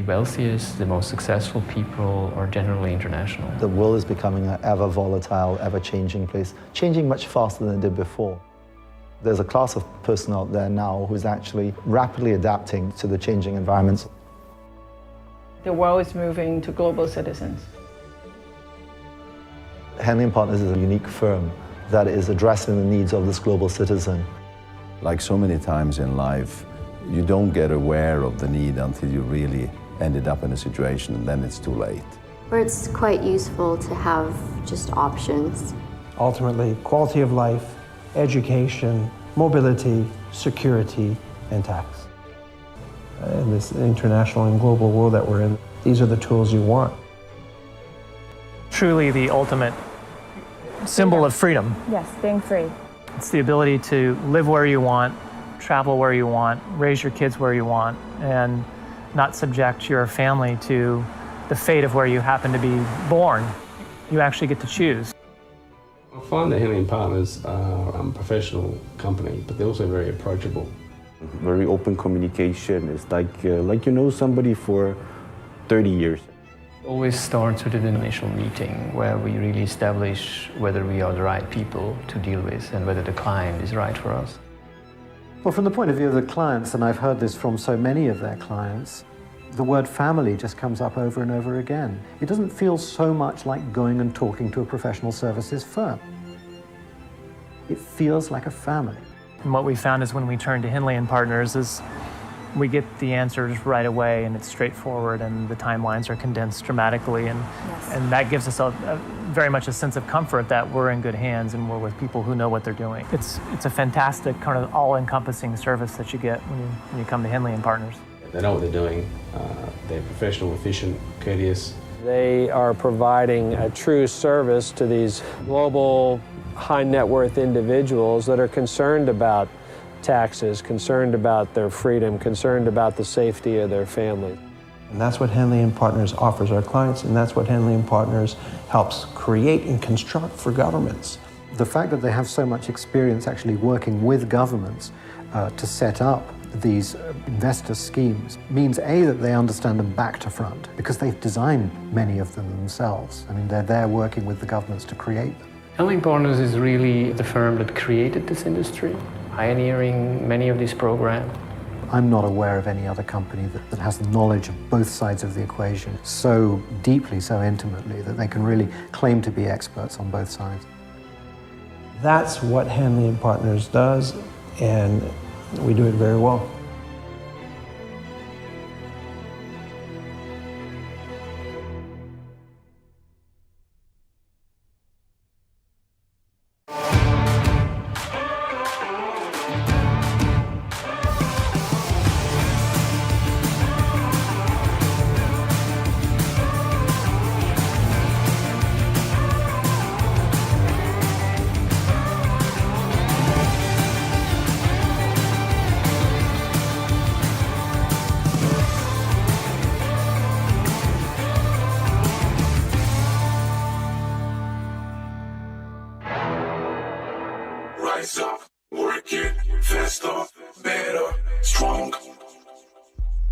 wealthiest, the most successful people are generally international. The world is becoming an ever volatile, ever changing place, changing much faster than it did before. There's a class of person out there now who's actually rapidly adapting to the changing environments. The world is moving to global citizens. Henley & Partners is a unique firm that is addressing the needs of this global citizen. Like so many times in life, you don't get aware of the need until you really ended up in a situation, and then it's too late. Or it's quite useful to have just options. Ultimately, quality of life, education, mobility, security, and tax. In this international and global world that we're in, these are the tools you want. Truly the ultimate symbol of freedom. Yes, being free. It's the ability to live where you want, travel where you want, raise your kids where you want, and not subject your family to the fate of where you happen to be born. You actually get to choose. I find that Henley & Partners are a professional company, but they're also very approachable. Very open communication. It's like you know somebody for 30 years. Always starts with an initial meeting where we really establish whether we are the right people to deal with and whether the client is right for us. Well, from the point of view of the clients, and I've heard this from so many of their clients, the word family just comes up over and over again. It doesn't feel so much like going and talking to a professional services firm. It feels like a family. And what we found is when we turn to Henley & Partners is we get the answers right away, and it's straightforward, and the timelines are condensed dramatically, and that gives us very much a sense of comfort that we're in good hands and we're with people who know what they're doing. It's a fantastic kind of all-encompassing service that you get when you come to Henley & Partners. They know what they're doing. They're professional, efficient, courteous. They are providing a true service to these global high net worth individuals that are concerned about taxes, concerned about their freedom, concerned about the safety of their family. And that's what Henley & Partners offers our clients, and that's what Henley & Partners helps create and construct for governments. The fact that they have so much experience actually working with governments to set up these investor schemes means, A, that they understand them back to front, because they've designed many of them themselves. I mean, they're there working with the governments to create them. Henley & Partners is really the firm that created this industry, pioneering many of these programs. I'm not aware of any other company that has the knowledge of both sides of the equation so deeply, so intimately, that they can really claim to be experts on both sides. That's what Henley & Partners does, and we do it very well. Rise up, work it, faster, better, strong.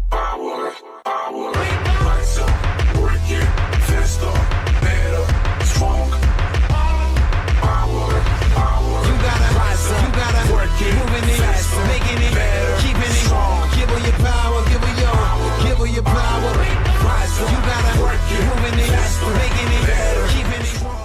Power, power. Rise up, work it, faster, better, strong. Power, power. You gotta rise up, you gotta work it, moving it faster, making it better, keeping it strong. Give her your power, give her your power. Rise up, you gotta work it, moving it faster, making it better, keeping it strong.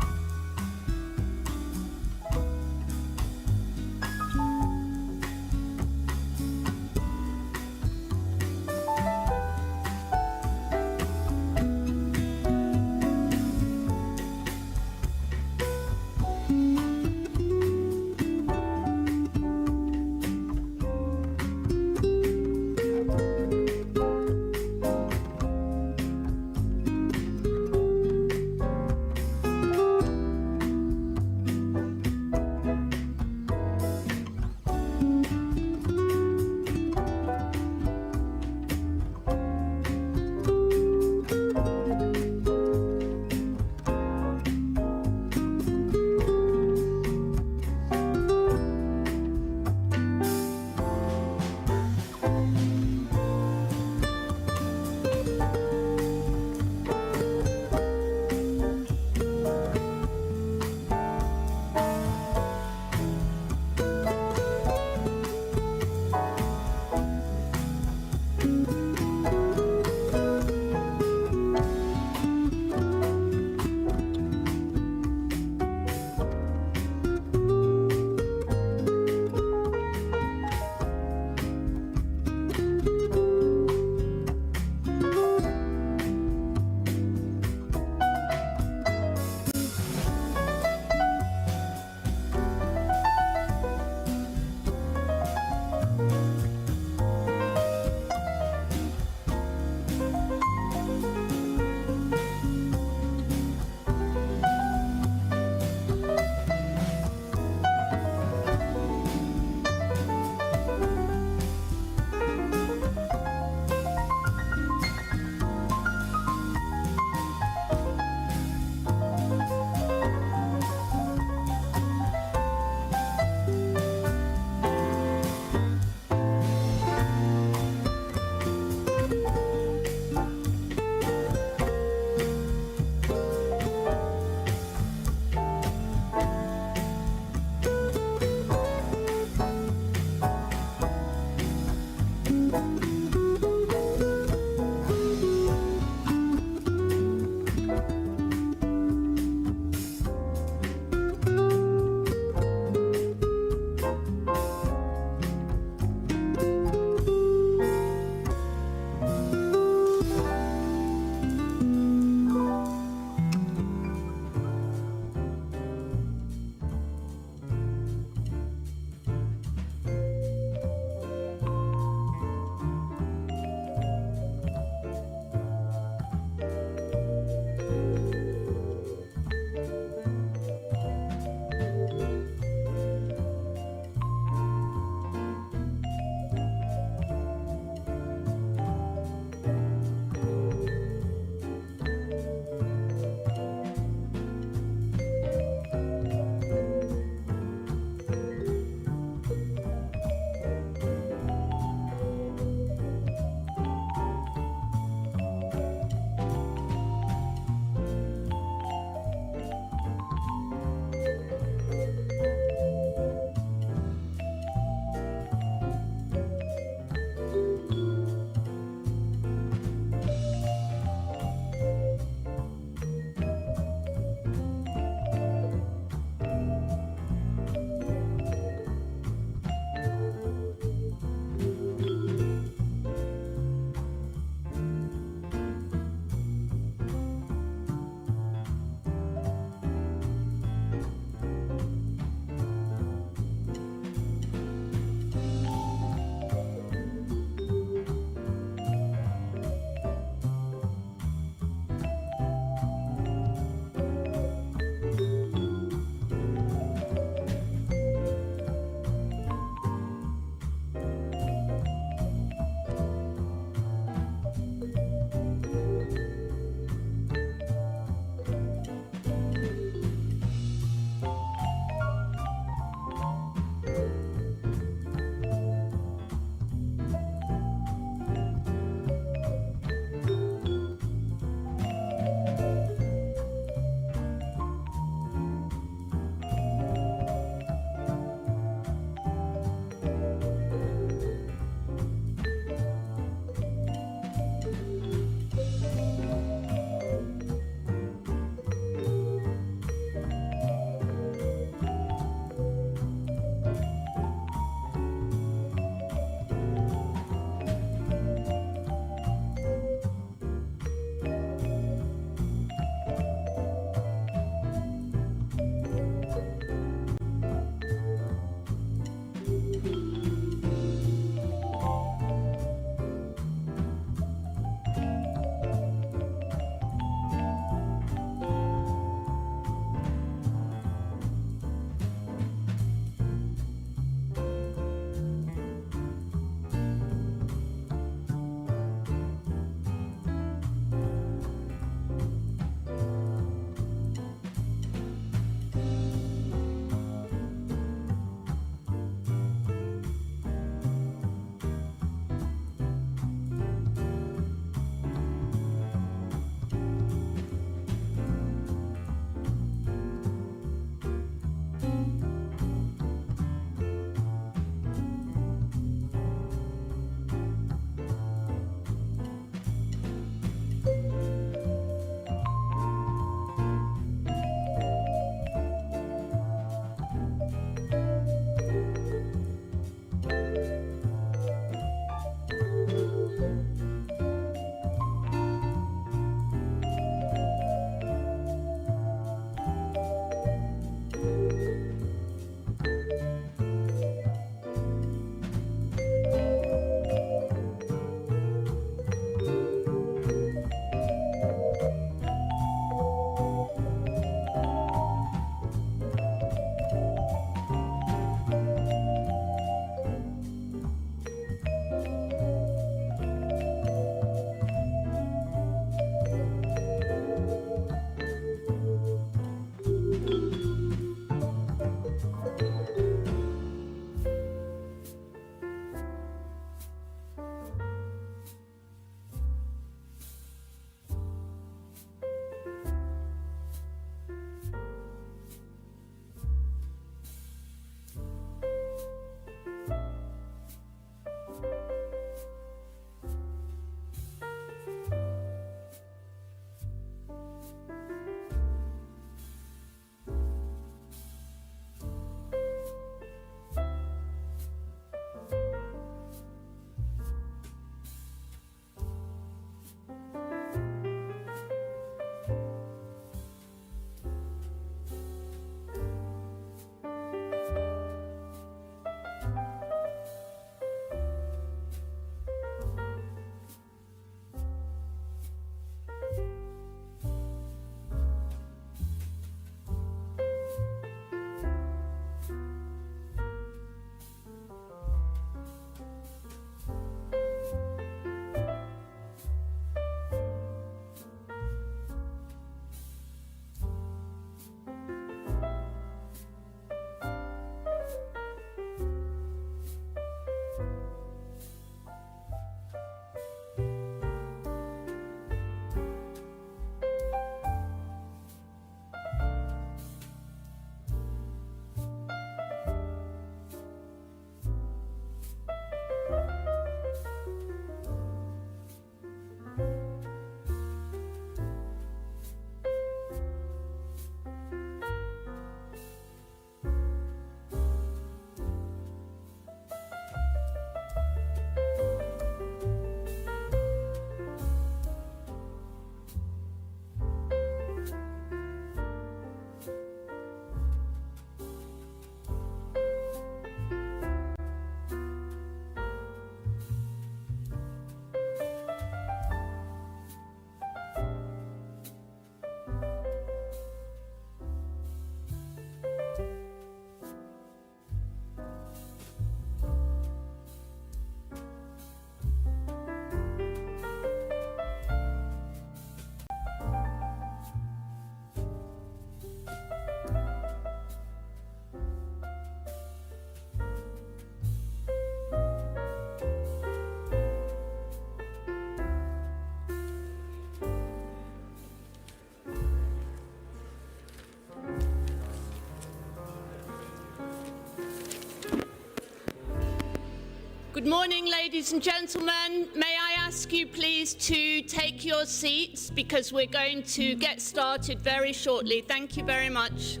Good morning, ladies and gentlemen. May I ask you please to take your seats because we're going to get started very shortly. Thank you very much.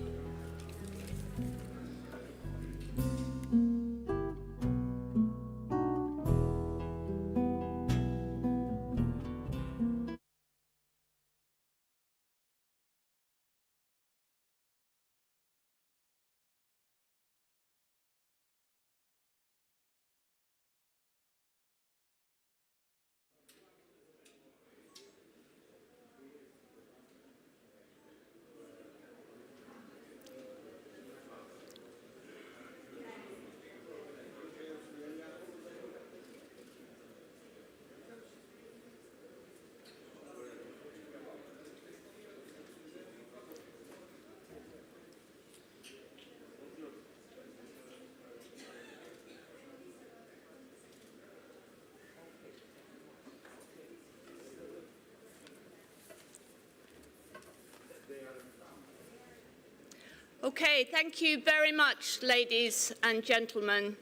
Okay, thank you very much, ladies and gentlemen,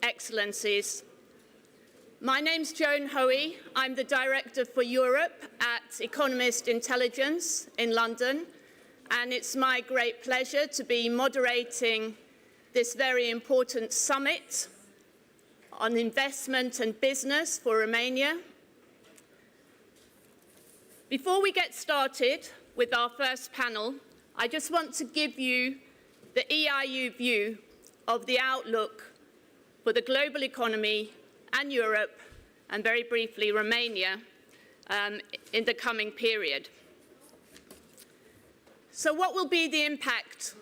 excellencies. My name's Joan Hoey. I'm the Director for Europe at Economist Intelligence in London, and it's my great pleasure to be moderating this very important summit on investment and business for Romania. Before we get started with our first panel, I just want to give you the EIU view of the outlook for the global economy and Europe, and very briefly Romania, in the coming period. So what will be the impact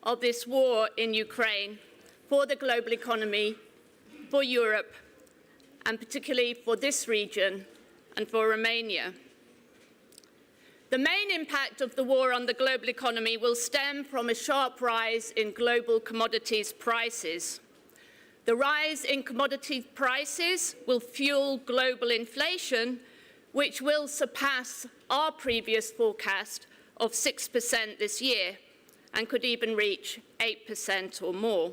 of this war in Ukraine for the global economy, for Europe, and particularly for this region and for Romania? The main impact of the war on the global economy will stem from a sharp rise in global commodities prices. The rise in commodity prices will fuel global inflation, which will surpass our previous forecast of 6% this year and could even reach 8% or more.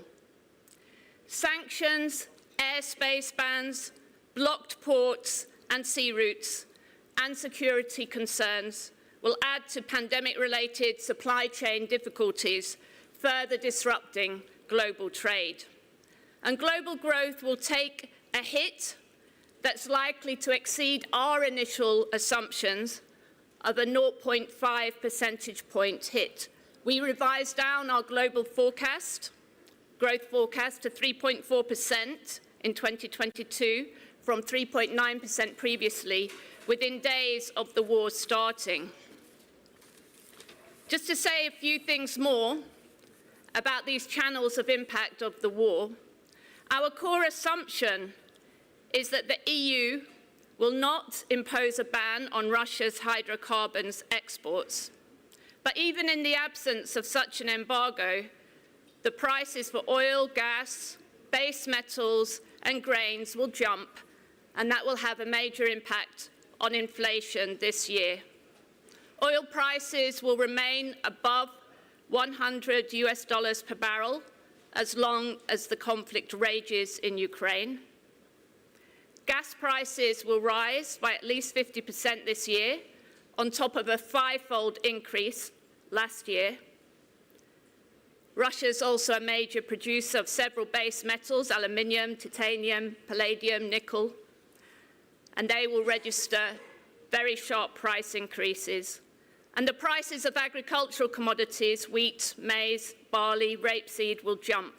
Sanctions, airspace bans, blocked ports and sea routes, and security concerns will add to pandemic-related supply chain difficulties, further disrupting global trade. And global growth will take a hit that's likely to exceed our initial assumptions of a 0.5 percentage point hit. We revised down our global forecast, growth forecast, to 3.4% in 2022 from 3.9% previously, within days of the war starting. Just to say a few things more about these channels of impact of the war, our core assumption is that the EU will not impose a ban on Russia's hydrocarbons exports. But even in the absence of such an embargo, the prices for oil, gas, base metals and grains will jump, and that will have a major impact on inflation this year. Oil prices will remain above $100 per barrel as long as the conflict rages in Ukraine. Gas prices will rise by at least 50% this year, on top of a five-fold increase last year. Russia is also a major producer of several base metals, aluminium, titanium, palladium, nickel, and they will register very sharp price increases. And the prices of agricultural commodities, wheat, maize, barley, rapeseed, will jump.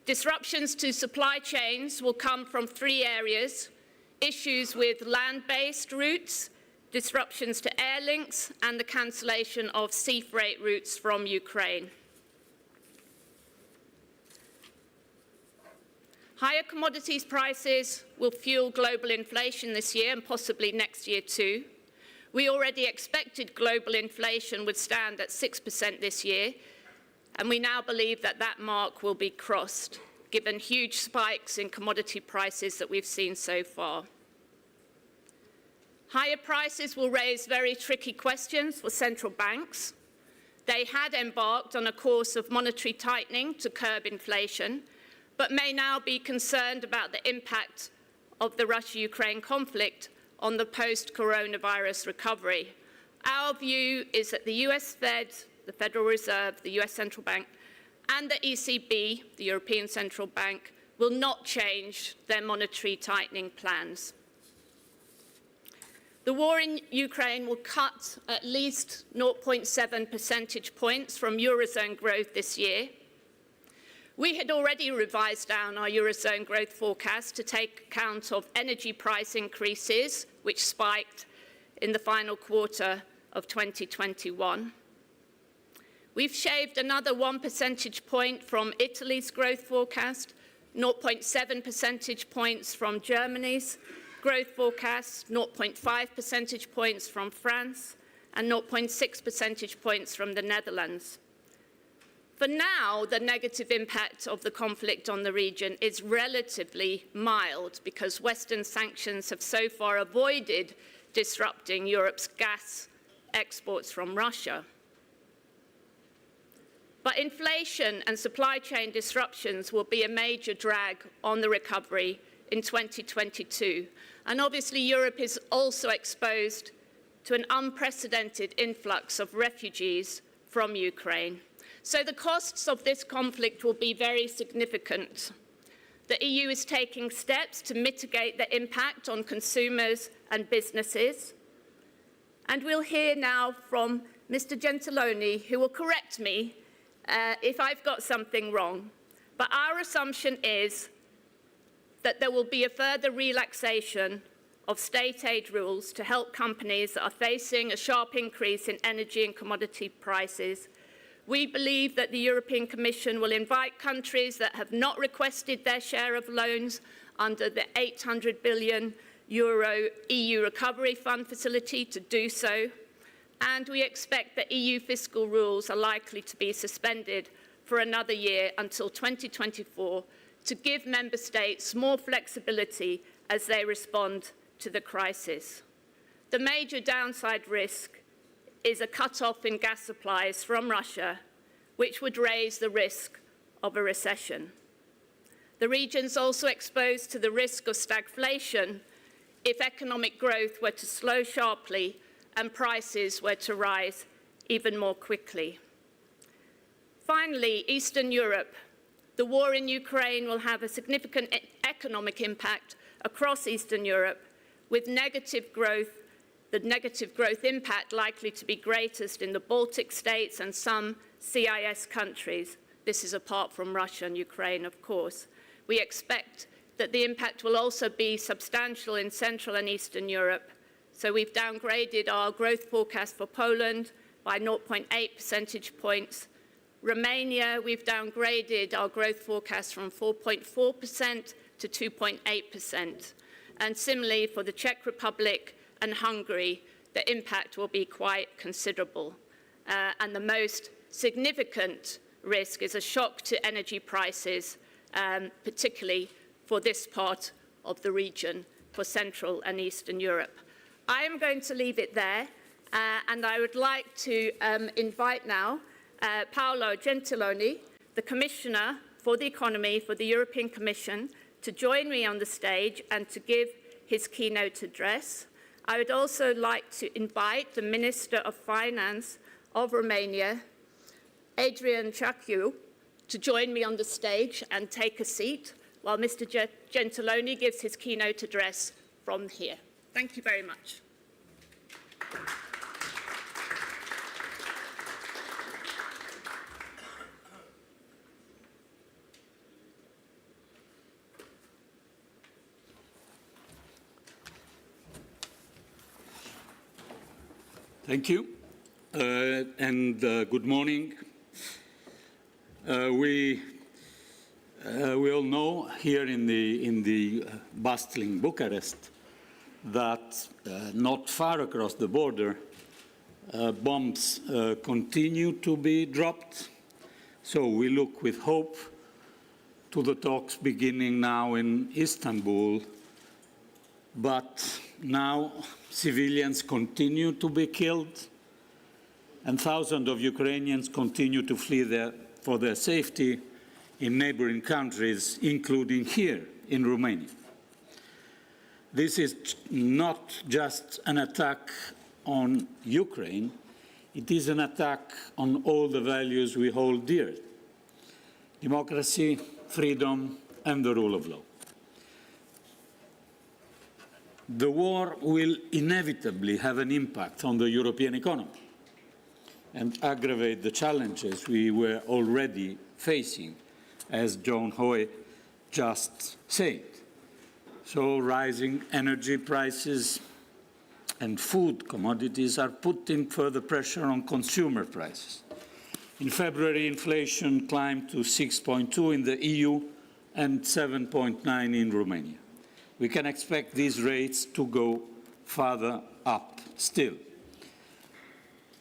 Disruptions to supply chains will come from three areas: issues with land-based routes, disruptions to air links, and the cancellation of sea freight routes from Ukraine. Higher commodities prices will fuel global inflation this year and possibly next year too. We already expected global inflation would stand at 6% this year, and we now believe that that mark will be crossed, given huge spikes in commodity prices that we've seen so far. Higher prices will raise very tricky questions for central banks. They had embarked on a course of monetary tightening to curb inflation, but may now be concerned about the impact of the Russia-Ukraine conflict on the post-coronavirus recovery. Our view is that the US Fed, the Federal Reserve, the US Central Bank, and the ECB, the European Central Bank, will not change their monetary tightening plans. The war in Ukraine will cut at least 0.7 percentage points from Eurozone growth this year. We had already revised down our Eurozone growth forecast to take account of energy price increases, which spiked in the final quarter of 2021. We've shaved another 1 percentage point from Italy's growth forecast, 0.7 percentage points from Germany's growth forecast, 0.5 percentage points from France, and 0.6 percentage points from the Netherlands. For now, the negative impact of the conflict on the region is relatively mild because Western sanctions have so far avoided disrupting Europe's gas exports from Russia. But inflation and supply chain disruptions will be a major drag on the recovery in 2022. And obviously, Europe is also exposed to an unprecedented influx of refugees from Ukraine. So the costs of this conflict will be very significant. The EU is taking steps to mitigate the impact on consumers and businesses. And we'll hear now from Mr. Gentiloni, who will correct me if I've got something wrong. But our assumption is that there will be a further relaxation of state aid rules to help companies that are facing a sharp increase in energy and commodity prices. We believe that the European Commission will invite countries that have not requested their share of loans under the €800 billion EU Recovery Fund facility to do so. And we expect that EU fiscal rules are likely to be suspended for another year until 2024 to give member states more flexibility as they respond to the crisis. The major downside risk is a cut-off in gas supplies from Russia, which would raise the risk of a recession. The region's also exposed to the risk of stagflation if economic growth were to slow sharply and prices were to rise even more quickly. Finally, Eastern Europe. The war in Ukraine will have a significant economic impact across Eastern Europe, with the negative growth impact likely to be greatest in the Baltic states and some CIS countries. This is apart from Russia and Ukraine, of course. We expect that the impact will also be substantial in Central and Eastern Europe. So we've downgraded our growth forecast for Poland by 0.8 percentage points. Romania, we've downgraded our growth forecast from 4.4% to 2.8%. And similarly, for the Czech Republic and Hungary, the impact will be quite considerable. And the most significant risk is a shock to energy prices, particularly for this part of the region, for Central and Eastern Europe. I am going to leave it there, and I would like to invite now Paolo Gentiloni, the Commissioner for the Economy for the European Commission, to join me on the stage and to give his keynote address. I would also like to invite the Minister of Finance of Romania, Adrian Ciacu, to join me on the stage and take a seat while Mr. Gentiloni gives his keynote address from here. Thank you very much. Thank you, and good morning. We all know here in the bustling Bucharest that not far across the border, bombs continue to be dropped. So we look with hope to the talks beginning now in Istanbul. But now civilians continue to be killed, and thousands of Ukrainians continue to flee for their safety in neighboring countries, including here in Romania. This is not just an attack on Ukraine, it is an attack on all the values we hold dear: democracy, freedom, and the rule of law. The war will inevitably have an impact on the European economy and aggravate the challenges we were already facing, as John Hoy just said. So rising energy prices and food commodities are putting further pressure on consumer prices. In February, inflation climbed to 6.2 in the EU and 7.9 in Romania. We can expect these rates to go further up still.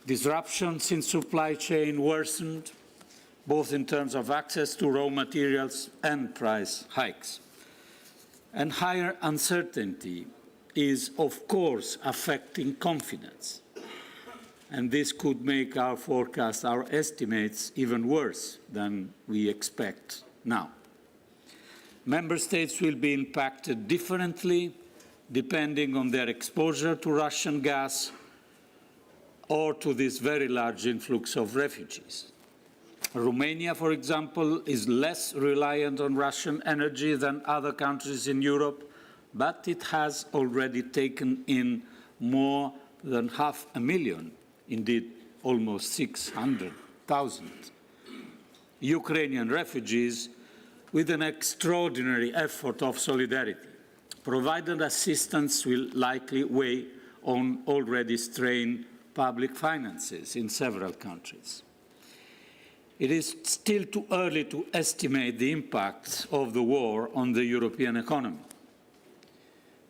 Disruptions in supply chain worsened, both in terms of access to raw materials and price hikes. And higher uncertainty is, of course, affecting confidence. And this could make our forecast, our estimates, even worse than we expect now. Member states will be impacted differently depending on their exposure to Russian gas or to this very large influx of refugees. Romania, for example, is less reliant on Russian energy than other countries in Europe, but it has already taken in more than 500,000, indeed almost 600,000, Ukrainian refugees, with an extraordinary effort of solidarity. Provided assistance will likely weigh on already strained public finances in several countries. It is still too early to estimate the impact of the war on the European economy,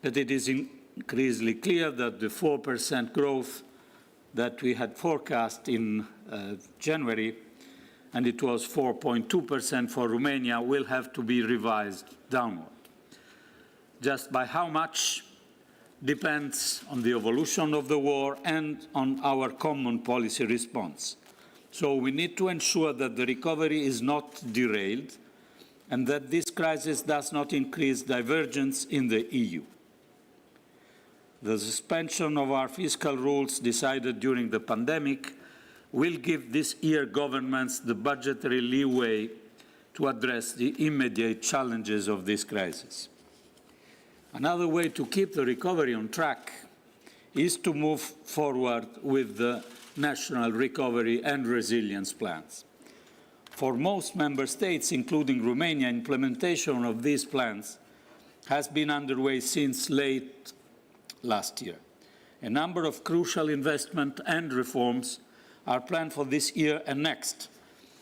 but it is increasingly clear that the 4% growth that we had forecast in January, and it was 4.2% for Romania, will have to be revised downward. Just by how much depends on the evolution of the war and on our common policy response. So we need to ensure that the recovery is not derailed and that this crisis does not increase divergence in the EU. The suspension of our fiscal rules decided during the pandemic will give this year governments the budgetary leeway to address the immediate challenges of this crisis. Another way to keep the recovery on track is to move forward with the national recovery and resilience plans. For most member states, including Romania, implementation of these plans has been underway since late last year. A number of crucial investment and reforms are planned for this year and next,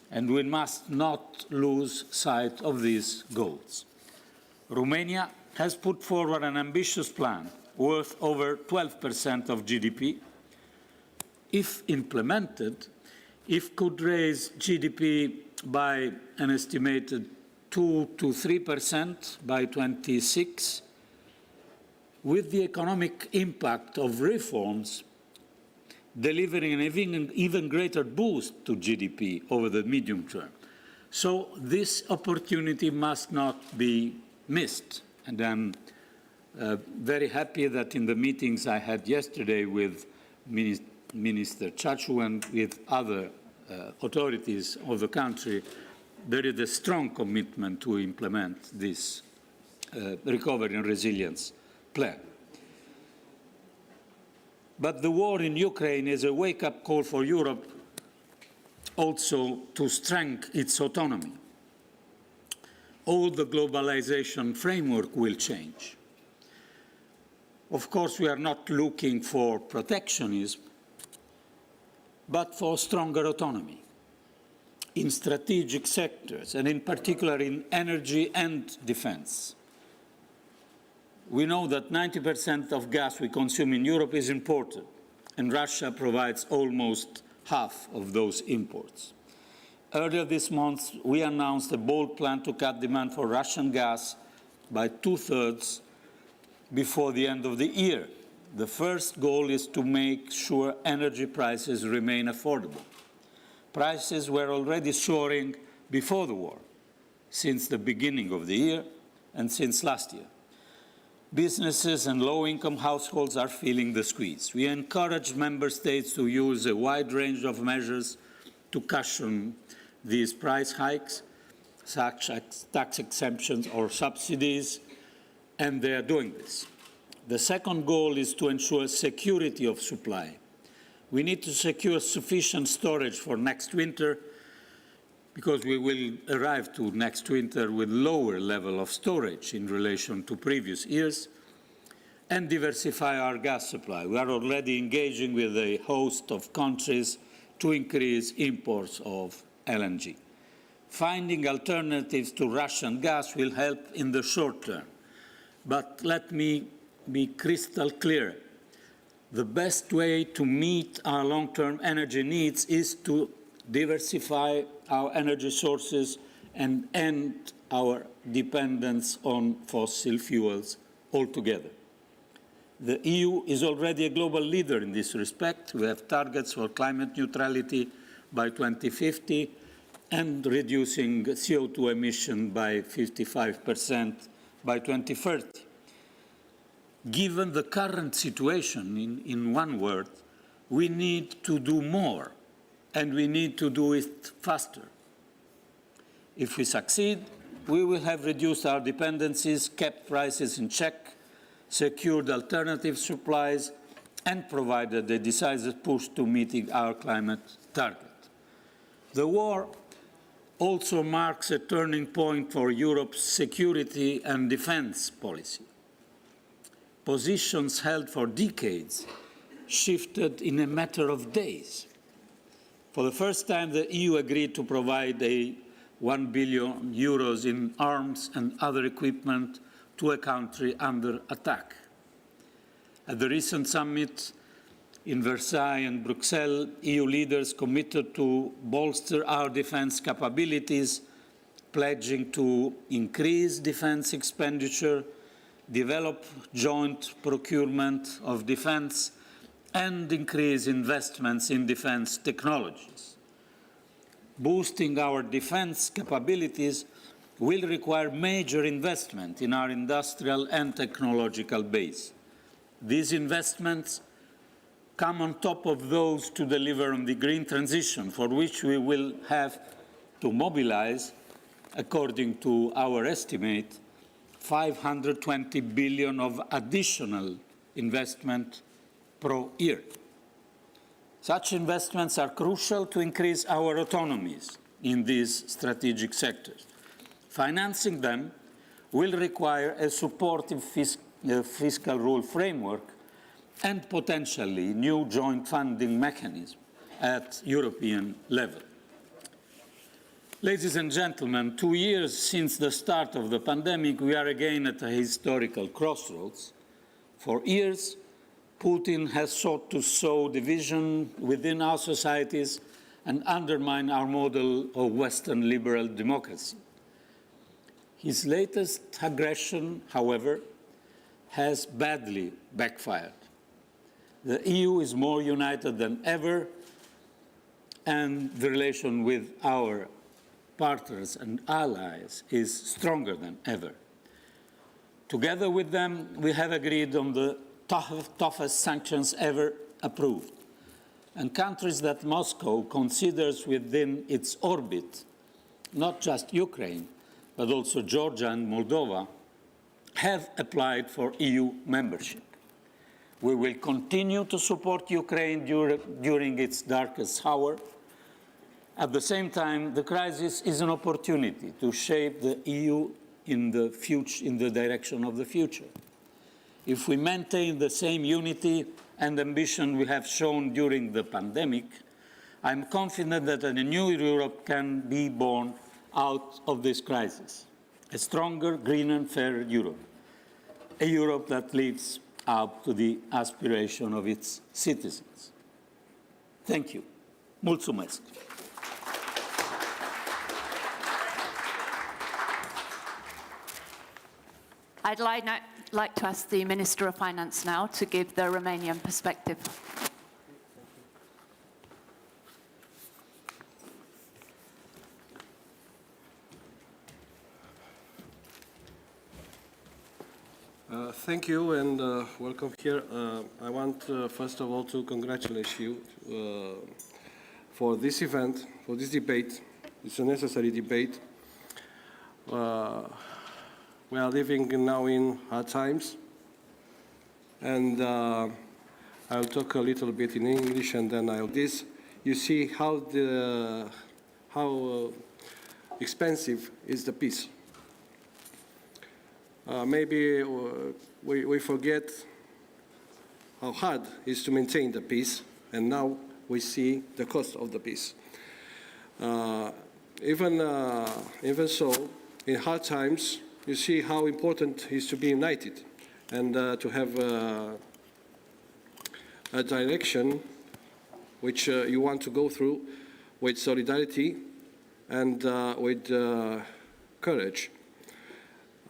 and we must not lose sight of these goals. Romania has put forward an ambitious plan worth over 12% of GDP. If implemented, it could raise GDP by an estimated 2 to 3% by 26, with the economic impact of reforms delivering an even greater boost to GDP over the medium term. So this opportunity must not be missed. And I'm very happy that in the meetings I had yesterday with Minister Ciaciu and with other authorities of the country, there is a strong commitment to implement this recovery and resilience plan. But the war in Ukraine is a wake-up call for Europe also to strengthen its autonomy. All the globalization framework will change. Of course, we are not looking for protectionism, but for stronger autonomy in strategic sectors, and in particular in energy and defense. We know that 90% of gas we consume in Europe is imported, and Russia provides almost half of those imports. Earlier this month, we announced a bold plan to cut demand for Russian gas by 2/3 before the end of the year. The first goal is to make sure energy prices remain affordable. Prices were already soaring before the war. since the beginning of the year and since last year. Businesses and low-income households are feeling the squeeze. We encourage member states to use a wide range of measures to cushion these price hikes, such as tax exemptions or subsidies, and they are doing this. The second goal is to ensure security of supply. We need to secure sufficient storage for next winter, because we will arrive to next winter with lower level of storage in relation to previous years, and diversify our gas supply. We are already engaging with a host of countries to increase imports of LNG. Finding alternatives to Russian gas will help in the short term. But let me be crystal clear. The best way to meet our long-term energy needs is to diversify our energy sources and end our dependence on fossil fuels altogether. The EU is already a global leader in this respect. We have targets for climate neutrality by 2050 and reducing CO2 emission by 55% by 2030. Given the current situation, in one word, we need to do more, and we need to do it faster. If we succeed, we will have reduced our dependencies, kept prices in check, secured alternative supplies, and provided a decisive push to meeting our climate target. The war also marks a turning point for Europe's security and defense policy. Positions held for decades shifted in a matter of days. For the first time, the EU agreed to provide €1 billion in arms and other equipment to a country under attack. At the recent summit in Versailles and Brussels, EU leaders committed to bolster our defense capabilities, pledging to increase defense expenditure, develop joint procurement of defense, and increase investments in defense technologies. Boosting our defense capabilities will require major investment in our industrial and technological base. These investments come on top of those to deliver on the green transition, for which we will have to mobilize, according to our estimate, 520 billion of additional investment per year. Such investments are crucial to increase our autonomies in these strategic sectors. Financing them will require a supportive fiscal rule framework and potentially new joint funding mechanism at European level. Ladies and gentlemen, 2 years since the start of the pandemic, we are again at a historical crossroads. For years, Putin has sought to sow division within our societies and undermine our model of Western liberal democracy. His latest aggression, however, has badly backfired. The EU is more united than ever, and the relation with our partners and allies is stronger than ever. Together with them, we have agreed on the toughest sanctions ever approved, and countries that Moscow considers within its orbit, not just Ukraine, but also Georgia and Moldova, have applied for EU membership. We will continue to support Ukraine during its darkest hour. At the same time, the crisis is an opportunity to shape the EU in the direction of the future. If we maintain the same unity and ambition we have shown during the pandemic, I'm confident that a new Europe can be born out of this crisis. A stronger, greener and fairer Europe. A Europe that lives up to the aspiration of its citizens. Thank you. Mulțumesc. I'd like to ask the Minister of Finance now to give the Romanian perspective. Thank you and welcome here. I want first of all to congratulate you for this event, for this debate. It's a necessary debate. We are living now in hard times, and I'll talk a little bit in English and then I'll this. You see how expensive is the peace. Maybe we forget how hard it is to maintain the peace, and now we see the cost of the peace. Even so, in hard times, you see how important it is to be united and to have a direction which you want to go through with solidarity and with courage.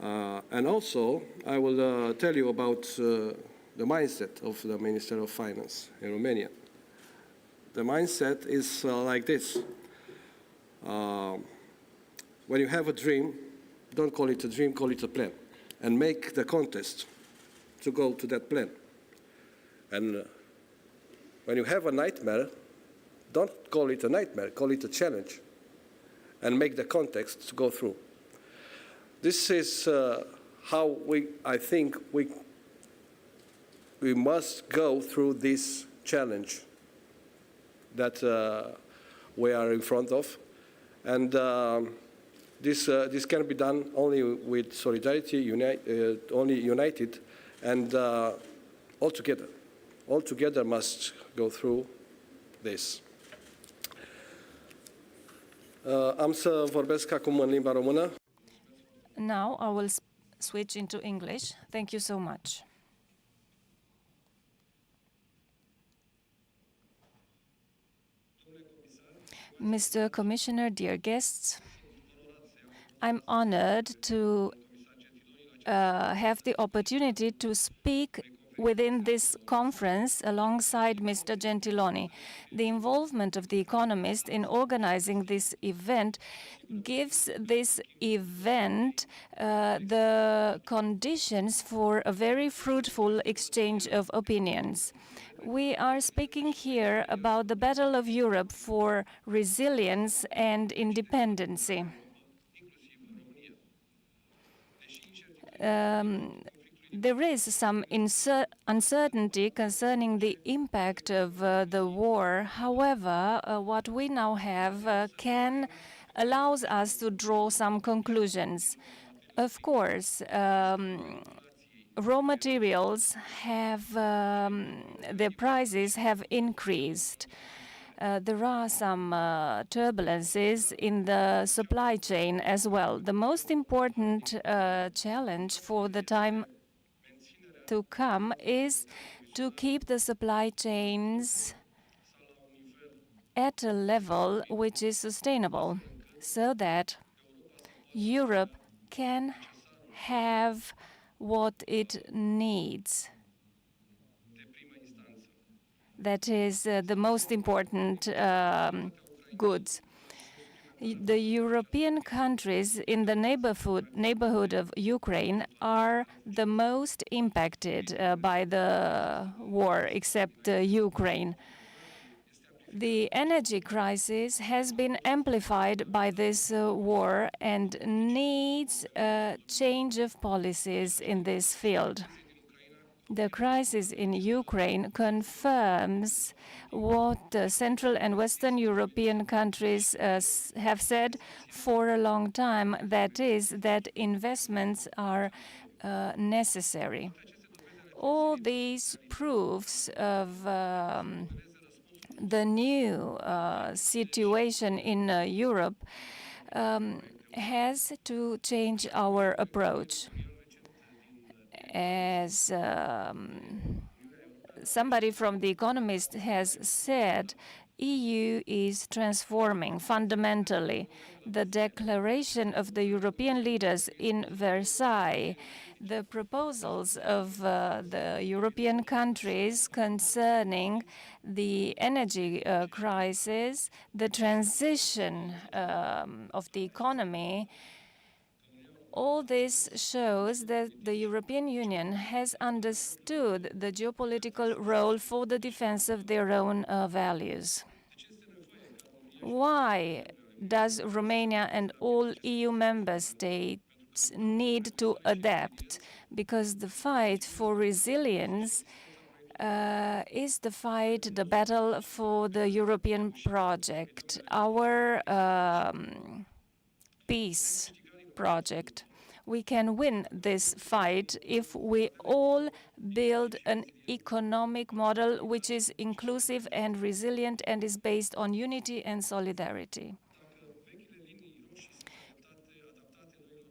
And also, I will tell you about the mindset of the Minister of Finance in Romania. The mindset is like this. When you have a dream, don't call it a dream, call it a plan. And make the contest to go to that plan. And when you have a nightmare, don't call it a nightmare, call it a challenge. And make the context to go through. This is how I think we must go through this challenge that we are in front of. And this can be done only with solidarity, only united, and all together. All together must go through this. Am să vorbesc acum în limba română. Now I will switch into English. Thank you so much. Mr. Commissioner, dear guests, I'm honored to have the opportunity to speak within this conference alongside Mr. Gentiloni. The involvement of the economist in organizing this event gives this event the conditions for a very fruitful exchange of opinions. We are speaking here about the battle of Europe for resilience and independency. There is some uncertainty concerning the impact of the war. However, what we now have allows us to draw some conclusions. Of course, raw materials their prices have increased. There are some turbulences in the supply chain as well. The most important challenge for the time to come is to keep the supply chains at a level which is sustainable, so that Europe can have what it needs. That is the most important goods. The European countries in the neighborhood of Ukraine are the most impacted by the war, except Ukraine. The energy crisis has been amplified by this war and needs a change of policies in this field. The crisis in Ukraine confirms what Central and Western European countries have said for a long time, that is, that investments are necessary. All these proofs of the new situation in Europe has to change our approach. As somebody from The Economist has said, EU is transforming fundamentally. The declaration of the European leaders in Versailles, the proposals of the European countries concerning the energy crisis, the transition of the economy, All this shows that the European Union has understood the geopolitical role for the defense of their own values. Why does Romania and all EU member states need to adapt? Because the fight for resilience is the fight, the battle for the European project, our peace project. We can win this fight if we all build an economic model which is inclusive and resilient and is based on unity and solidarity.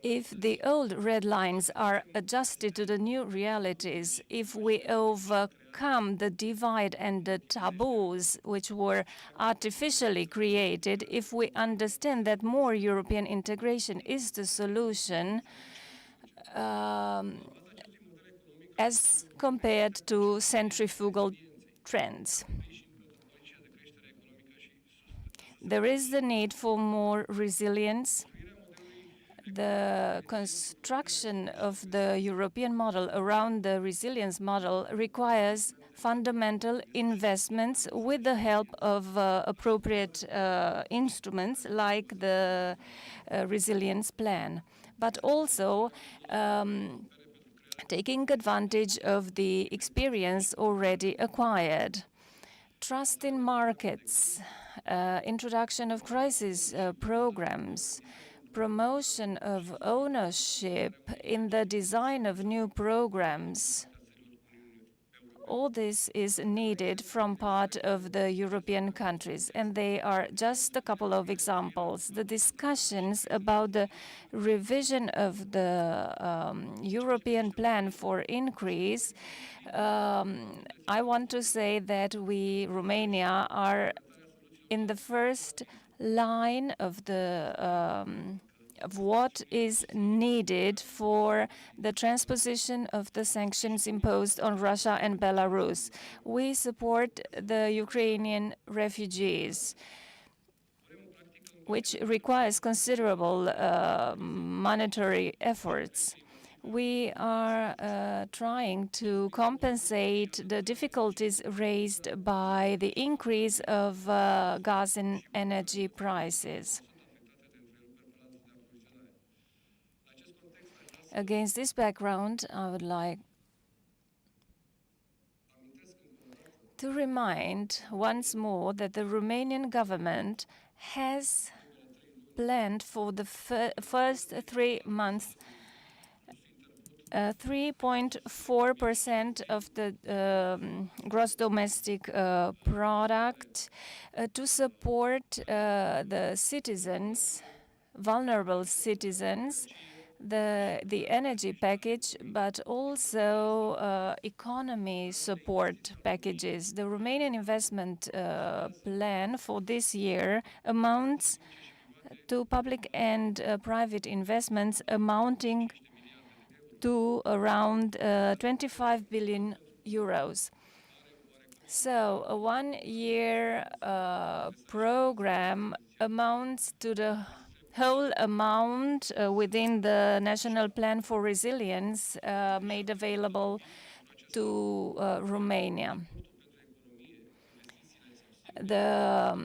If the old red lines are adjusted to the new realities, if we overcome the divide and the taboos which were artificially created, if we understand that more European integration is the solution, as compared to centrifugal trends. There is the need for more resilience. The construction of the European model around the resilience model requires fundamental investments with the help of appropriate instruments like the resilience plan, but also taking advantage of the experience already acquired. Trust in markets, introduction of crisis programs, promotion of ownership in the design of new programs. All this is needed from part of the European countries, and they are just a couple of examples. The discussions about the revision of the European plan for increase, I want to say that we, Romania, are in the first line of the of what is needed for the transposition of the sanctions imposed on Russia and Belarus. We support the Ukrainian refugees, which requires considerable monetary efforts. We are trying to compensate the difficulties raised by the increase of gas and energy prices. Against this background, I would like to remind once more that the Romanian government has planned for the first 3 months 3.4% of the gross domestic product to support the citizens, vulnerable citizens, the energy package, but also economy support packages. The Romanian investment plan for this year amounts to public and private investments amounting to around 25 billion euros. So a one-year program amounts to the whole amount within the National Plan for Resilience made available to Romania. The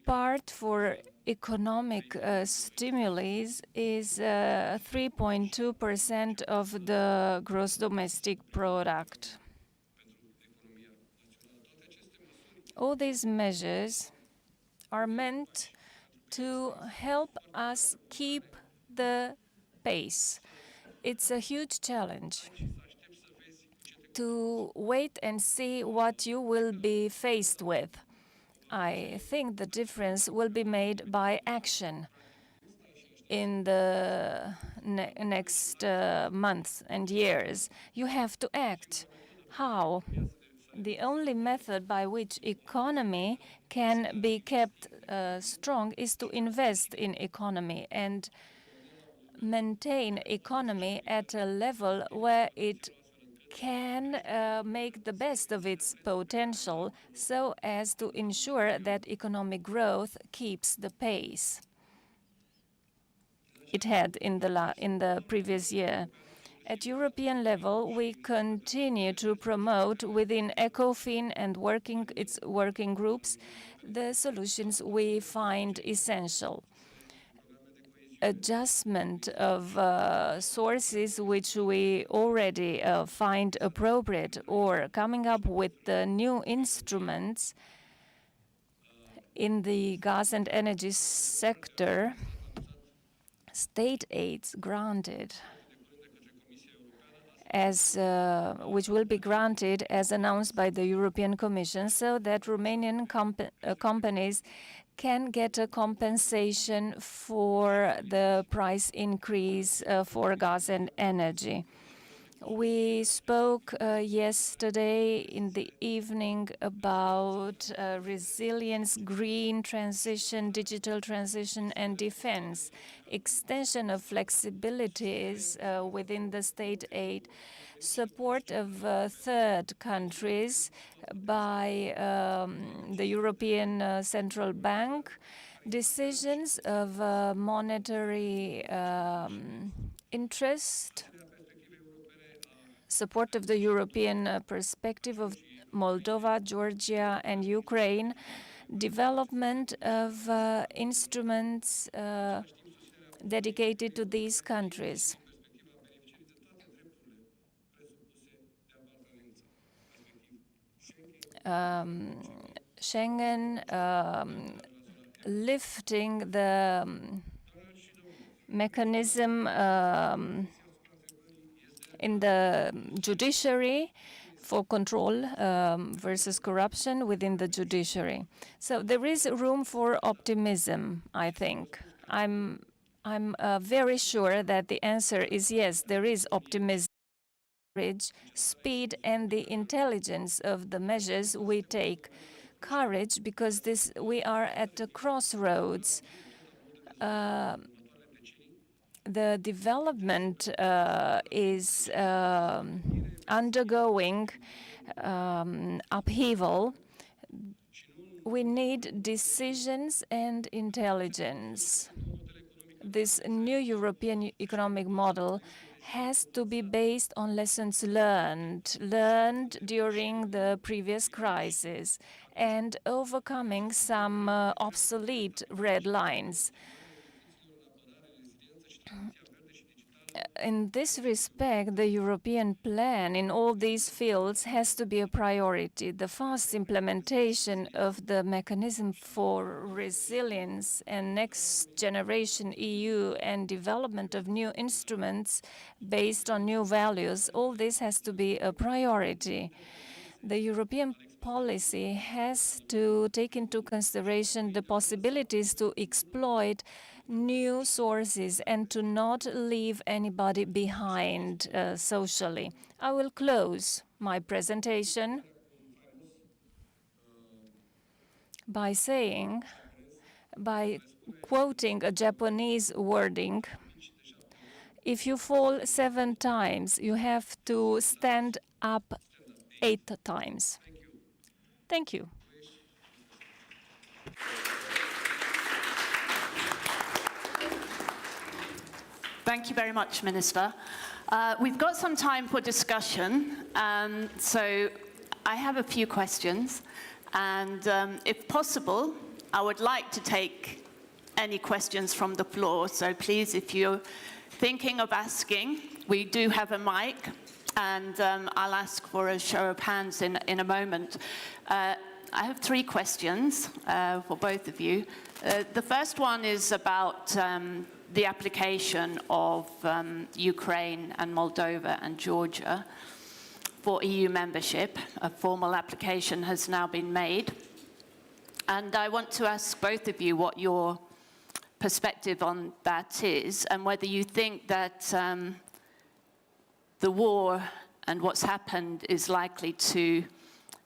part for economic stimulus is 3.2% of the gross domestic product. All these measures are meant to help us keep the pace. It's a huge challenge to wait and see what you will be faced with. I think the difference will be made by action in the next months and years. You have to act. How? The only method by which economy can be kept strong is to invest in economy and maintain economy at a level where it can make the best of its potential so as to ensure that economic growth keeps the pace. it had in the previous year. At European level, we continue to promote within ECOFIN and its working groups the solutions we find essential. Adjustment of sources which we already find appropriate, or coming up with new instruments in the gas and energy sector, state aids granted which will be granted as announced by the European Commission, so that Romanian companies can get a compensation for the price increase for gas and energy. We spoke yesterday in the evening about resilience, green transition, digital transition, and defense. Extension of flexibilities within the state aid, support of third countries by the European Central Bank, decisions of monetary interest, support of the European perspective of Moldova, Georgia, and Ukraine, development of instruments dedicated to these countries. Schengen, lifting the mechanism in the judiciary for control versus corruption within the judiciary. So there is room for optimism, I think. I'm very sure that the answer is yes, there is optimism, speed, and the intelligence of the measures we take. Courage, because we are at a crossroads. The development is undergoing upheaval. We need decisions and intelligence. This new European economic model has to be based on lessons learned during the previous crisis and overcoming some obsolete red lines. In this respect, the European plan in all these fields has to be a priority. The fast implementation of the mechanism for resilience and next generation EU and development of new instruments based on new values, all this has to be a priority. The European policy has to take into consideration the possibilities to exploit new sources and to not leave anybody behind socially. I will close my presentation by quoting a Japanese wording: if you fall 7 times, you have to stand up 8 times. Thank you. Thank you very much, Minister. We've got some time for discussion, so I have a few questions, and if possible, I would like to take any questions from the floor. So please, if you're thinking of asking, we do have a mic, and I'll ask for a show of hands in a moment. I have 3 questions for both of you. The first one is about the application of Ukraine and Moldova and Georgia for EU membership. A formal application has now been made. And I want to ask both of you what your perspective on that is, and whether you think that the war and what's happened is likely to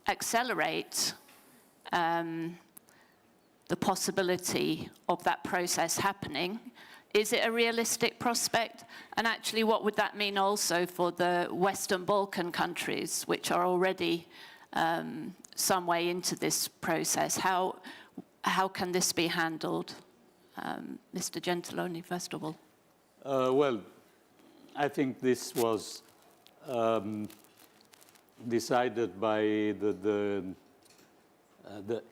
accelerate the possibility of that process happening. Is it a realistic prospect? And actually, what would that mean also for the Western Balkan countries, which are already some way into this process? How can this be handled? Mr. Gentiloni, first of all. Well, I think this was decided by the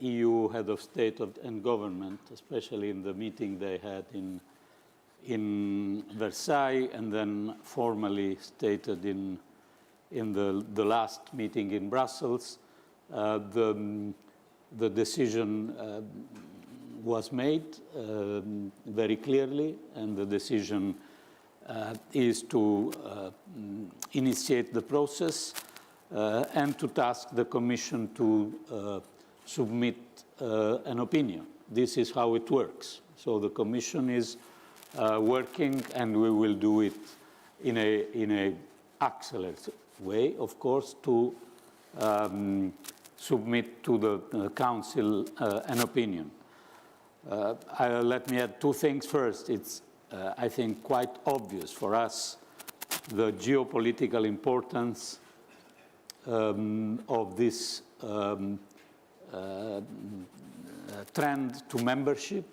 EU head of state and government, especially in the meeting they had in Versailles, and then formally stated in the last meeting in Brussels. The decision was made very clearly, and the decision is to initiate the process and to task the Commission to submit an opinion. This is how it works. So the Commission is working, and we will do it in a accelerated way, of course, to submit to the Council an opinion. Let me add two things. First, it's, I think, quite obvious for us the geopolitical importance of this trend to membership.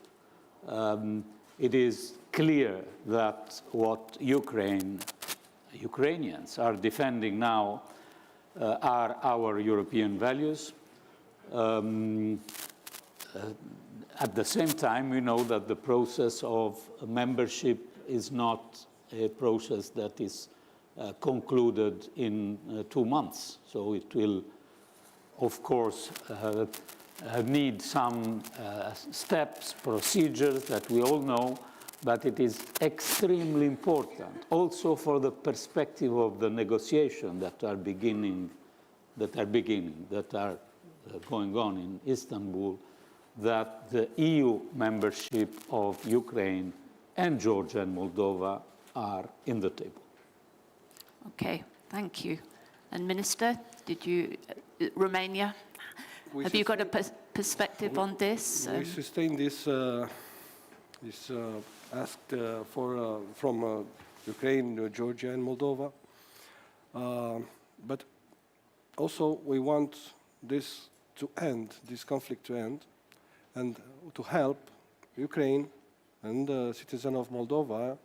It is clear that what Ukrainians are defending now are our European values. At the same time, we know that the process of membership is not a process that is concluded in 2 months. So it will, of course, need some steps, procedures that we all know, but it is extremely important also for the perspective of the negotiation that are going on in Istanbul, that the EU membership of Ukraine and Georgia and Moldova are in the table. Okay, thank you. And Minister, did you, Romania, have you got a perspective on this? We sustain this, asked from Ukraine, Georgia, and Moldova. But also we want this to end, this conflict to end, and to help Ukraine and the citizens of Moldova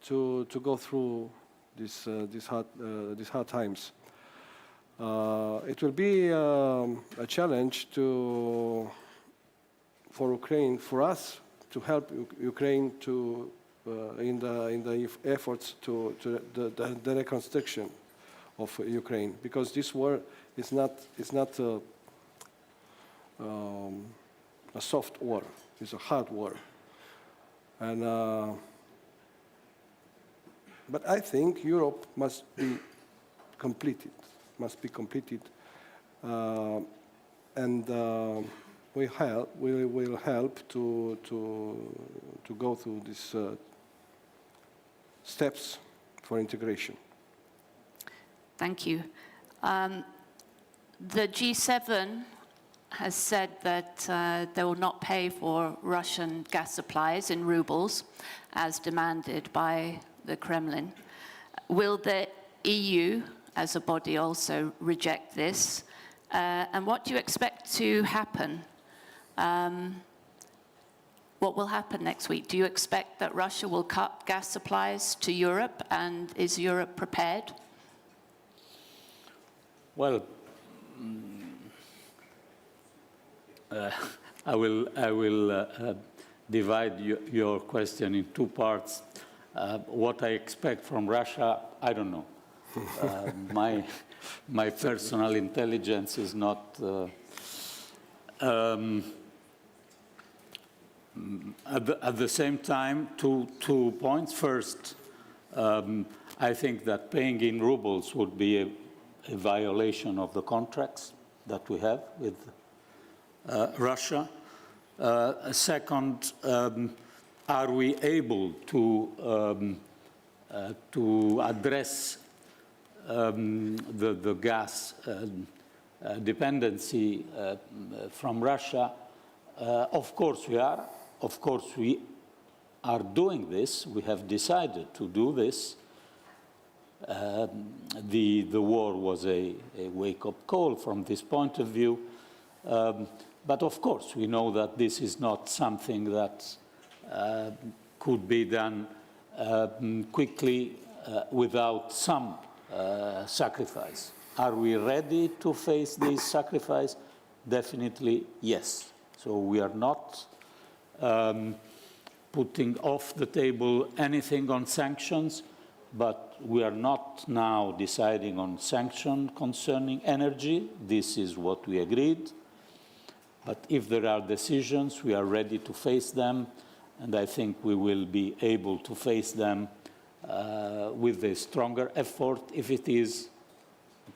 to go through these hard times. It will be a challenge for Ukraine, for us, to help Ukraine in the efforts to the reconstruction of Ukraine, because this war is not a soft war; it's a hard war. And but I think Europe must be completed, and we will help to go through these steps for integration. Thank you. The G7 has said that they will not pay for Russian gas supplies in rubles, as demanded by the Kremlin. Will the EU, as a body, also reject this? And what do you expect to happen? What will happen next week? Do you expect that Russia will cut gas supplies to Europe, and is Europe prepared? Well, I will divide your question in two parts. What I expect from Russia, I don't know. My personal intelligence is not. At the same time, two points. First, I think that paying in rubles would be a violation of the contracts that we have with Russia. Second, are we able to address the gas dependency from Russia? Of course we are. Of course we are doing this. We have decided to do this. The war was a wake-up call from this point of view. But of course we know that this is not something that could be done quickly without some sacrifice. Are we ready to face this sacrifice? Definitely yes. So we are not putting off the table anything on sanctions, but we are not now deciding on sanction concerning energy. This is what we agreed. But if there are decisions, we are ready to face them, and I think we will be able to face them with a stronger effort if it is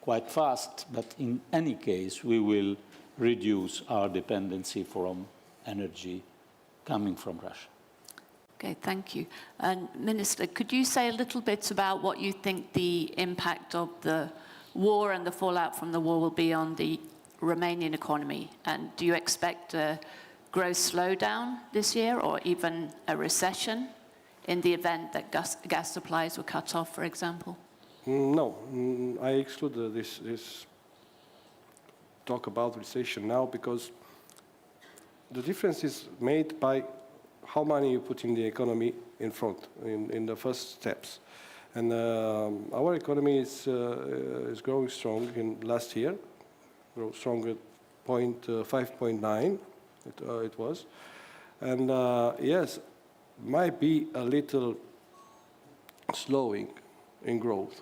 quite fast. But in any case, we will reduce our dependency from energy coming from Russia. Okay, thank you. And Minister, could you say a little bit about what you think the impact of the war and the fallout from the war will be on the Romanian economy? And do you expect a growth slowdown this year or even a recession in the event that gas supplies were cut off, for example? No, I exclude this talk about recession now, because the difference is made by how money you put in the economy in front, in the first steps. And our economy is growing strong in last year, grow stronger 5.9 it was. And yes, might be a little slowing in growth,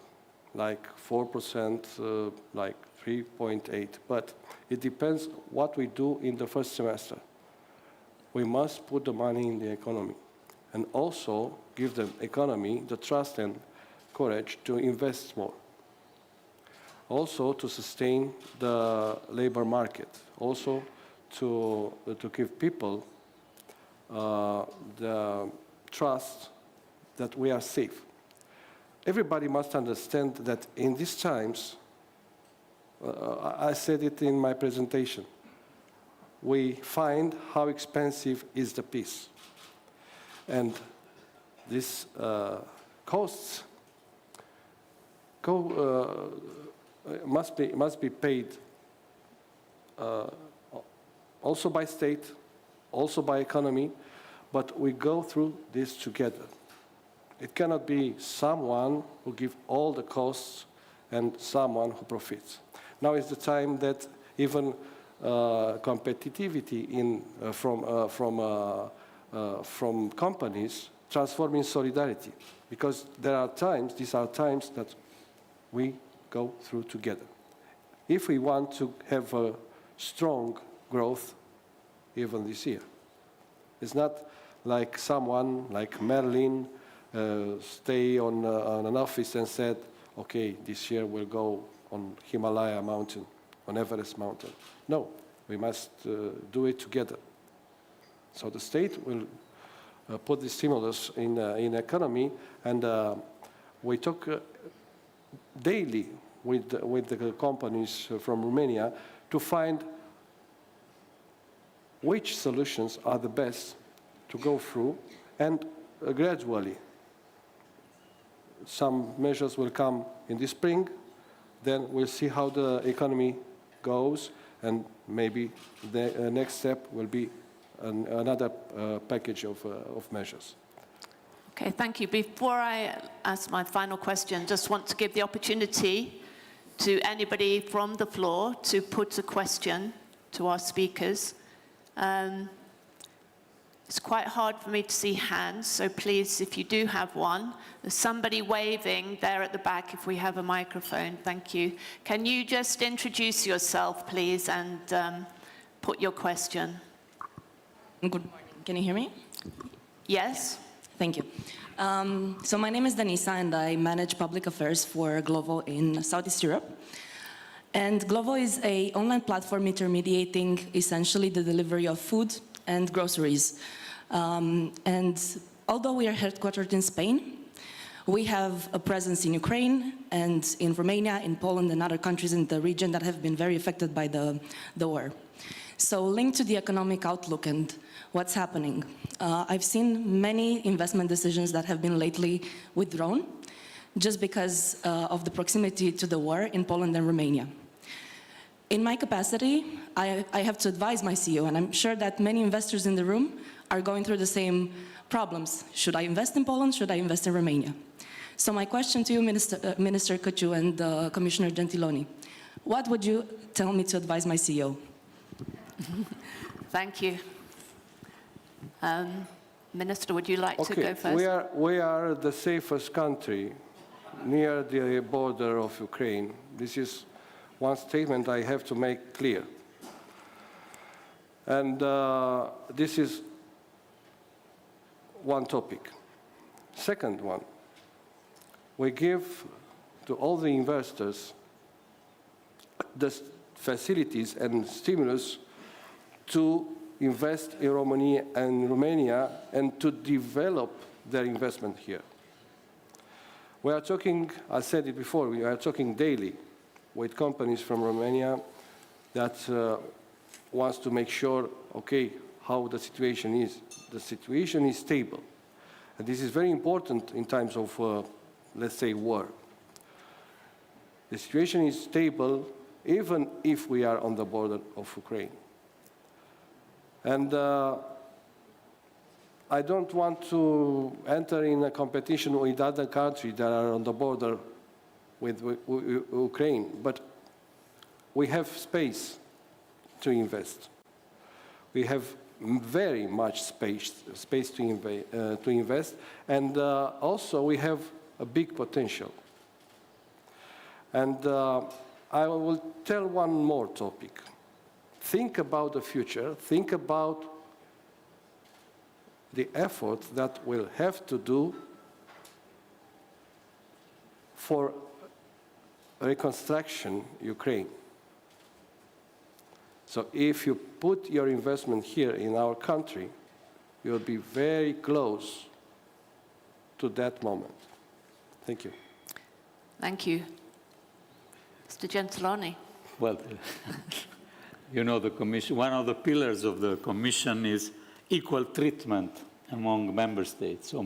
like 4%, like 3.8, but it depends what we do in the first semester. We must put the money in the economy and also give the economy the trust and courage to invest more. Also to sustain the labor market, also to give people the trust that we are safe. Everybody must understand that in these times, I said it in my presentation, we find how expensive is the peace. And these costs must be paid also by state, also by economy, but we go through this together. It cannot be someone who gives all the costs and someone who profits. Now is the time that even competitivity from companies transform in solidarity, because these are times that we go through together. If we want to have a strong growth even this year. It's not like someone like Merlin stay on an office and said, okay, this year we'll go on Himalaya mountain, on Everest mountain. No, we must do it together. So the state will put the stimulus in economy, and we talk daily with the companies from Romania to find which solutions are the best to go through, and gradually some measures will come in the spring, then we'll see how the economy goes, and maybe the next step will be another package of measures. Okay, thank you. Before I ask my final question, just want to give the opportunity to anybody from the floor to put a question to our speakers. It's quite hard for me to see hands, so please, if you do have one, there's somebody waving there at the back if we have a microphone. Thank you. Can you just introduce yourself, please, and put your question? Good morning. Can you hear me? Yes. Thank you. So my name is Denisa, and I manage public affairs for Glovo in Southeast Europe. And Glovo is an online platform intermediating essentially the delivery of food and groceries. And although we are headquartered in Spain, we have a presence in Ukraine and in Romania, in Poland, and other countries in the region that have been very affected by the war. So linked to the economic outlook and what's happening, I've seen many investment decisions that have been lately withdrawn just because of the proximity to the war in Poland and Romania. In my capacity, I have to advise my CEO, and I'm sure that many investors in the room are going through the same problems. Should I invest in Poland? Should I invest in Romania? So my question to you, Minister Căciu and Commissioner Gentiloni, what would you tell me to advise my CEO? Thank you. Minister, would you like to go first? We are the safest country near the border of Ukraine. This is one statement I have to make clear. And this is one topic. Second one, we give to all the investors the facilities and stimulus to invest in Romania and to develop their investment here. We are talking, I said it before, we are talking daily with companies from Romania that wants to make sure, okay, how the situation is. The situation is stable. And this is very important in times of, let's say, war. The situation is stable even if we are on the border of Ukraine. And I don't want to enter in a competition with other countries that are on the border with Ukraine, but we have space to invest. We have very much space to invest, and also we have a big potential. And I will tell one more topic. Think about the future, think about the effort that we'll have to do for reconstruction Ukraine. So if you put your investment here in our country, you'll be very close to that moment. Thank you. Thank you. Mr. Gentiloni. Well, you know, the Commission, one of the pillars of the Commission is equal treatment among member states. So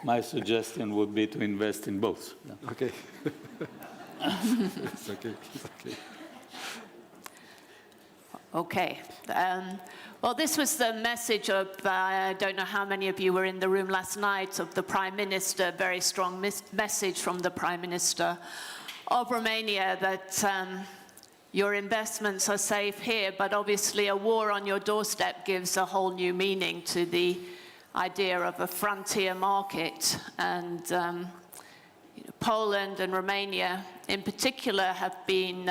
my suggestion would be to invest in both. Yeah. Okay. It's okay. It's okay. Okay. Well, this was the message of, I don't know how many of you were in the room last night, of the Prime Minister, very strong message from the Prime Minister of Romania that your investments are safe here, but obviously a war on your doorstep gives a whole new meaning to the idea of a frontier market. And Poland and Romania in particular have been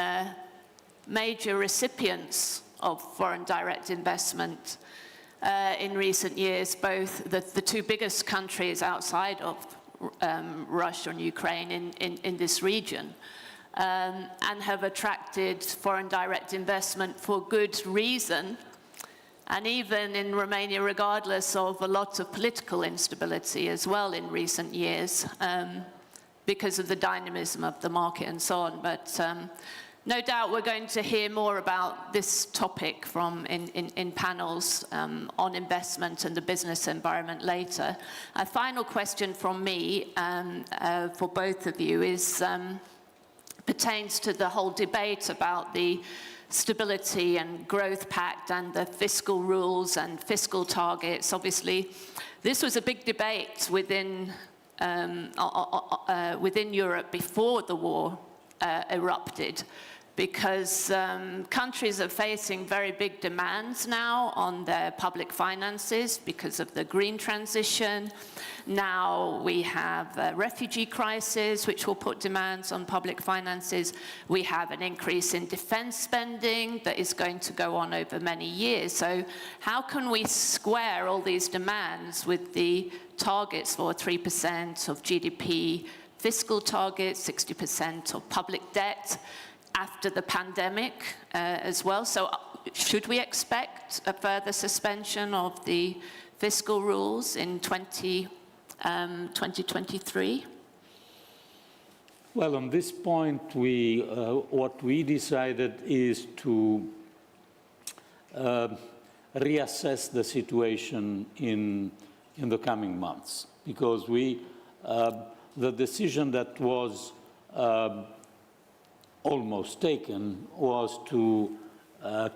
major recipients of foreign direct investment in recent years, both the two biggest countries outside of Russia and Ukraine in this region, and have attracted foreign direct investment for good reason, and even in Romania, regardless of a lot of political instability as well in recent years, because of the dynamism of the market and so on. But no doubt we're going to hear more about this topic from in panels on investment and the business environment later. A final question from me for both of you is pertains to the whole debate about the Stability and Growth Pact and the fiscal rules and fiscal targets. Obviously, this was a big debate within Europe before the war erupted, because countries are facing very big demands now on their public finances because of the green transition. Now we have a refugee crisis, which will put demands on public finances. We have an increase in defense spending that is going to go on over many years. So how can we square all these demands with the targets for 3% of GDP, fiscal targets, 60% of public debt, after the pandemic as well? So should we expect a further suspension of the fiscal rules in 2023? Well, on this point, what we decided is to reassess the situation in the coming months, because the decision that was almost taken was to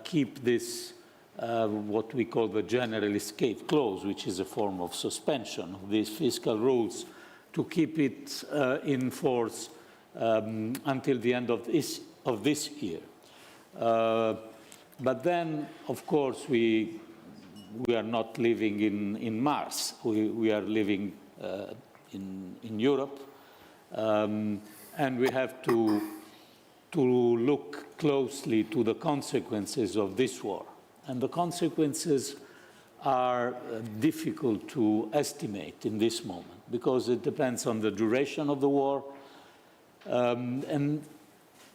keep this, what we call the general escape clause, which is a form of suspension of these fiscal rules, to keep it in force until the end of this year. But then, of course, we are not living in Mars. We are living in Europe, and we have to look closely to the consequences of this war. And the consequences are difficult to estimate in this moment because it depends on the duration of the war. And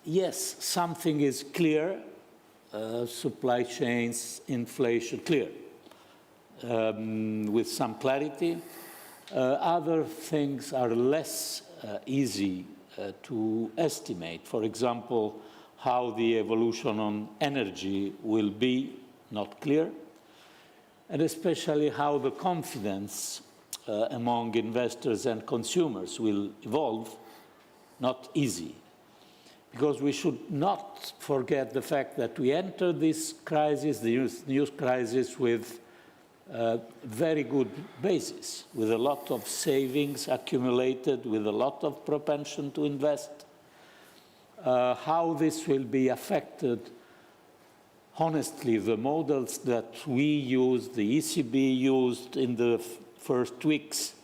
yes, something is clear, supply chains, inflation, clear, with some clarity. Other things are less easy to estimate. For example, how the evolution on energy will be, not clear, and especially how the confidence among investors and consumers will evolve, not easy. Because we should not forget the fact that we entered this crisis, the news crisis, with a very good basis, with a lot of savings accumulated, with a lot of propension to invest. How this will be affected, honestly, the models that we used, the ECB used in the first weeks,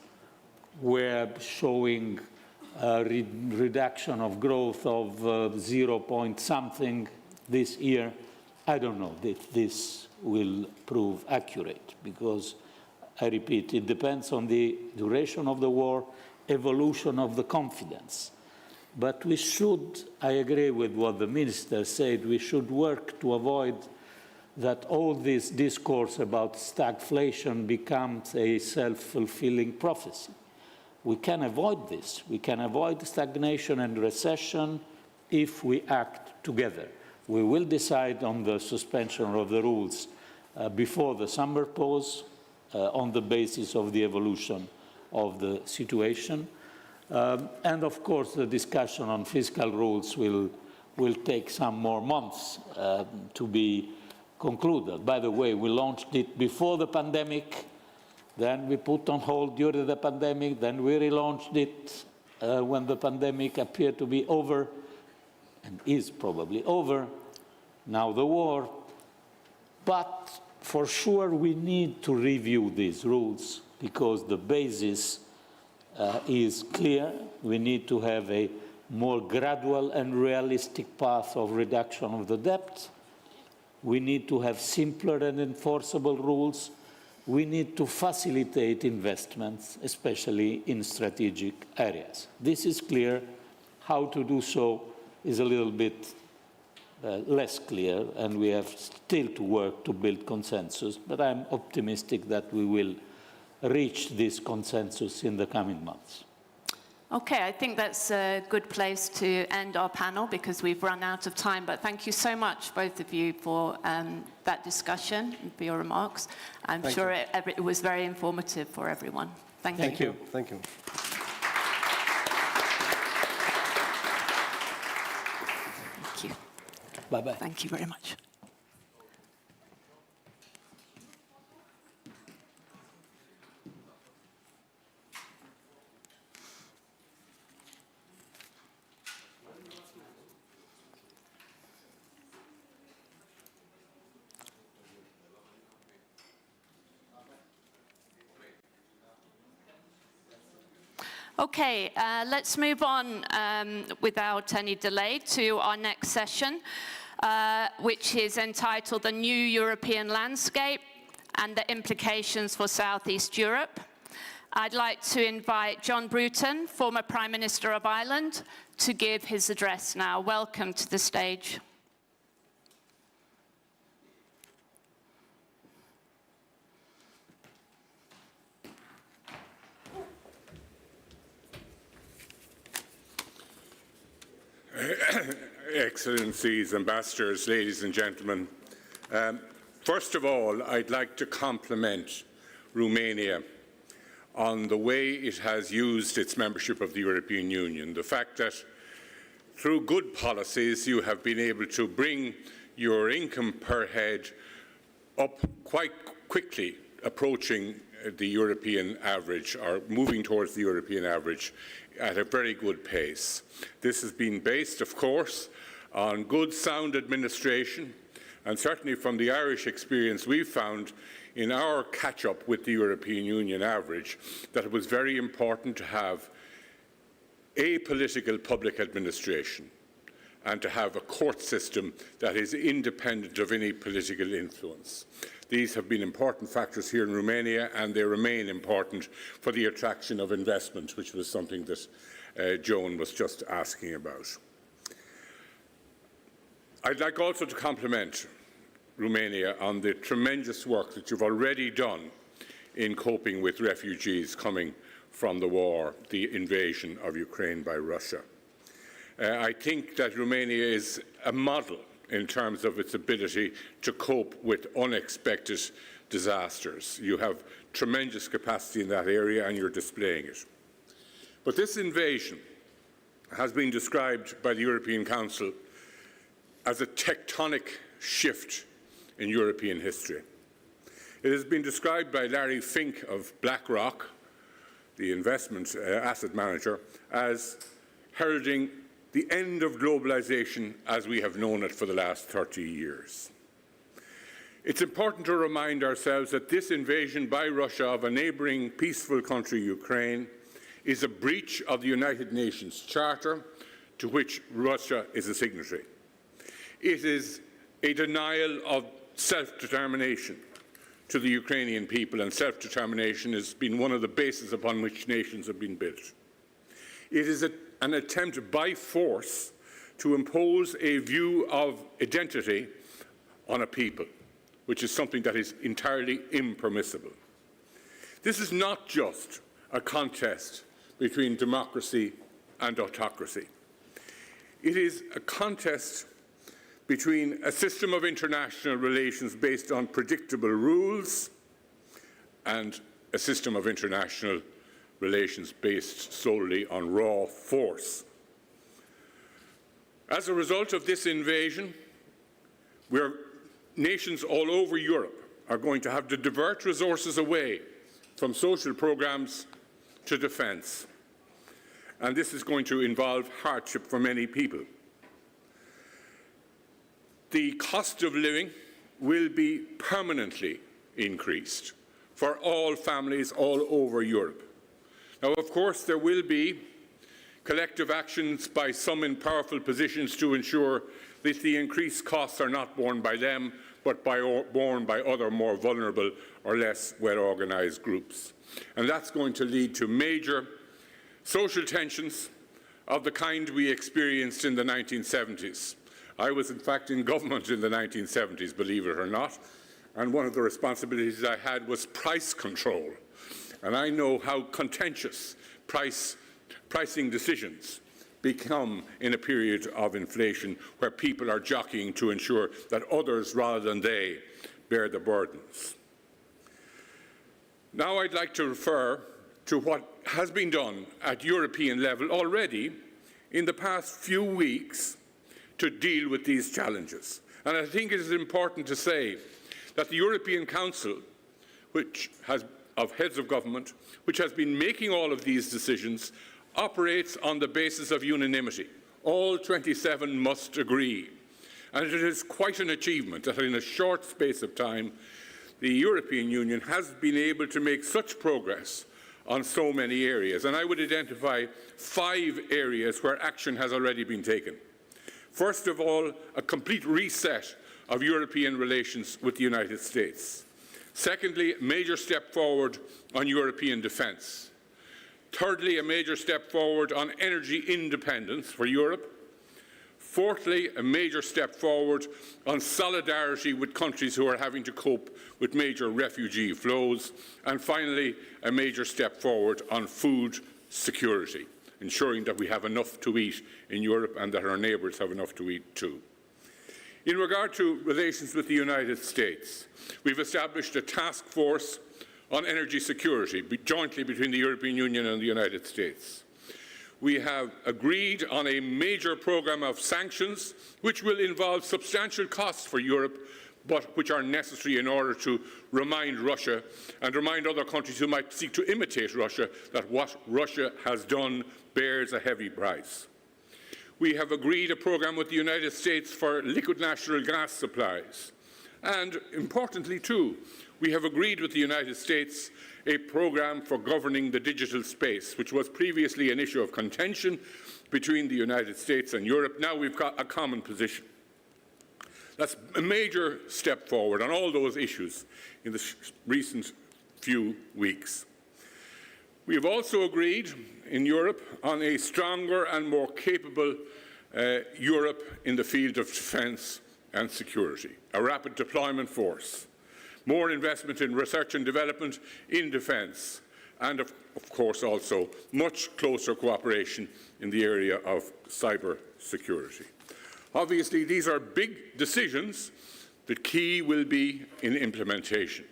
were showing a reduction of growth of 0 point something this year. I don't know if this will prove accurate because, I repeat, it depends on the duration of the war, evolution of the confidence. But we should, I agree with what the minister said, we should work to avoid that all this discourse about stagflation becomes a self-fulfilling prophecy. We can avoid this. We can avoid stagnation and recession if we act together. We will decide on the suspension of the rules before the summer pause on the basis of the evolution of the situation. And of course, the discussion on fiscal rules will take some more months to be concluded. By the way, we launched it before the pandemic, then we put on hold during the pandemic, then we relaunched it when the pandemic appeared to be over, and is probably over, now the war. But for sure we need to review these rules because the basis is clear. We need to have a more gradual and realistic path of reduction of the debt. We need to have simpler and enforceable rules. We need to facilitate investments, especially in strategic areas. This is clear. How to do so is a little bit less clear, and we have still to work to build consensus, but I'm optimistic that we will reach this consensus in the coming months. Okay, I think that's a good place to end our panel because we've run out of time, but thank you so much, both of you, for that discussion and for your remarks. I'm sure it was very informative for everyone. Thank you. Thank you. Thank you. Thank you. Bye-bye. Thank you very much. Okay, let's move on without any delay to our next session, which is entitled The New European Landscape and the Implications for Southeast Europe. I'd like to invite John Bruton, former Prime Minister of Ireland, to give his address now. Welcome to the stage. Excellencies, ambassadors, ladies and gentlemen. First of all, I'd like to compliment Romania on the way it has used its membership of the European Union. The fact that through good policies, you have been able to bring your income per head up quite quickly, approaching the European average, or moving towards the European average at a very good pace. This has been based, of course, on good, sound administration, and certainly from the Irish experience we've found in our catch-up with the European Union average, that it was very important to have apolitical public administration and to have a court system that is independent of any political influence. These have been important factors here in Romania, and they remain important for the attraction of investment, which was something that Joan was just asking about. I'd like also to compliment Romania on the tremendous work that you've already done in coping with refugees coming from the war, the invasion of Ukraine by Russia. I think that Romania is a model in terms of its ability to cope with unexpected disasters. You have tremendous capacity in that area, and you're displaying it. But this invasion has been described by the European Council as a tectonic shift in European history. It has been described by Larry Fink of BlackRock, the investment asset manager, as heralding the end of globalization as we have known it for the last 30 years. It's important to remind ourselves that this invasion by Russia of a neighboring peaceful country, Ukraine, is a breach of the United Nations Charter, to which Russia is a signatory. It is a denial of self-determination to the Ukrainian people, and self-determination has been one of the bases upon which nations have been built. It is an attempt by force to impose a view of identity on a people, which is something that is entirely impermissible. This is not just a contest between democracy and autocracy. It is a contest between a system of international relations based on predictable rules and a system of international relations based solely on raw force. As a result of this invasion, nations all over Europe are going to have to divert resources away from social programs to defence. And this is going to involve hardship for many people. The cost of living will be permanently increased for all families all over Europe. Now, of course, there will be collective actions by some in powerful positions to ensure that the increased costs are not borne by them, but borne by other more vulnerable or less well-organised groups. And that's going to lead to major social tensions of the kind we experienced in the 1970s. I was, in fact, in government in the 1970s, believe it or not, and one of the responsibilities I had was price control. And I know how contentious pricing decisions become in a period of inflation where people are jockeying to ensure that others, rather than they, bear the burdens. Now I'd like to refer to what has been done at European level already in the past few weeks to deal with these challenges. And I think it is important to say that the European Council, of heads of government, which has been making all of these decisions, operates on the basis of unanimity. All 27 must agree. And it is quite an achievement that in a short space of time, the European Union has been able to make such progress on so many areas. And I would identify 5 areas where action has already been taken. First of all, a complete reset of European relations with the United States. Secondly, a major step forward on European defence. Thirdly, a major step forward on energy independence for Europe. Fourthly, a major step forward on solidarity with countries who are having to cope with major refugee flows. And finally, a major step forward on food security, ensuring that we have enough to eat in Europe and that our neighbours have enough to eat too. In regard to relations with the United States, we've established a task force on energy security jointly between the European Union and the United States. We have agreed on a major programme of sanctions, which will involve substantial costs for Europe, but which are necessary in order to remind Russia and remind other countries who might seek to imitate Russia that what Russia has done bears a heavy price. We have agreed a programme with the United States for liquid natural gas supplies. And importantly too, we have agreed with the United States a programme for governing the digital space, which was previously an issue of contention between the United States and Europe. Now we've got a common position. That's a major step forward on all those issues in the recent few weeks. We have also agreed in Europe on a stronger and more capable Europe in the field of defence and security, a rapid deployment force, more investment in research and development in defence, and of course also much closer cooperation in the area of cyber security. Obviously, these are big decisions. The key will be in implementation.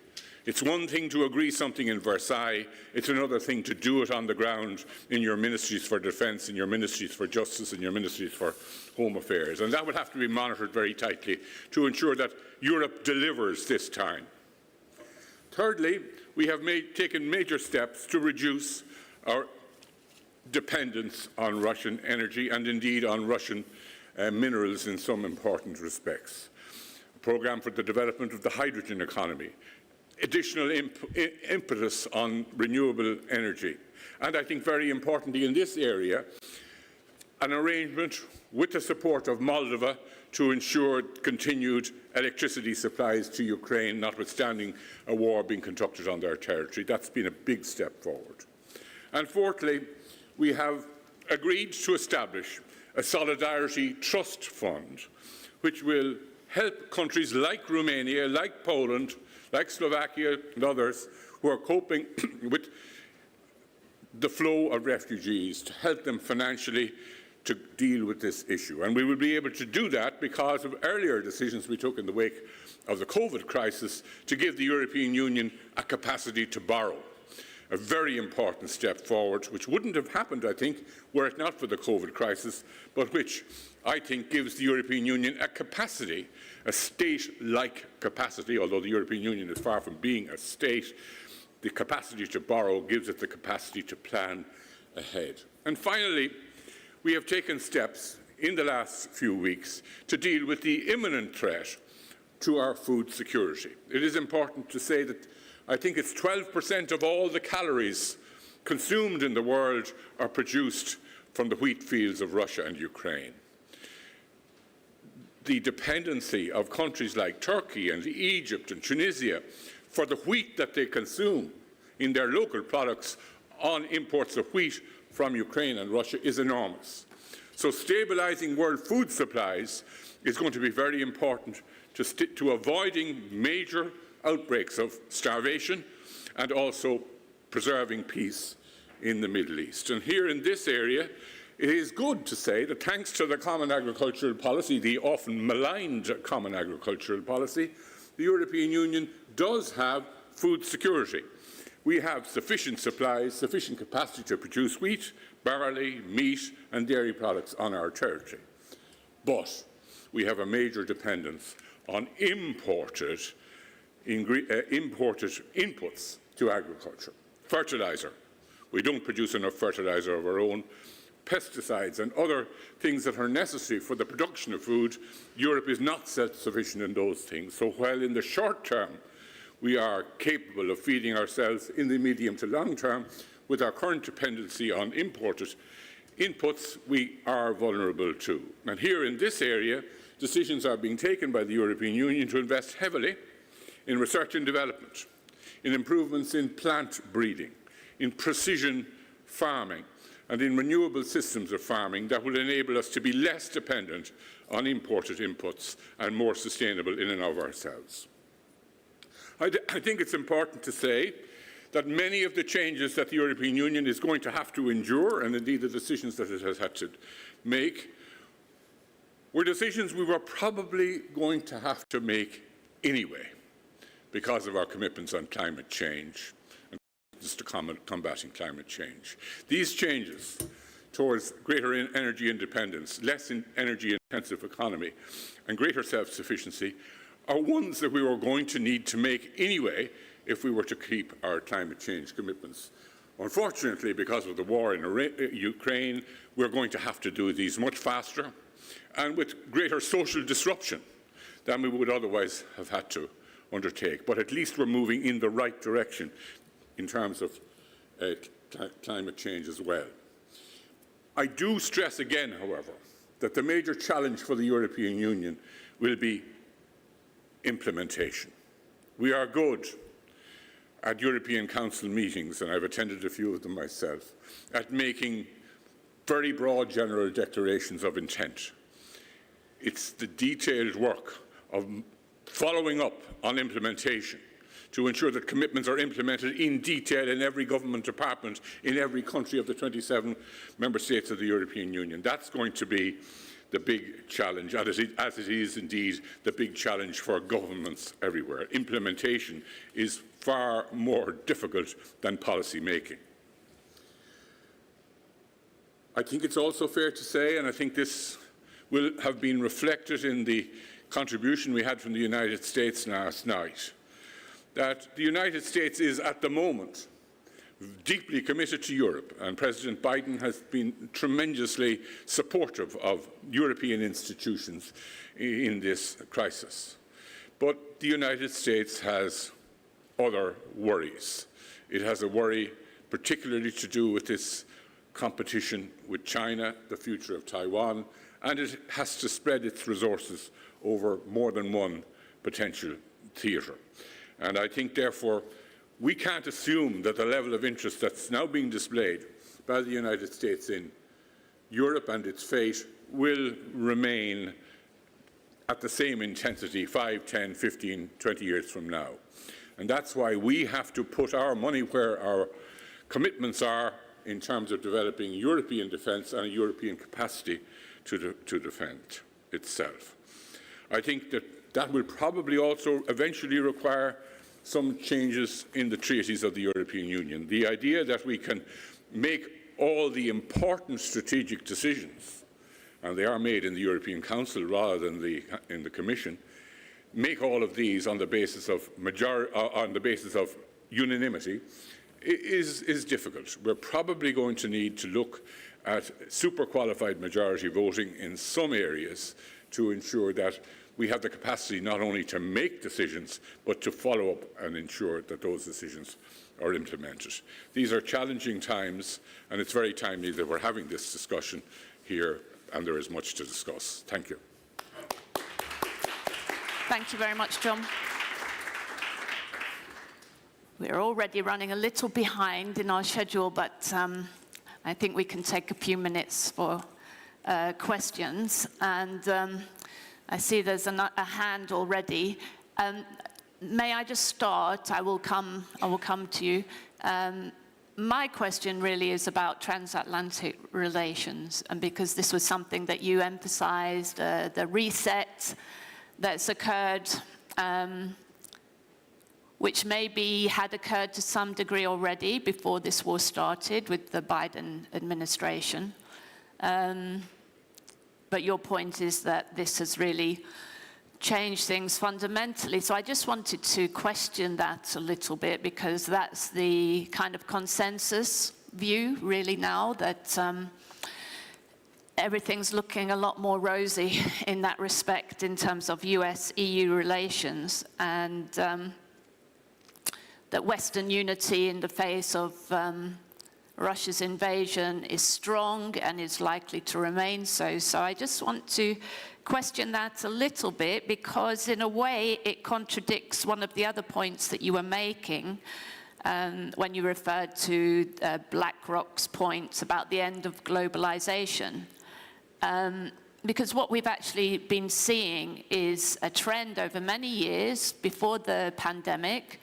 It's one thing to agree something in Versailles, it's another thing to do it on the ground in your ministries for defence, in your ministries for justice, in your ministries for home affairs. And that will have to be monitored very tightly to ensure that Europe delivers this time. Thirdly, we have taken major steps to reduce our dependence on Russian energy and indeed on Russian minerals in some important respects. A programme for the development of the hydrogen economy, additional impetus on renewable energy, and I think very importantly in this area, an arrangement with the support of Moldova to ensure continued electricity supplies to Ukraine, notwithstanding a war being conducted on their territory. That's been a big step forward. And fourthly, we have agreed to establish a Solidarity Trust Fund, which will help countries like Romania, like Poland, like Slovakia and others who are coping with the flow of refugees, to help them financially to deal with this issue. And we will be able to do that because of earlier decisions we took in the wake of the COVID crisis to give the European Union a capacity to borrow. A very important step forward, which wouldn't have happened, I think, were it not for the COVID crisis, but which I think gives the European Union a capacity, a state-like capacity, although the European Union is far from being a state. The capacity to borrow gives it the capacity to plan ahead. And finally, we have taken steps in the last few weeks to deal with the imminent threat to our food security. It is important to say that I think it's 12% of all the calories consumed in the world are produced from the wheat fields of Russia and Ukraine. The dependency of countries like Turkey and Egypt and Tunisia for the wheat that they consume in their local products on imports of wheat from Ukraine and Russia is enormous. So stabilising world food supplies is going to be very important to avoiding major outbreaks of starvation and also preserving peace in the Middle East. And here in this area, it is good to say that thanks to the Common Agricultural Policy, the often maligned Common Agricultural Policy, the European Union does have food security. We have sufficient supplies, sufficient capacity to produce wheat, barley, meat and dairy products on our territory. But we have a major dependence on imported inputs to agriculture. Fertiliser. We don't produce enough fertiliser of our own. Pesticides and other things that are necessary for the production of food. Europe is not self-sufficient in those things. So while in the short term we are capable of feeding ourselves, in the medium to long term, with our current dependency on imported inputs, we are vulnerable too. And here in this area, decisions are being taken by the European Union to invest heavily in research and development, in improvements in plant breeding, in precision farming, and in renewable systems of farming that will enable us to be less dependent on imported inputs and more sustainable in and of ourselves. I think it's important to say that many of the changes that the European Union is going to have to endure, and indeed the decisions that it has had to make, were decisions we were probably going to have to make anyway because of our commitments on climate change and just to combating climate change. These changes towards greater energy independence, less energy-intensive economy, and greater self-sufficiency are ones that we were going to need to make anyway if we were to keep our climate change commitments. Unfortunately, because of the war in Ukraine, we're going to have to do these much faster and with greater social disruption than we would otherwise have had to undertake. But at least we're moving in the right direction in terms of climate change as well. I do stress again, however, that the major challenge for the European Union will be implementation. We are good at European Council meetings, and I've attended a few of them myself, at making very broad general declarations of intent. It's the detailed work of following up on implementation to ensure that commitments are implemented in detail in every government department in every country of the 27 member states of the European Union. That's going to be the big challenge, as it is indeed the big challenge for governments everywhere. Implementation is far more difficult than policy making. I think it's also fair to say, and I think this will have been reflected in the contribution we had from the United States last night, that the United States is at the moment deeply committed to Europe, and President Biden has been tremendously supportive of European institutions in this crisis. But the United States has other worries. It has a worry particularly to do with this competition with China, the future of Taiwan, and it has to spread its resources over more than one potential theatre. And I think, therefore, we can't assume that the level of interest that's now being displayed by the United States in Europe and its fate will remain at the same intensity 5, 10, 15, 20 years from now. And that's why we have to put our money where our commitments are in terms of developing European defence and a European capacity to defend itself. I think that will probably also eventually require some changes in the treaties of the European Union. The idea that we can make all the important strategic decisions, and they are made in the European Council rather than in the Commission, make all of these on the basis of unanimity is difficult. We're probably going to need to look at super qualified majority voting in some areas to ensure that we have the capacity not only to make decisions, but to follow up and ensure that those decisions are implemented. These are challenging times, and it's very timely that we're having this discussion here, and there is much to discuss. Thank you. Thank you very much, John. We're already running a little behind in our schedule, but I think we can take a few minutes for questions. And I see there's a hand already. May I just start? I will come to you. My question really is about transatlantic relations, and because this was something that you emphasized, the reset that's occurred, which maybe had occurred to some degree already before this war started with the Biden administration. But your point is that this has really changed things fundamentally. So I just wanted to question that a little bit, because that's the kind of consensus view really now, that everything's looking a lot more rosy in that respect in terms of US-EU relations, and that Western unity in the face of Russia's invasion is strong and is likely to remain so. So I just want to question that a little bit, because in a way it contradicts one of the other points that you were making when you referred to BlackRock's points about the end of globalization. Because what we've actually been seeing is a trend over many years before the pandemic,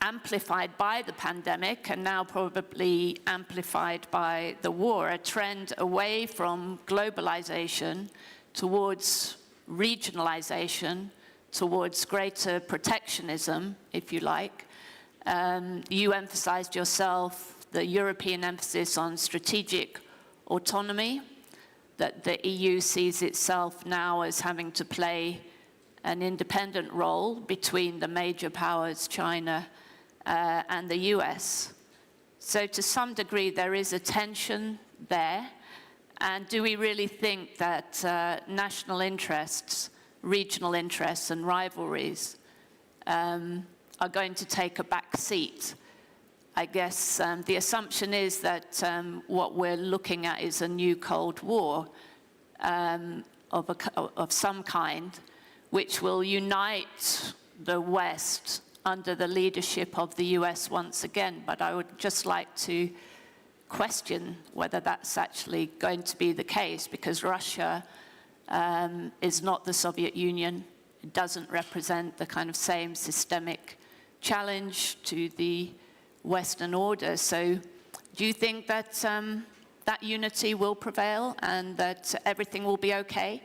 amplified by the pandemic, and now probably amplified by the war, a trend away from globalization towards regionalization, towards greater protectionism, if you like. You emphasized yourself the European emphasis on strategic autonomy, that the EU sees itself now as having to play an independent role between the major powers, China and the US. So to some degree, there is a tension there. And do we really think that national interests, regional interests and rivalries are going to take a back seat? I guess the assumption is that what we're looking at is a new Cold War of some kind, which will unite the West under the leadership of the US once again. But I would just like to question whether that's actually going to be the case, because Russia is not the Soviet Union. It doesn't represent the kind of same systemic challenge to the Western order. So do you think that that unity will prevail and that everything will be okay?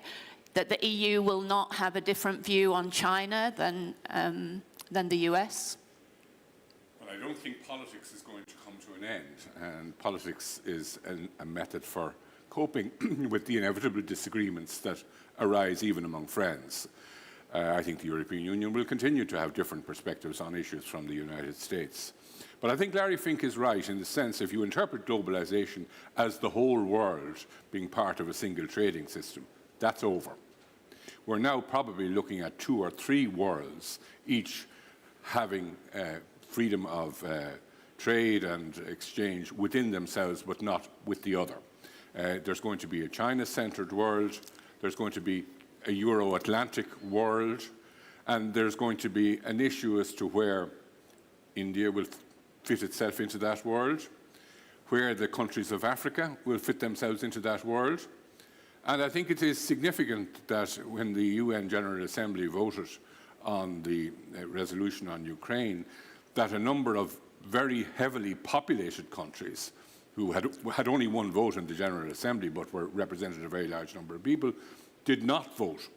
That the EU will not have a different view on China than the US? Well, I don't think politics is going to come to an end, and politics is a method for coping with the inevitable disagreements that arise even among friends. I think the European Union will continue to have different perspectives on issues from the United States. But I think Larry Fink is right in the sense if you interpret globalization as the whole world being part of a single trading system, that's over. We're now probably looking at 2 or 3 worlds, each having freedom of trade and exchange within themselves, but not with the other. There's going to be a China-centered world, there's going to be a Euro-Atlantic world, and there's going to be an issue as to where India will fit itself into that world, where the countries of Africa will fit themselves into that world. And I think it is significant that when the UN General Assembly voted on the resolution on Ukraine, that a number of very heavily populated countries who had only one vote in the General Assembly but were represented a very large number of people, did not vote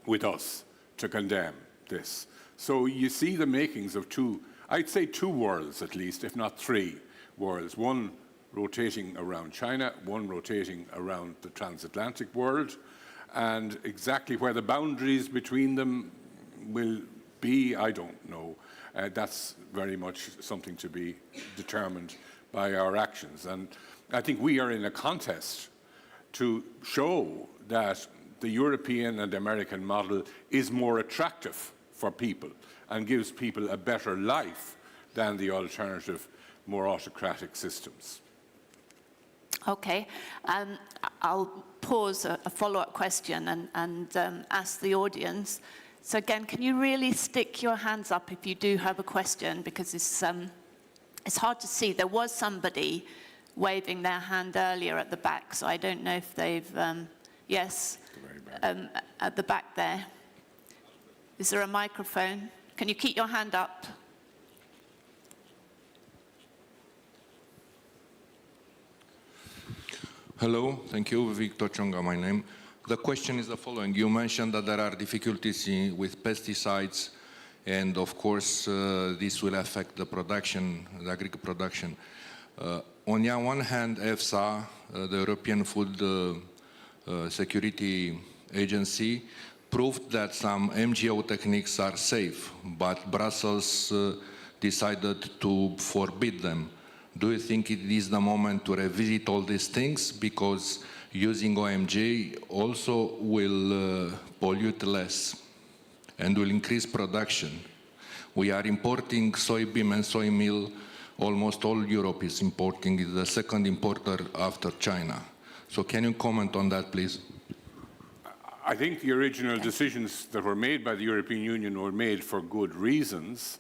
with us to condemn this. So you see the makings of I'd say two worlds at least, if not 3 worlds. One rotating around China, one rotating around the transatlantic world, and exactly where the boundaries between them will be, I don't know. That's very much something to be determined by our actions. And I think we are in a contest to show that the European and American model is more attractive for people and gives people a better life than the alternative, more autocratic systems. Okay, I'll pause a follow-up question and ask the audience. So again, can you really stick your hands up if you do have a question, because it's hard to see. There was somebody waving their hand earlier at the back, so I don't know if they've, yes, at the back there. Is there a microphone? Can you keep your hand up? Hello, thank you. Victor Chonga, my name. The question is the following. You mentioned that there are difficulties with pesticides, and of course this will affect the production, the agricultural production. On the one hand, EFSA, the European Food Security Agency, proved that some MGO techniques are safe, but Brussels decided to forbid them. Do you think it is the moment to revisit all these things? Because using OMG also will pollute less and will increase production. We are importing soybean and soy meal. Almost all Europe is importing. It's the second importer after China. So can you comment on that, please? I think the original decisions that were made by the European Union were made for good reasons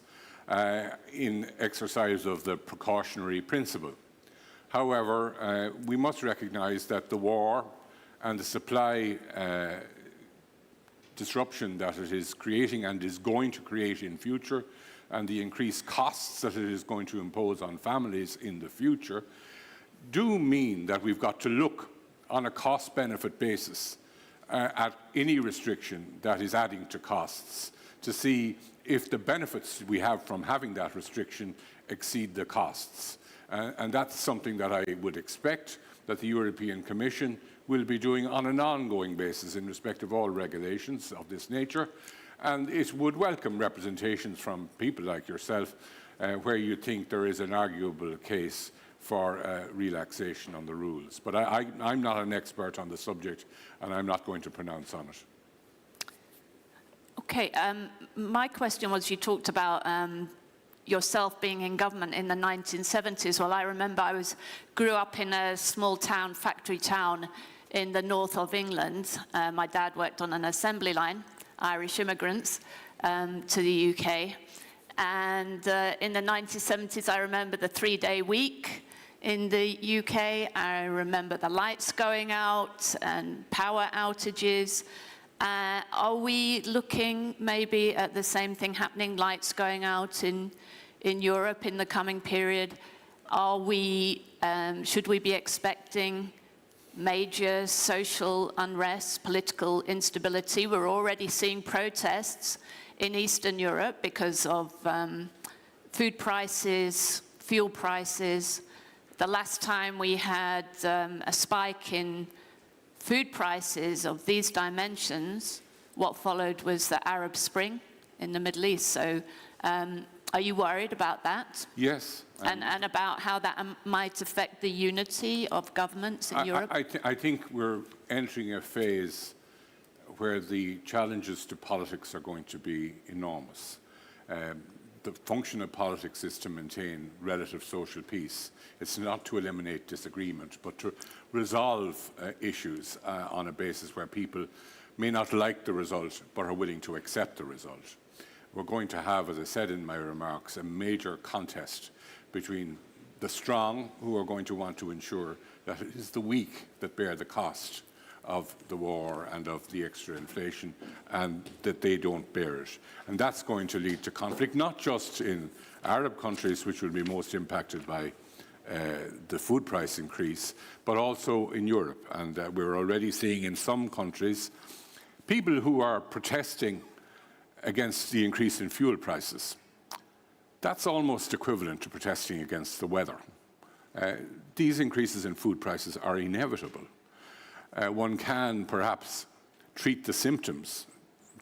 in exercise of the precautionary principle. However, we must recognize that the war and the supply disruption that it is creating and is going to create in future, and the increased costs that it is going to impose on families in the future, do mean that we've got to look on a cost-benefit basis at any restriction that is adding to costs to see if the benefits we have from having that restriction exceed the costs. And that's something that I would expect that the European Commission will be doing on an ongoing basis in respect of all regulations of this nature. And it would welcome representations from people like yourself where you think there is an arguable case for relaxation on the rules. But I'm not an expert on the subject, and I'm not going to pronounce on it. Okay, my question was, you talked about yourself being in government in the 1970s. Well, I remember grew up in a small town, factory town in the north of England. My dad worked on an assembly line, Irish immigrants, to the UK. And in the 1970s, I remember the 3-day week in the UK. I remember the lights going out and power outages. Are we looking maybe at the same thing happening, lights going out in Europe in the coming period? Should we be expecting major social unrest, political instability? We're already seeing protests in Eastern Europe because of food prices, fuel prices. The last time we had a spike in food prices of these dimensions, what followed was the Arab Spring in the Middle East. So are you worried about that? Yes. And about how that might affect the unity of governments in Europe? I think we're entering a phase where the challenges to politics are going to be enormous. The function of politics is to maintain relative social peace. It's not to eliminate disagreement, but to resolve issues on a basis where people may not like the result, but are willing to accept the result. We're going to have, as I said in my remarks, a major contest between the strong, who are going to want to ensure that it is the weak that bear the cost of the war and of the extra inflation, and that they don't bear it. And that's going to lead to conflict, not just in Arab countries, which will be most impacted by the food price increase, but also in Europe. And we're already seeing in some countries people who are protesting against the increase in fuel prices. That's almost equivalent to protesting against the weather. These increases in food prices are inevitable. One can perhaps treat the symptoms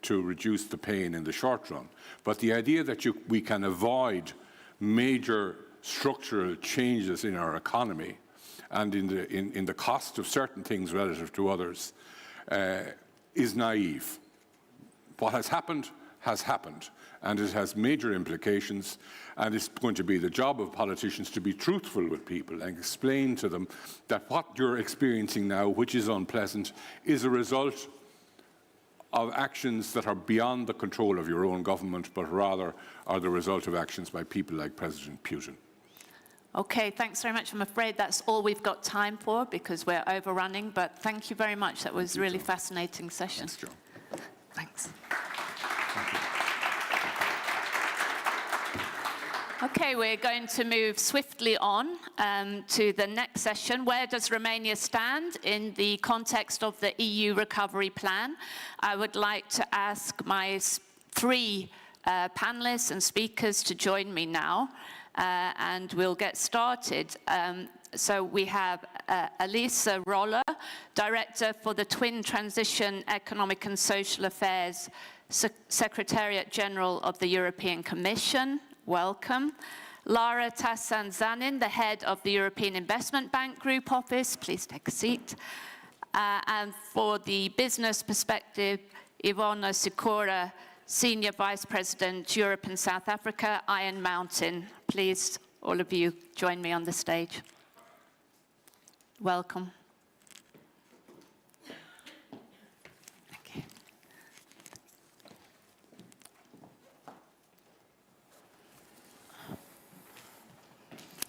to reduce the pain in the short run, but the idea that we can avoid major structural changes in our economy and in the cost of certain things relative to others is naive. What has happened, and it has major implications, and it's going to be the job of politicians to be truthful with people and explain to them that what you're experiencing now, which is unpleasant, is a result of actions that are beyond the control of your own government, but rather are the result of actions by people like President Putin. Okay, thanks very much. I'm afraid that's all we've got time for because we're overrunning, but thank you very much. That was a really fascinating session. Thanks, Joe. Thanks. Okay, we're going to move swiftly on to the next session. Where does Romania stand in the context of the EU recovery plan? I would like to ask my three panelists and speakers to join me now, and we'll get started. So we have Elisa Roller, Director for the Twin Transition Economic and Social Affairs Secretariat General of the European Commission. Welcome. Lara Tassan-Zanin, the head of the European Investment Bank Group Office. Please take a seat. And for the business perspective, Ivona Sikora, Senior Vice President, Europe and South Africa, Iron Mountain. Please, all of you, join me on the stage. Welcome. Okay.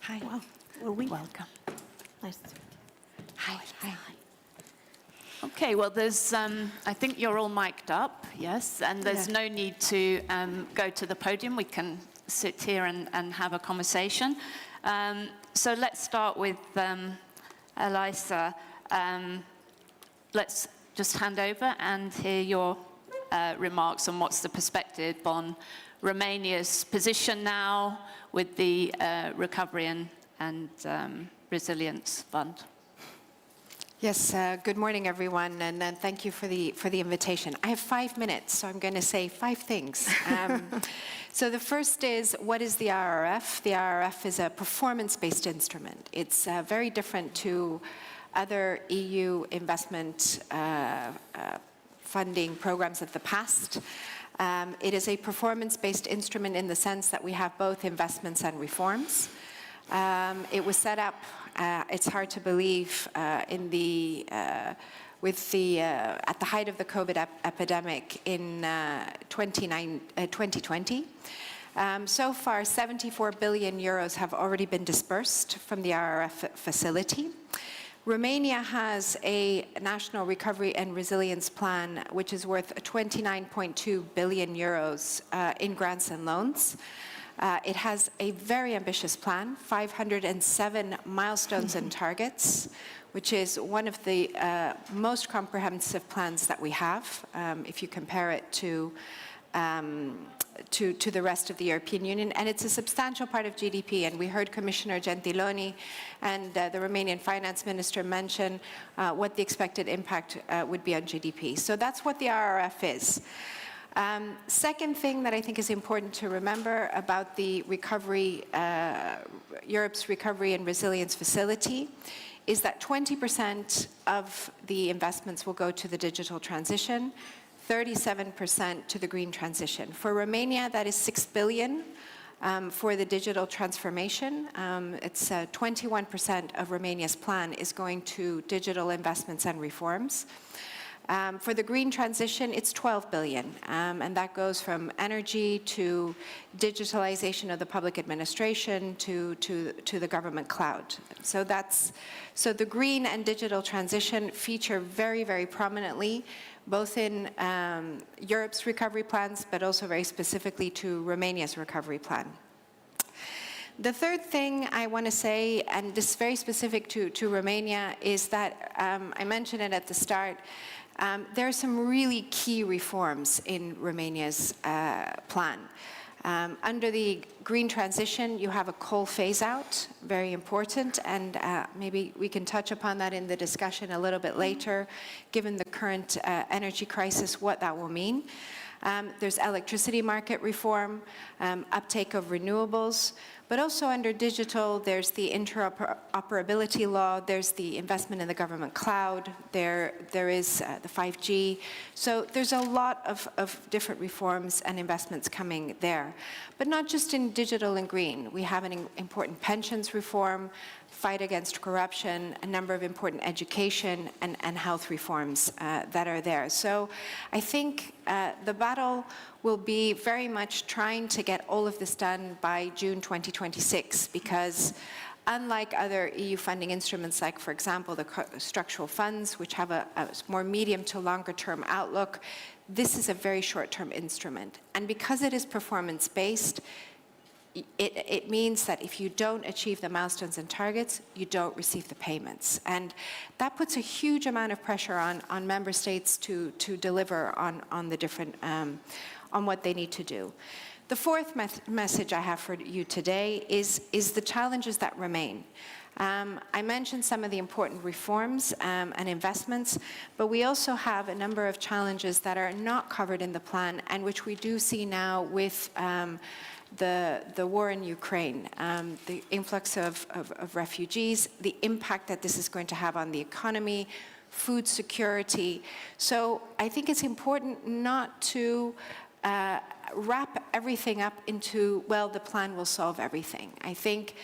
Hi. Well, Welcome. Nice to meet you. Hi. Hi. Okay, well, there's, I think you're all mic'd up, yes, and there's no need to go to the podium. We can sit here and have a conversation. So let's start with Elisa. Let's just hand over and hear your remarks on what's the perspective on Romania's position now with the Recovery and Resilience Fund. Yes, good morning, everyone, and thank you for the invitation. I have 5 minutes, so I'm going to say 5 things. So the first is, what is the RRF? The RRF is a performance-based instrument. It's very different to other EU investment funding programs of the past. It is a performance-based instrument in the sense that we have both investments and reforms. It was set up, it's hard to believe, at the height of the COVID epidemic in 2020. So far, 74 billion euros have already been dispersed from the RRF facility. Romania has a national recovery and resilience plan, which is worth 29.2 billion euros in grants and loans. It has a very ambitious plan, 507 milestones and targets, which is one of the most comprehensive plans that we have, if you compare it to the rest of the European Union, and it's a substantial part of GDP. And we heard Commissioner Gentiloni and the Romanian Finance Minister mention what the expected impact would be on GDP. So that's what the RRF is. Second thing that I think is important to remember about the recovery, Europe's Recovery and Resilience Facility, is that 20% of the investments will go to the digital transition, 37% to the green transition. For Romania, that is 6 billion for the digital transformation. It's 21% of Romania's plan is going to digital investments and reforms. For the green transition, it's 12 billion, and that goes from energy to digitalization of the public administration to the government cloud. So the green and digital transition feature very, very prominently, both in Europe's recovery plans, but also very specifically to Romania's recovery plan. The third thing I want to say, and this is very specific to Romania, is that I mentioned it at the start. There are some really key reforms in Romania's plan. Under the green transition, you have a coal phase-out, very important, and maybe we can touch upon that in the discussion a little bit later, given the current energy crisis, what that will mean. There's electricity market reform, uptake of renewables, but also under digital, there's the interoperability law, there's the investment in the government cloud, there is the 5G. So there's a lot of different reforms and investments coming there. But not just in digital and green. We have an important pensions reform, fight against corruption, a number of important education and health reforms that are there. So I think the battle will be very much trying to get all of this done by June 2026, because unlike other EU funding instruments, like, for example, the structural funds, which have a more medium to longer term outlook, this is a very short-term instrument. And because it is performance-based, it means that if you don't achieve the milestones and targets, you don't receive the payments. And that puts a huge amount of pressure on member states to deliver on the different, on what they need to do. The fourth message I have for you today is the challenges that remain. I mentioned some of the important reforms and investments, but we also have a number of challenges that are not covered in the plan and which we do see now with the war in Ukraine, the influx of refugees, the impact that this is going to have on the economy, food security. So I think it's important not to wrap everything up into, well, the plan will solve everything. I think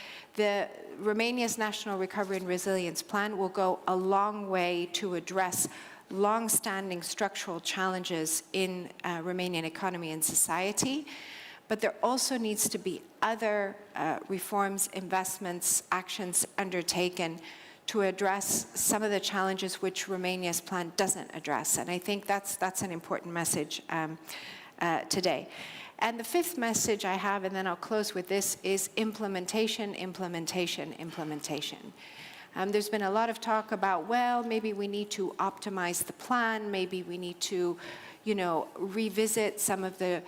Romania's National Recovery and Resilience Plan will go a long way to address long-standing structural challenges in Romanian economy and society. But there also needs to be other reforms, investments, actions undertaken to address some of the challenges which Romania's plan doesn't address. And I think that's an important message today. And the fifth message I have, and then I'll close with this, is implementation, implementation, implementation. There's been a lot of talk about, well, maybe we need to optimize the plan, maybe we need to revisit some of the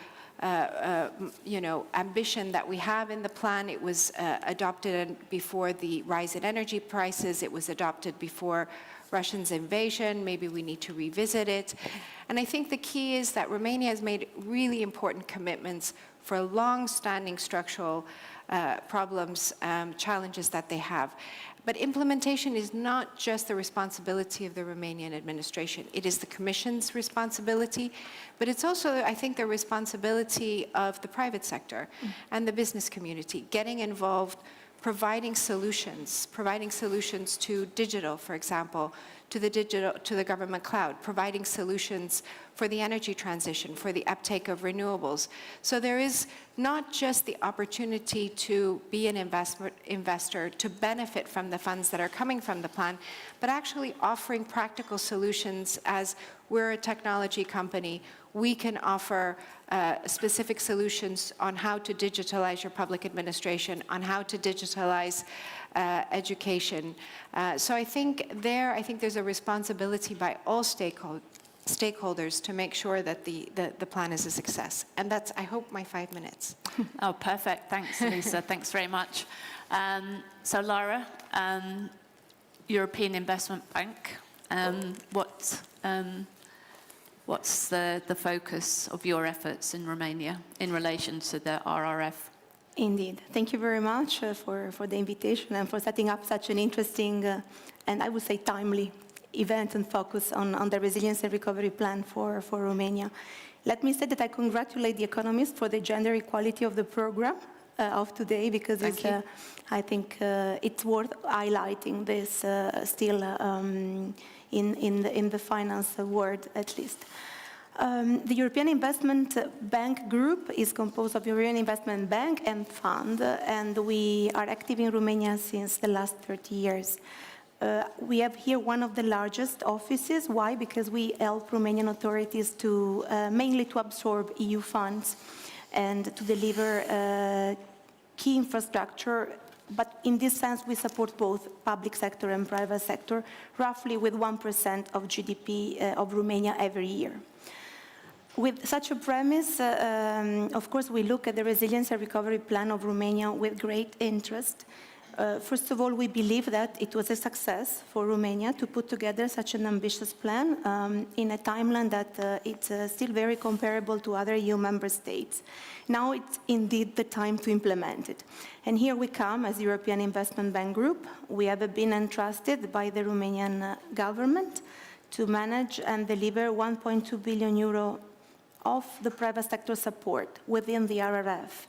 ambition that we have in the plan. It was adopted before the rise in energy prices. It was adopted before Russia's invasion. Maybe we need to revisit it. And I think the key is that Romania has made really important commitments for long-standing structural problems, challenges that they have. But implementation is not just the responsibility of the Romanian administration. It is the Commission's responsibility, but it's also, I think, the responsibility of the private sector and the business community, getting involved, providing solutions to digital, for example, to the government cloud, providing solutions for the energy transition, for the uptake of renewables. So there is not just the opportunity to be an investor, to benefit from the funds that are coming from the plan, but actually offering practical solutions. As we're a technology company, we can offer specific solutions on how to digitalize your public administration, on how to digitalize education. So I think there's a responsibility by all stakeholders to make sure that the plan is a success. And that's, I hope, my 5 minutes. Oh, perfect. Thanks, Elisa. Thanks very much. So Lara, European Investment Bank, what's the focus of your efforts in Romania in relation to the RRF? Indeed. Thank you very much for the invitation and for setting up such an interesting and I would say timely event and focus on the Resilience and Recovery Plan for Romania. Let me say that I congratulate the economists for the gender equality of the program of today, because I think it's worth highlighting this still in the finance world, at least. The European Investment Bank Group is composed of European Investment Bank and Fund, and we are active in Romania since the last 30 years. We have here one of the largest offices. Why? Because we help Romanian authorities to mainly to absorb EU funds and to deliver key infrastructure. But in this sense, we support both public sector and private sector, roughly with 1% of GDP of Romania every year. With such a premise, of course, we look at the Resilience and Recovery Plan of Romania with great interest. First of all, we believe that it was a success for Romania to put together such an ambitious plan in a timeline that it's still very comparable to other EU member states. Now it's indeed the time to implement it. And here we come as European Investment Bank Group. We have been entrusted by the Romanian government to manage and deliver 1.2 billion euro of the private sector support within the RRF.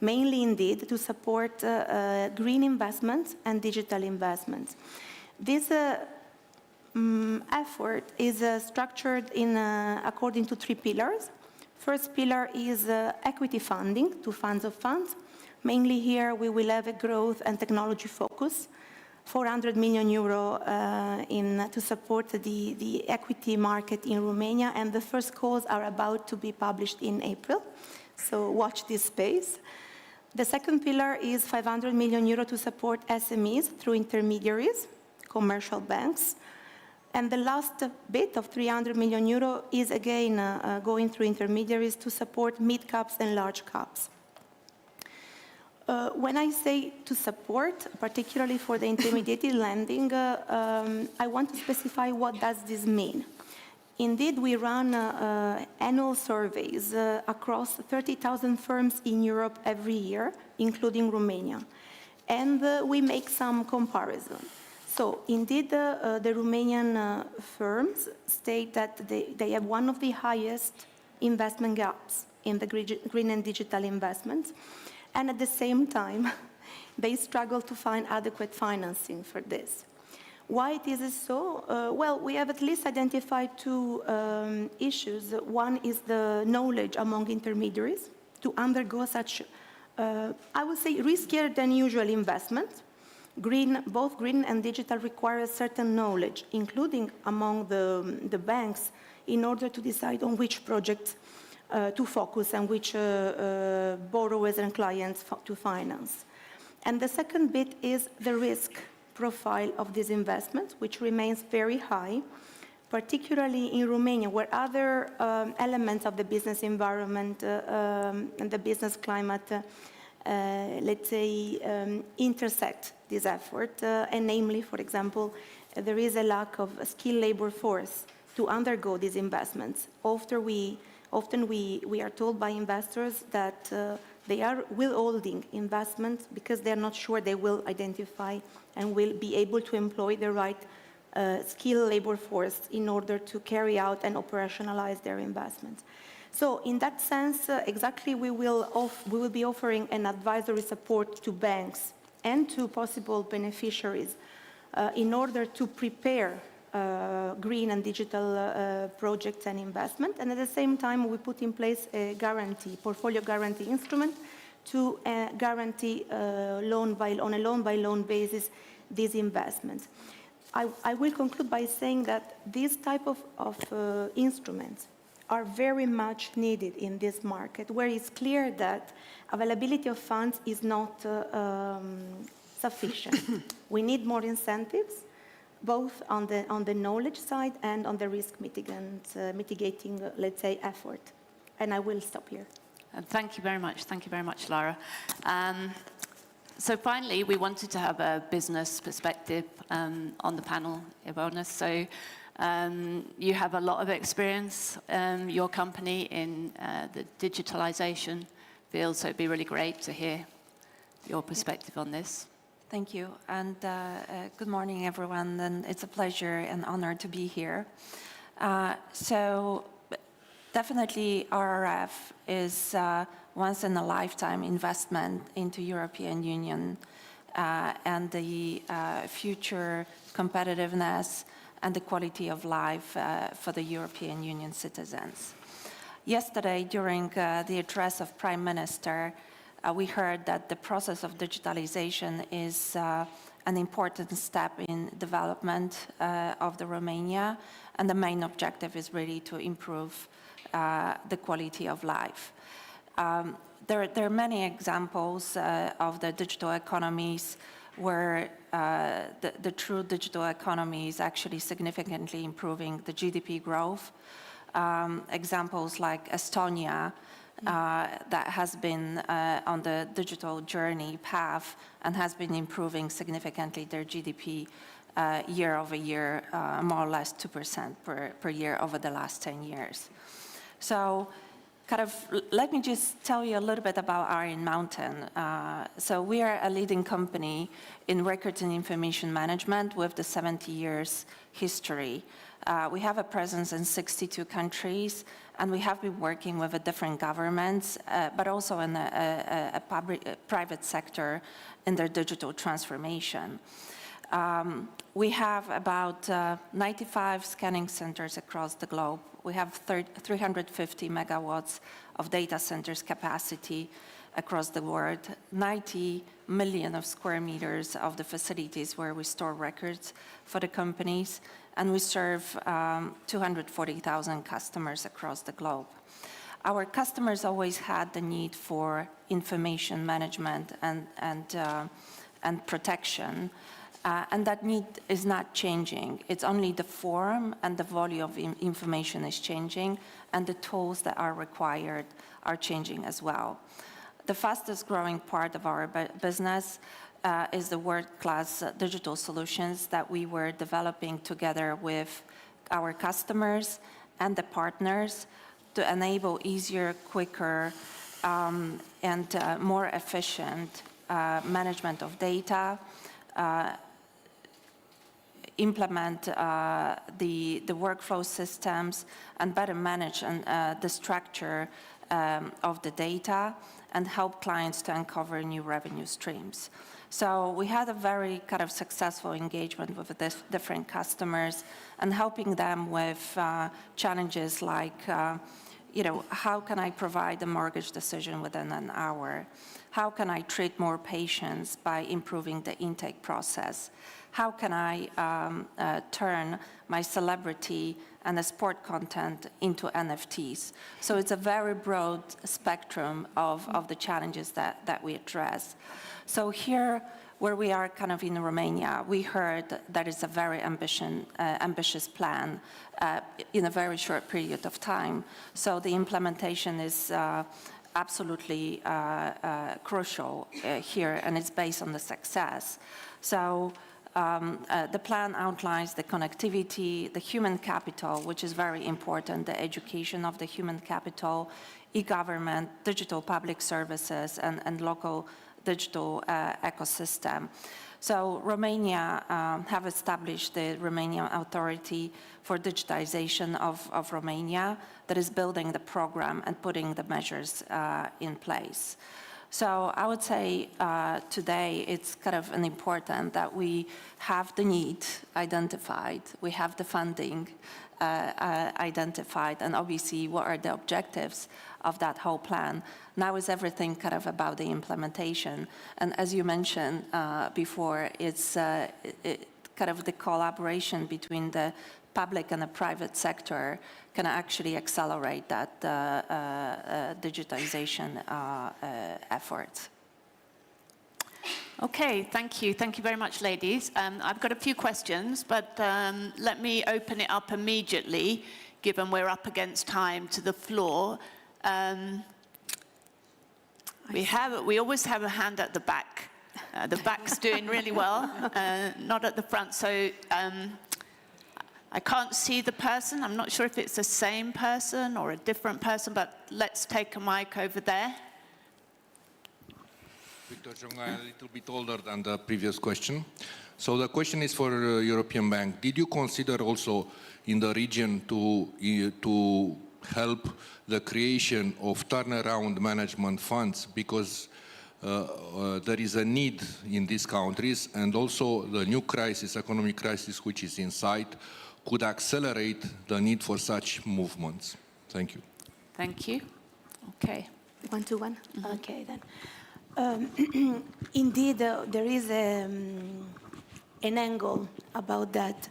Mainly indeed to support green investments and digital investments. This effort is structured according to 3 pillars. First pillar is equity funding to funds of funds. Mainly here we will have a growth and technology focus, 400 million euro to support the equity market in Romania, and the first calls are about to be published in April. So watch this space. The second pillar is 500 million euro to support SMEs through intermediaries, commercial banks. And the last bit of 300 million euro is again going through intermediaries to support mid-caps and large caps. When I say to support, particularly for the intermediated lending, I want to specify what does this mean. Indeed, we run annual surveys across 30,000 firms in Europe every year, including Romania. And we make some comparison. So indeed, the Romanian firms state that they have one of the highest investment gaps in the green and digital investments. And at the same time, they struggle to find adequate financing for this. Why it is so? Well, we have at least identified 2 issues. One is the knowledge among intermediaries to undergo such, I would say, riskier than usual investments. Both green and digital require a certain knowledge, including among the banks, in order to decide on which projects to focus and which borrowers and clients to finance. And the second bit is the risk profile of these investments, which remains very high, particularly in Romania, where other elements of the business environment and the business climate, let's say, intersect this effort, and namely, for example, there is a lack of a skilled labor force to undergo these investments. Often we are told by investors that they are withholding investments because they are not sure they will identify and will be able to employ the right skilled labor force in order to carry out and operationalize their investments. So in that sense, exactly we will be offering an advisory support to banks and to possible beneficiaries in order to prepare green and digital projects and investment. And at the same time, we put in place a guarantee, portfolio guarantee instrument to guarantee on a loan-by-loan basis these investments. I will conclude by saying that these type of instruments are very much needed in this market, where it's clear that availability of funds is not sufficient. We need more incentives, both on the knowledge side and on the risk mitigating, let's say, effort. And I will stop here. Thank you very much. Thank you very much, Lara. So finally, we wanted to have a business perspective on the panel, Ivona. So you have a lot of experience, your company, in the digitalization field, so it'd be really great to hear your perspective on this. Thank you, and good morning, everyone, and it's a pleasure and honor to be here. So definitely RRF is once-in-a-lifetime investment into European Union and the future competitiveness and the quality of life for the European Union citizens. Yesterday, during the address of Prime Minister, we heard that the process of digitalization is an important step in development of the Romania, and the main objective is really to improve the quality of life. There are many examples of the digital economies where the true digital economy is actually significantly improving the GDP growth. Examples like Estonia, that has been on the digital journey path and has been improving significantly their GDP year over year, more or less 2% per year over the last 10 years. So let me just tell you a little bit about Iron Mountain. So we are a leading company in records and information management with the 70 years history. We have a presence in 62 countries, and we have been working with different governments, but also in a private sector in their digital transformation. We have about 95 scanning centers across the globe. We have 350 megawatts of data centers capacity across the world, 90 million of square meters of the facilities where we store records for the companies, and we serve 240,000 customers across the globe. Our customers always had the need for information management and protection, and that need is not changing. It's only the form and the volume of information is changing, and the tools that are required are changing as well. The fastest growing part of our business is the world-class digital solutions that we were developing together with our customers and the partners to enable easier, quicker, and more efficient management of data, implement the workflow systems, and better manage the structure of the data, and help clients to uncover new revenue streams. So we had a very successful engagement with the different customers and helping them with challenges like, how can I provide a mortgage decision within an hour? How can I treat more patients by improving the intake process? How can I turn my celebrity and the sport content into NFTs? So it's a very broad spectrum of the challenges that we address. So here where we are kind of in Romania, we heard that is a very ambitious plan in a very short period of time. So the implementation is absolutely crucial here, and it's based on the success. So the plan outlines the connectivity, the human capital, which is very important, the education of the human capital, e-government, digital public services, and local digital ecosystem. So Romania have established the Romanian Authority for Digitization of Romania that is building the program and putting the measures in place. So I would say today it's kind of important that we have the need identified, we have the funding identified, and obviously what are the objectives of that whole plan. Now is everything kind of about the implementation. And as you mentioned before, it's kind of the collaboration between the public and the private sector can actually accelerate that digitization efforts. Okay, thank you. Thank you very much, ladies. I've got a few questions, but let me open it up immediately, given we're up against time, to the floor. We always have a hand at the back. The back's doing really well, not at the front. So I can't see the person. I'm not sure if it's the same person or a different person, but let's take a mic over there. Victor Jonga, a little bit older than the previous question. So the question is for European Bank. Did you consider also in the region to help the creation of turnaround management funds, because there is a need in these countries, and also the new crisis, economic crisis, which is in sight, could accelerate the need for such movements? Thank you. Thank you. Okay. One to one? Mm-hmm. Okay, then. Indeed, there is an angle about that.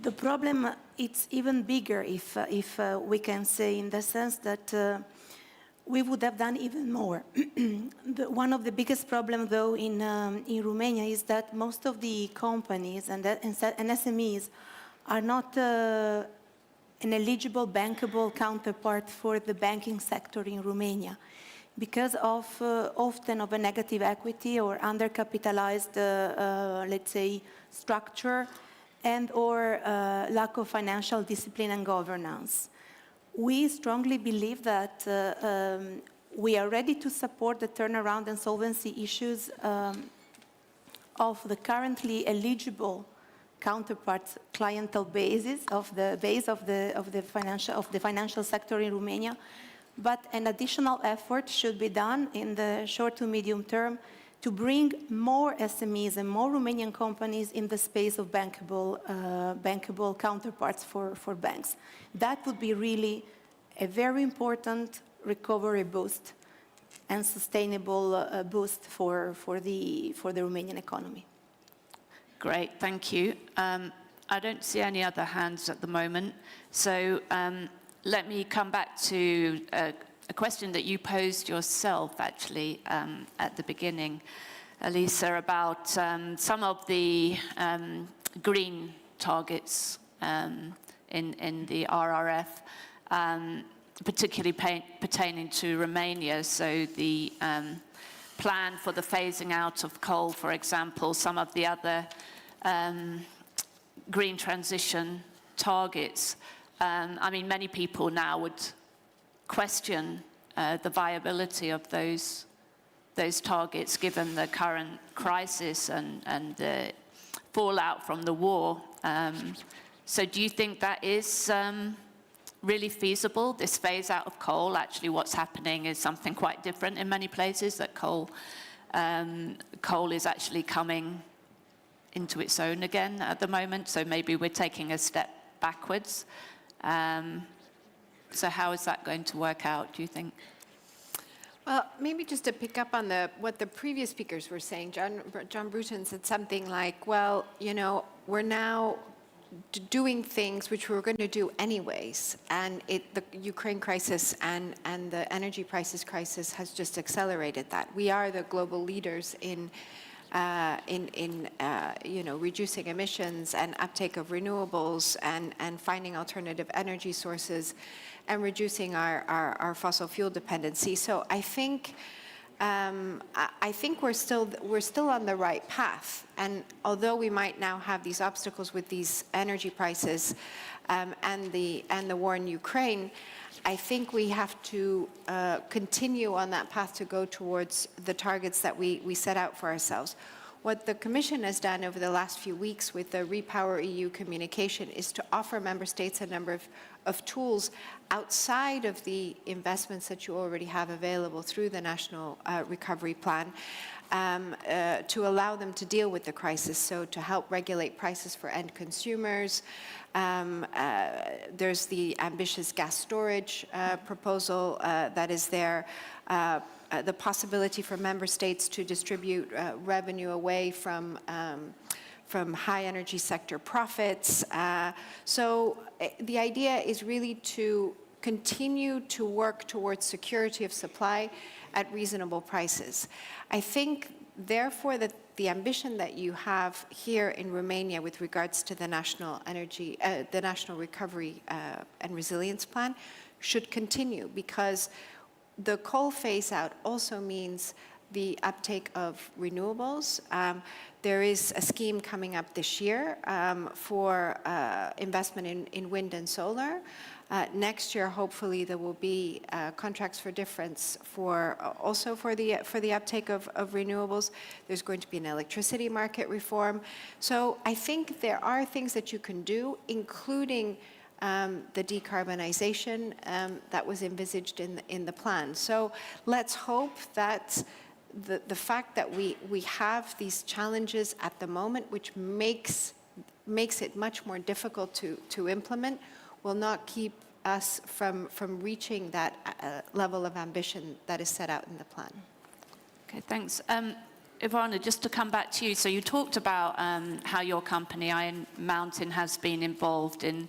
The problem, it's even bigger if we can say, in the sense that we would have done even more. One of the biggest problems, though, in Romania is that most of the companies and SMEs are not an eligible bankable counterpart for the banking sector in Romania, because of often of a negative equity or undercapitalized, let's say, structure, and or lack of financial discipline and governance. We strongly believe that we are ready to support the turnaround and solvency issues of the currently eligible counterparts clientele basis of the financial sector in Romania. But an additional effort should be done in the short to medium term to bring more SMEs and more Romanian companies in the space of bankable counterparts for banks. That would be really a very important recovery boost and sustainable boost for the Romanian economy. Great, thank you. I don't see any other hands at the moment, so let me come back to a question that you posed yourself, actually, at the beginning, Elisa, about some of the green targets in the RRF, particularly pertaining to Romania. So the plan for the phasing out of coal, for example, some of the other green transition targets. I mean, many people now would question the viability of those targets given the current crisis and the fallout from the war. So do you think that is really feasible, this phase out of coal? Actually, what's happening is something quite different in many places, that coal is actually coming into its own again at the moment. So maybe we're taking a step backwards. So how is that going to work out, do you think? Well, maybe just to pick up on what the previous speakers were saying, John Bruton said something like, well, you know, we're now doing things which we were going to do anyways, and the Ukraine crisis and the energy prices crisis has just accelerated that. We are the global leaders in reducing emissions and uptake of renewables and finding alternative energy sources and reducing our fossil fuel dependency. So I think we're still on the right path. And although we might now have these obstacles with these energy prices and the war in Ukraine, I think we have to continue on that path to go towards the targets that we set out for ourselves. What the Commission has done over the last few weeks with the Repower EU communication is to offer member states a number of tools outside of the investments that you already have available through the National Recovery Plan to allow them to deal with the crisis. So to help regulate prices for end consumers. There's the ambitious gas storage proposal that is there. The possibility for member states to distribute revenue away from high energy sector profits. So the idea is really to continue to work towards security of supply at reasonable prices. I think, therefore, that the ambition that you have here in Romania with regards to the National Recovery and Resilience Plan should continue, because the coal phase-out also means the uptake of renewables. There is a scheme coming up this year for investment in wind and solar. Next year, hopefully, there will be contracts for difference also for the uptake of renewables. There's going to be an electricity market reform. So I think there are things that you can do, including the decarbonization that was envisaged in the plan. So let's hope that the fact that we have these challenges at the moment, which makes it much more difficult to implement, will not keep us from reaching that level of ambition that is set out in the plan. Okay, thanks. Ivana, just to come back to you. So you talked about how your company, Iron Mountain, has been involved in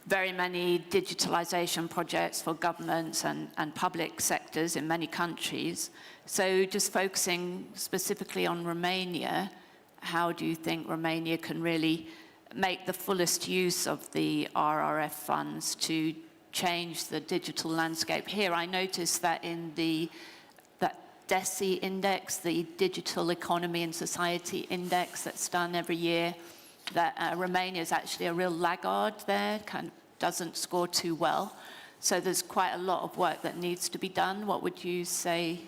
very many digitalization projects for governments and public sectors in many countries. So just focusing specifically on Romania, how do you think Romania can really make the fullest use of the RRF funds to change the digital landscape here? I noticed that in that DESI index, the Digital Economy and Society Index that's done every year, that Romania is actually a real laggard there, kind of doesn't score too well. So there's quite a lot of work that needs to be done. What would you say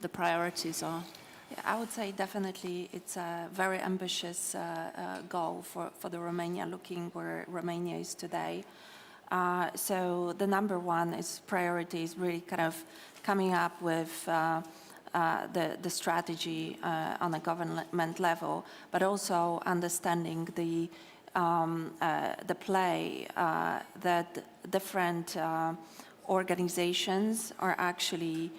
the priorities are? Yeah, I would say definitely it's a very ambitious goal for the Romania, looking where Romania is today. So the number one priority is really kind of coming up with the strategy on a government level, but also understanding the play that different organizations are actually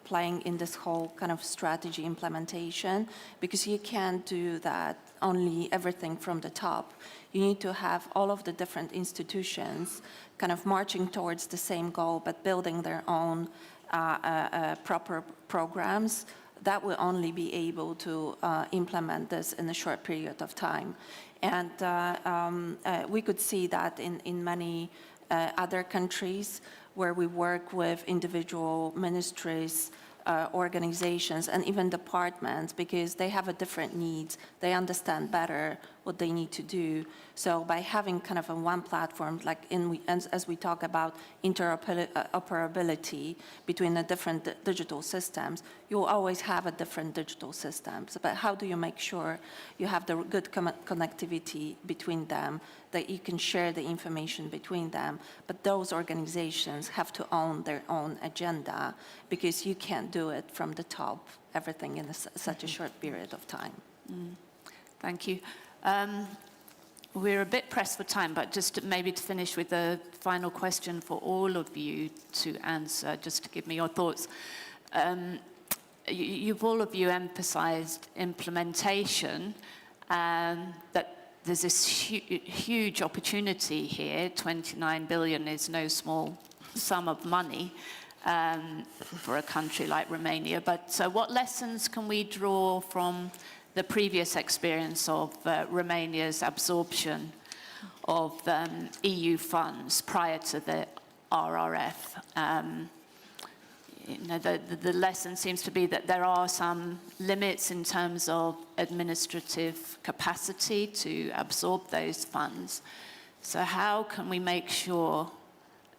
playing in this whole kind of strategy implementation, because you can't do that only everything from the top. You need to have all of the different institutions kind of marching towards the same goal, but building their own proper programs that will only be able to implement this in a short period of time. And we could see that in many other countries where we work with individual ministries, organizations, and even departments, because they have a different needs. They understand better what they need to do. So by having kind of a one platform, like as we talk about interoperability between the different digital systems, you will always have a different digital systems. But how do you make sure you have the good connectivity between them, that you can share the information between them? But those organizations have to own their own agenda, because you can't do it from the top, everything in such a short period of time. Thank you. We're a bit pressed for time, but just maybe to finish with a final question for all of you to answer, just to give me your thoughts. All of you emphasized implementation, that there's this huge opportunity here. 29 billion is no small sum of money. for a country like Romania. But what lessons can we draw from the previous experience of Romania's absorption of EU funds prior to the RRF? The lesson seems to be that there are some limits in terms of administrative capacity to absorb those funds. So how can we make sure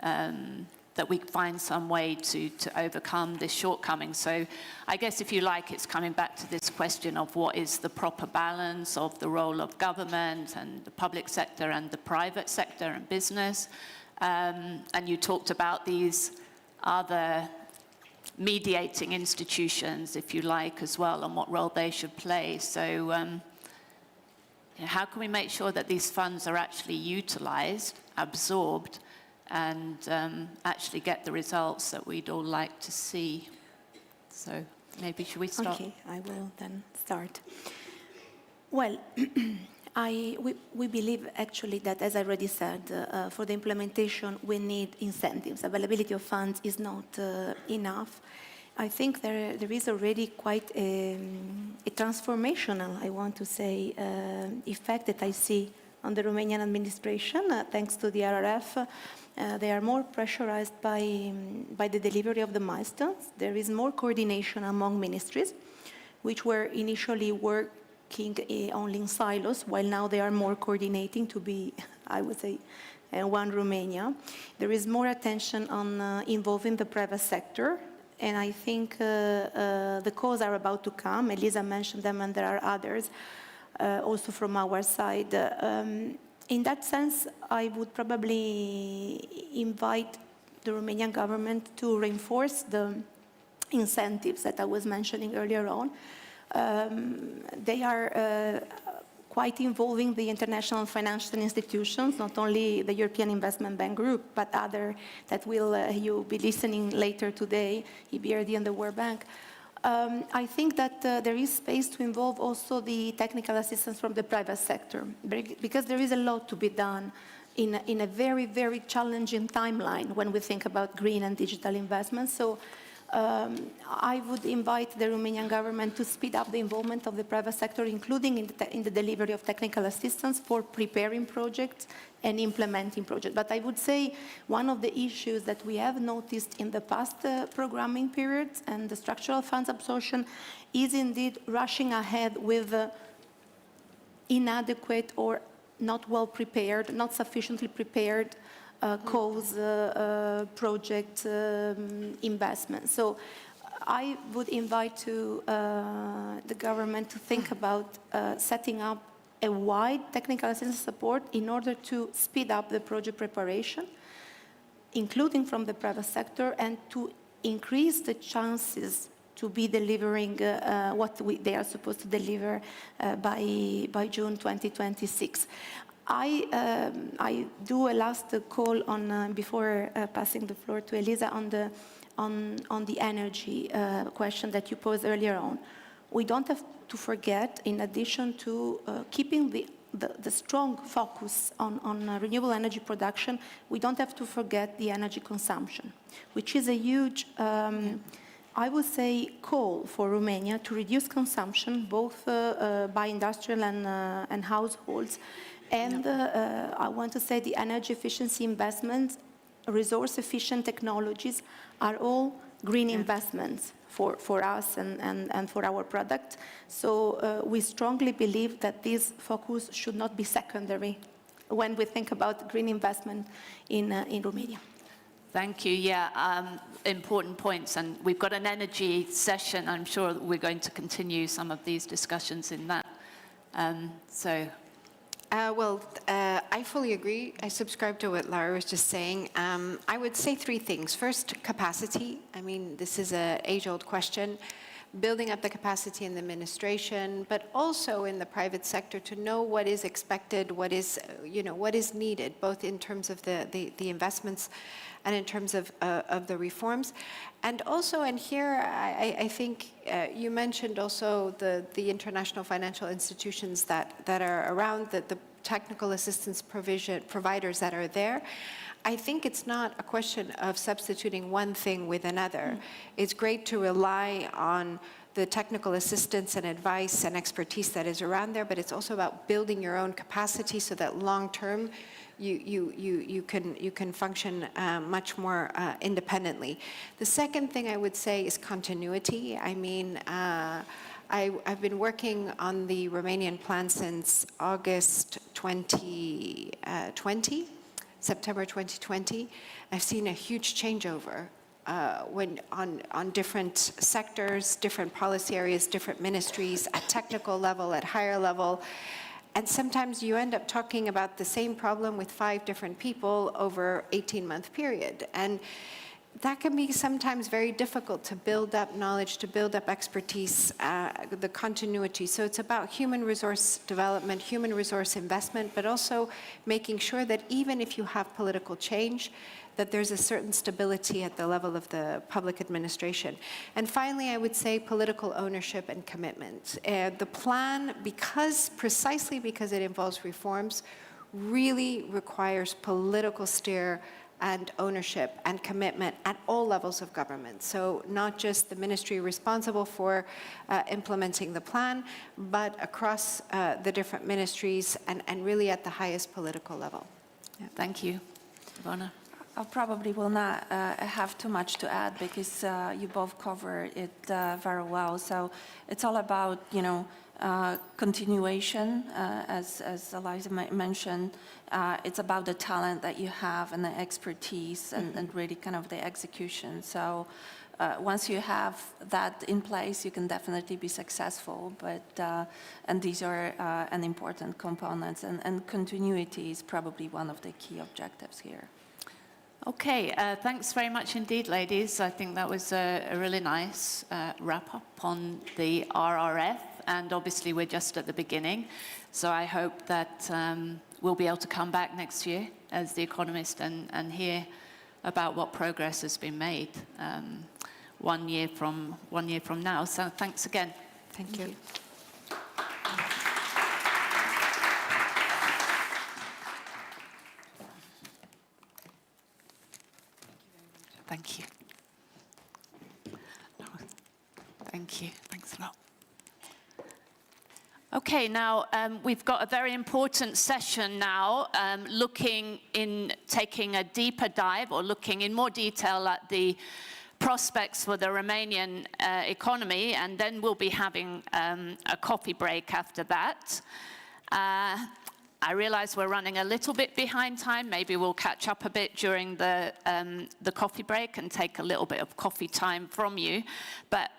that we find some way to overcome this shortcoming? So I guess, if you like, it's coming back to this question of what is the proper balance of the role of government and the public sector and the private sector and business. And you talked about these other mediating institutions, if you like, as well, and what role they should play. So how can we make sure that these funds are actually utilized, absorbed, and actually get the results that we'd all like to see? So maybe should we start? Okay, I will then start. Well, we believe actually that, as I already said, for the implementation we need incentives. Availability of funds is not enough. I think there is already quite a transformational, I want to say, effect that I see on the Romanian administration, thanks to the RRF. They are more pressurized by the delivery of the milestones. There is more coordination among ministries, which were initially working only in silos, while now they are more coordinating to be, I would say, one Romania. There is more attention on involving the private sector, and I think the calls are about to come. Elisa mentioned them, and there are others also from our side. In that sense, I would probably invite the Romanian government to reinforce the incentives that I was mentioning earlier on. They are quite involving the international financial institutions, not only the European Investment Bank Group, but other that will you'll be listening later today, EBRD and the World Bank. I think that there is space to involve also the technical assistance from the private sector, because there is a lot to be done in a very, very challenging timeline when we think about green and digital investments. So I would invite the Romanian government to speed up the involvement of the private sector, including in the delivery of technical assistance for preparing projects and implementing projects. But I would say one of the issues that we have noticed in the past programming periods and the structural funds absorption is indeed rushing ahead with inadequate or not well prepared, not sufficiently prepared cause project investment. So I would invite the government to think about setting up a wide technical assistance support in order to speed up the project preparation, including from the private sector, and to increase the chances to be delivering what they are supposed to deliver by June 2026. I do a last call on before passing the floor to Elisa on the energy question that you posed earlier on. We don't have to forget, in addition to keeping the strong focus on renewable energy production, we don't have to forget the energy consumption, which is a huge, I would say, call for Romania to reduce consumption, both by industrial and households. And I want to say the energy efficiency investments, resource-efficient technologies are all green investments for us and for our product. So we strongly believe that this focus should not be secondary when we think about green investment in Romania. Thank you. Yeah, important points. And we've got an energy session. I'm sure we're going to continue some of these discussions in that. I fully agree. I subscribe to what Lara was just saying. I would say three things. First, capacity. I mean, this is an age-old question. Building up the capacity in the administration, but also in the private sector to know what is expected, what is needed, both in terms of the investments and in terms of the reforms. And also, and here I think you mentioned also the international financial institutions that are around, technical assistance providers that are there. I think it's not a question of substituting one thing with another. It's great to rely on the technical assistance and advice and expertise that is around there, but it's also about building your own capacity so that long-term you can function much more independently. The second thing I would say is continuity. I mean, I've been working on the Romanian plan since August 2020, September 2020. I've seen a huge changeover on different sectors, different policy areas, different ministries, at technical level, at higher level. And sometimes you end up talking about the same problem with 5 different people over 18-month period. And that can be sometimes very difficult to build up knowledge, to build up expertise, the continuity. So it's about human resource development, human resource investment, but also making sure that even if you have political change, that there's a certain stability at the level of the public administration. And finally, I would say political ownership and commitment. The plan, precisely because it involves reforms, really requires political steer and ownership and commitment at all levels of government. So not just the ministry responsible for implementing the plan, but across the different ministries and really at the highest political level. Yeah, thank you. Ivana? I probably will not have too much to add because you both covered it very well. So it's all about, continuation, as Eliza mentioned. It's about the talent that you have and the expertise and really kind of the execution. So once you have that in place, you can definitely be successful. But and these are an important components, and continuity is probably one of the key objectives here. Okay, thanks very much indeed, ladies. I think that was a really nice wrap-up on the RRF, and obviously we're just at the beginning. So I hope that we'll be able to come back next year as The Economist and hear about what progress has been made 1 year from now. So thanks again. Thank you. Thank you. Thank you. Thanks a lot. Okay, now we've got a very important session now, taking a deeper dive or looking in more detail at the prospects for the Romanian economy, and then we'll be having a coffee break after that. I realize we're running a little bit behind time. Maybe we'll catch up a bit during the coffee break and take a little bit of coffee time from you. But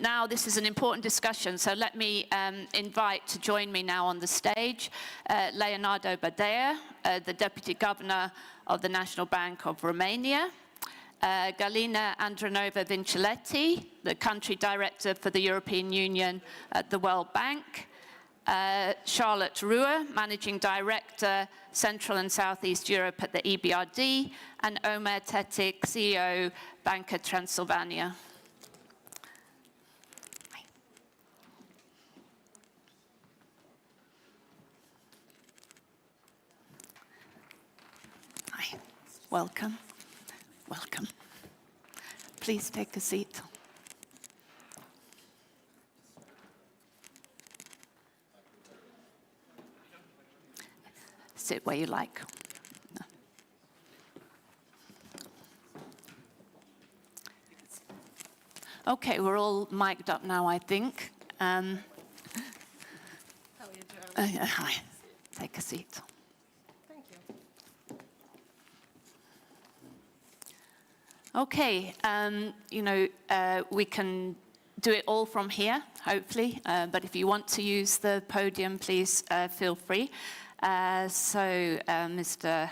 now this is an important discussion, so let me invite to join me now on the stage Leonardo Badea, the Deputy Governor of the National Bank of Romania, Galina Andronova Vinciletti, the Country Director for the European Union at the World Bank, Charlotte Ruhr, Managing Director, Central and Southeast Europe at the EBRD, and Omer Tetik, CEO, Banca Transilvania. Hi. Welcome. Welcome. Please take a seat. Sit where you like. Okay, we're all mic'd up now, I think. How are you doing? Hi. Take a seat. Thank you. Okay, we can do it all from here, hopefully, but if you want to use the podium, please feel free. Mr.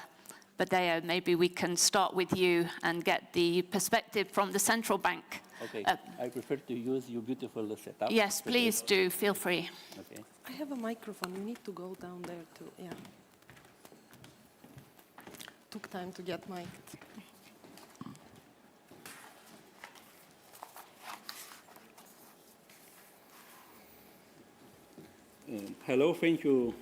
Badea, maybe we can start with you and get the perspective from the central bank. Okay, I prefer to use your beautiful setup. Yes, please do, feel free. Okay. I have a microphone, you need to go down there too, yeah. Took time to get mic'd. Hello, thank you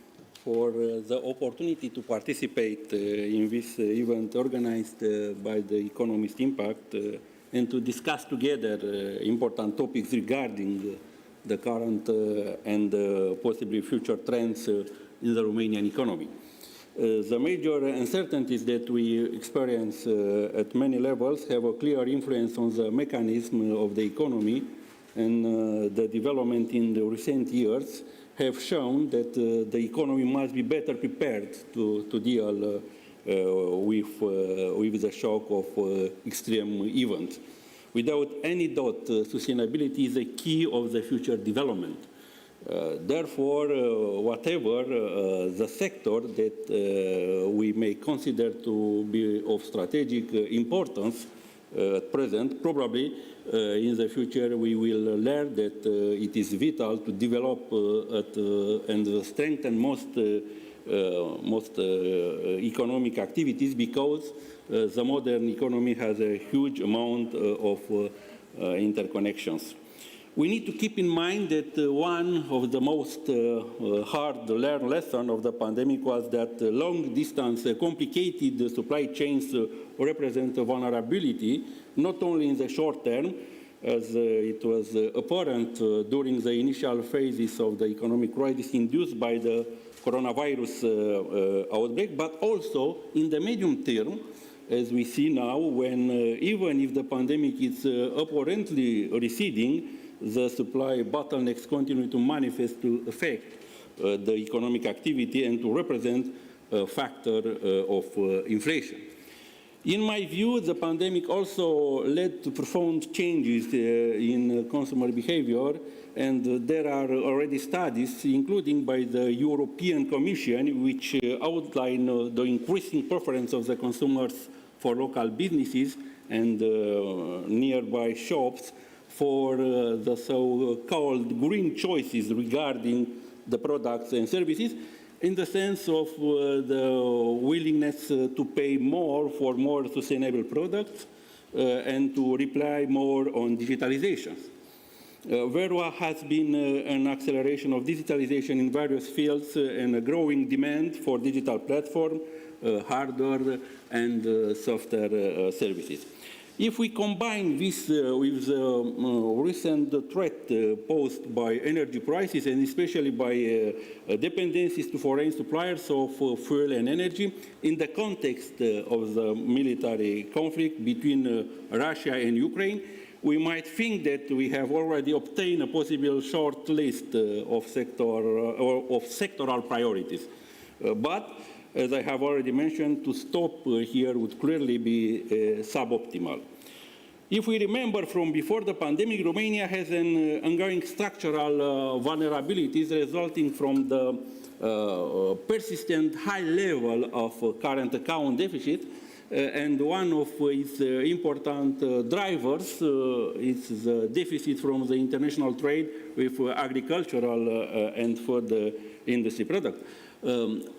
for the opportunity to participate in this event organized by the Economist Impact and to discuss together important topics regarding the current and possibly future trends in the Romanian economy. The major uncertainties that we experience at many levels have a clear influence on the mechanism of the economy, and the development in the recent years have shown that the economy must be better prepared to deal with the shock of extreme events. Without any doubt, sustainability is a key of the future development. Therefore, whatever the sector that we may consider to be of strategic importance at present, probably in the future we will learn that it is vital to develop and strengthen most economic activities, because the modern economy has a huge amount of interconnections. We need to keep in mind that one of the most hard-learned lessons of the pandemic was that long-distance, complicated supply chains represent a vulnerability, not only in the short term, as it was apparent during the initial phases of the economic crisis induced by the coronavirus outbreak, but also in the medium term, as we see now, when even if the pandemic is apparently receding, the supply bottlenecks continue to manifest to affect the economic activity and to represent a factor of inflation. In my view, the pandemic also led to profound changes in consumer behavior, and there are already studies, including by the European Commission, which outline the increasing preference of the consumers for local businesses and nearby shops, for the so-called green choices regarding the products and services, in the sense of the willingness to pay more for more sustainable products and to rely more on digitalization. There has been an acceleration of digitalization in various fields and a growing demand for digital platform, hardware and software services. If we combine this with the recent threat posed by energy prices and especially by dependencies to foreign suppliers of fuel and energy, in the context of the military conflict between Russia and Ukraine, we might think that we have already obtained a possible short list of sectoral priorities. But, as I have already mentioned, to stop here would clearly be suboptimal. If we remember from before the pandemic, Romania has an ongoing structural vulnerabilities resulting from the persistent high level of current account deficit, and one of its important drivers is the deficit from the international trade with agricultural and food industry products.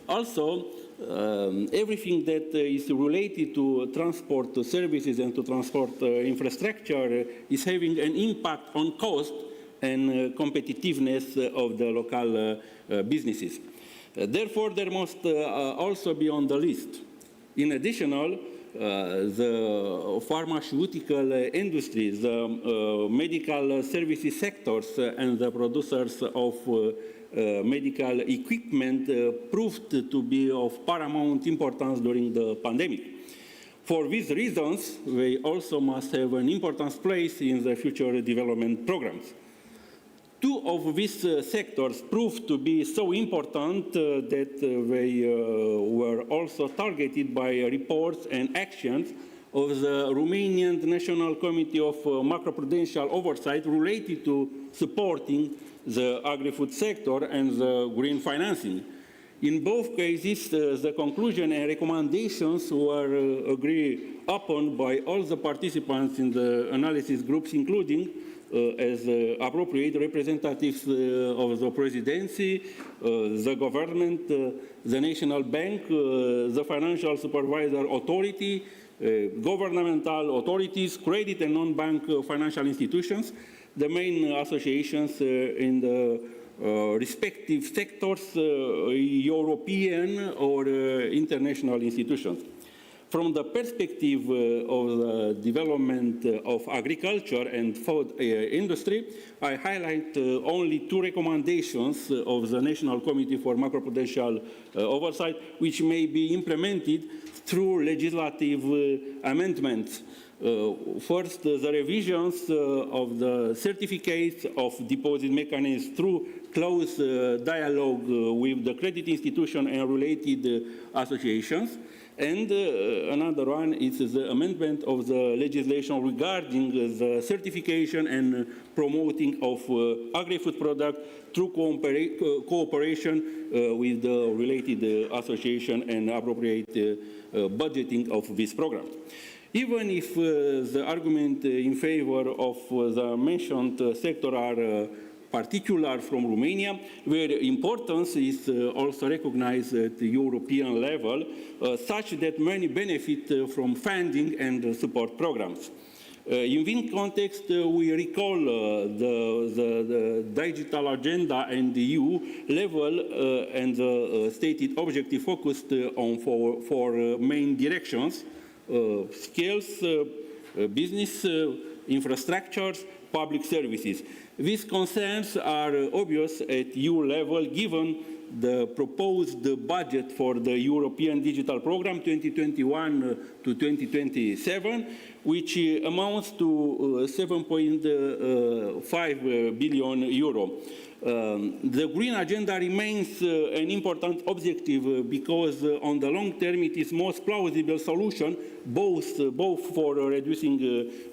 Also, everything that is related to transport services and to transport infrastructure is having an impact on cost and competitiveness of the local businesses. Therefore, there must also be on the list. In addition, the pharmaceutical industries, the medical services sectors, and the producers of medical equipment proved to be of paramount importance during the pandemic. For these reasons, they also must have an important place in the future development programs. Two of these sectors proved to be so important that they were also targeted by reports and actions of the Romanian National Committee of Macroprudential Oversight related to supporting the agri-food sector and the green financing. In both cases, the conclusion and recommendations were agreed upon by all the participants in the analysis groups, including, as appropriate, representatives of the presidency, the government, the National Bank, the Financial Supervisor Authority, governmental authorities, credit and non-bank financial institutions, the main associations in the respective sectors, European or international institutions. From the perspective of the development of agriculture and food industry, I highlight only two recommendations of the National Committee for Macroprudential Oversight, which may be implemented through legislative amendments. First, the revisions of the certificates of deposit mechanisms through close dialogue with the credit institution and related associations. And another one is the amendment of the legislation regarding the certification and promoting of agri-food products through cooperation with the related association and appropriate budgeting of this program. Even if the argument in favor of the mentioned sector are particular from Romania, where importance is also recognized at the European level, such that many benefit from funding and support programs. In this context, we recall the digital agenda and the EU level and the stated objective focused on four main directions: skills, business, infrastructures, public services. These concerns are obvious at EU level given the proposed budget for the European Digital Programme 2021 to 2027, which amounts to 7.5 billion euro. The green agenda remains an important objective because on the long term it is most plausible solution both for reducing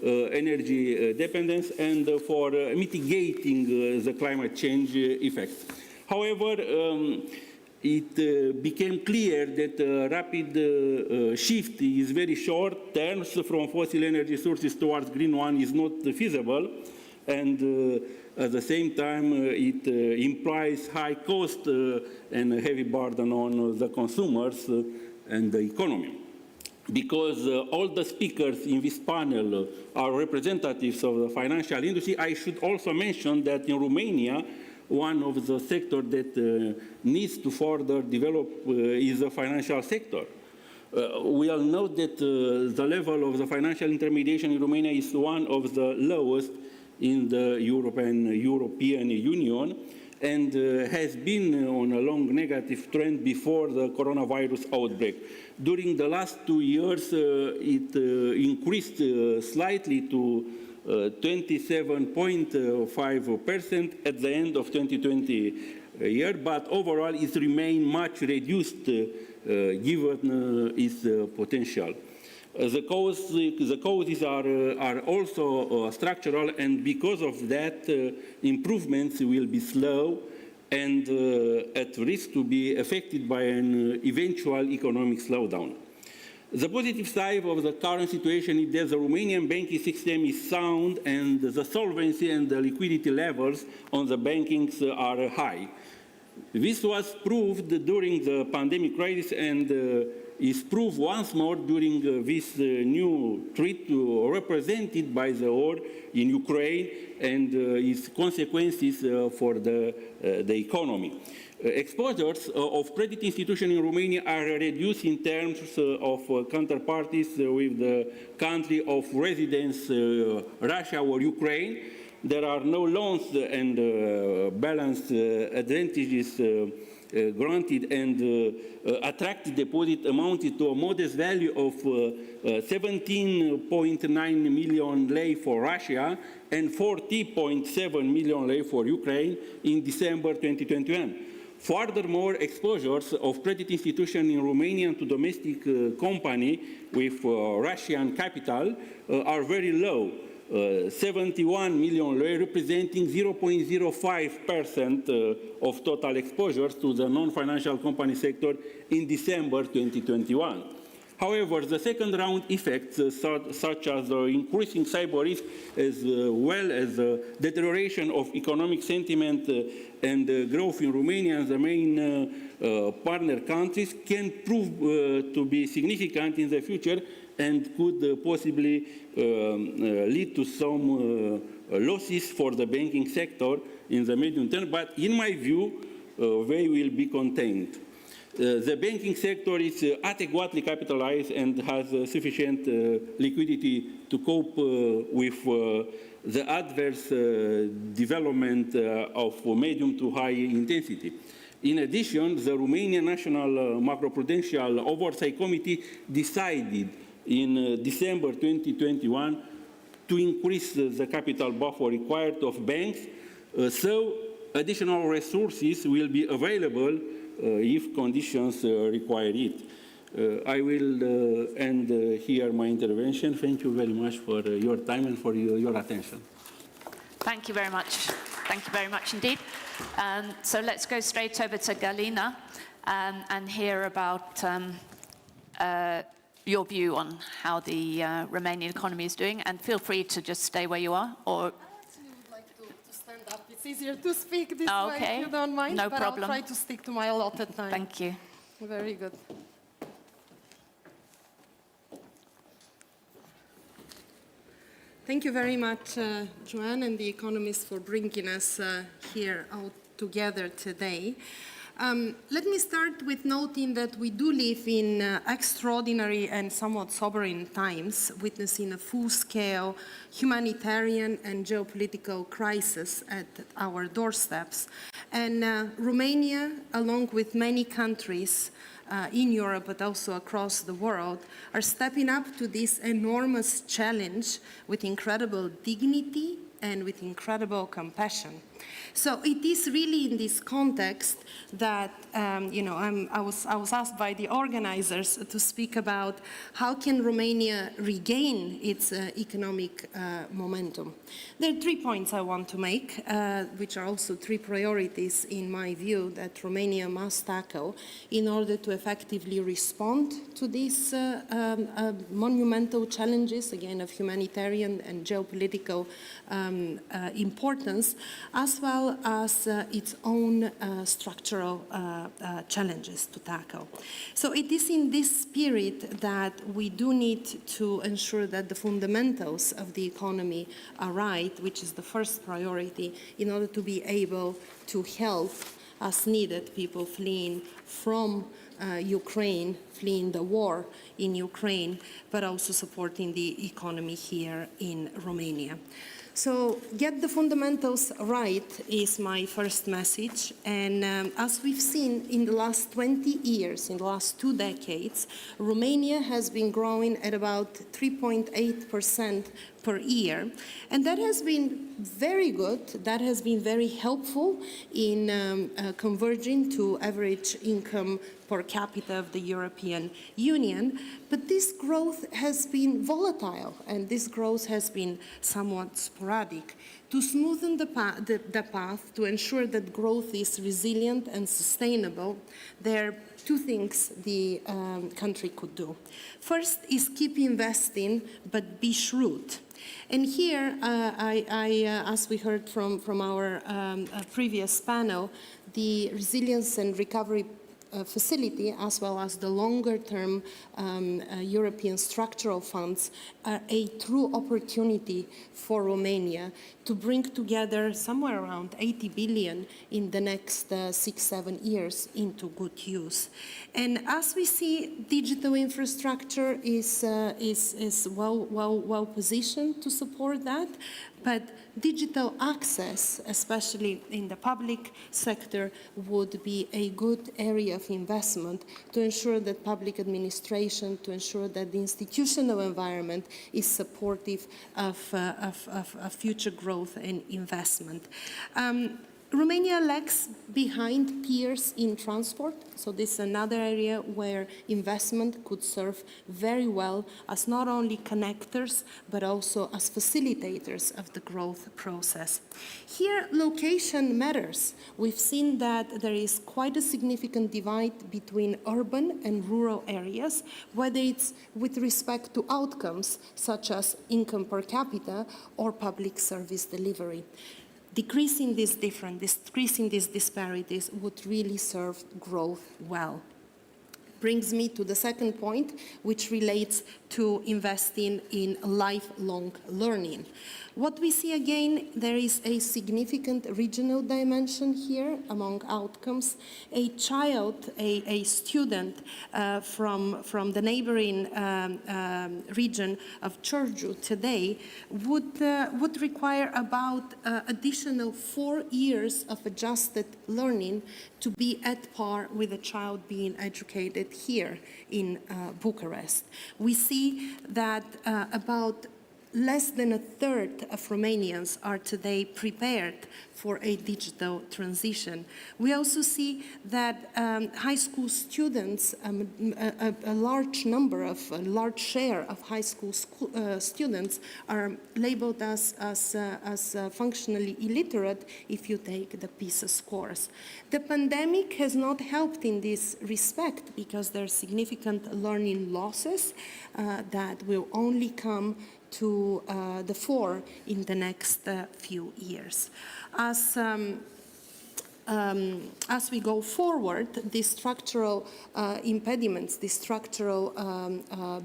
energy dependence and for mitigating the climate change effects. However, it became clear that rapid shift is very short term from fossil energy sources towards green one is not feasible, and at the same time it implies high cost and a heavy burden on the consumers and the economy. Because all the speakers in this panel are representatives of the financial industry, I should also mention that in Romania, one of the sectors that needs to further develop is the financial sector. We all know that the level of the financial intermediation in Romania is one of the lowest in the European Union and has been on a long negative trend before the coronavirus outbreak. During the last 2 years, it increased slightly to 27.5% at the end of 2020 year, but overall it remained much reduced given its potential. The causes are also structural, and because of that, improvements will be slow and at risk to be affected by an eventual economic slowdown. The positive side of the current situation is that the Romanian banking system is sound and the solvency and the liquidity levels on the bankings are high. This was proved during the pandemic crisis and is proved once more during this new threat represented by the war in Ukraine and its consequences for the economy. Exposures of credit institutions in Romania are reduced in terms of counterparties with the country of residence, Russia or Ukraine. There are no loans and balance advantages granted, and attracted deposit amounted to a modest value of 17.9 million lei for Russia and 40.7 million lei for Ukraine in December 2021. Furthermore, exposures of credit institutions in Romania to domestic company with Russian capital are very low. 71 million lei, representing 0.05% of total exposures to the non-financial company sector in December 2021. However, the second round effects, such as the increasing cyber risk, as well as the deterioration of economic sentiment and growth in Romania and the main partner countries, can prove to be significant in the future and could possibly lead to some losses for the banking sector in the medium term, but in my view, they will be contained. The banking sector is adequately capitalized and has sufficient liquidity to cope with the adverse development of medium to high intensity. In addition, the Romanian National Macroprudential Oversight Committee decided in December 2021 to increase the capital buffer required of banks, so additional resources will be available if conditions require it. I will end here my intervention. Thank you very much for your time and for your attention. Thank you very much. Thank you very much indeed. So let's go straight over to Galina and hear about your view on how the Romanian economy is doing. And feel free to just stay where you are. Or I actually would like to stand up. It's easier to speak this way okay. if you don't mind. No but problem. I'll try to stick to my allotted time. Thank you. Very good. Thank you very much, Joanne and the economists, for bringing us here out together today. Let me start with noting that we do live in extraordinary and somewhat sovereign times, witnessing a full-scale humanitarian and geopolitical crisis at our doorsteps. And Romania, along with many countries in Europe, but also across the world, are stepping up to this enormous challenge with incredible dignity and with incredible compassion. So it is really in this context that, I was asked by the organizers to speak about how can Romania regain its economic momentum. There are 3 points I want to make, which are also 3 priorities in my view that Romania must tackle in order to effectively respond to these monumental challenges, again, of humanitarian and geopolitical importance, as well as its own structural challenges to tackle. So it is in this spirit that we do need to ensure that the fundamentals of the economy are right, which is the first priority, in order to be able to help as needed people fleeing from Ukraine, fleeing the war in Ukraine, but also supporting the economy here in Romania. So get the fundamentals right is my first message. And as we've seen in the last 20 years, in the last 2 decades, Romania has been growing at about 3.8% per year. And that has been very good. That has been very helpful in converging to average income per capita of the European Union. But this growth has been volatile, and this growth has been somewhat sporadic. To smoothen the path, to ensure that growth is resilient and sustainable, there are 2 things the country could do. First is keep investing, but be shrewd. And here, as we heard from our previous panel, the Resilience and Recovery Facility, as well as the longer-term European structural funds, are a true opportunity for Romania to bring together somewhere around 80 billion in the next 6-7 years into good use. And as we see, digital infrastructure is well positioned to support that. But digital access, especially in the public sector, would be a good area of investment to ensure that public administration, to ensure that the institutional environment is supportive of future growth and investment. Romania lags behind peers in transport, so this is another area where investment could serve very well as not only connectors, but also as facilitators of the growth process. Here, location matters. We've seen that there is quite a significant divide between urban and rural areas, whether it's with respect to outcomes such as income per capita or public service delivery. Decreasing these disparities would really serve growth well. brings me to the second point, which relates to investing in lifelong learning. What we see again, there is a significant regional dimension here among outcomes. A child, a student from the neighboring region of Georgia today would require about additional 4 years of adjusted learning to be at par with a child being educated here in Bucharest. We see that about less than a third of Romanians are today prepared for a digital transition. We also see that high school students, a large share of high school students are labeled as functionally illiterate if you take the PISA scores. The pandemic has not helped in this respect because there are significant learning losses that will only come to the fore in the next few years. As we go forward, these structural impediments, these structural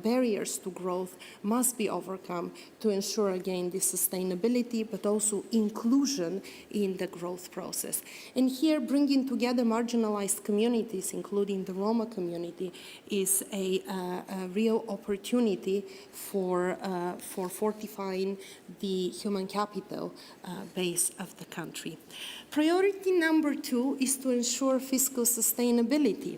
barriers to growth must be overcome to ensure, again, the sustainability, but also inclusion in the growth process. And here, bringing together marginalized communities, including the Roma community, is a real opportunity for fortifying the human capital base of the country. Priority number 2 is to ensure fiscal sustainability.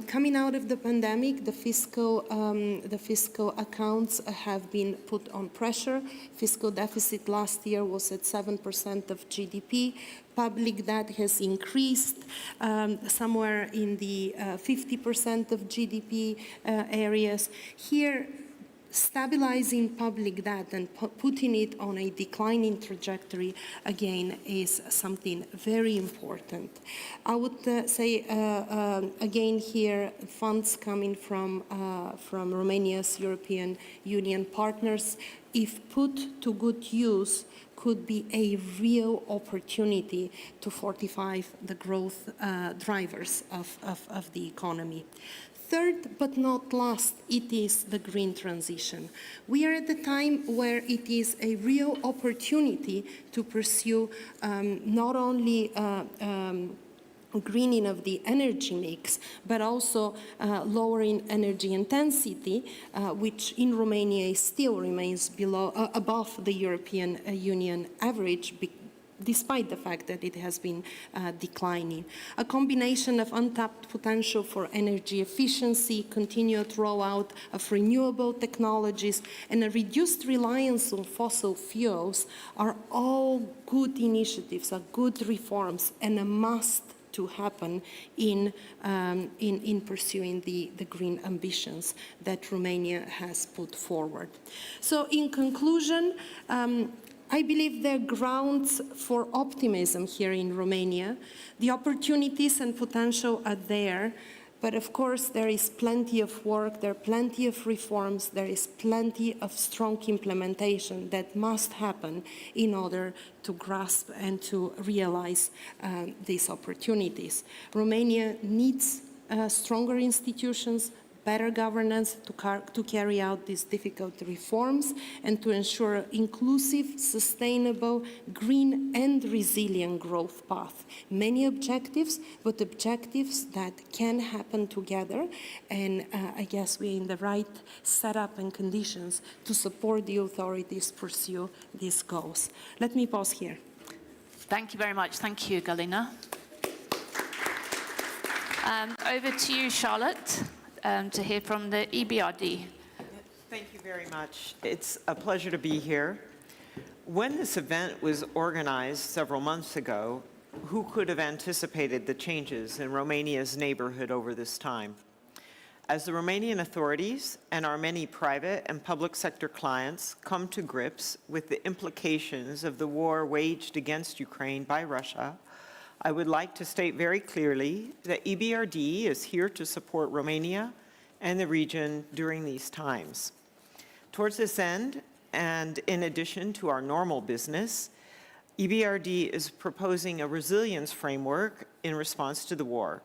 Coming out of the pandemic, the fiscal accounts have been put on pressure. Fiscal deficit last year was at 7% of GDP. Public debt has increased somewhere in the 50% of GDP areas. Here, stabilizing public debt and putting it on a declining trajectory, again, is something very important. I would say, again here, funds coming from Romania's European Union partners, if put to good use, could be a real opportunity to fortify the growth drivers of the economy. Third, but not last, it is the green transition. We are at the time where it is a real opportunity to pursue not only greening of the energy mix, but also lowering energy intensity, which in Romania still remains above the European Union average, despite the fact that it has been declining. A combination of untapped potential for energy efficiency, continued rollout of renewable technologies, and a reduced reliance on fossil fuels are all good initiatives, are good reforms, and a must to happen in pursuing the green ambitions that Romania has put forward. So in conclusion, I believe there are grounds for optimism here in Romania. The opportunities and potential are there, but of course there is plenty of work, there are plenty of reforms, there is plenty of strong implementation that must happen in order to grasp and to realize these opportunities. Romania needs stronger institutions, better governance to carry out these difficult reforms and to ensure inclusive, sustainable, green and resilient growth path. Many objectives, but objectives that can happen together, and I guess we're in the right setup and conditions to support the authorities pursue these goals. Let me pause here. Thank you very much. Thank you, Galina. Over to you, Charlotte. To hear from the EBRD. Thank you very much. It's a pleasure to be here. When this event was organized several months ago, who could have anticipated the changes in Romania's neighborhood over this time? As the Romanian authorities and our many private and public sector clients come to grips with the implications of the war waged against Ukraine by Russia, I would like to state very clearly that EBRD is here to support Romania and the region during these times. Towards this end, and in addition to our normal business, EBRD is proposing a resilience framework in response to the war.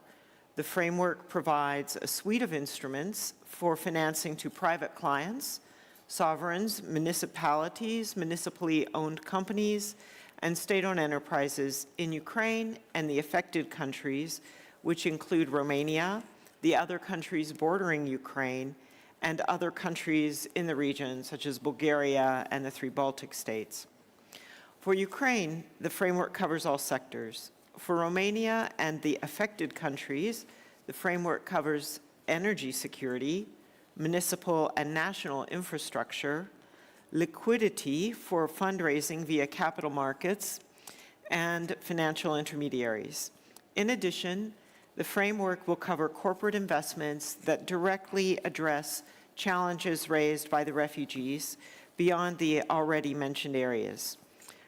The framework provides a suite of instruments for financing to private clients, sovereigns, municipalities, municipally owned companies, and state-owned enterprises in Ukraine and the affected countries, which include Romania, the other countries bordering Ukraine, and other countries in the region, such as Bulgaria and the 3 Baltic states. For Ukraine, the framework covers all sectors. For Romania and the affected countries, the framework covers energy security, municipal and national infrastructure, liquidity for fundraising via capital markets, and financial intermediaries. In addition, the framework will cover corporate investments that directly address challenges raised by the refugees beyond the already mentioned areas.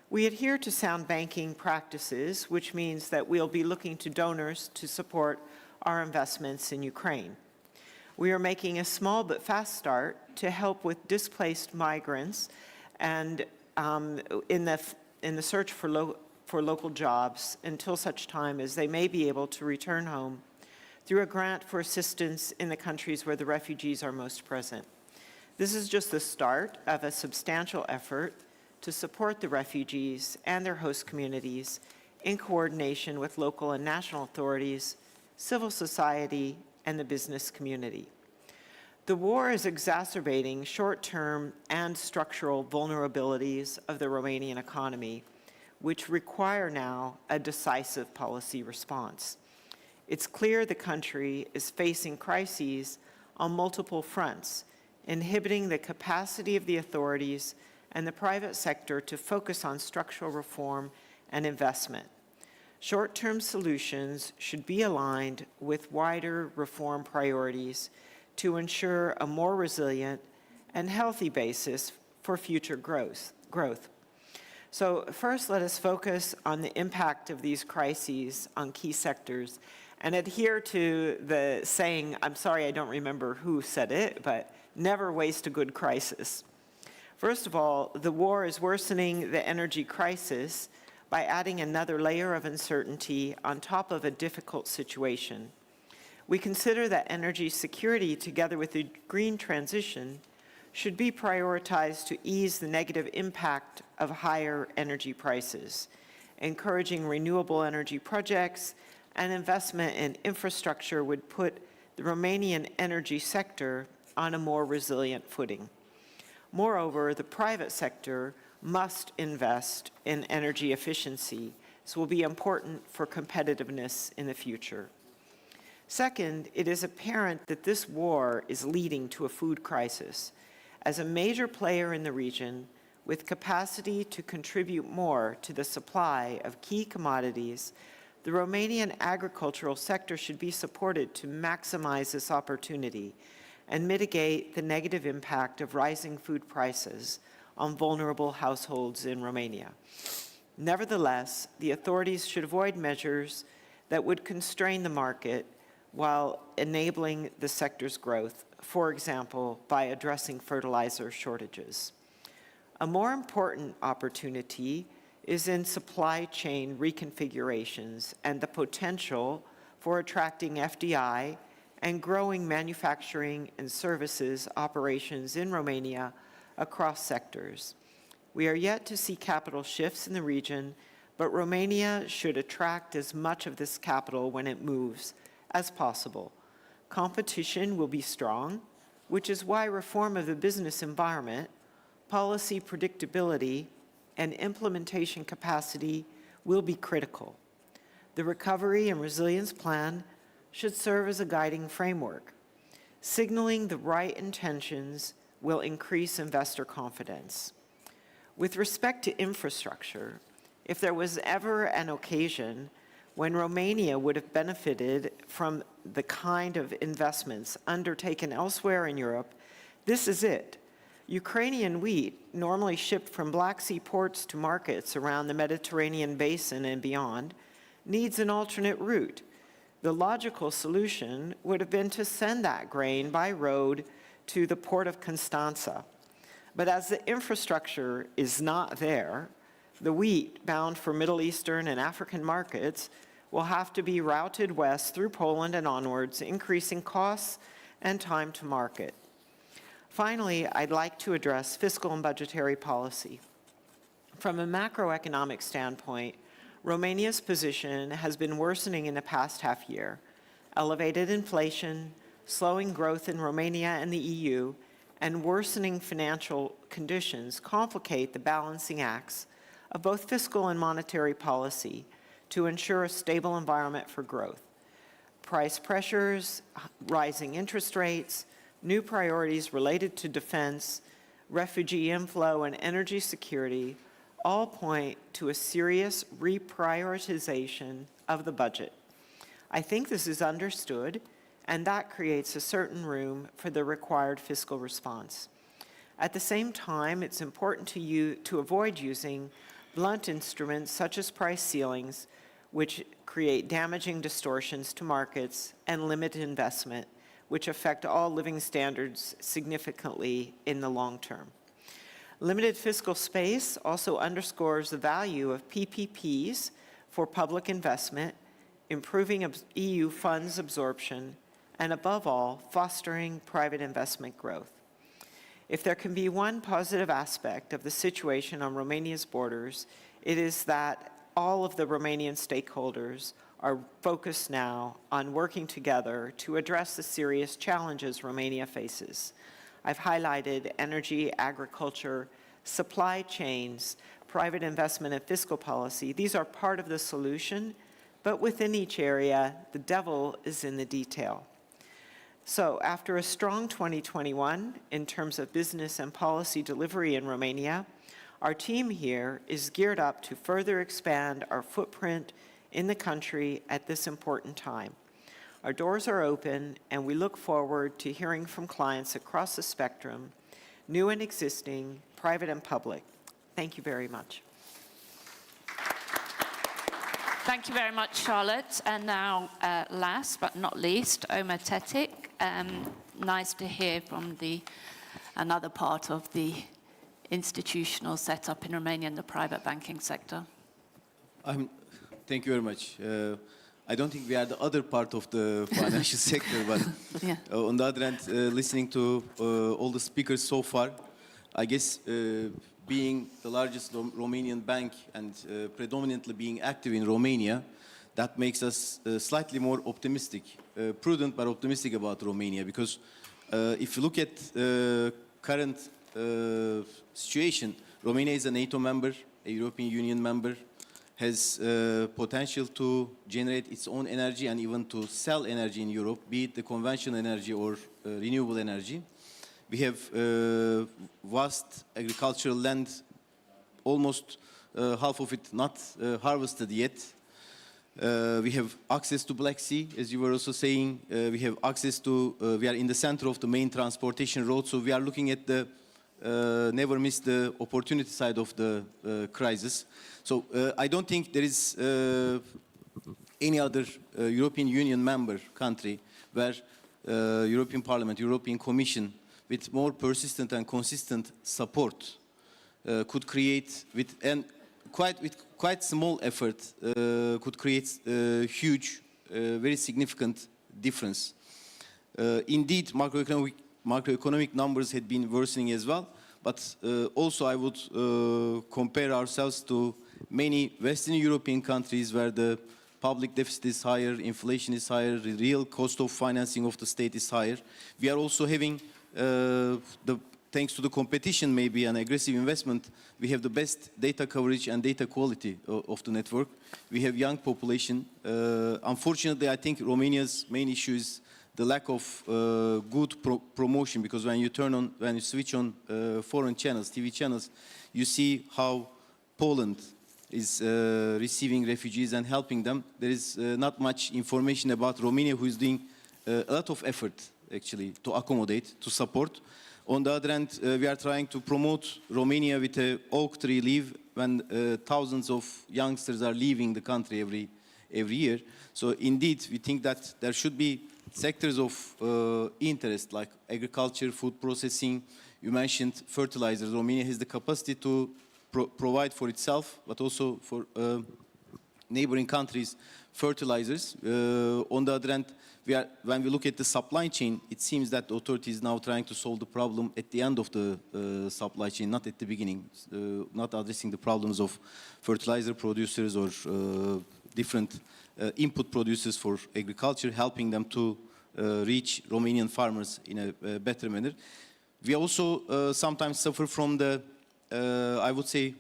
We adhere to sound banking practices, which means that we'll be looking to donors to support our investments in Ukraine. We are making a small but fast start to help with displaced migrants and in the search for local jobs until such time as they may be able to return home through a grant for assistance in the countries where the refugees are most present. This is just the start of a substantial effort to support the refugees and their host communities in coordination with local and national authorities, civil society, and the business community. The war is exacerbating short-term and structural vulnerabilities of the Romanian economy, which require now a decisive policy response. It's clear the country is facing crises on multiple fronts, inhibiting the capacity of the authorities and the private sector to focus on structural reform and investment. Short-term solutions should be aligned with wider reform priorities to ensure a more resilient and healthy basis for future growth. So first, let us focus on the impact of these crises on key sectors and adhere to the saying, I'm sorry, I don't remember who said it, but never waste a good crisis. First of all, the war is worsening the energy crisis by adding another layer of uncertainty on top of a difficult situation. We consider that energy security, together with the green transition, should be prioritized to ease the negative impact of higher energy prices, encouraging renewable energy projects and investment in infrastructure would put the Romanian energy sector on a more resilient footing. Moreover, the private sector must invest in energy efficiency. This will be important for competitiveness in the future. Second, it is apparent that this war is leading to a food crisis. As a major player in the region, with capacity to contribute more to the supply of key commodities, the Romanian agricultural sector should be supported to maximize this opportunity and mitigate the negative impact of rising food prices on vulnerable households in Romania. Nevertheless, the authorities should avoid measures that would constrain the market while enabling the sector's growth, for example, by addressing fertilizer shortages. A more important opportunity is in supply chain reconfigurations and the potential for attracting FDI and growing manufacturing and services operations in Romania across sectors. We are yet to see capital shifts in the region, but Romania should attract as much of this capital when it moves as possible. Competition will be strong, which is why reform of the business environment, policy predictability, and implementation capacity will be critical. The Recovery and Resilience Plan should serve as a guiding framework. Signaling the right intentions will increase investor confidence. With respect to infrastructure, if there was ever an occasion when Romania would have benefited from the kind of investments undertaken elsewhere in Europe, this is it. Ukrainian wheat, normally shipped from Black Sea ports to markets around the Mediterranean basin and beyond, needs an alternate route. The logical solution would have been to send that grain by road to the port of Constanța. But as the infrastructure is not there, the wheat bound for Middle Eastern and African markets will have to be routed west through Poland and onwards, increasing costs and time to market. Finally, I'd like to address fiscal and budgetary policy. From a macroeconomic standpoint, Romania's position has been worsening in the past half year. Elevated inflation, slowing growth in Romania and the EU, and worsening financial conditions complicate the balancing acts of both fiscal and monetary policy to ensure a stable environment for growth. Price pressures, rising interest rates, new priorities related to defense, refugee inflow, and energy security all point to a serious reprioritization of the budget. I think this is understood, and that creates a certain room for the required fiscal response. At the same time, it's important to avoid using blunt instruments such as price ceilings, which create damaging distortions to markets and limit investment, which affect all living standards significantly in the long term. Limited fiscal space also underscores the value of PPPs for public investment, improving EU funds absorption, and above all, fostering private investment growth. If there can be one positive aspect of the situation on Romania's borders, it is that all of the Romanian stakeholders are focused now on working together to address the serious challenges Romania faces. I've highlighted energy, agriculture, supply chains, private investment, and fiscal policy. These are part of the solution, but within each area, the devil is in the detail. So after a strong 2021 in terms of business and policy delivery in Romania, our team here is geared up to further expand our footprint in the country at this important time. Our doors are open, and we look forward to hearing from clients across the spectrum, new and existing, private and public. Thank you very much. Thank you very much, Charlotte. And now, last but not least, Ömer Tetik. Nice to hear from another part of the institutional setup in Romania in the private banking sector. Thank you very much. I don't think we are the other part of the financial sector, but Yeah. On the other hand, listening to all the speakers so far, I guess being the largest Romanian bank and predominantly being active in Romania, that makes us slightly more optimistic, prudent but optimistic about Romania. Because if you look at current situation, Romania is a NATO member, a European Union member, has potential to generate its own energy and even to sell energy in Europe, be it the conventional energy or renewable energy. We have vast agricultural land, almost half of it not harvested yet. We have access to Black Sea, as you were also saying. We have access to, we are in the center of the main transportation road, so we are looking at the, never miss the opportunity side of the crisis. So I don't think there is any other European Union member country where European Parliament, European Commission, with more persistent and consistent support could create, with quite small effort, could create huge, very significant difference. Indeed, macroeconomic numbers had been worsening as well, but also I would compare ourselves to many Western European countries where the public deficit is higher, inflation is higher, the real cost of financing of the state is higher. We are also having, thanks to the competition maybe and aggressive investment, we have the best data coverage and data quality of the network. We have young population. Unfortunately, I think Romania's main issue is the lack of good promotion, because when you switch on foreign channels, TV channels, you see how Poland is receiving refugees and helping them. There is not much information about Romania, who is doing a lot of effort actually to accommodate, to support. On the other hand, we are trying to promote Romania with an oak tree leaf when thousands of youngsters are leaving the country every year. So indeed, we think that there should be sectors of interest like agriculture, food processing. You mentioned fertilizers. Romania has the capacity to provide for itself, but also for neighboring countries fertilizers. On the other hand, when we look at the supply chain, it seems that the authority is now trying to solve the problem at the end of the supply chain, not at the beginning, not addressing the problems of fertilizer producers or different input producers for agriculture, helping them to reach Romanian farmers in a better manner. We also sometimes suffer from the, I would say,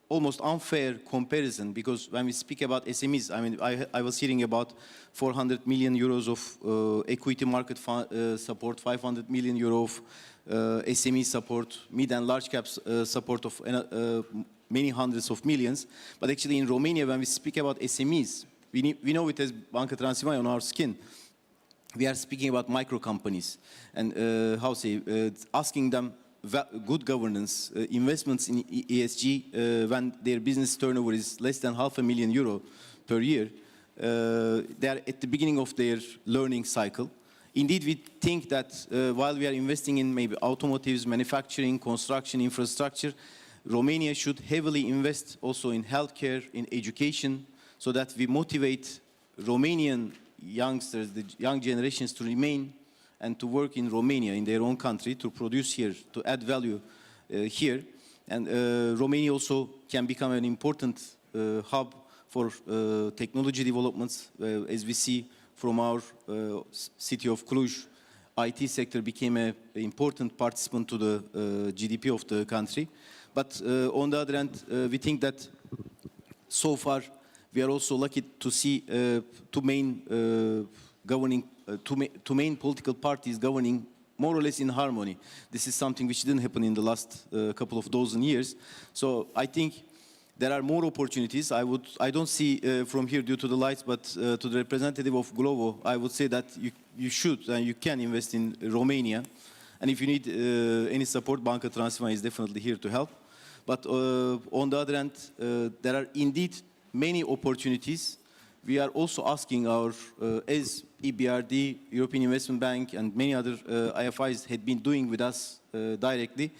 almost unfair comparison, because when we speak about SMEs, I mean, I was hearing about 400 million euros of equity market support, 500 million euro of SME support, mid and large caps support of many hundreds of millions. But actually in Romania, when we speak about SMEs, we know it as Banca Transilvania on our skin. We are speaking about micro companies and asking them good governance, investments in ESG when their business turnover is less than €500,000 per year. They are at the beginning of their learning cycle. Indeed, we think that while we are investing in maybe automotives, manufacturing, construction, infrastructure, Romania should heavily invest also in healthcare, in education, so that we motivate Romanian youngsters, the young generations, to remain and to work in Romania, in their own country, to produce here, to add value here. And Romania also can become an important hub for technology developments. As we see from our city of Cluj, IT sector became an important participant to the GDP of the country. But on the other hand, we think that so far we are also lucky to see two main political parties governing more or less in harmony. This is something which didn't happen in the last couple of dozen years. So I think there are more opportunities. I don't see from here due to the lights, but to the representative of Glovo, I would say that you should and you can invest in Romania. And if you need any support, Banca Transilvania is definitely here to help. But on the other hand, there are indeed many opportunities. We are also asking our, as EBRD, European Investment Bank, and many other IFIs had been doing with us directly,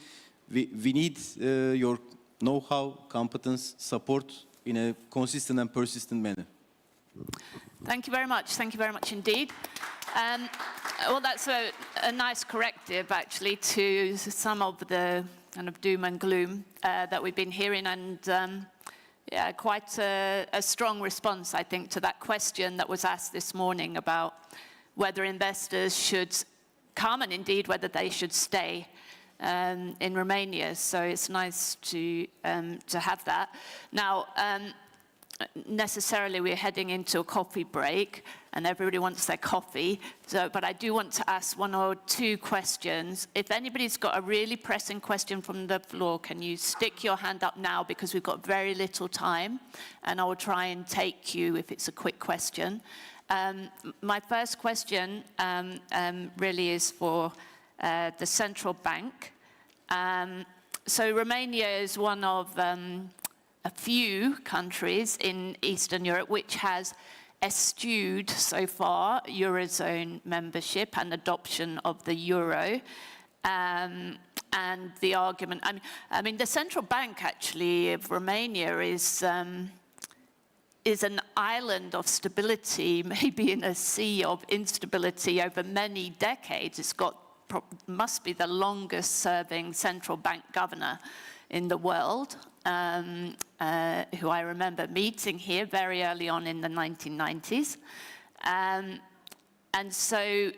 we need your know-how, competence, support in a consistent and persistent manner. Thank you very much. Thank you very much indeed. Well, that's a nice corrective, actually, to some of the kind of doom and gloom that we've been hearing, and yeah, quite a strong response, I think, to that question that was asked this morning about whether investors should come and indeed whether they should stay in Romania. So it's nice to have that. Now, necessarily we're heading into a coffee break and everybody wants their coffee, but I do want to ask one or two questions. If anybody's got a really pressing question from the floor, can you stick your hand up now, because we've got very little time, and I will try and take you if it's a quick question. My first question really is for the central bank. So Romania is one of a few countries in Eastern Europe which has eschewed so far Eurozone membership and adoption of the euro. And the argument, I mean, the central bank actually of Romania is an island of stability, maybe in a sea of instability over many decades. It's got, must be the longest serving central bank governor in the world, who I remember meeting here very early on in the 1990s. And so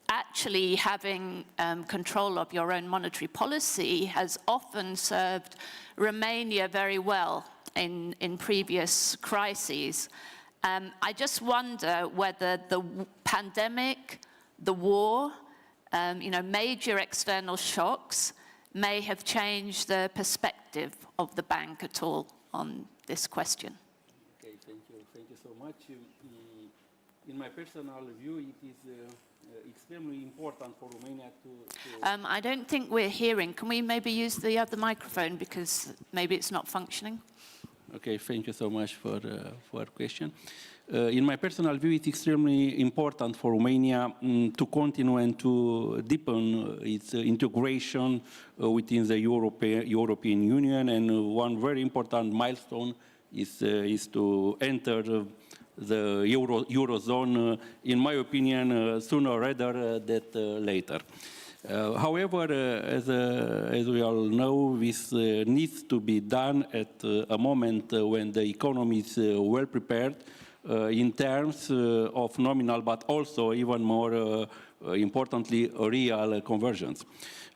actually having control of your own monetary policy has often served Romania very well in previous crises. I just wonder whether the pandemic, the war, major external shocks may have changed the perspective of the bank at all on this question. Okay, thank you so much. In my personal view, it is extremely important for Romania to... I don't think we're hearing. Can we maybe use the other microphone, because maybe it's not functioning? Okay, thank you so much for your question. In my personal view, it's extremely important for Romania to continue and to deepen its integration within the European Union. And one very important milestone is to enter the Eurozone, in my opinion, sooner rather than later. However, as we all know, this needs to be done at a moment when the economy is well prepared in terms of nominal, but also even more importantly, real convergence.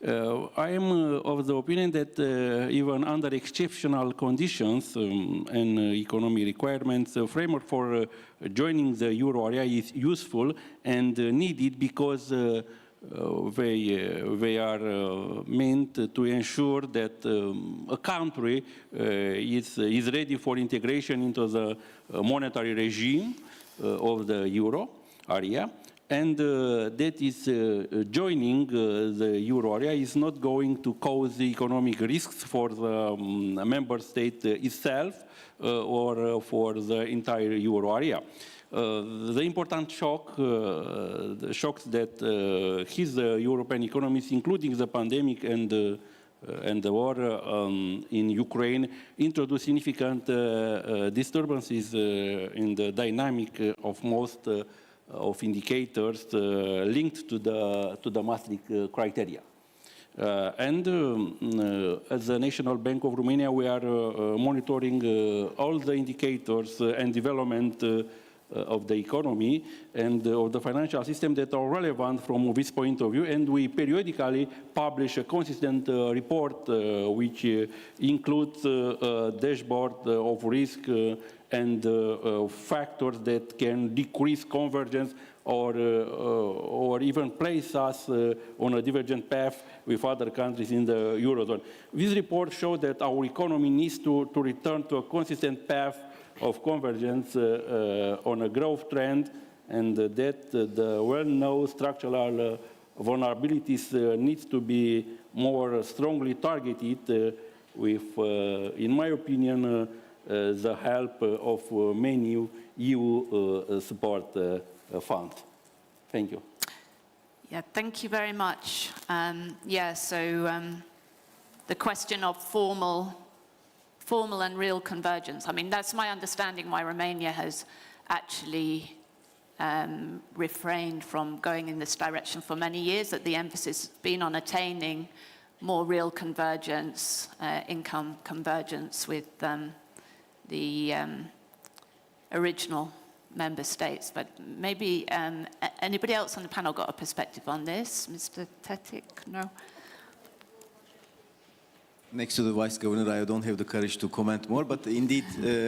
I am of the opinion that even under exceptional conditions and economic requirements, a framework for joining the euro area is useful and needed because they are meant to ensure that a country is ready for integration into the monetary regime of the euro area. And that is joining the euro area is not going to cause economic risks for the member state itself or for the entire euro area. The important the shocks that hit the European economies, including the pandemic and the war in Ukraine, introduced significant disturbances in the dynamic of most of indicators linked to the Maastricht criteria. As the National Bank of Romania, we are monitoring all the indicators and development of the economy and of the financial system that are relevant from this point of view, and we periodically publish a consistent report which includes a dashboard of risk and factors that can decrease convergence or even place us on a divergent path with other countries in the Eurozone. This report shows that our economy needs to return to a consistent path of convergence on a growth trend, and that the well-known structural vulnerabilities needs to be more strongly targeted with, in my opinion, the help of many EU support funds. Thank you. Yeah, thank you very much. The question of formal and real convergence. I mean, that's my understanding why Romania has actually refrained from going in this direction for many years, that the emphasis has been on attaining more real convergence, income convergence with the original member states. But maybe anybody else on the panel got a perspective on this? Mr. Tetik, no? Next to the Vice Governor, I don't have the courage to comment more, but indeed,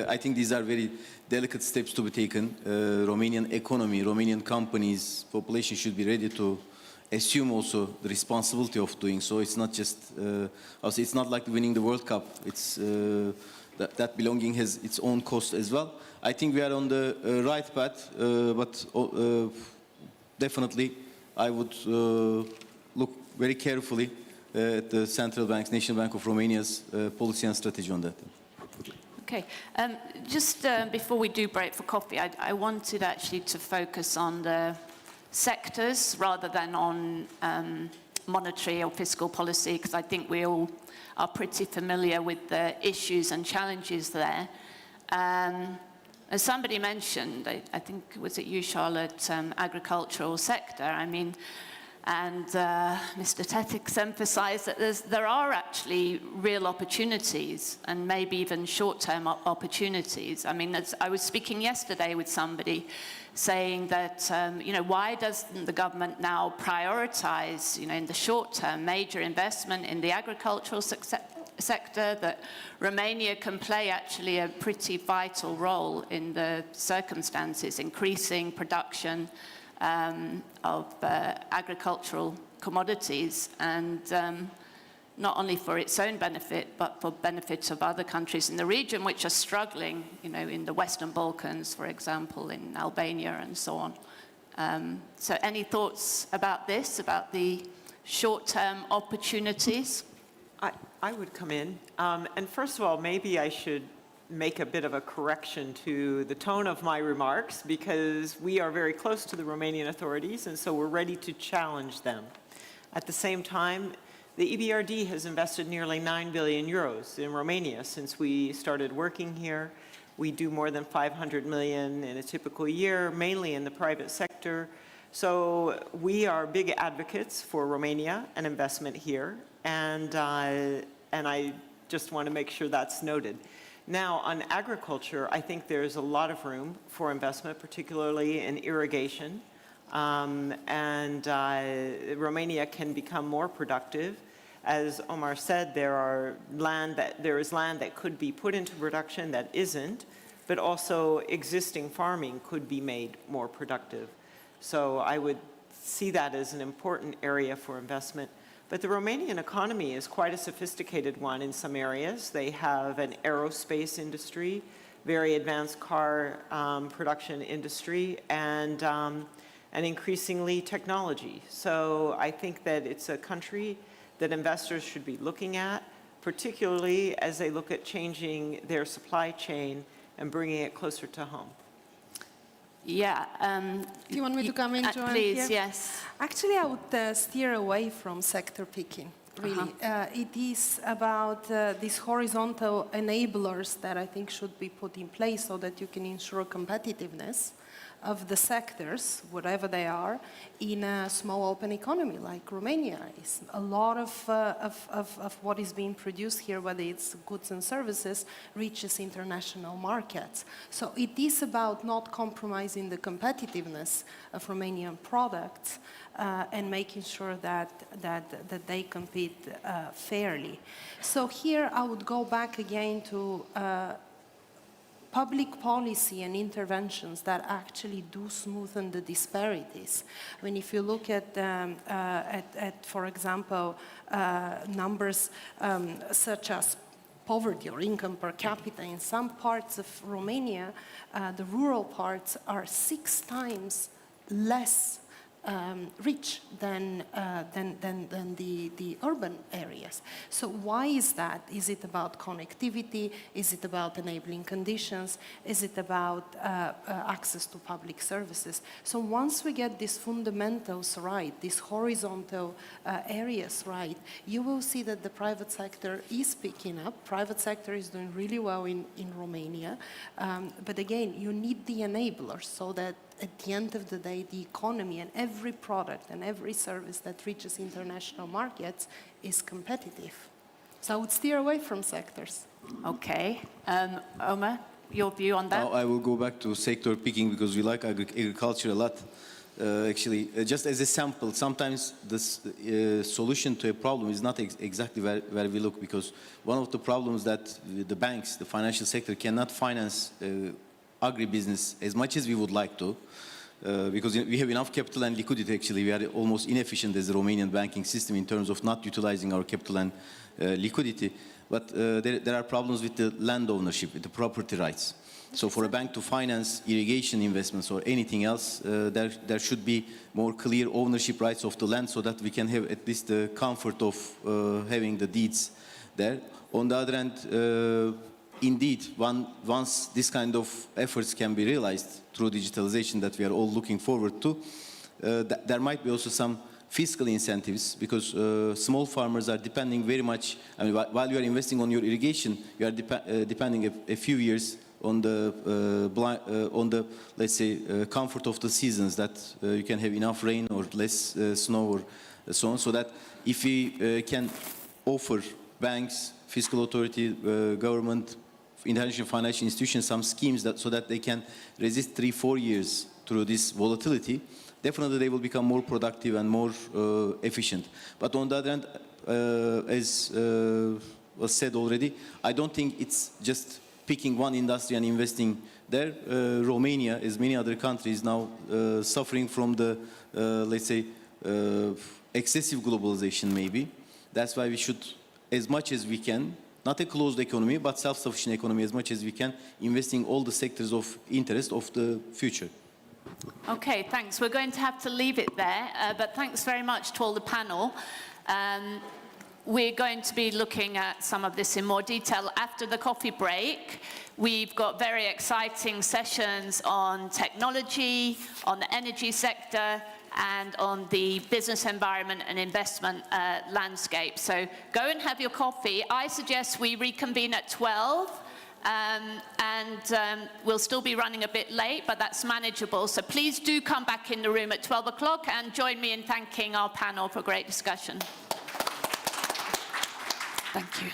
I think these are very delicate steps to be taken. Romanian economy, Romanian companies, population should be ready to assume also the responsibility of doing so. It's not just, also it's not like winning the World Cup. It's, that belonging has its own cost as well. I think we are on the right path, but definitely I would look very carefully at the Central Bank's, National Bank of Romania's policy and strategy on that. Okay, just before we do break for coffee, I wanted actually to focus on the sectors rather than on monetary or fiscal policy, because I think we all are pretty familiar with the issues and challenges there. As somebody mentioned, I think, was it you, Charlotte, agricultural sector, I mean, and Mr. Tetik's emphasized that there are actually real opportunities and maybe even short-term opportunities. I mean, I was speaking yesterday with somebody saying that, why doesn't the government now prioritize, in the short term, major investment in the agricultural sector, that Romania can play actually a pretty vital role in the circumstances, increasing production of agricultural commodities, and not only for its own benefit, but for benefit of other countries in the region which are struggling, in the Western Balkans, for example, in Albania and so on. So any thoughts about this, about the short-term opportunities? I would come in. And first of all, maybe I should make a bit of a correction to the tone of my remarks, because we are very close to the Romanian authorities, and so we're ready to challenge them. At the same time, the EBRD has invested nearly 9 billion euros in Romania since we started working here, We do more than 500 million in a typical year, mainly in the private sector. So we are big advocates for Romania and investment here, and I just want to make sure that's noted. Now, on agriculture, I think there's a lot of room for investment, particularly in irrigation, Romania can become more productive. As Omar said, there is land that could be put into production that isn't, but also existing farming could be made more productive. So I would see that as an important area for investment. But the Romanian economy is quite a sophisticated one in some areas. They have an aerospace industry, very advanced car production industry, and increasingly technology. So I think that it's a country that investors should be looking at, particularly as they look at changing their supply chain and bringing it closer to home. Yeah. Do you want me to come in, Joanne? Please, here? yes. Actually, I would steer away from sector picking, really. It is about these horizontal enablers that I think should be put in place so that you can ensure competitiveness of the sectors, whatever they are, in a small open economy like Romania is. A lot of what is being produced here, whether it's goods and services, reaches international markets. So it is about not compromising the competitiveness of Romanian products and making sure that they compete fairly. So here I would go back again to public policy and interventions that actually do smoothen the disparities. I mean, if you look at for example, numbers such as poverty or income per capita, in some parts of Romania, the rural parts are 6 times less rich than the urban areas. So why is that? Is it about connectivity? Is it about enabling conditions? Is it about access to public services? So once we get these fundamentals right, these horizontal areas right, you will see that the private sector is picking up. Private sector is doing really well in Romania. But again, you need the enablers so that at the end of the day, the economy and every product and every service that reaches international markets is competitive. So I would steer away from sectors. Okay. Omar, your view on that? Now I will go back to sector picking because we like agriculture a lot. Actually, just as a sample, sometimes the solution to a problem is not exactly where we look, because one of the problems that the banks, the financial sector cannot finance agribusiness as much as we would like to, because we have enough capital and liquidity. Actually, we are almost inefficient as the Romanian banking system in terms of not utilizing our capital and liquidity. But there are problems with the land ownership, with the property rights. So for a bank to finance irrigation investments or anything else, there should be more clear ownership rights of the land so that we can have at least the comfort of having the deeds there. On the other hand, indeed, once this kind of efforts can be realized through digitalization that we are all looking forward to, there might be also some fiscal incentives, because small farmers are depending very much. I mean, while you are investing on your irrigation, you are depending a few years on the let's say comfort of the seasons, that you can have enough rain or less snow or so on. So that if we can offer banks, fiscal authority, government, international financial institutions some schemes so that they can resist 3-4 years through this volatility, definitely they will become more productive and more efficient. But on the other hand, as was said already, I don't think it's just picking one industry and investing there. Romania, as many other countries, now suffering from the, let's say, excessive globalization maybe. That's why we should, as much as we can, not a closed economy, but self-sufficient economy as much as we can, investing all the sectors of interest of the future. Okay, thanks. We're going to have to leave it there, but thanks very much to all the panel. We're going to be looking at some of this in more detail after the coffee break. We've got very exciting sessions on technology, on the energy sector, and on the business environment and investment landscape. So go and have your coffee. I suggest we reconvene at 12, We'll still be running a bit late, but that's manageable. So please do come back in the room at 12 o'clock and join me in thanking our panel for great discussion. Thank you.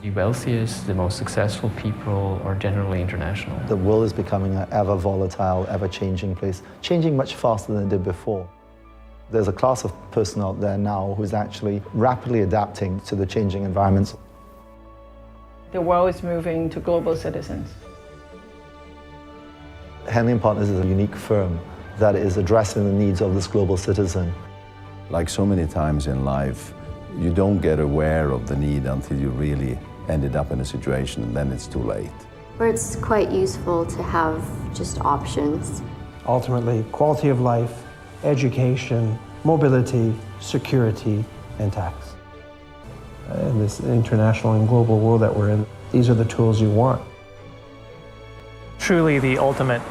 The wealthiest, the most successful people are generally international. The world is becoming an ever volatile, ever changing place, changing much faster than it did before. There's a class of person out there now who's actually rapidly adapting to the changing environments. The world is moving to global citizens. Henley & Partners is a unique firm that is addressing the needs of this global citizen. Like so many times in life, you don't get aware of the need until you really ended up in a situation, and then it's too late. Where it's quite useful to have just options. Ultimately, quality of life, education, mobility, security, and tax. In this international and global world that we're in, these are the tools you want. Truly the ultimate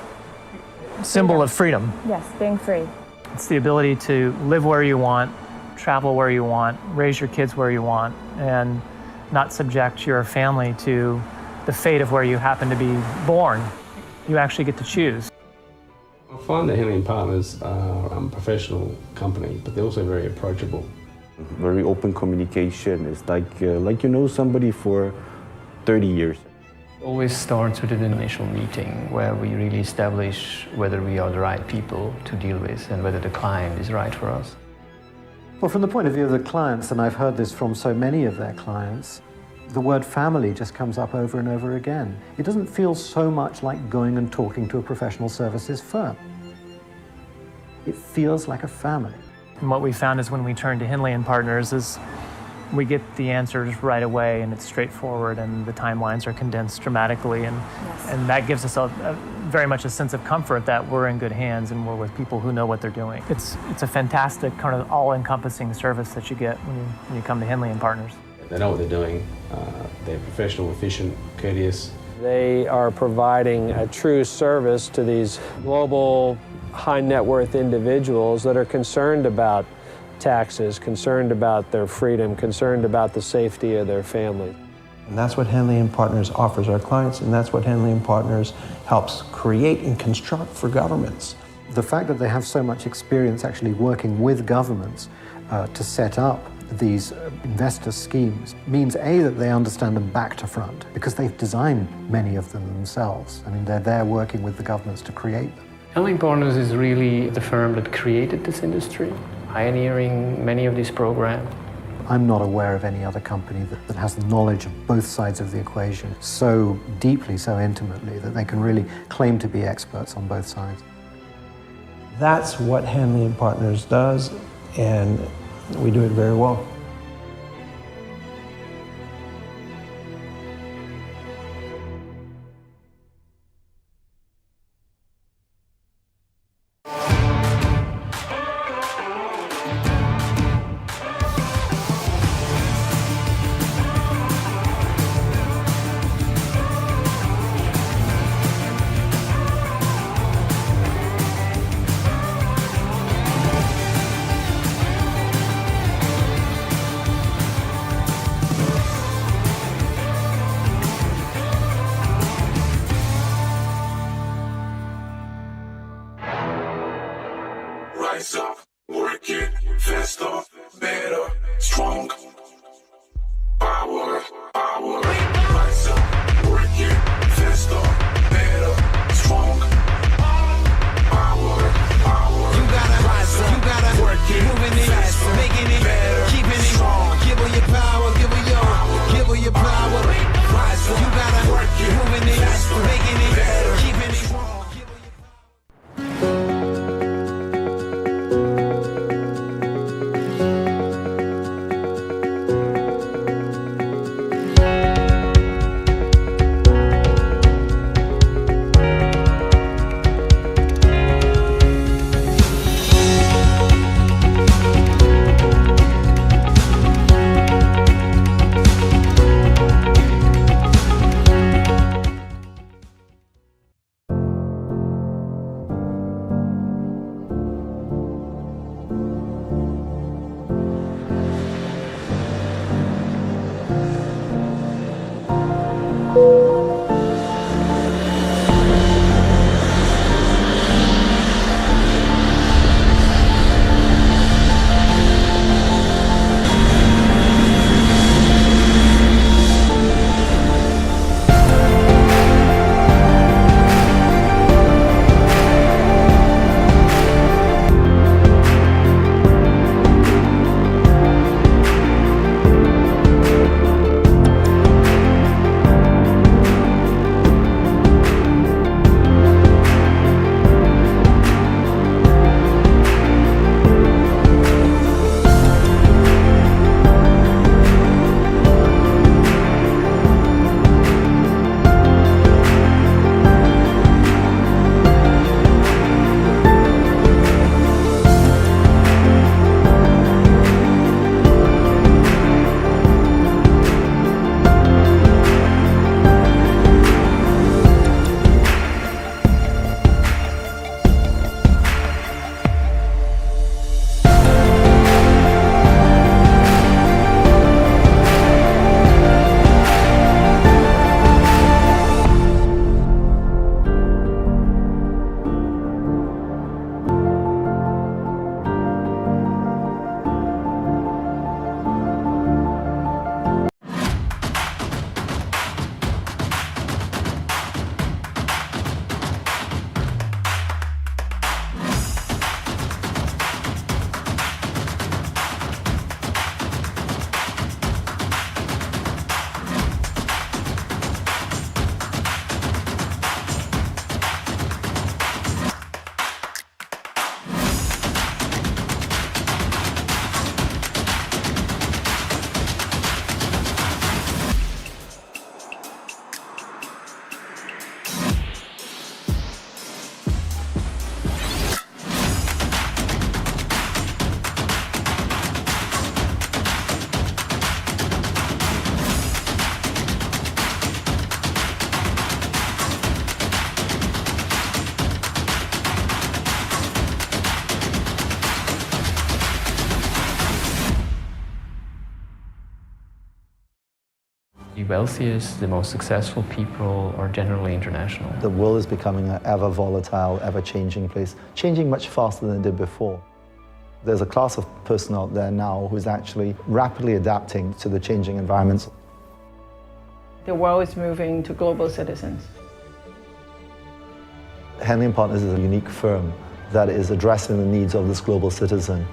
symbol of freedom. Yes, being free. It's the ability to live where you want, travel where you want, raise your kids where you want, and not subject your family to the fate of where you happen to be born. You actually get to choose. I find that Henley & Partners are a professional company, but they're also very approachable. Very open communication. It's like you know somebody for 30 years. Always starts with an initial meeting where we really establish whether we are the right people to deal with and whether the client is right for us. Well, from the point of view of the clients, and I've heard this from so many of their clients, the word family just comes up over and over again. It doesn't feel so much like going and talking to a professional services firm. It feels like a family. And what we found is when we turn to Henley & Partners is we get the answers right away, and it's straightforward, and the timelines are condensed dramatically, and that gives us very much a sense of comfort that we're in good hands and we're with people who know what they're doing. It's a fantastic kind of all-encompassing service that you get when you come to Henley & Partners. They know what they're doing. They're professional, efficient, courteous. They are providing a true service to these global high net worth individuals that are concerned about taxes, concerned about their freedom, concerned about the safety of their families. And that's what Henley & Partners offers our clients, and that's what Henley & Partners helps create and construct for governments. The fact that they have so much experience actually working with governments to set up these investor schemes means A, that they understand them back to front, because they've designed many of them themselves. I mean, they're there working with the governments to create them. Henley & Partners is really the firm that created this industry, pioneering many of these programs. I'm not aware of any other company that has the knowledge of both sides of the equation so deeply, so intimately, that they can really claim to be experts on both sides. That's what Henley & Partners does, and we do it very well. Rise up, work it, faster, better, strong. Power, power. Rise up, work it, faster, better, strong. Power, power. You gotta rise up, you gotta work it, moving it faster, making it better, keeping it strong. Give her your power, give her your power. Rise up, you gotta work it, moving it faster, making it better, keeping it strong. The wealthiest, the most successful people are generally international. The world is becoming an ever volatile, ever changing place, changing much faster than it did before. There's a class of person out there now who's actually rapidly adapting to the changing environments. The world is moving to global citizens. Henley & Partners is a unique firm that is addressing the needs of this global citizen.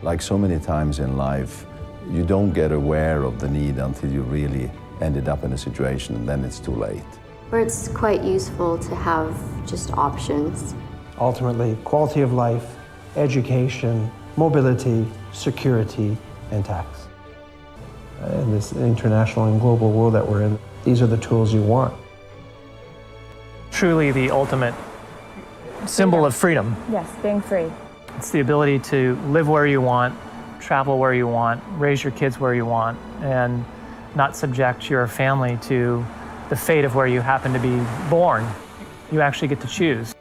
Like so many times in life, you don't get aware of the need until you really ended up in a situation, and then it's too late. Where it's quite useful to have just options. Ultimately, quality of life, education, mobility, security, and tax. In this international and global world that we're in, these are the tools you want. Truly the ultimate symbol of freedom. Yes, being free. It's the ability to live where you want, travel where you want, raise your kids where you want, and not subject your family to the fate of where you happen to be born. You actually get to choose.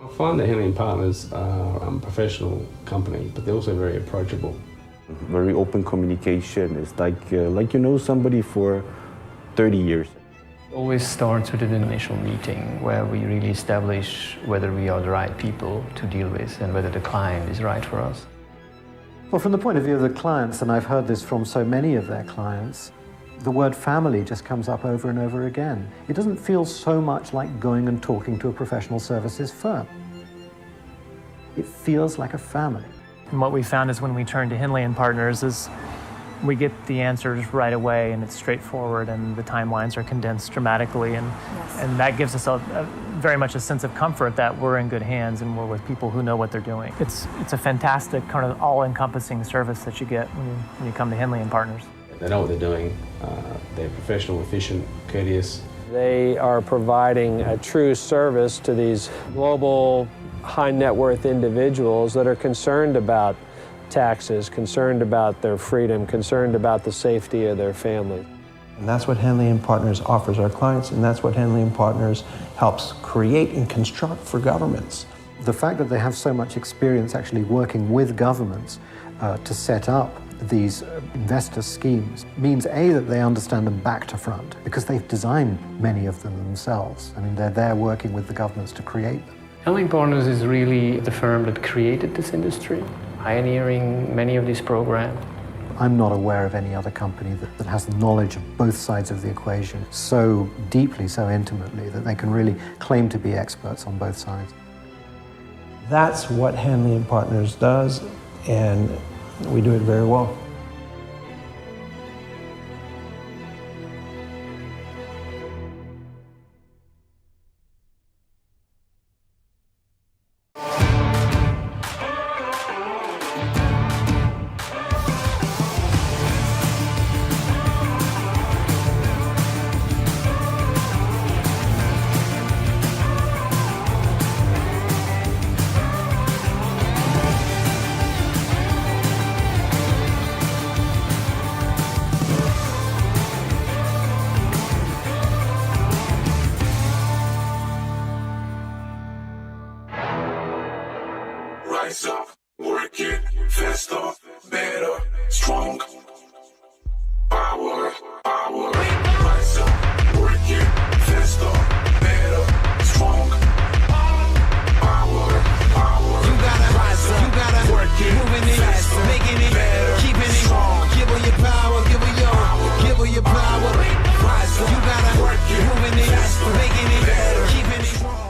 I find that Henley & Partners are a professional company, but they're also very approachable. Very open communication. It's like you know somebody for 30 years. It always starts with an initial meeting where we really establish whether we are the right people to deal with and whether the client is right for us. Well, from the point of view of the clients, and I've heard this from so many of their clients, the word family just comes up over and over again. It doesn't feel so much like going and talking to a professional services firm. It feels like a family. And what we found is when we turn to Henley & Partners is we get the answers right away, and it's straightforward, and the timelines are condensed dramatically, and that gives us very much a sense of comfort that we're in good hands and we're with people who know what they're doing. It's a fantastic kind of all-encompassing service that you get when you come to Henley & Partners. They know what they're doing. They're professional, efficient, courteous. They are providing a true service to these global high net worth individuals that are concerned about taxes, concerned about their freedom, concerned about the safety of their family. And that's what Henley & Partners offers our clients, and that's what Henley & Partners helps create and construct for governments. The fact that they have so much experience actually working with governments to set up these investor schemes means, A, that they understand them back to front, because they've designed many of them themselves. I mean, they're there working with the governments to create them. Henley & Partners is really the firm that created this industry, pioneering many of these programs. I'm not aware of any other company that has the knowledge of both sides of the equation so deeply, so intimately, that they can really claim to be experts on both sides. That's what Henley & Partners does, and we do it very well. Rise up, work it, faster, better, strong. Power, power. Rise up, work it, faster, better, strong. Power, power. You gotta rise up, you gotta work it, moving it faster, making it better, keeping it strong. Give her your power, give her your power. Rise up, you gotta work it, moving it faster, making it better, keeping it strong.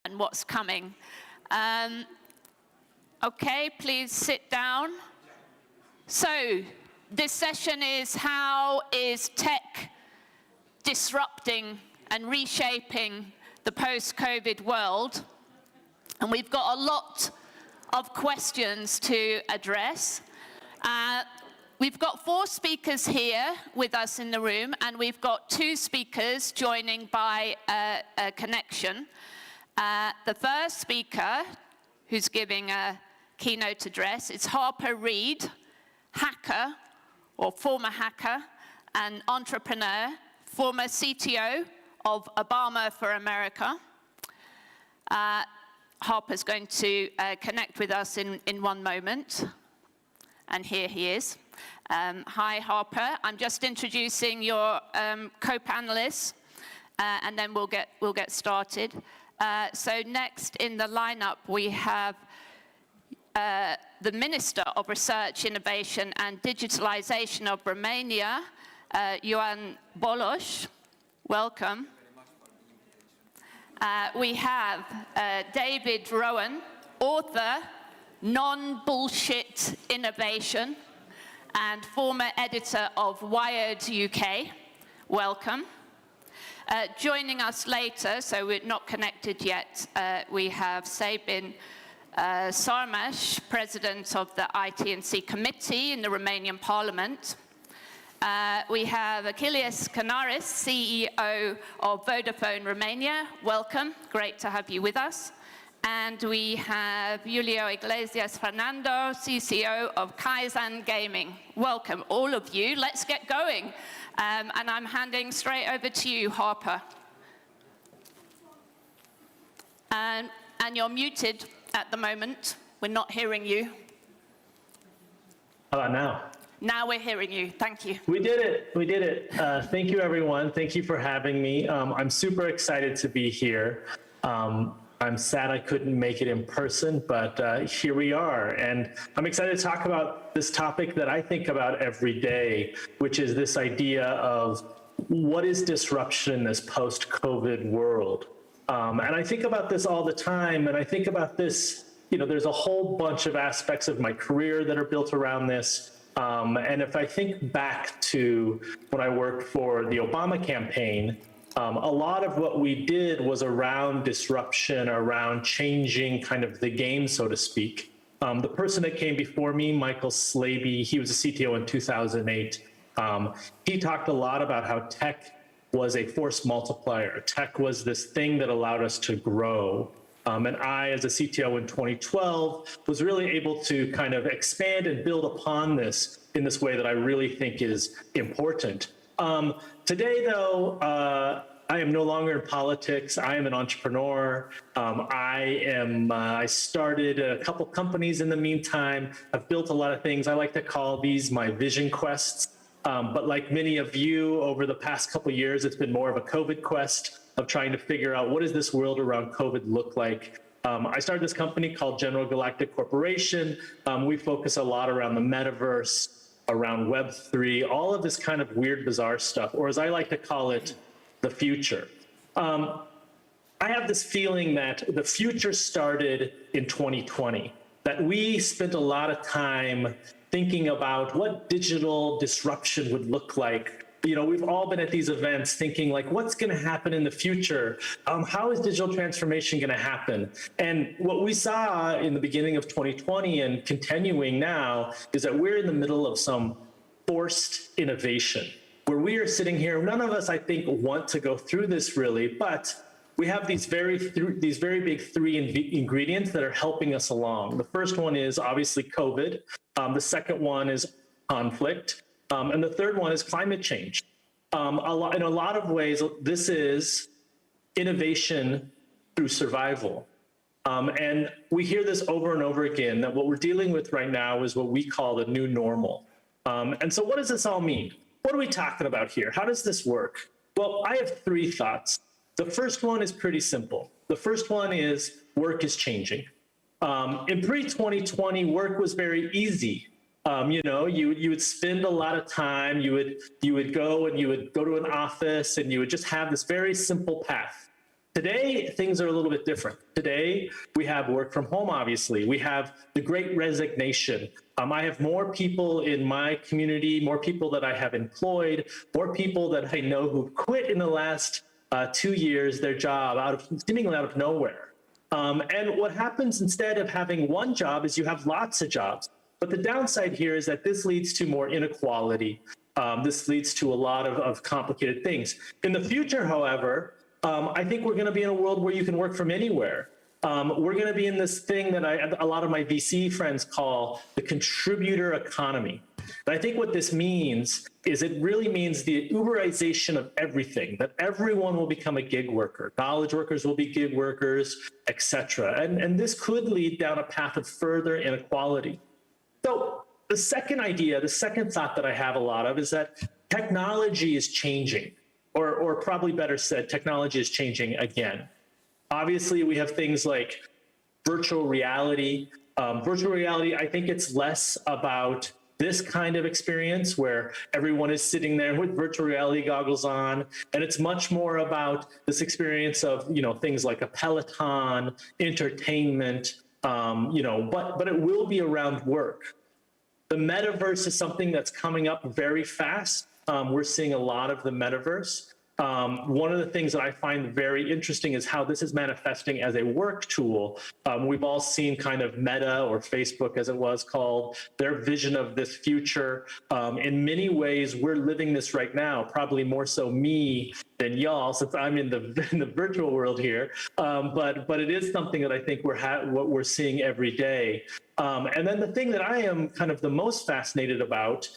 And what's coming. Okay, please sit down. So, this session is how is tech disrupting and reshaping the post-COVID world? And we've got a lot of questions to address. We've got 4 speakers here with us in the room, and we've got 2 speakers joining by a connection. The first speaker, who's giving a keynote address, is Harper Reed, hacker, or former hacker, and entrepreneur, former CTO of Obama for America. Harper's going to connect with us in 1 moment. And here he is. Hi, Harper. I'm just introducing your co-panelists, and then we'll get started. So next in the lineup, we have the Minister of Research, Innovation and Digitalization of Romania, Ioan Boloș. Welcome. We have David Rowan, author, Non-Bullshit Innovation, and former editor of Wired UK. Welcome. Joining us later, so we're not connected yet, we have Sabin Sarmash, President of the IT&C Committee in the Romanian Parliament. We have Achilles Canaris, CEO of Vodafone Romania. Welcome, great to have you with us. And we have Julio Iglesias Fernando, CCO of Kaizen Gaming. Welcome, all of you. Let's get going. And I'm handing straight over to you, Harper. And you're muted at the moment. We're not hearing you. How about now? Now we're hearing you. Thank you. We did it. We did it. Thank you, everyone. Thank you for having me. I'm super excited to be here. I'm sad I couldn't make it in person, but here we are. And I'm excited to talk about this topic that I think about every day, which is this idea of what is disruption in this post-COVID world. And I think about this all the time, and I think about this, there's a whole bunch of aspects of my career that are built around this. And if I think back to when I worked for the Obama campaign, a lot of what we did was around disruption, around changing kind of the game, so to speak. The person that came before me, Michael Slaby, he was a CTO in 2008. He talked a lot about how tech was a force multiplier. Tech was this thing that allowed us to grow. And I, as a CTO in 2012, was really able to kind of expand and build upon this in this way that I really think is important. Today, though, I am no longer in politics. I am an entrepreneur. I started a couple companies in the meantime. I've built a lot of things. I like to call these my vision quests. But like many of you, over the past couple of years, it's been more of a COVID quest of trying to figure out what does this world around COVID look like. I started this company called General Galactic Corporation. We focus a lot around the metaverse, around Web3, all of this kind of weird, bizarre stuff, or as I like to call it, the future. I have this feeling that the future started in 2020, that we spent a lot of time thinking about what digital disruption would look like. We've all been at these events thinking like, what's going to happen in the future? How is digital transformation going to happen? And what we saw in the beginning of 2020 and continuing now is that we're in the middle of some forced innovation where we are sitting here. None of us, I think, want to go through this really, but we have these very big 3 ingredients that are helping us along. The first one is obviously COVID. The second one is conflict. And the third one is climate change. In a lot of ways, this is innovation through survival. And we hear this over and over again, that what we're dealing with right now is what we call the new normal. And so what does this all mean? What are we talking about here? How does this work? Well, I have 3 thoughts. The first one is pretty simple. The first one is work is changing. In pre-2020, work was very easy. You would spend a lot of time, you would go to an office and you would just have this very simple path. Today, things are a little bit different. Today, we have work from home, obviously. We have the Great Resignation. I have more people in my community, more people that I have employed, more people that I know who quit in the last 2 years their job seemingly out of nowhere. And what happens instead of having one job is you have lots of jobs. But the downside here is that this leads to more inequality. This leads to a lot of complicated things. In the future, however, I think we're going to be in a world where you can work from anywhere. We're going to be in this thing that a lot of my VC friends call the contributor economy. And I think what this means is it really means the Uberization of everything, that everyone will become a gig worker. Knowledge workers will be gig workers, etc. And this could lead down a path of further inequality. So the second idea, the second thought that I have a lot of is that technology is changing, or probably better said, technology is changing again. Obviously, we have things like virtual reality. Virtual reality, I think it's less about this kind of experience where everyone is sitting there with virtual reality goggles on, and it's much more about this experience of, you know, things like a Peloton, entertainment, but it will be around work. The metaverse is something that's coming up very fast. We're seeing a lot of the metaverse. One of the things that I find very interesting is how this is manifesting as a work tool. We've all seen kind of Meta, or Facebook as it was called, their vision of this future. In many ways, we're living this right now, probably more so me than y'all, since I'm in the virtual world here. But it is something that I think what we're seeing every day. And then the thing that I am kind of the most fascinated about,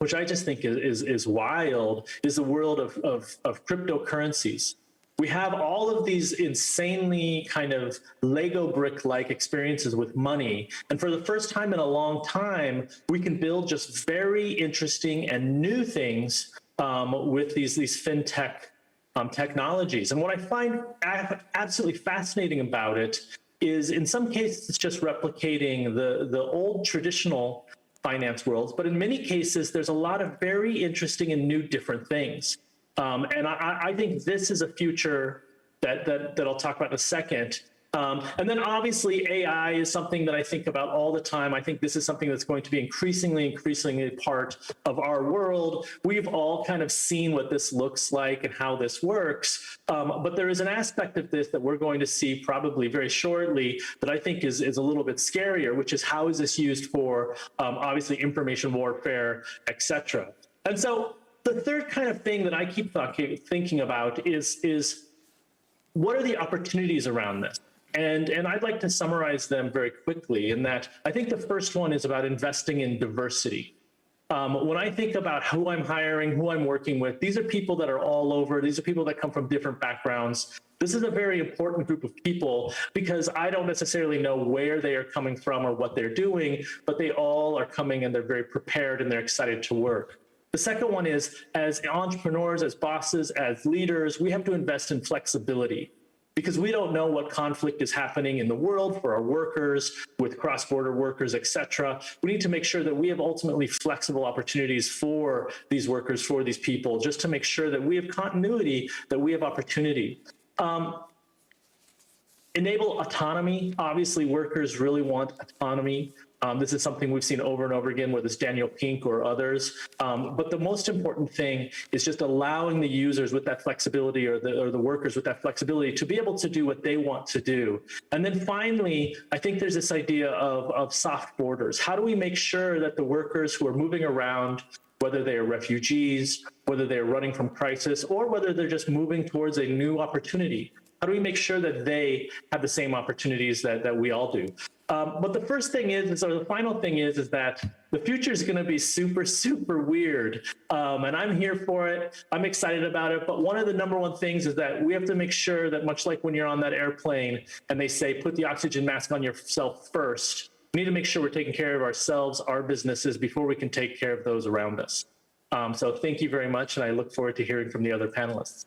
which I just think is wild, is the world of cryptocurrencies. We have all of these insanely kind of Lego brick-like experiences with money. And for the first time in a long time, we can build just very interesting and new things with these fintech technologies. And what I find absolutely fascinating about it is, in some cases, it's just replicating the old traditional finance worlds, but in many cases, there's a lot of very interesting and new different things. And I think this is a future that I'll talk about in a second. And then obviously AI is something that I think about all the time. I think this is something that's going to be increasingly part of our world. We've all kind of seen what this looks like and how this works. But there is an aspect of this that we're going to see probably very shortly that I think is a little bit scarier, which is how is this used for obviously information warfare, etc. And so the third kind of thing that I keep thinking about is what are the opportunities around this? And I'd like to summarize them very quickly in that I think the first one is about investing in diversity. When I think about who I'm hiring, who I'm working with, these are people that are all over. These are people that come from different backgrounds. This is a very important group of people because I don't necessarily know where they are coming from or what they're doing, but they all are coming and they're very prepared and they're excited to work. The second one is, as entrepreneurs, as bosses, as leaders, we have to invest in flexibility, because we don't know what conflict is happening in the world for our workers, with cross-border workers, et cetera. We need to make sure that we have ultimately flexible opportunities for these workers, for these people, just to make sure that we have continuity, that we have opportunity. Enable autonomy. Obviously, workers really want autonomy. This is something we've seen over and over again, whether it's Daniel Pink or others. But the most important thing is just allowing the users with that flexibility, or the workers with that flexibility, to be able to do what they want to do. And then finally, I think there's this idea of soft borders. How do we make sure that the workers who are moving around, whether they are refugees, whether they're running from crisis, or whether they're just moving towards a new opportunity, how do we make sure that they have the same opportunities that we all do? But the first thing or the final thing is that the future is going to be super, super weird. And I'm here for it. I'm excited about it. But one of the number one things is that we have to make sure that, much like when you're on that airplane and they say, put the oxygen mask on yourself first, we need to make sure we're taking care of ourselves, our businesses, before we can take care of those around us. So thank you very much. And I look forward to hearing from the other panelists.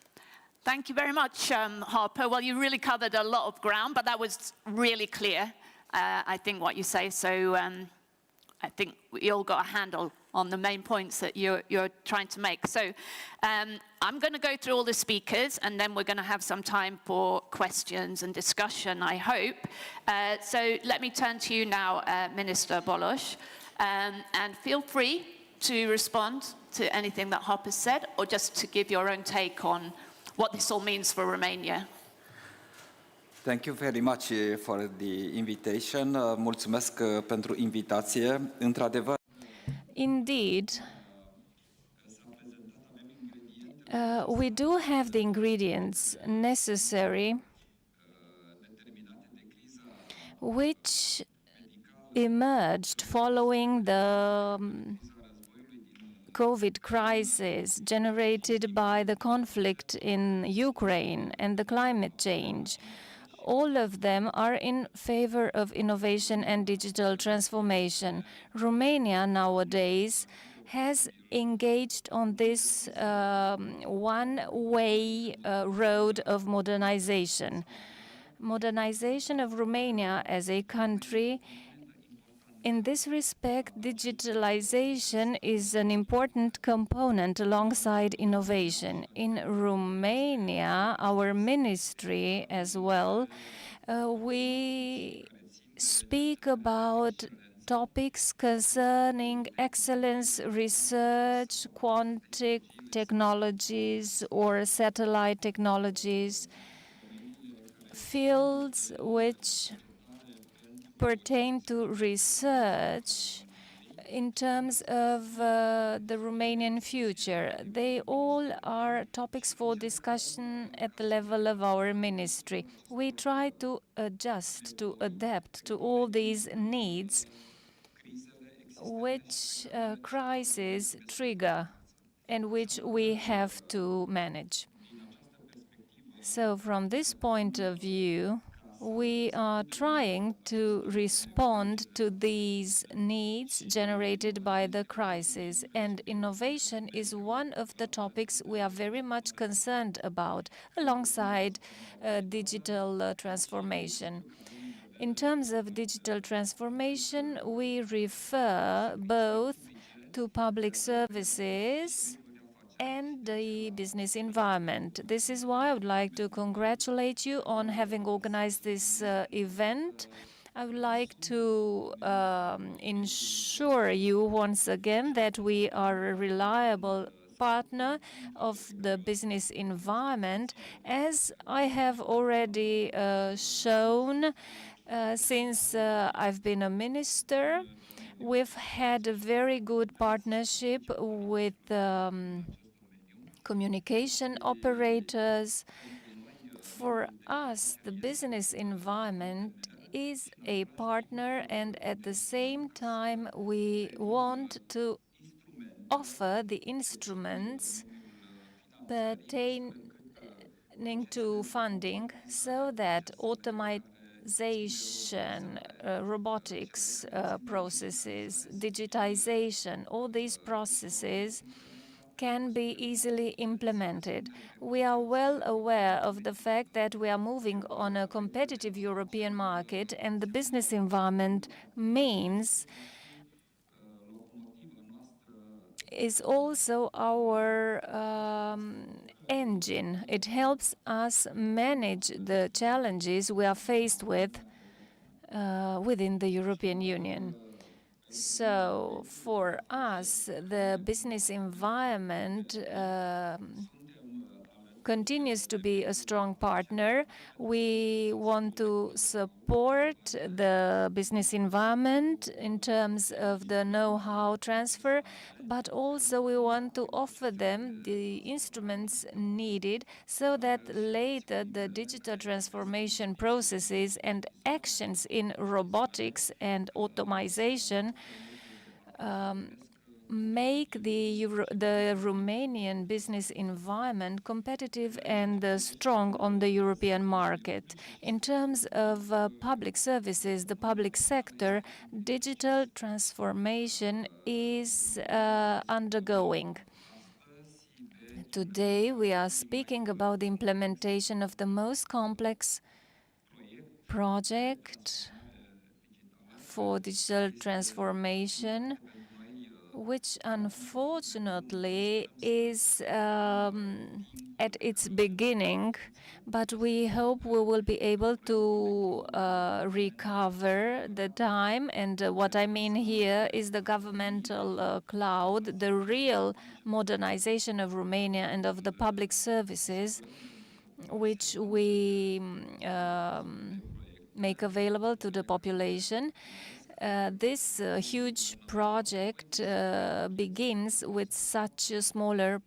Thank you very much, Harper. Well, you really covered a lot of ground, but that was really clear, I think, what you say. So I think we all got a handle on the main points that you're trying to make. So I'm going to go through all the speakers, and then we're going to have some time for questions and discussion, I hope. So let me turn to you now, Minister Bolosh, and feel free to respond to anything that Harper said, or just to give your own take on what this all means for Romania. Thank you very much for the invitation. Mulțumesc pentru invitație. Într-adevăr, Indeed, we do have the ingredients necessary which emerged following the COVID crisis generated by the conflict in Ukraine and the climate change. All of them are in favor of innovation and digital transformation. Romania nowadays has engaged on this one-way road of modernization. Modernization of Romania as a country. In this respect, digitalization is an important component alongside innovation. In Romania, our ministry as well, we speak about topics concerning excellence research, quantum technologies or satellite technologies, fields which pertain to research in terms of the Romanian future. They all are topics for discussion at the level of our ministry. We try to adjust, to adapt to all these needs which crises trigger and which we have to manage. So from this point of view, we are trying to respond to these needs generated by the crisis, and innovation is one of the topics we are very much concerned about, alongside digital transformation. In terms of digital transformation, we refer both to public services and the business environment. This is why I would like to congratulate you on having organized this event. I would like to ensure you once again that we are a reliable partner of the business environment, as I have already shown since I've been a minister. We've had a very good partnership with communication operators. For us, the business environment is a partner, and at the same time, we want to offer the instruments pertaining to funding so that automation, robotics processes, digitization, all these processes can be easily implemented. We are well aware of the fact that we are moving on a competitive European market, and the business environment is also our engine. It helps us manage the challenges we are faced with within the European Union. So for us, the business environment continues to be a strong partner. We want to support the business environment in terms of the know-how transfer, but also we want to offer them the instruments needed so that later the digital transformation processes and actions in robotics and automation make the Romanian business environment competitive and strong on the European market. In terms of public services, the public sector, digital transformation is undergoing. Today, we are speaking about the implementation of the most complex project for digital transformation, which unfortunately is at its beginning, but we hope we will be able to recover the time. And what I mean here is the governmental cloud, the real modernization of Romania and of the public services which we make available to the population. This huge project begins with such smaller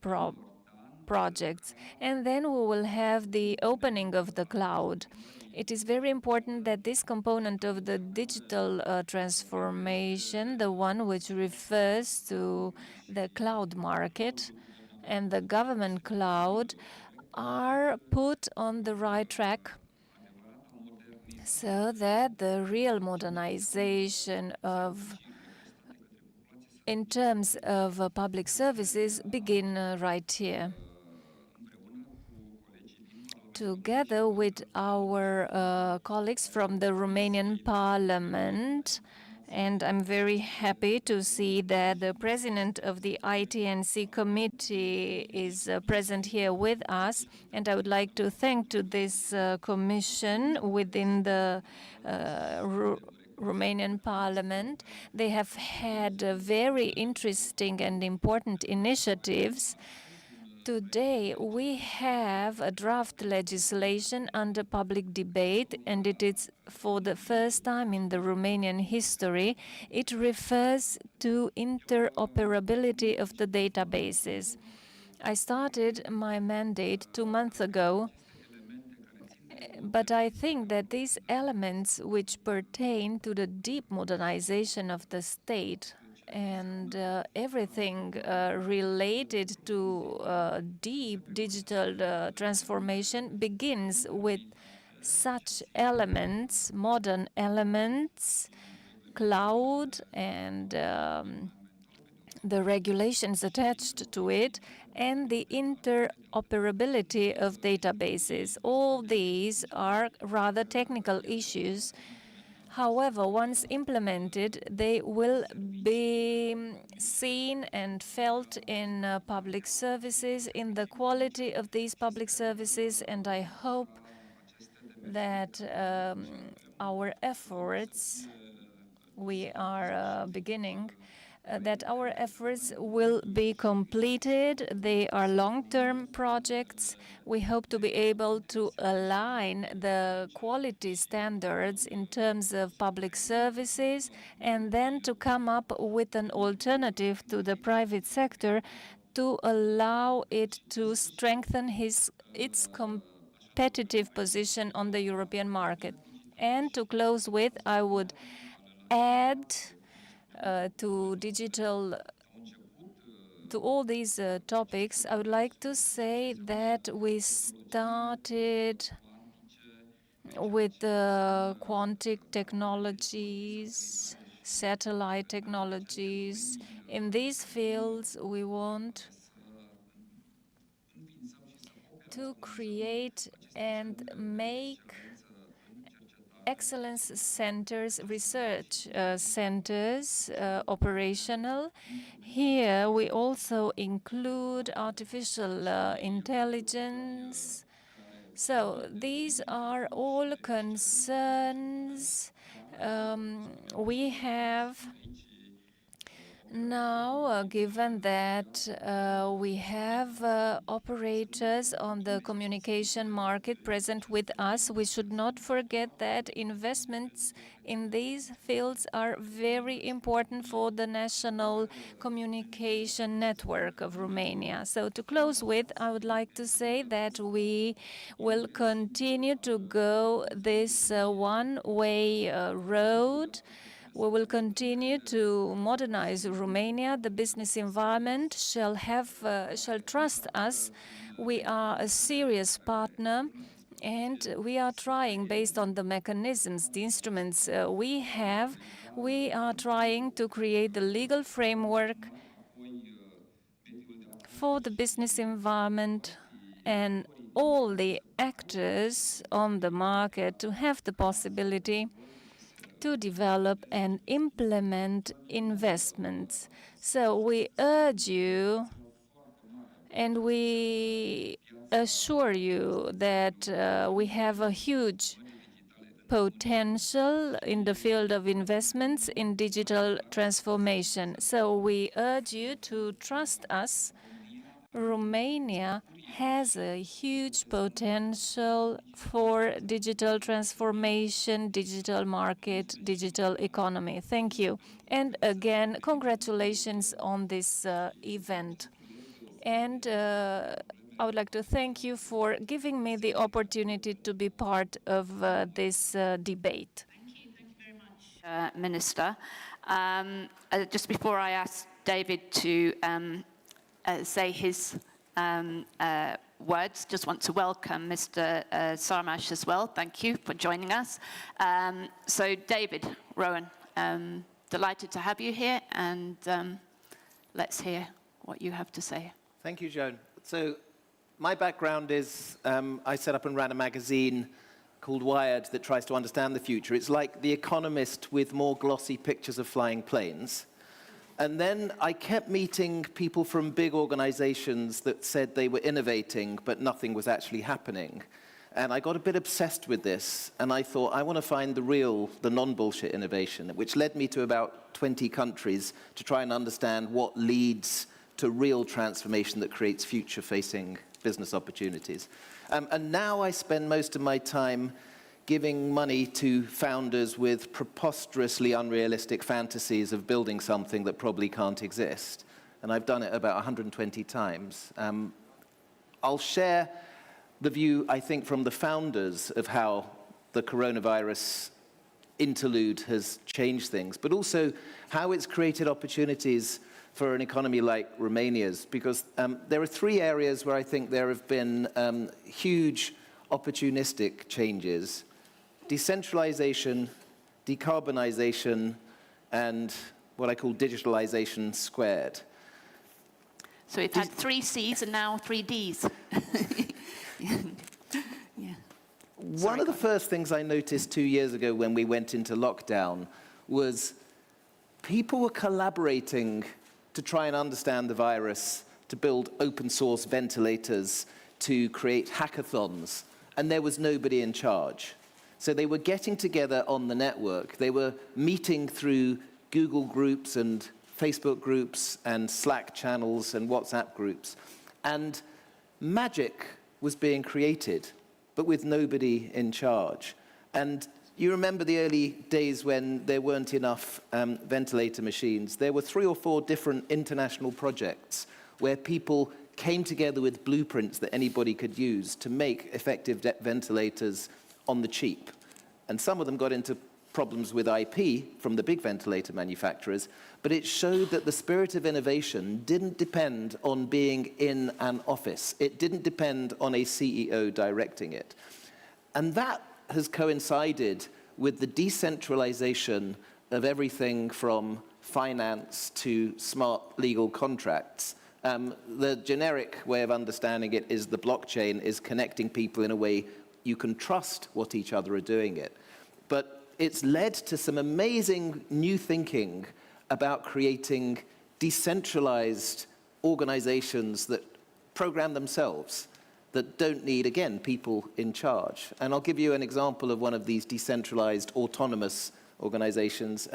projects, and then we will have the opening of the cloud. It is very important that this component of the digital transformation, the one which refers to the cloud market and the government cloud, are put on the right track so that the real modernization of in terms of public services begin right here. Together with our colleagues from the Romanian Parliament, and I'm very happy to see that the president of the ITNC committee is present here with us, and I would like to thank to this commission within the Romanian Parliament. They have had very interesting and important initiatives. Today, we have a draft legislation under public debate, and it is for the first time in the Romanian history. It refers to interoperability of the databases. I started my mandate 2 months ago, but I think that these elements which pertain to the deep modernization of the state and everything related to deep digital transformation begins with such elements, modern elements, cloud, and the regulations attached to it, and the interoperability of databases. All these are rather technical issues. However, once implemented, they will be seen and felt in public services, in the quality of these public services, and I hope that our efforts, we are beginning, that our efforts will be completed. They are long-term projects. We hope to be able to align the quality standards in terms of public services and then to come up with an alternative to the private sector to allow it to strengthen its competitive position on the European market. And to close with, I would add to all these topics, I would like to say that we started with the quantum technologies, satellite technologies. In these fields, we want to create and make excellence centers, research centers operational. Here we also include artificial intelligence. So these are all concerns we have now, given that we have operators on the communication market present with us. We should not forget that investments in these fields are very important for the national communication network of Romania. So to close with, I would like to say that we will continue to go this one-way road. We will continue to modernize Romania. The business environment shall trust us. We are a serious partner, and we are trying, based on the mechanisms, the instruments we have, we are trying to create the legal framework for the business environment and all the actors on the market to have the possibility to develop and implement investments. So we urge you and we assure you that we have a huge potential in the field of investments in digital transformation. So we urge you to trust us. Romania has a huge potential for digital transformation, digital market, digital economy. Thank you. And again, congratulations on this event. And I would like to thank you for giving me the opportunity to be part of this debate. Minister. Just before I ask David to say his words, just want to welcome Mr. Sarmash as well. Thank you for joining us. So David, Rowan, delighted to have you here, and let's hear what you have to say. Thank you, Joan. So my background is I set up and ran a magazine called Wired that tries to understand the future. It's like The Economist with more glossy pictures of flying planes. And then I kept meeting people from big organizations that said they were innovating, but nothing was actually happening. And I got a bit obsessed with this, and I thought, I want to find the non-bullshit innovation, which led me to about 20 countries to try and understand what leads to real transformation that creates future-facing business opportunities. And now I spend most of my time giving money to founders with preposterously unrealistic fantasies of building something that probably can't exist. And I've done it about 120 times. I'll share the view, I think, from the founders of how the coronavirus interlude has changed things, but also how it's created opportunities for an economy like Romania's, because there are three areas where I think there have been huge opportunistic changes: decentralization, decarbonization, and what I call digitalization squared. So we've had 3 C's and now 3 D's. Yeah. One of the first things I noticed 2 years ago when we went into lockdown was people were collaborating to try and understand the virus, to build open source ventilators, to create hackathons, and there was nobody in charge. So they were getting together on the network. They were meeting through Google groups and Facebook groups and Slack channels and WhatsApp groups. And magic was being created, but with nobody in charge. And you remember the early days when there weren't enough ventilator machines. There were 3 or 4 different international projects where people came together with blueprints that anybody could use to make effective ventilators on the cheap. And some of them got into problems with IP from the big ventilator manufacturers, but it showed that the spirit of innovation didn't depend on being in an office. It didn't depend on a CEO directing it. And that has coincided with the decentralization of everything from finance to smart legal contracts. The generic way of understanding it is the blockchain is connecting people in a way you can trust what each other are doing it. But it's led to some amazing new thinking about creating decentralized organizations that program themselves, that don't need, again, people in charge. And I'll give you an example of one of these decentralized autonomous organizations.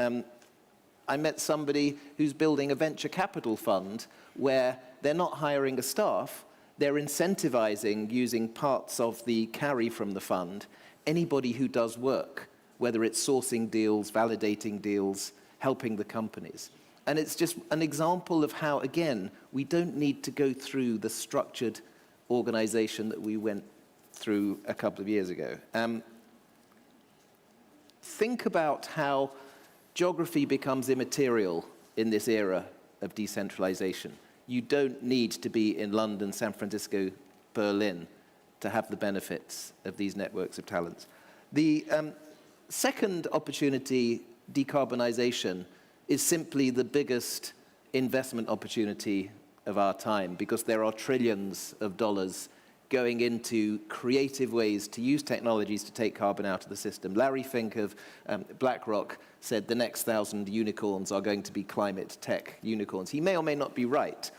I met somebody who's building a venture capital fund where they're not hiring a staff, they're incentivizing, using parts of the carry from the fund, anybody who does work, whether it's sourcing deals, validating deals, helping the companies. And it's just an example of how, again, we don't need to go through the structured organization that we went through a couple of years ago. Think about how geography becomes immaterial in this era of decentralization. You don't need to be in London, San Francisco, Berlin to have the benefits of these networks of talents. The second opportunity, decarbonization, is simply the biggest investment opportunity of our time, because there are trillions of dollars going into creative ways to use technologies to take carbon out of the system. Larry Fink of BlackRock said the next 1,000 unicorns are going to be climate tech unicorns. He may or may not be right,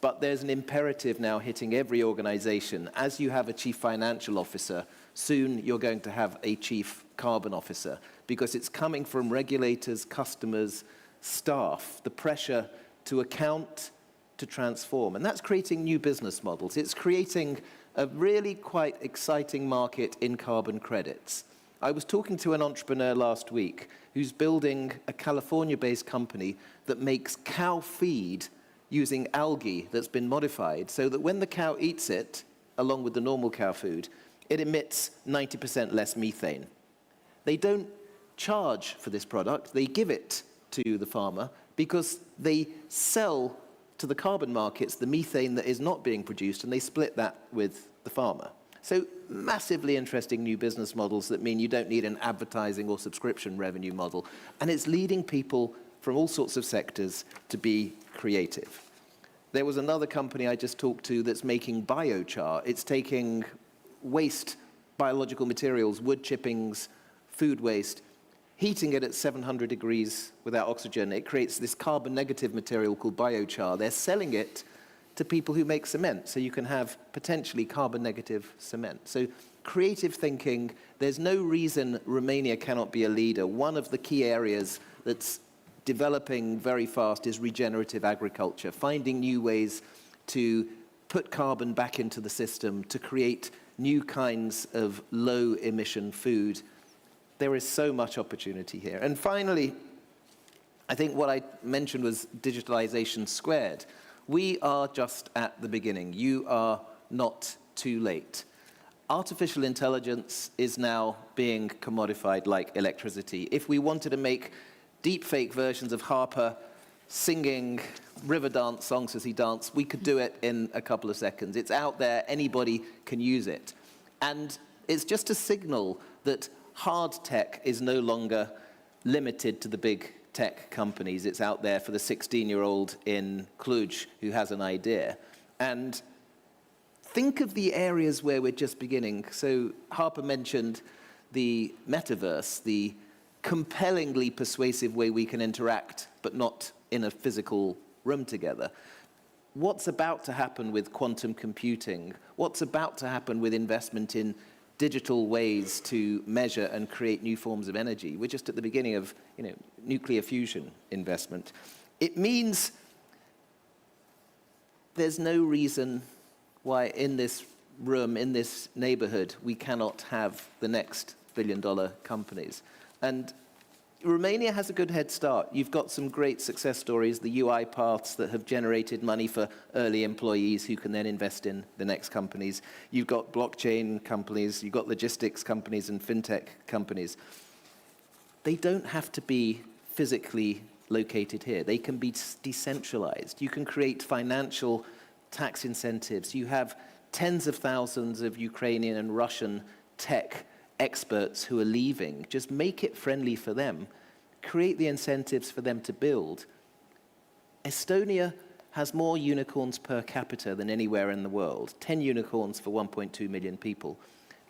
but there's an imperative now hitting every organization. As you have a chief financial officer, soon you're going to have a chief carbon officer, because it's coming from regulators, customers, staff, the pressure to account, to transform, and that's creating new business models. It's creating a really quite exciting market in carbon credits. I was talking to an entrepreneur last week who's building a California-based company that makes cow feed using algae that's been modified so that when the cow eats it, along with the normal cow food, it emits 90% less methane. They don't charge for this product, they give it to the farmer because they sell to the carbon markets the methane that is not being produced, and they split that with the farmer. So massively interesting new business models that mean you don't need an advertising or subscription revenue model, and it's leading people from all sorts of sectors to be creative. There was another company I just talked to that's making biochar. It's taking waste, biological materials, wood chippings, food waste, heating it at 700 degrees without oxygen. It creates this carbon negative material called biochar. They're selling it to people who make cement, so you can have potentially carbon negative cement. So creative thinking, there's no reason Romania cannot be a leader. One of the key areas that's developing very fast is regenerative agriculture, finding new ways to put carbon back into the system, to create new kinds of low emission food. There is so much opportunity here. And finally, I think what I mentioned was digitalization squared. We are just at the beginning. You are not too late. Artificial intelligence is now being commodified like electricity. If we wanted to make deep-fake versions of Harper singing river dance songs as he danced, we could do it in a couple of seconds. It's out there, anybody can use it. And it's just a signal that hard tech is no longer limited to the big tech companies. It's out there for the 16-year-old in Cluj who has an idea. And think of the areas where we're just beginning. So Harper mentioned the metaverse, the compellingly persuasive way we can interact, but not in a physical room together. What's about to happen with quantum computing? What's about to happen with investment in digital ways to measure and create new forms of energy? We're just at the beginning of, nuclear fusion investment. It means there's no reason why in this room, in this neighborhood, we cannot have the next billion-dollar companies. And Romania has a good head start. You've got some great success stories, the UI paths that have generated money for early employees who can then invest in the next companies. You've got blockchain companies, you've got logistics companies and fintech companies. They don't have to be physically located here. They can be decentralized. You can create financial tax incentives. You have tens of thousands of Ukrainian and Russian tech experts who are leaving. Just make it friendly for them. Create the incentives for them to build. Estonia has more unicorns per capita than anywhere in the world. 10 unicorns for 1.2 million people.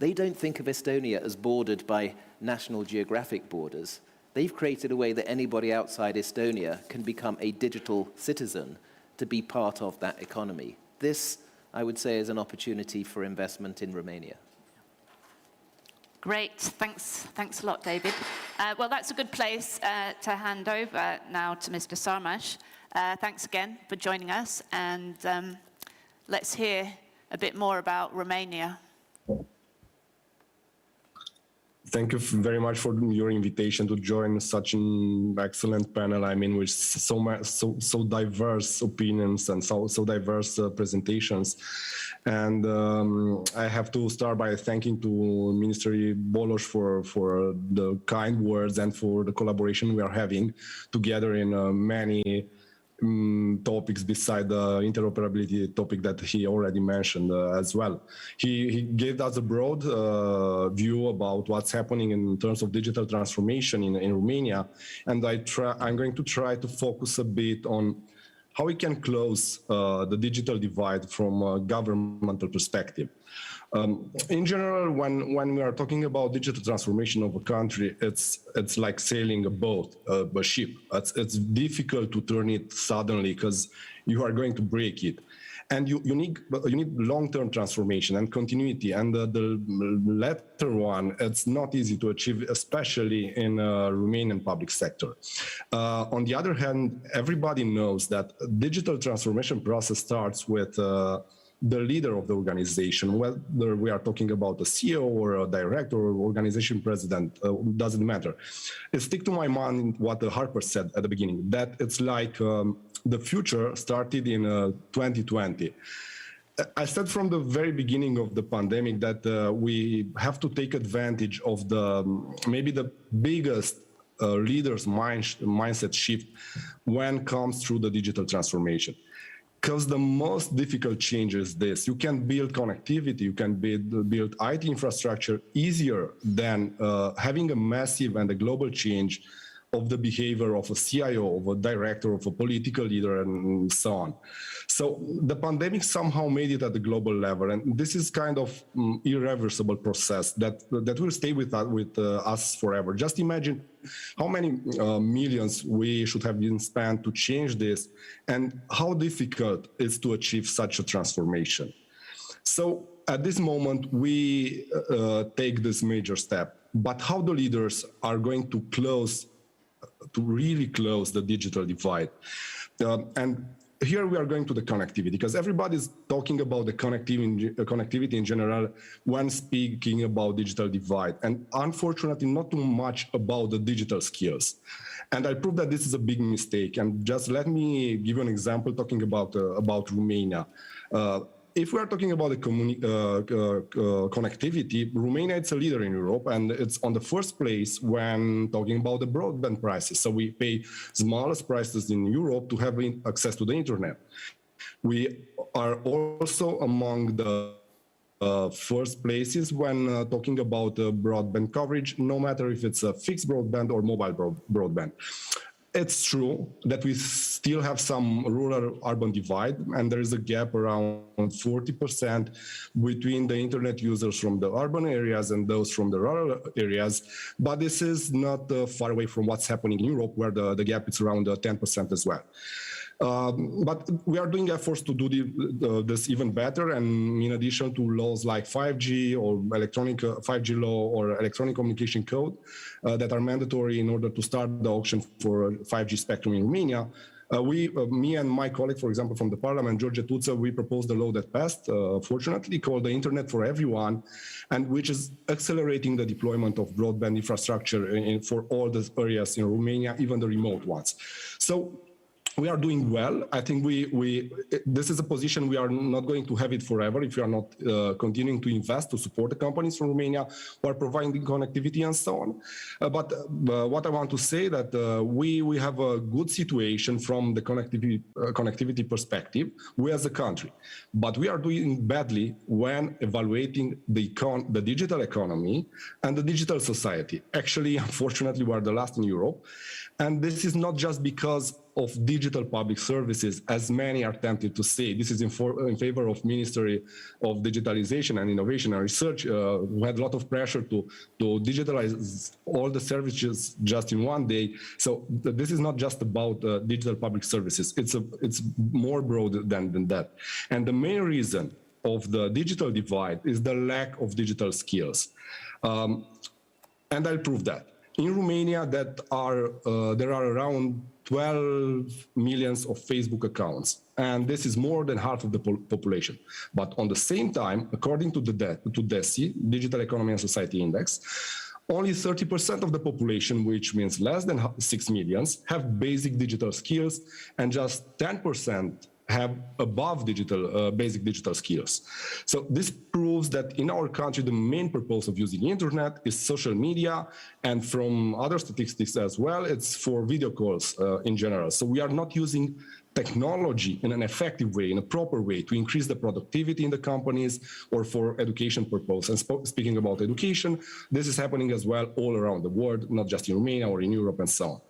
They don't think of Estonia as bordered by National Geographic borders. They've created a way that anybody outside Estonia can become a digital citizen to be part of that economy. This, I would say, is an opportunity for investment in Romania. Great, thanks a lot, David. Well, that's a good place to hand over now to Mr. Sarmash. Thanks again for joining us, and let's hear a bit more about Romania. Thank you very much for your invitation to join such an excellent panel. I mean, with so diverse opinions and so diverse presentations. And I have to start by thanking to Minister Bolos for the kind words and for the collaboration we are having together in many topics beside the interoperability topic that he already mentioned as well. He gave us a broad view about what's happening in terms of digital transformation in Romania, and I'm going to try to focus a bit on how we can close the digital divide from a governmental perspective. In general, when we are talking about digital transformation of a country, it's like sailing a boat, a ship. It's difficult to turn it suddenly because you are going to break it. And you need long-term transformation and continuity. And the latter one, it's not easy to achieve, especially in Romanian public sector. On the other hand, everybody knows that digital transformation process starts with the leader of the organization, whether we are talking about a CEO or a director or organization president, doesn't matter. It sticks to my mind what Harper said at the beginning, that it's like the future started in 2020. I said from the very beginning of the pandemic that we have to take advantage of maybe the biggest leaders' mindset shift when it comes through the digital transformation. Because the most difficult change is this: you can build connectivity, you can build IT infrastructure easier than having a massive and a global change of the behavior of a CIO, of a director, of a political leader, and so on. So the pandemic somehow made it at the global level, and this is kind of irreversible process that will stay with us forever. Just imagine how many millions we should have been spent to change this, and how difficult it is to achieve such a transformation. So at this moment, we take this major step, but how the leaders are going to really close the digital divide. And here we are going to the connectivity, because everybody's talking about the connectivity in general when speaking about digital divide, and unfortunately not too much about the digital skills. And I prove that this is a big mistake. And just let me give you an example talking about Romania. If we are talking about the connectivity, Romania is a leader in Europe, and it's on the first place when talking about the broadband prices. So we pay smallest prices in Europe to have access to the internet. We are also among the first places when talking about broadband coverage, no matter if it's a fixed broadband or mobile broadband. It's true that we still have some rural-urban divide, and there is a gap around 40% between the internet users from the urban areas and those from the rural areas. But this is not far away from what's happening in Europe, where the gap is around 10% as well. But we are doing efforts to do this even better, and in addition to laws like 5G or 5G law or electronic communication code that are mandatory in order to start the auction for 5G spectrum in Romania, me and my colleague, for example, from the parliament, George Tuță, we proposed a law that passed, fortunately, called the Internet for Everyone, and which is accelerating the deployment of broadband infrastructure for all the areas in Romania, even the remote ones. So we are doing well. I think this is a position we are not going to have it forever if we are not continuing to invest to support the companies from Romania who are providing connectivity and so on. But what I want to say that we have a good situation from the connectivity perspective, we as a country. But we are doing badly when evaluating the digital economy and the digital society. Actually, unfortunately, we are the last in Europe. And this is not just because of digital public services, as many are tempted to say. This is in favor of Ministry of Digitalization and Innovation and Research, who had a lot of pressure to digitalize all the services just in one day. So this is not just about digital public services. It's more broad than that. And the main reason of the digital divide is the lack of digital skills. And I'll prove that. In Romania, there are around 12 millions of Facebook accounts, and this is more than half of the population. But on the same time, according to DESI, Digital Economy and Society Index, only 30% of the population, which means less than 6 millions, have basic digital skills, and just 10% have above basic digital skills. So this proves that in our country, the main purpose of using the internet is social media, and from other statistics as well, it's for video calls in general. So we are not using technology in an effective way, in a proper way, to increase the productivity in the companies or for education purpose. And speaking about education, this is happening as well all around the world, not just in Romania or in Europe and so on.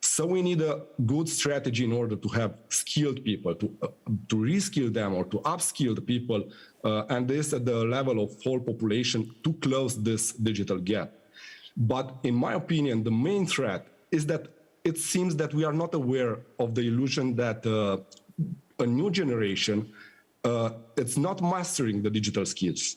So we need a good strategy in order to have skilled people, to reskill them or to upskill the people, and this at the level of whole population to close this digital gap. But in my opinion, the main threat is that it seems that we are not aware of the illusion that a new generation it's not mastering the digital skills.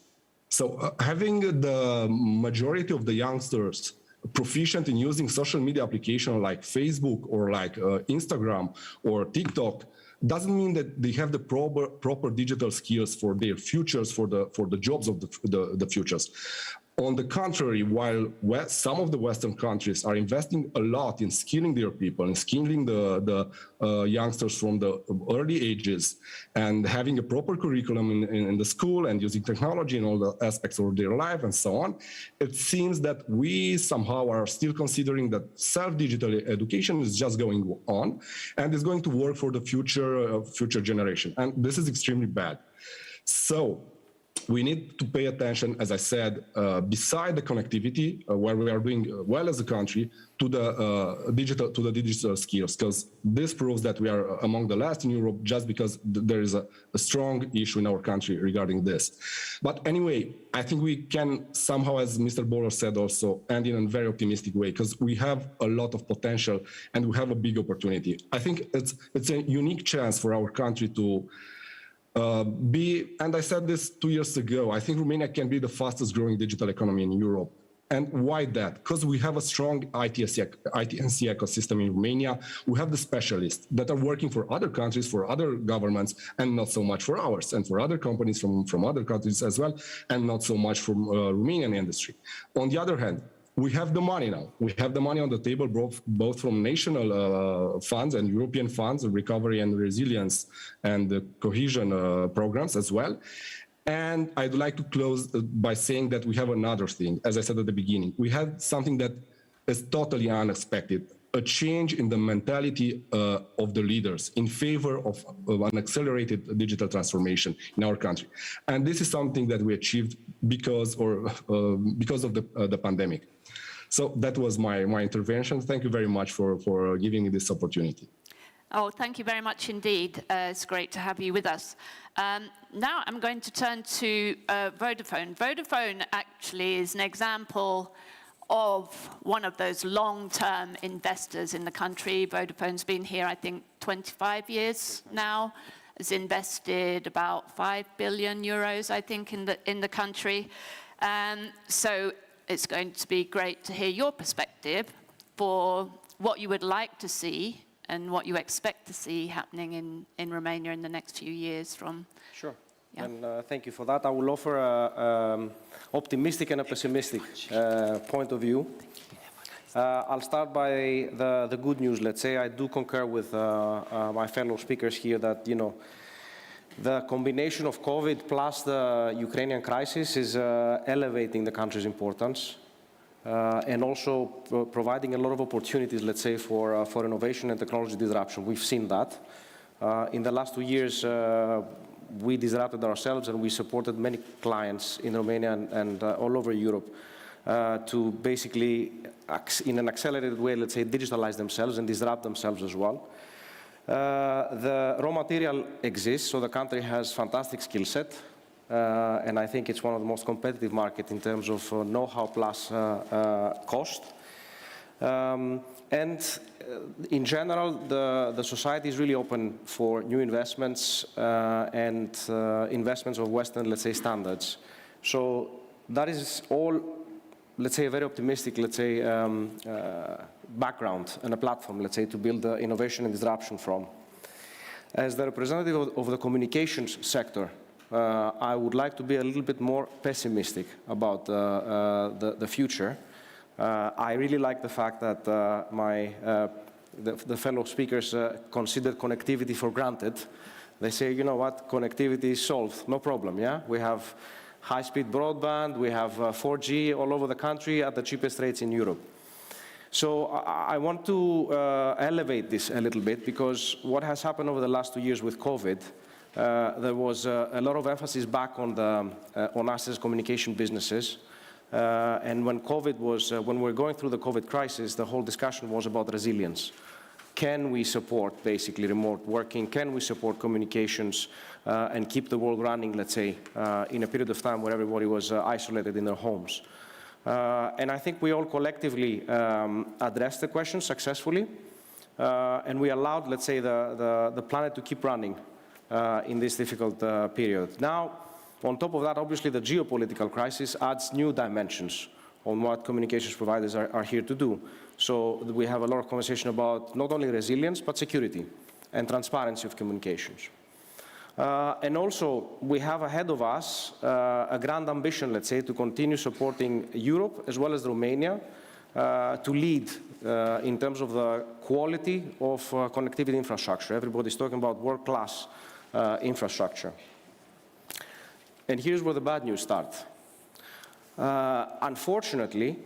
So having the majority of the youngsters proficient in using social media applications like Facebook or like Instagram or TikTok doesn't mean that they have the proper digital skills for their futures, for the jobs of the futures. On the contrary, while some of the Western countries are investing a lot in skilling their people and skilling the youngsters from the early ages and having a proper curriculum in the school and using technology in all the aspects of their life and so on, it seems that we somehow are still considering that self-digital education is just going on and is going to work for the future generation. And this is extremely bad. So we need to pay attention, as I said, beside the connectivity, where we are doing well as a country, to the digital skills, because this proves that we are among the last in Europe just because there is a strong issue in our country regarding this. But anyway, I think we can somehow, as Mr. Bowler said also, end in a very optimistic way, because we have a lot of potential and we have a big opportunity. I think it's a unique chance for our country to and I said this 2 years ago, I think Romania can be the fastest growing digital economy in Europe. And why that? Because we have a strong IT&C ecosystem in Romania. We have the specialists that are working for other countries, for other governments, and not so much for ours, and for other companies from other countries as well, and not so much from Romanian industry. On the other hand, we have the money now. We have the money on the table, both from national funds and European funds, recovery and resilience and the cohesion programs as well. And I'd like to close by saying that we have another thing. As I said at the beginning, we had something that is totally unexpected, a change in the mentality of the leaders in favor of an accelerated digital transformation in our country. And this is something that we achieved because of the pandemic. So that was my intervention. Thank you very much for giving me this opportunity. Oh, thank you very much indeed. It's great to have you with us. Now I'm going to turn to Vodafone. Vodafone actually is an example of one of those long-term investors in the country. Vodafone's been here, I think, 25 years now. Has invested about 5 billion euros, I think, in the country. So it's going to be great to hear your perspective for what you would like to see and what you expect to see happening in Romania in the next few years from... Sure. Yeah. And thank you for that. I will offer an optimistic and a pessimistic point of view. I'll start by the good news, let's say. I do concur with my fellow speakers here that, you know, the combination of COVID plus the Ukrainian crisis is elevating the country's importance and also providing a lot of opportunities, let's say, for innovation and technology disruption. We've seen that. In the last 2 years, we disrupted ourselves and we supported many clients in Romania and all over Europe to basically, in an accelerated way, let's say, digitalize themselves and disrupt themselves as well. The raw material exists, so the country has fantastic skill set, and I think it's one of the most competitive markets in terms of know-how plus cost. And in general, the society is really open for new investments and investments of Western, let's say, standards. So that is all, let's say, a very optimistic, let's say, background and a platform, let's say, to build innovation and disruption from. As the representative of the communications sector, I would like to be a little bit more pessimistic about the future. I really like the fact that the fellow speakers consider connectivity for granted. They say, you know what, connectivity is solved, no problem, yeah? We have high-speed broadband, we have 4G all over the country at the cheapest rates in Europe. So I want to elevate this a little bit, because what has happened over the last 2 years with COVID, there was a lot of emphasis back on us as communication businesses. And when COVID was, when we were going through the COVID crisis, the whole discussion was about resilience. Can we support basically remote working? Can we support communications and keep the world running, let's say, in a period of time where everybody was isolated in their homes? And I think we all collectively addressed the question successfully, and we allowed, let's say, the planet to keep running. in this difficult period. Now, on top of that, obviously, the geopolitical crisis adds new dimensions on what communications providers are here to do. So we have a lot of conversation about not only resilience, but security and transparency of communications. And also, we have ahead of us a grand ambition, let's say, to continue supporting Europe as well as Romania to lead in terms of the quality of connectivity infrastructure. Everybody's talking about world-class infrastructure. And here's where the bad news starts. Unfortunately,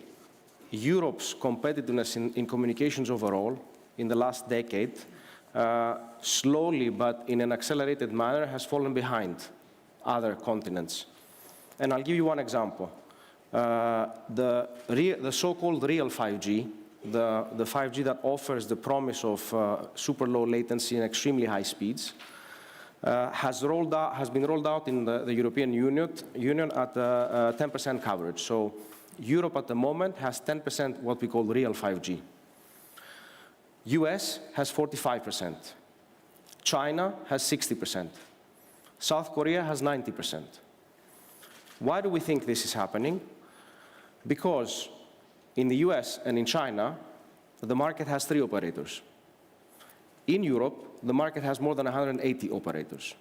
Europe's competitiveness in communications overall in the last decade slowly but in an accelerated manner has fallen behind other continents. And I'll give you one example. The so-called real 5G, the 5G that offers the promise of super low latency and extremely high speeds, has been rolled out in the European Union at 10% coverage. So Europe at the moment has 10% what we call real 5G. US has 45%. China has 60%. South Korea has 90%. Why do we think this is happening? Because in the US and in China, the market has 3 operators. In Europe, the market has more than 180 operators.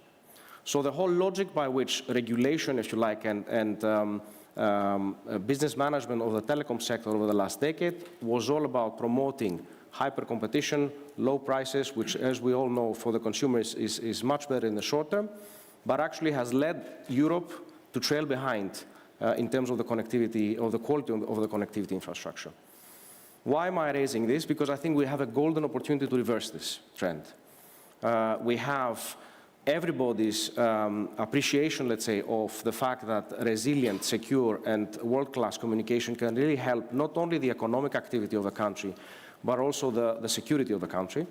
So the whole logic by which regulation, if you like, and business management of the telecom sector over the last decade was all about promoting hyper competition, low prices, which, as we all know, for the consumers is much better in the short term, but actually has led Europe to trail behind in terms of the connectivity, of the quality of the connectivity infrastructure. Why am I raising this? Because I think we have a golden opportunity to reverse this trend. We have everybody's appreciation, let's say, of the fact that resilient, secure, and world-class communication can really help not only the economic activity of a country, but also the security of the country.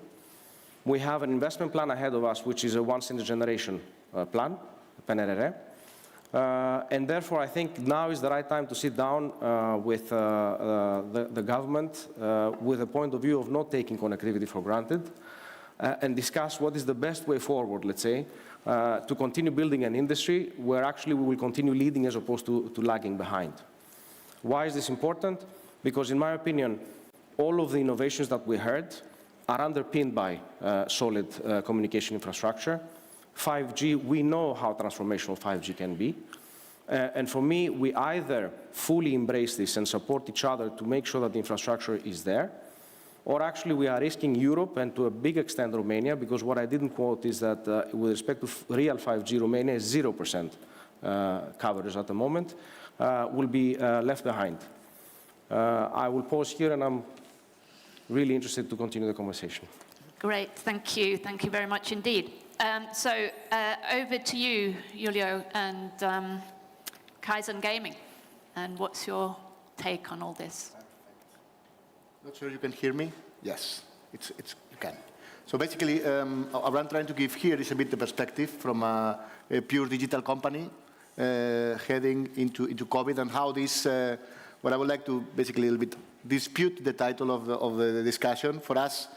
We have an investment plan ahead of us, which is a once-in-a-generation plan, PNRR. And therefore, I think now is the right time to sit down with the government with a point of view of not taking connectivity for granted and discuss what is the best way forward, let's say, to continue building an industry where actually we will continue leading as opposed to lagging behind. Why is this important? Because in my opinion, all of the innovations that we heard are underpinned by solid communication infrastructure. 5G, we know how transformational 5G can be. And for me, we either fully embrace this and support each other to make sure that the infrastructure is there, or actually we are risking Europe and to a big extent Romania, because what I didn't quote is that with respect to real 5G, Romania is 0% coverage at the moment, will be left behind. I will pause here and I'm really interested to continue the conversation. Great, thank you. Thank you very much indeed. So over to you, Julio, and Kaizen Gaming. And what's your take on all this? Not sure you can hear me. Yes, you can. So basically, what I'm trying to give here is a bit the perspective from a pure digital company heading into COVID, and how this, what I would like to basically a little bit dispute the title of the discussion. For us,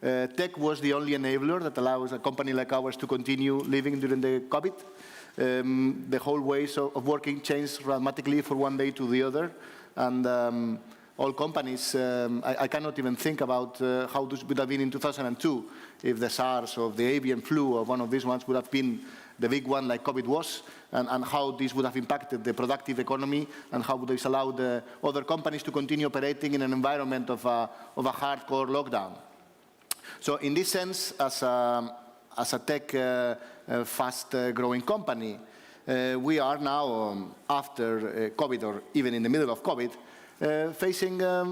tech was the only enabler that allows a company like ours to continue living during the COVID. The whole ways of working changed dramatically from one day to the other, and all companies, I cannot even think about how this would have been in 2002 if the SARS or the avian flu or one of these ones would have been the big one like COVID was, and how this would have impacted the productive economy, and how this allowed other companies to continue operating in an environment of a hardcore lockdown. So in this sense, as a tech fast-growing company, we are now, after COVID or even in the middle of COVID, facing, I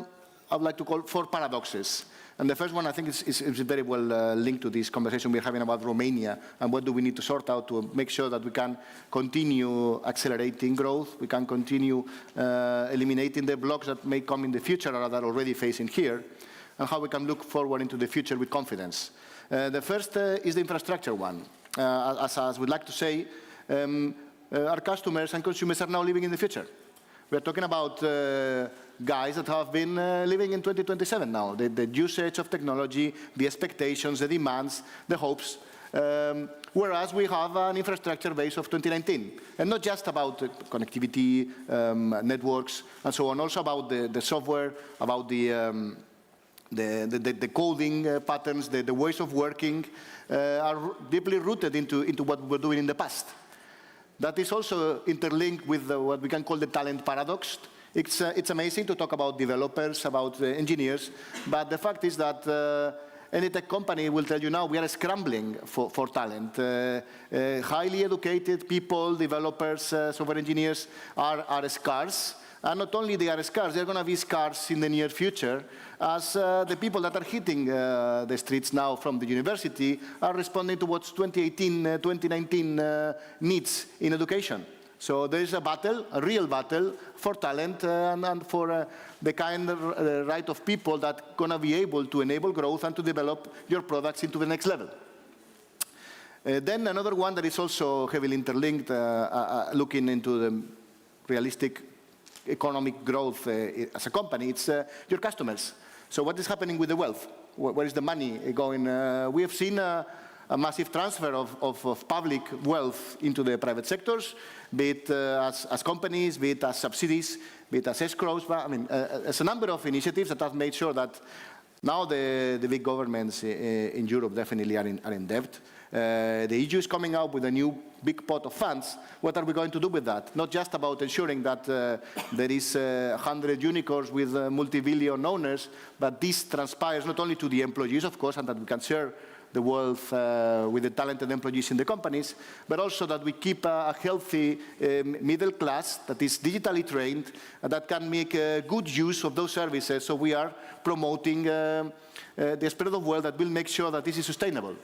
would like to call 4 paradoxes. And the first one, I think, is very well linked to this conversation we're having about Romania and what do we need to sort out to make sure that we can continue accelerating growth, we can continue eliminating the blocks that may come in the future or that are already facing here, and how we can look forward into the future with confidence. The first is the infrastructure one. As we'd like to say, our customers and consumers are now living in the future. We're talking about guys that have been living in 2027 now. The usage of technology, the expectations, the demands, the hopes. whereas we have an infrastructure base of 2019. And not just about connectivity, networks, and so on, also about the software, about the coding patterns, the ways of working are deeply rooted into what we were doing in the past. That is also interlinked with what we can call the talent paradox. It's amazing to talk about developers, about engineers, but the fact is that any tech company will tell you now we are scrambling for talent. Highly educated people, developers, software engineers are scarce. And not only they are scarce, they're going to be scarce in the near future as the people that are hitting the streets now from the university are responding to what 2018, 2019 needs in education. So there is a battle, a real battle for talent and for the kind of right of people that are going to be able to enable growth and to develop your products into the next level. Then another one that is also heavily interlinked, looking into the realistic economic growth as a company, it's your customers. So what is happening with the wealth? Where is the money going? We have seen a massive transfer of public wealth into the private sectors, be it as companies, be it as subsidies, be it as escrows. I mean, there's a number of initiatives that have made sure that now the big governments in Europe definitely are in debt. The EU is coming out with a new big pot of funds. What are we going to do with that? Not just about ensuring that there is 100 unicorns with multi-billion owners, but this transpires not only to the employees, of course, and that we can share the wealth with the talented employees in the companies, but also that we keep a healthy middle class that is digitally trained, that can make good use of those services. So we are promoting the spread of wealth that will make sure that this is sustainable.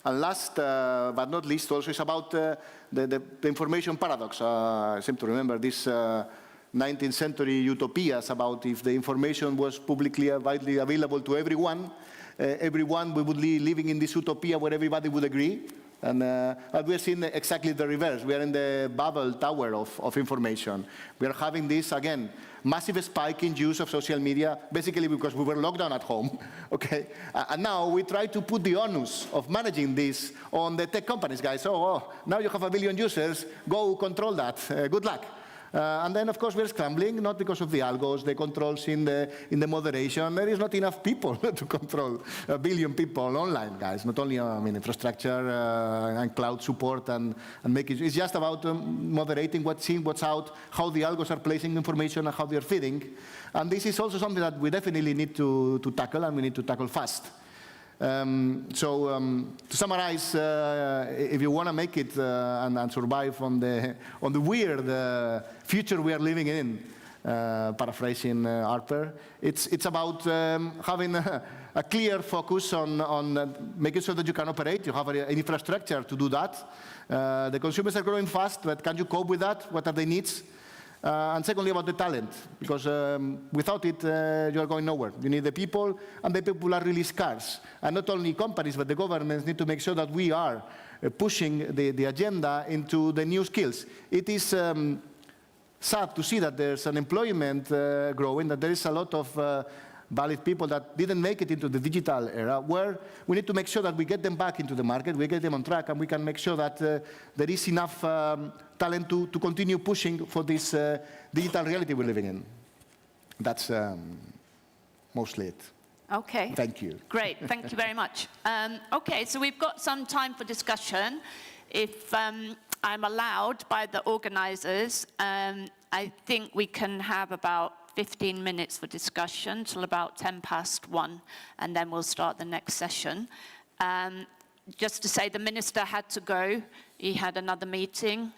And last but not least, also is about the information paradox. I seem to remember this 19th century utopias about if the information was publicly widely available to everyone, we would be living in this utopia where everybody would agree. And we are seeing exactly the reverse. We are in the Babel tower of information. We are having this, again, massive spike in use of social media, basically because we were locked down at home, okay? And now we try to put the onus of managing this on the tech companies, guys. Oh, now you have 1 billion users, go control that, good luck. And then, of course, we're scrambling, not because of the algos, the controls in the moderation. There is not enough people to control 1 billion people online, guys. Not only, infrastructure and cloud support and making it's just about moderating what's in, what's out, how the algos are placing information and how they're feeding. And this is also something that we definitely need to tackle, and we need to tackle fast. To summarize, if you want to make it and survive on the weird future we are living in, paraphrasing Harper, it's about having a clear focus on making sure that you can operate. You have an infrastructure to do that. The consumers are growing fast, but can you cope with that? What are their needs? And secondly, about the talent, because without it, you are going nowhere. You need the people, and the people are really scarce. And not only companies, but the governments need to make sure that we are pushing the agenda into the new skills. It is sad to see that there's unemployment growing, that there is a lot of valid people that didn't make it into the digital era, where we need to make sure that we get them back into the market, we get them on track, and we can make sure that there is enough talent to continue pushing for this digital reality we're living in. That's mostly it. Okay. Thank you. Great, thank you very much. Okay, so we've got some time for discussion. If I'm allowed by the organizers, I think we can have about 15 minutes for discussion till about 1:10, and then we'll start the next session. Just to say, the minister had to go. He had another meeting,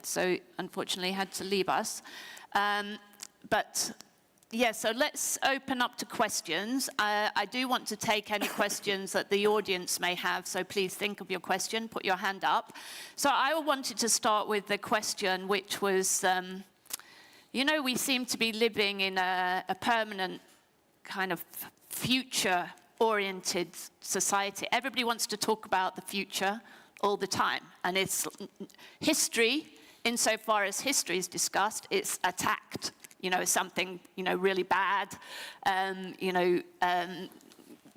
so unfortunately he had to leave us. So let's open up to questions. I do want to take any questions that the audience may have, so please think of your question, put your hand up. So I wanted to start with the question which was, you know, we seem to be living in a permanent kind of future-oriented society. Everybody wants to talk about the future all the time. And it's history, insofar as history is discussed, it's attacked. You know, something, you know, really bad.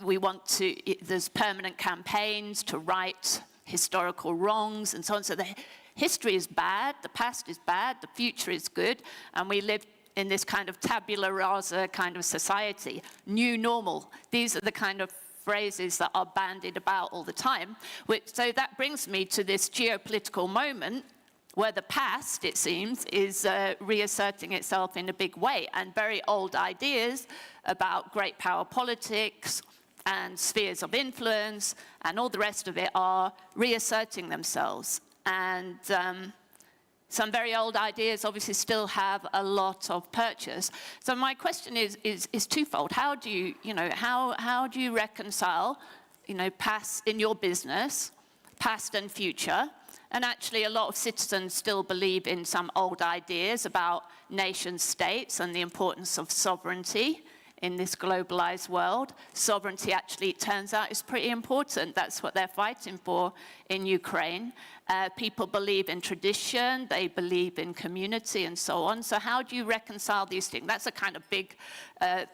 We want to, there's permanent campaigns to write historical wrongs and so on. So the history is bad, the past is bad, the future is good, and we live in this kind of tabula rasa kind of society. New normal. These are the kind of phrases that are bandied about all the time. So that brings me to this geopolitical moment where the past, it seems, is reasserting itself in a big way, and very old ideas about great power politics and spheres of influence and all the rest of it are reasserting themselves. And some very old ideas obviously still have a lot of purchase. So my question is twofold. How do you, how do you reconcile, past in your business, past and future? And actually a lot of citizens still believe in some old ideas about nation states and the importance of sovereignty in this globalized world. Sovereignty actually, it turns out, is pretty important. That's what they're fighting for in Ukraine. People believe in tradition, they believe in community and so on. So how do you reconcile these things? That's a kind of big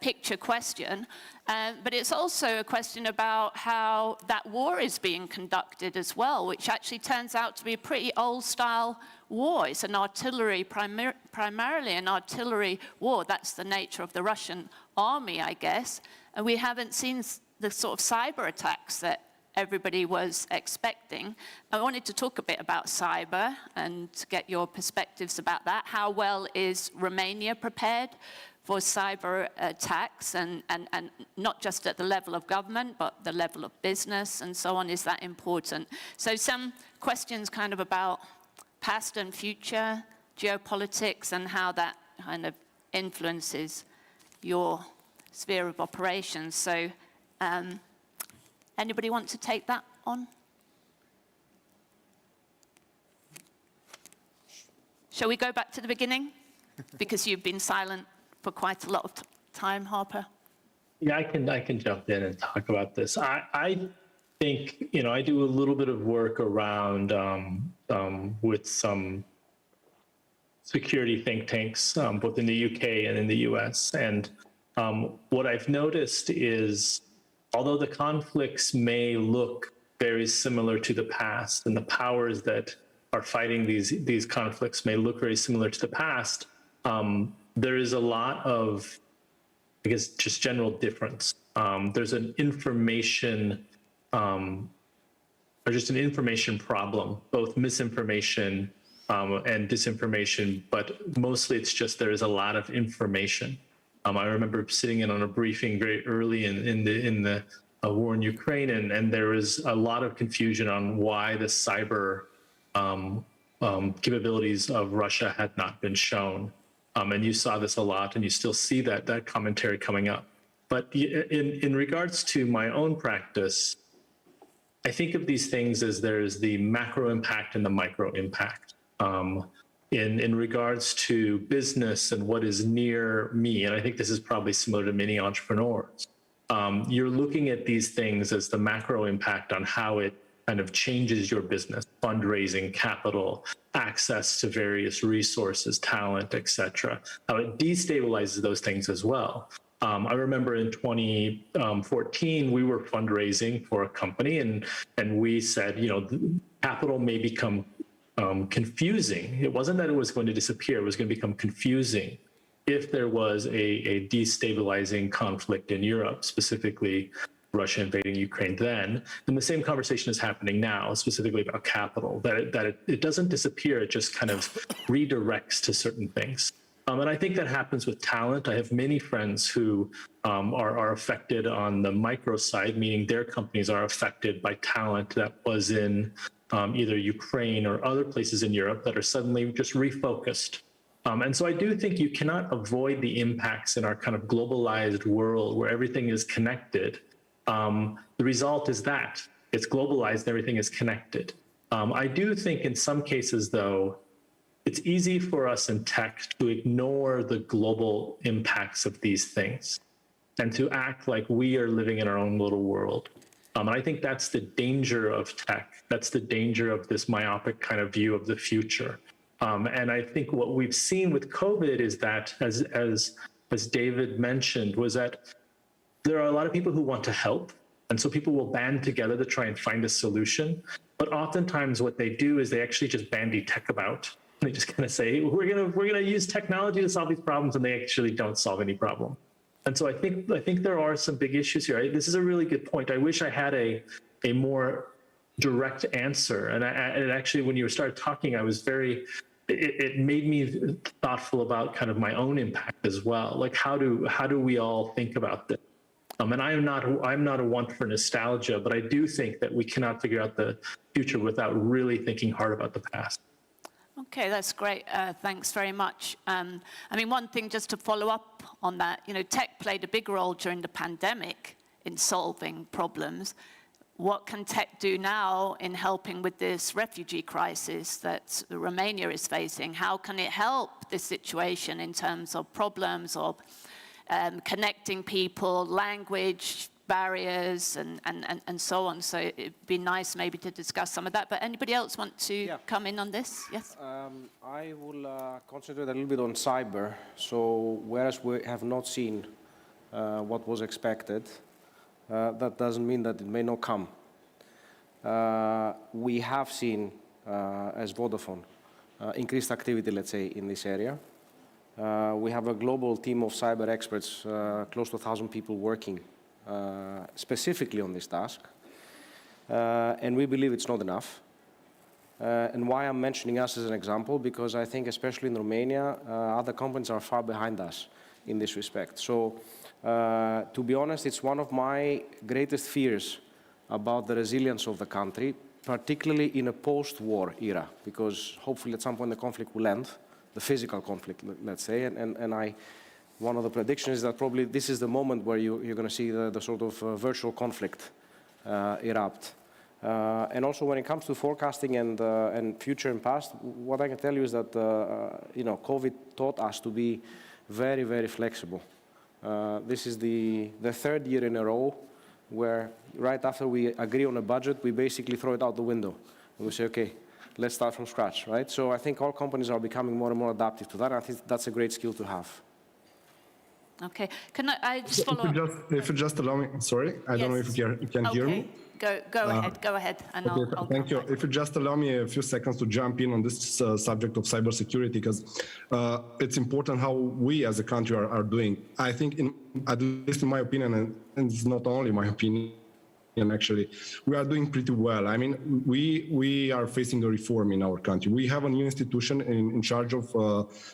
picture question. But it's also a question about how that war is being conducted as well, which actually turns out to be a pretty old style war. It's an artillery, primarily an artillery war. That's the nature of the Russian army, I guess. And we haven't seen the sort of cyber attacks that everybody was expecting. I wanted to talk a bit about cyber and get your perspectives about that. How well is Romania prepared for cyber attacks, and not just at the level of government, but the level of business and so on? Is that important? So some questions kind of about past and future, geopolitics, and how that kind of influences your sphere of operations. So anybody want to take that on? Shall we go back to the beginning? Because you've been silent for quite a lot of time, Harper. Yeah, I can jump in and talk about this. I think, I do a little bit of work around with some security think tanks, both in the UK and in the US. And what I've noticed is, although the conflicts may look very similar to the past, and the powers that are fighting these conflicts may look very similar to the past, there is a lot of, I guess, just general difference. There's an information, or just an information problem, both misinformation and disinformation, but mostly it's just there is a lot of information. I remember sitting in on a briefing very early in the war in Ukraine, and there was a lot of confusion on why the cyber capabilities of Russia had not been shown. And you saw this a lot, and you still see that commentary coming up. But in regards to my own practice, I think of these things as there's the macro impact and the micro impact. In regards to business and what is near me, and I think this is probably similar to many entrepreneurs, you're looking at these things as the macro impact on how it kind of changes your business, fundraising, capital, access to various resources, talent, etc. How it destabilizes those things as well. I remember in 2014, we were fundraising for a company, and we said, capital may become confusing. It wasn't that it was going to disappear, it was going to become confusing if there was a destabilizing conflict in Europe, specifically Russia invading Ukraine then. And the same conversation is happening now, specifically about capital, that it doesn't disappear, it just kind of redirects to certain things. And I think that happens with talent. I have many friends who are affected on the micro side, meaning their companies are affected by talent that was in either Ukraine or other places in Europe that are suddenly just refocused. And so I do think you cannot avoid the impacts in our kind of globalized world where everything is connected. The result is that it's globalized and everything is connected. I do think in some cases, though, it's easy for us in tech to ignore the global impacts of these things and to act like we are living in our own little world. And I think that's the danger of tech. That's the danger of this myopic kind of view of the future. And I think what we've seen with COVID is that, as David mentioned, was that there are a lot of people who want to help, And so people will band together to try and find a solution. But oftentimes what they do is they actually just bandy tech about. They just kind of say, we're gonna use technology to solve these problems, and they actually don't solve any problem. And so I think there are some big issues here. This is a really good point. I wish I had a more direct answer. And actually, when you started talking, I was it made me thoughtful about kind of my own impact as well. Like how do we all think about this? And I'm not a one for nostalgia, but I do think that we cannot figure out the future without really thinking hard about the past. Okay, that's great. Thanks very much. I mean, one thing just to follow up on that, tech played a big role during the pandemic in solving problems. What can tech do now in helping with this refugee crisis that Romania is facing? How can it help this situation in terms of problems of connecting people, language barriers, and so on? So it'd be nice maybe to discuss some of that. But anybody else want to come in on this? Yes? I will concentrate a little bit on cyber. So whereas we have not seen what was expected, that doesn't mean that it may not come. We have seen, as Vodafone, increased activity, let's say, in this area. We have a global team of cyber experts, close to 1,000 people working specifically on this task. And we believe it's not enough. And why I'm mentioning us as an example, because I think especially in Romania, other companies are far behind us in this respect. So to be honest, it's one of my greatest fears about the resilience of the country, particularly in a post-war era, because hopefully at some point the conflict will end, the physical conflict, let's say, and one of the predictions is that probably this is the moment where you're going to see the sort of virtual conflict erupt. And also when it comes to forecasting and future and past, what I can tell you is that COVID taught us to be very, very flexible. This is the third year in a row where right after we agree on a budget, we basically throw it out the window. And we say, okay, let's start from scratch, right? So I think all companies are becoming more and more adaptive to that. I think that's a great skill to have. Okay, can I just follow up? If you just allow me, sorry, I don't know if you can hear me. Go ahead, and okay, I'll thank you. If you just allow me a few seconds to jump in on this subject of cybersecurity, because it's important how we as a country are doing. I think, at least in my opinion, and it's not only my opinion, actually, we are doing pretty well. I mean, we are facing a reform in our country. We have a new institution in charge of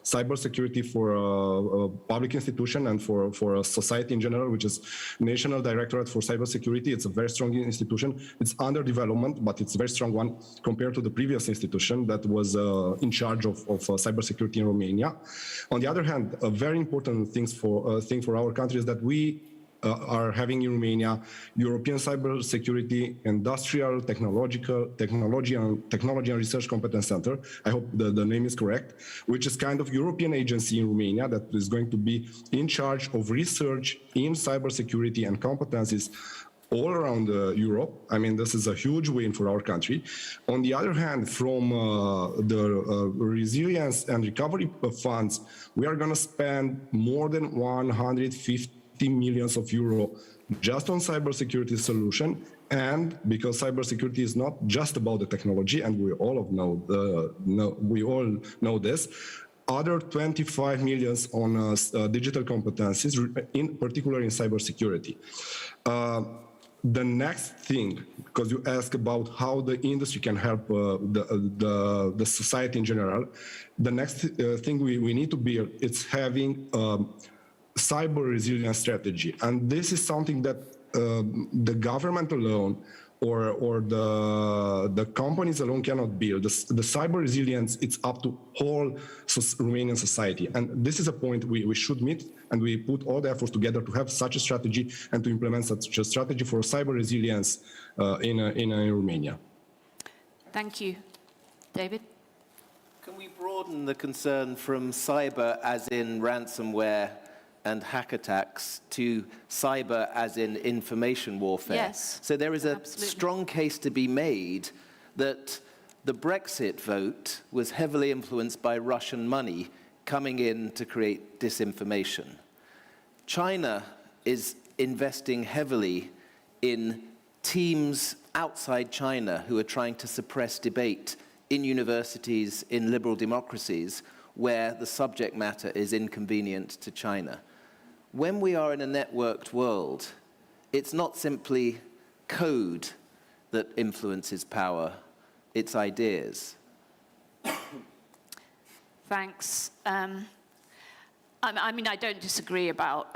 cybersecurity for a public institution and for a society in general, which is National Directorate for Cybersecurity. It's a very strong institution. It's under development, but it's a very strong one compared to the previous institution that was in charge of cybersecurity in Romania. On the other hand, a very important thing for our country is that we are having in Romania European Cybersecurity Industrial Technology and Research Competence Center. I hope the name is correct, which is kind of European agency in Romania that is going to be in charge of research in cybersecurity and competencies all around Europe. I mean, this is a huge win for our country. On the other hand, from the resilience and recovery funds, we are going to spend more than 150 millions of euro just on cybersecurity solution. And because cybersecurity is not just about the technology, and we all know this, other 25 millions on digital competencies, in particular in cybersecurity. The next thing, because you asked about how the industry can help the society in general, the next thing we need to build is having cyber resilience strategy. And this is something that the government alone or the companies alone cannot build. The cyber resilience, it's up to whole Romanian society. And this is a point we should meet, and we put all the efforts together to have such a strategy and to implement such a strategy for cyber resilience in Romania. Thank you. David? Can we broaden the concern from cyber as in ransomware and hack attacks to cyber as in information warfare? Yes. So there is a strong case to be made that the Brexit vote was heavily influenced by Russian money coming in to create disinformation. China is investing heavily in teams outside China who are trying to suppress debate in universities, in liberal democracies, where the subject matter is inconvenient to China. When we are in a networked world, it's not simply code that influences power, it's ideas. Thanks. I mean, I don't disagree about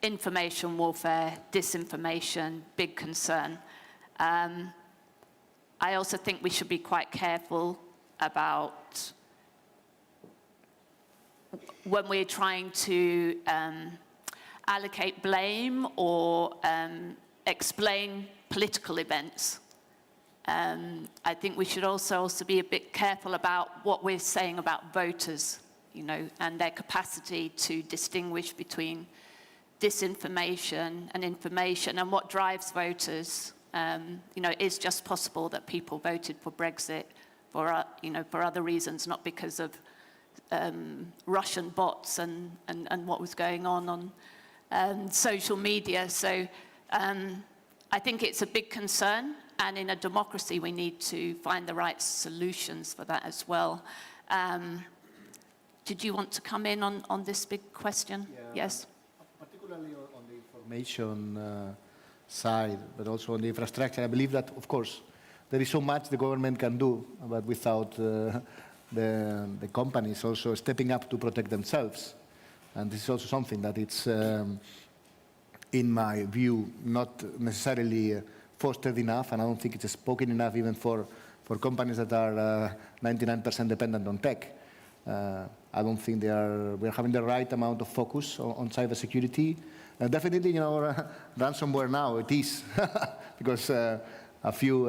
information warfare, disinformation, big concern. I also think we should be quite careful about when we're trying to allocate blame or explain political events. I think we should also be a bit careful about what we're saying about voters, you know, and their capacity to distinguish between disinformation and information, and what drives voters. You know, it's just possible that people voted for Brexit for, you know, for other reasons, not because of Russian bots and what was going on social media. So I think it's a big concern, and in a democracy we need to find the right solutions for that as well. Did you want to come in on this big question? Yeah. Yes. Particularly on the information side, but also on the infrastructure, I believe that, of course, there is so much the government can do, but without the companies also stepping up to protect themselves. And this is also something that it's, in my view, not necessarily fostered enough, and I don't think it's spoken enough even for companies that are 99% dependent on tech. I don't think we're having the right amount of focus on cybersecurity. Definitely, you know, ransomware now, it is, because a few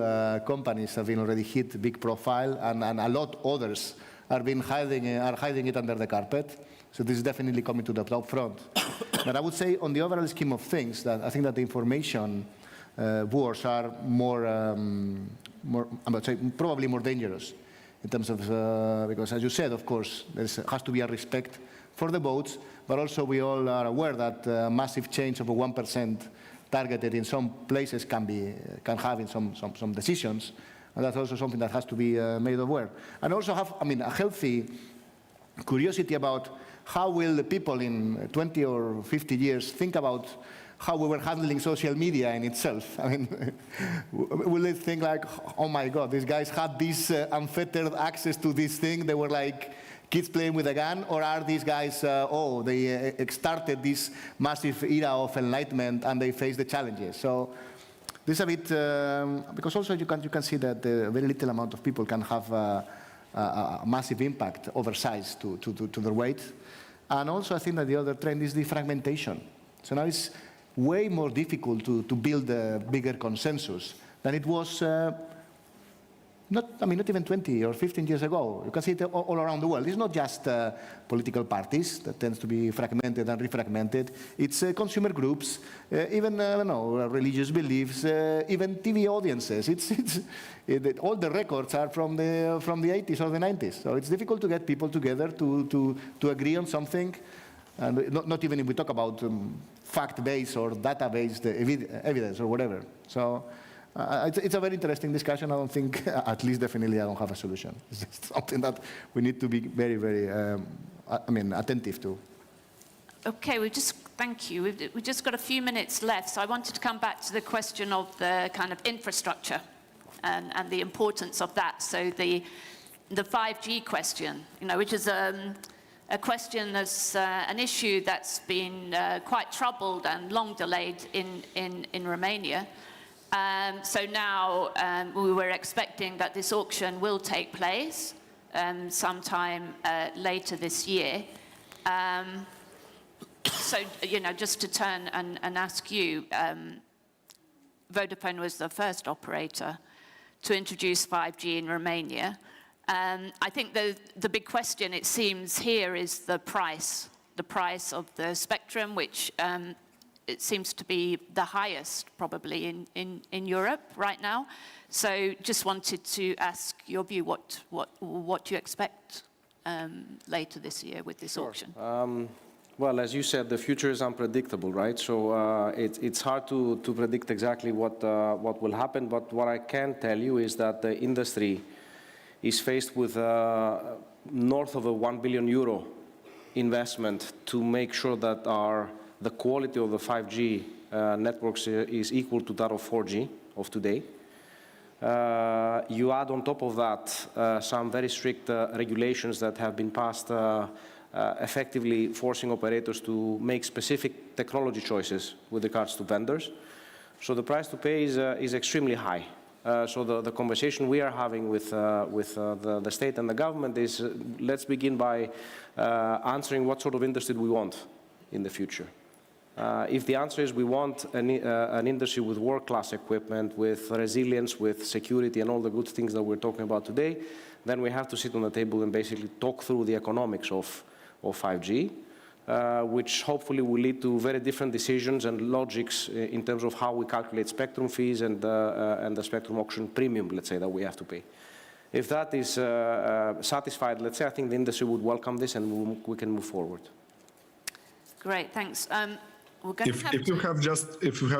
companies have been already hit big profile, and a lot others are hiding it under the carpet. So this is definitely coming to the top front. But I would say, on the overall scheme of things, that I think that the information wars are more, I would say, probably more dangerous in terms of, because as you said, of course, there has to be a respect for the votes, but also we all are aware that massive change of a 1% targeted in some places can have in some decisions, and that's also something that has to be made aware. And also have, I mean, a healthy curiosity about how will the people in 20 or 50 years think about how we were handling social media in itself. I mean, will they think like, oh my God, these guys had this unfettered access to this thing, they were like kids playing with a gun, or are these guys, they started this massive era of enlightenment and they face the challenges. So this is a bit, because also you can see that a very little amount of people can have a massive impact oversized to their weight. And also I think that the other trend is the fragmentation. So now it's way more difficult to build a bigger consensus than it was not even 20 or 15 years ago. You can see it all around the world. It's not just political parties that tends to be fragmented and refragmented. It's consumer groups, even, I don't know, religious beliefs, even TV audiences. All the records are from the 80s or the 90s. So it's difficult to get people together to agree on something. And not even if we talk about fact-based or data-based evidence or whatever. So it's a very interesting discussion. I don't think, at least definitely, I don't have a solution. It's just something that we need to be very, very, attentive to. Okay, thank you. We've just got a few minutes left, so I wanted to come back to the question of the kind of infrastructure and the importance of that. So the 5G question, which is a question that's an issue that's been quite troubled and long delayed in Romania. So now we were expecting that this auction will take place sometime later this year. So, just to turn and ask you, Vodafone was the first operator to introduce 5G in Romania. I think the big question, it seems, here is the price of the spectrum, which it seems to be the highest probably in Europe right now. So just wanted to ask your view, what do you expect later this year with this auction? Well, as you said, the future is unpredictable, right? So it's hard to predict exactly what will happen. But what I can tell you is that the industry is faced with north of a €1 billion investment to make sure that the quality of the 5G networks is equal to that of 4G of today. You add on top of that some very strict regulations that have been passed effectively forcing operators to make specific technology choices with regards to vendors. So the price to pay is extremely high. So the conversation we are having with the state and the government is let's begin by answering what sort of industry we want in the future. If the answer is we want an industry with world-class equipment, with resilience, with security and all the good things that we're talking about today, then we have to sit on the table and basically talk through the economics of 5G, which hopefully will lead to very different decisions and logics in terms of how we calculate spectrum fees and the spectrum auction premium, let's say, that we have to pay. If that is satisfied, let's say, I think the industry would welcome this and we can move forward. Great, thanks. If you have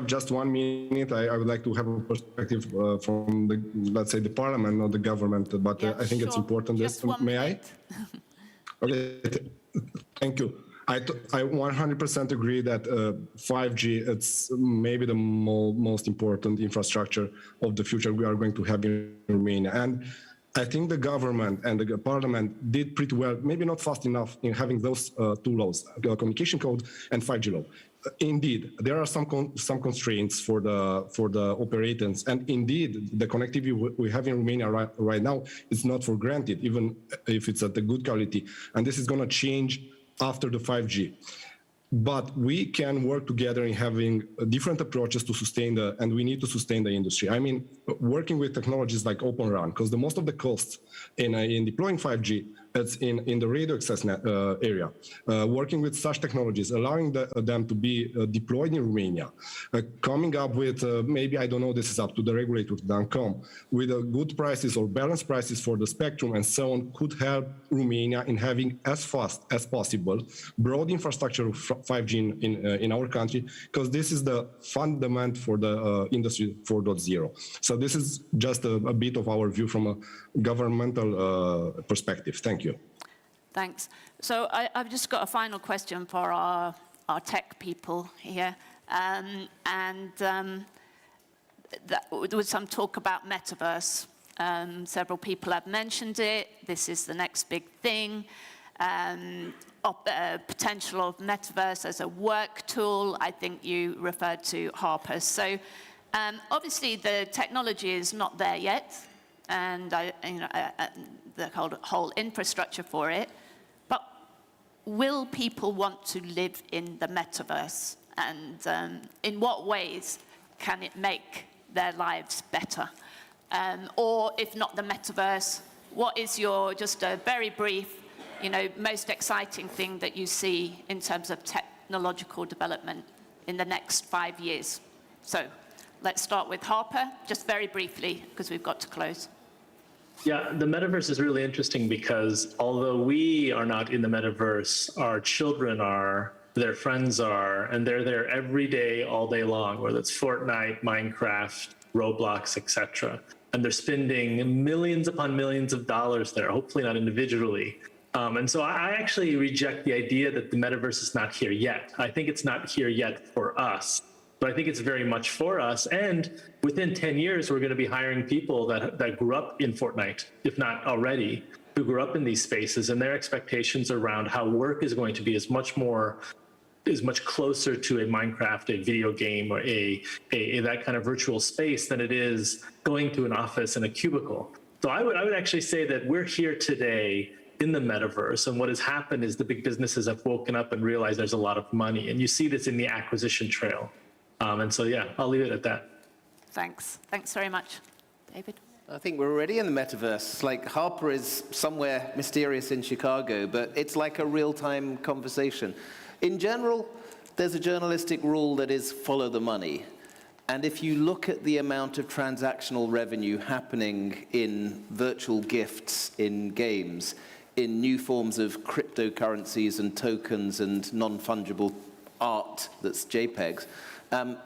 just 1 minute, I would like to have a perspective from the, let's say, the parliament, not the government, but I think it's important. May I? Okay, thank you. I 100% agree that 5G, it's maybe the most important infrastructure of the future we are going to have in Romania. And I think the government and the parliament did pretty well, maybe not fast enough in having those two laws, communication code and 5G law. Indeed, there are some constraints for the operators, and indeed, the connectivity we have in Romania right now is not for granted, even if it's at a good quality. And this is going to change after the 5G. But we can work together in having different approaches to sustain and we need to sustain the industry. I mean, working with technologies like Open RAN, because the most of the costs in deploying 5G, it's in the radio access area. Working with such technologies, allowing them to be deployed in Romania, coming up with, maybe, I don't know, this is up to the regulator, DANCOM, with good prices or balanced prices for the spectrum and so on, could help Romania in having as fast as possible broad infrastructure of 5G in our country, because this is the fundament for the industry 4.0. So this is just a bit of our view from a governmental perspective. Thank you. Thanks. So I've just got a final question for our tech people here. There was some talk about metaverse. Several people have mentioned it. This is the next big thing. Potential of metaverse as a work tool. I think you referred to Harper. So obviously the technology is not there yet, and the whole infrastructure for it. But will people want to live in the metaverse? And in what ways can it make their lives better? Or if not the metaverse, what is your, just a very brief, most exciting thing that you see in terms of technological development in the next 5 years? So let's start with Harper, just very briefly, because we've got to close. Yeah, the metaverse is really interesting because although we are not in the metaverse, our children are, their friends are, and they're there every day, all day long, whether it's Fortnite, Minecraft, Roblox, etc. And they're spending millions upon millions of dollars there, hopefully not individually. And so I actually reject the idea that the metaverse is not here yet. I think it's not here yet for us, but I think it's very much for us. And within 10 years, we're going to be hiring people that grew up in Fortnite, if not already, who grew up in these spaces, and their expectations around how work is going to be is much closer to a Minecraft, a video game, or a that kind of virtual space than it is going to an office and a cubicle. So I would actually say that we're here today in the metaverse, and what has happened is the big businesses have woken up and realized there's a lot of money, and you see this in the acquisition trail. And so, yeah, I'll leave it at that. Thanks. Thanks very much. David? I think we're already in the metaverse. Like, Harper is somewhere mysterious in Chicago, but it's like a real-time conversation. In general, there's a journalistic rule that is follow the money. And if you look at the amount of transactional revenue happening in virtual gifts in games, in new forms of cryptocurrencies and tokens and non-fungible art that's JPEGs,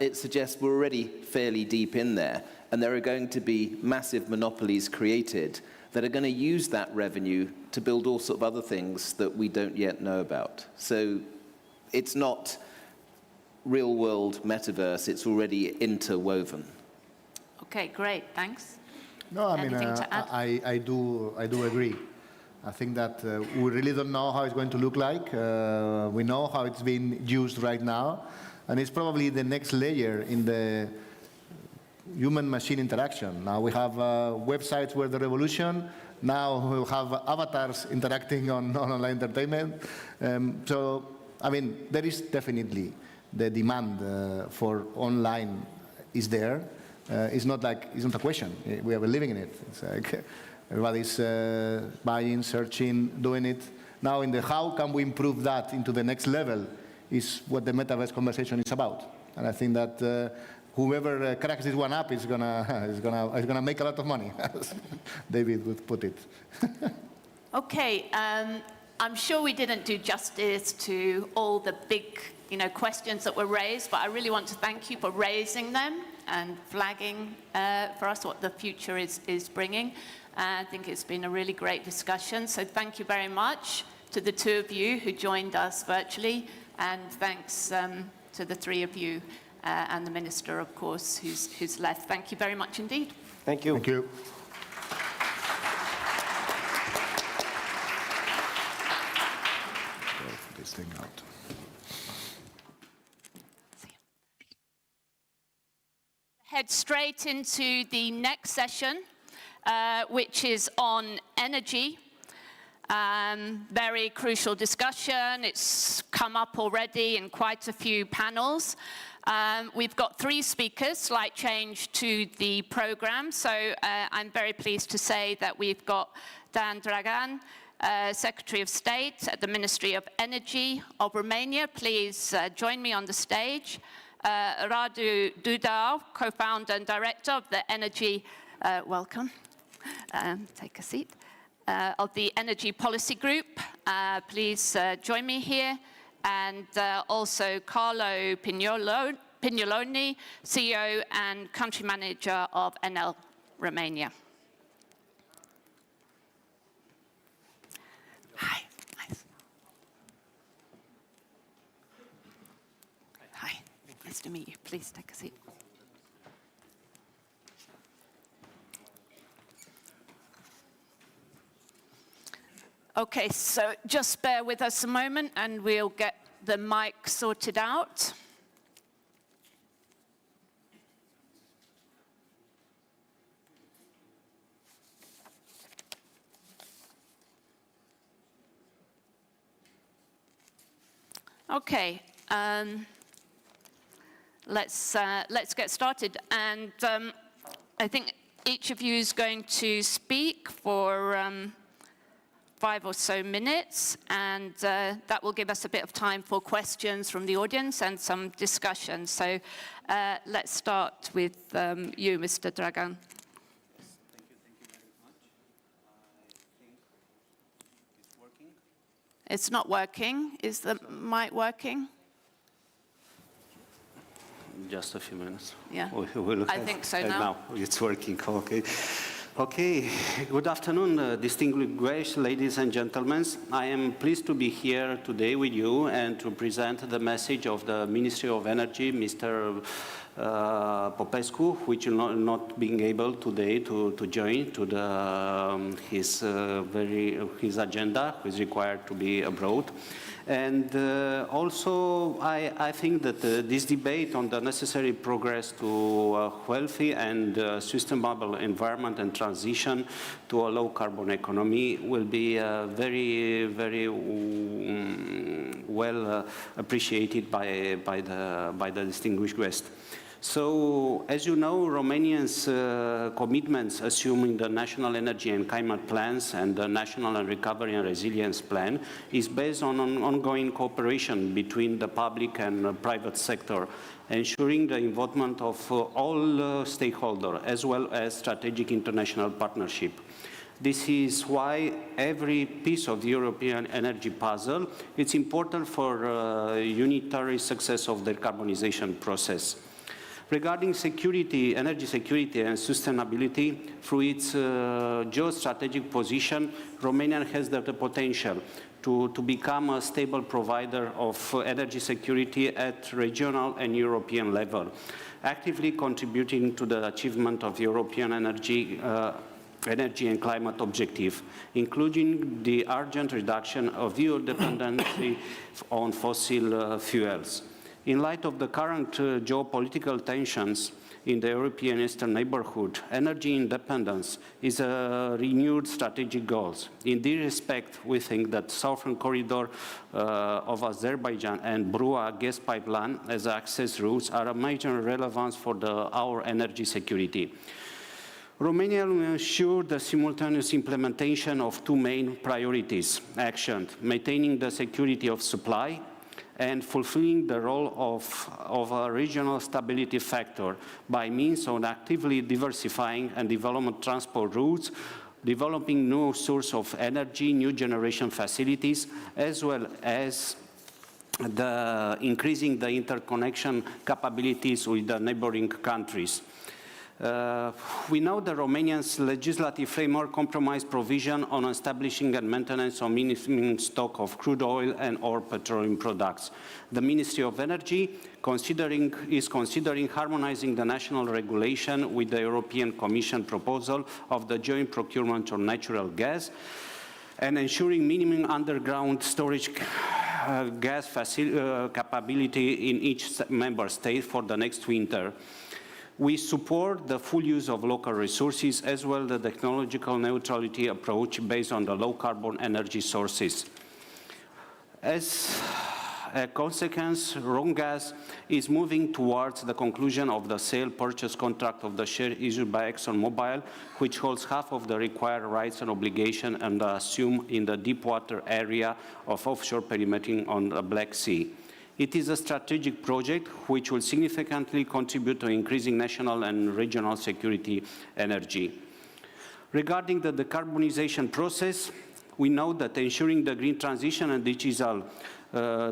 it suggests we're already fairly deep in there, and there are going to be massive monopolies created that are going to use that revenue to build all sorts of other things that we don't yet know about. So it's not real-world metaverse, it's already interwoven. Okay, great, thanks. No, I mean, Anything to add? I do agree. I think that we really don't know how it's going to look like. We know how it's being used right now, and it's probably the next layer in the human-machine interaction. Now we have websites where the revolution. Now we'll have avatars interacting on online entertainment. So, I mean, there is definitely the demand for online is there. It's not a question. We are living in it. It's like everybody's buying, searching, doing it. Now, in the how can we improve that into the next level is what the metaverse conversation is about. And I think that whoever cracks this one up is gonna make a lot of money, as David would put it. Okay, I'm sure we didn't do justice to all the big, questions that were raised, but I really want to thank you for raising them and flagging for us what the future is bringing. I think it's been a really great discussion. So thank you very much to the two of you who joined us virtually, and thanks to the three of you and the Minister, of course, who's left. Thank you very much indeed. Thank you. Thank you. This thing out. Head straight into the next session, which is on energy. Very crucial discussion. It's come up already in quite a few panels. We've got 3 speakers, slight change to the program. So I'm very pleased to say that we've got Dan Dragan, Secretary of State at the Ministry of Energy of Romania. Please join me on the stage. Radu Dudau, co-founder and director of the Energy, welcome, take a seat, of the Energy Policy Group. Please join me here. And also Carlo Pignoloni, CEO and Country Manager of Enel Romania. Hi. Nice. Hi. Nice to meet you. Please take a seat. Okay, so just bear with us a moment and we'll get the mic sorted out. Okay, let's get started. And I think each of you is going to speak for 5 or so minutes, and that will give us a bit of time for questions from the audience and some discussion. So let's start with you, Mr. Dragan. Thank you very much. I think it's working. It's not working. Is the mic working? Just a few minutes. Yeah, we'll I think so now. It's working, okay. Okay, good afternoon, distinguished ladies and gentlemen. I am pleased to be here today with you and to present the message of the Ministry of Energy, Mr. Popescu, which will not being able today to join to his agenda, which is required to be abroad. And also, I think that this debate on the necessary progress to a healthy and sustainable environment and transition to a low-carbon economy will be very, very well appreciated by the distinguished guest. So, as you know, Romania's commitments assuming the National Energy and Climate Plans and the National Recovery and Resilience Plan is based on an ongoing cooperation between the public and private sector, ensuring the involvement of all stakeholders, as well as strategic international partnership. This is why every piece of the European energy puzzle is important for unitary success of the decarbonization process. Regarding security, energy security and sustainability, through its geostrategic position, Romania has the potential to become a stable provider of energy security at regional and European level, actively contributing to the achievement of European energy and climate objective, including the urgent reduction of EU dependency on fossil fuels. In light of the current geopolitical tensions in the European Eastern neighborhood, energy independence is a renewed strategic goal. In this respect, we think that Southern Corridor of Azerbaijan and Brua gas pipeline as access routes are of major relevance for our energy security. Romania will ensure the simultaneous implementation of two main priorities: action, maintaining the security of supply, and fulfilling the role of a regional stability factor by means of actively diversifying and developing transport routes, developing new sources of energy, new generation facilities, as well as increasing the interconnection capabilities with the neighboring countries. We know the Romanian's legislative framework compromise provision on establishing and maintenance of minimum stock of crude oil and or petroleum products. The Ministry of Energy is considering harmonizing the national regulation with the European Commission proposal of the joint procurement of natural gas and ensuring minimum underground storage gas capability in each member state for the next winter. We support the full use of local resources as well as the technological neutrality approach based on the low-carbon energy sources. As a consequence, Romgaz is moving towards the conclusion of the sale purchase contract of the share issued by ExxonMobil, which holds half of the required rights and obligations and assumed in the deep water area of offshore perimeter on the Black Sea. It is a strategic project which will significantly contribute to increasing national and regional security energy. Regarding the decarbonization process, we know that ensuring the green transition and digital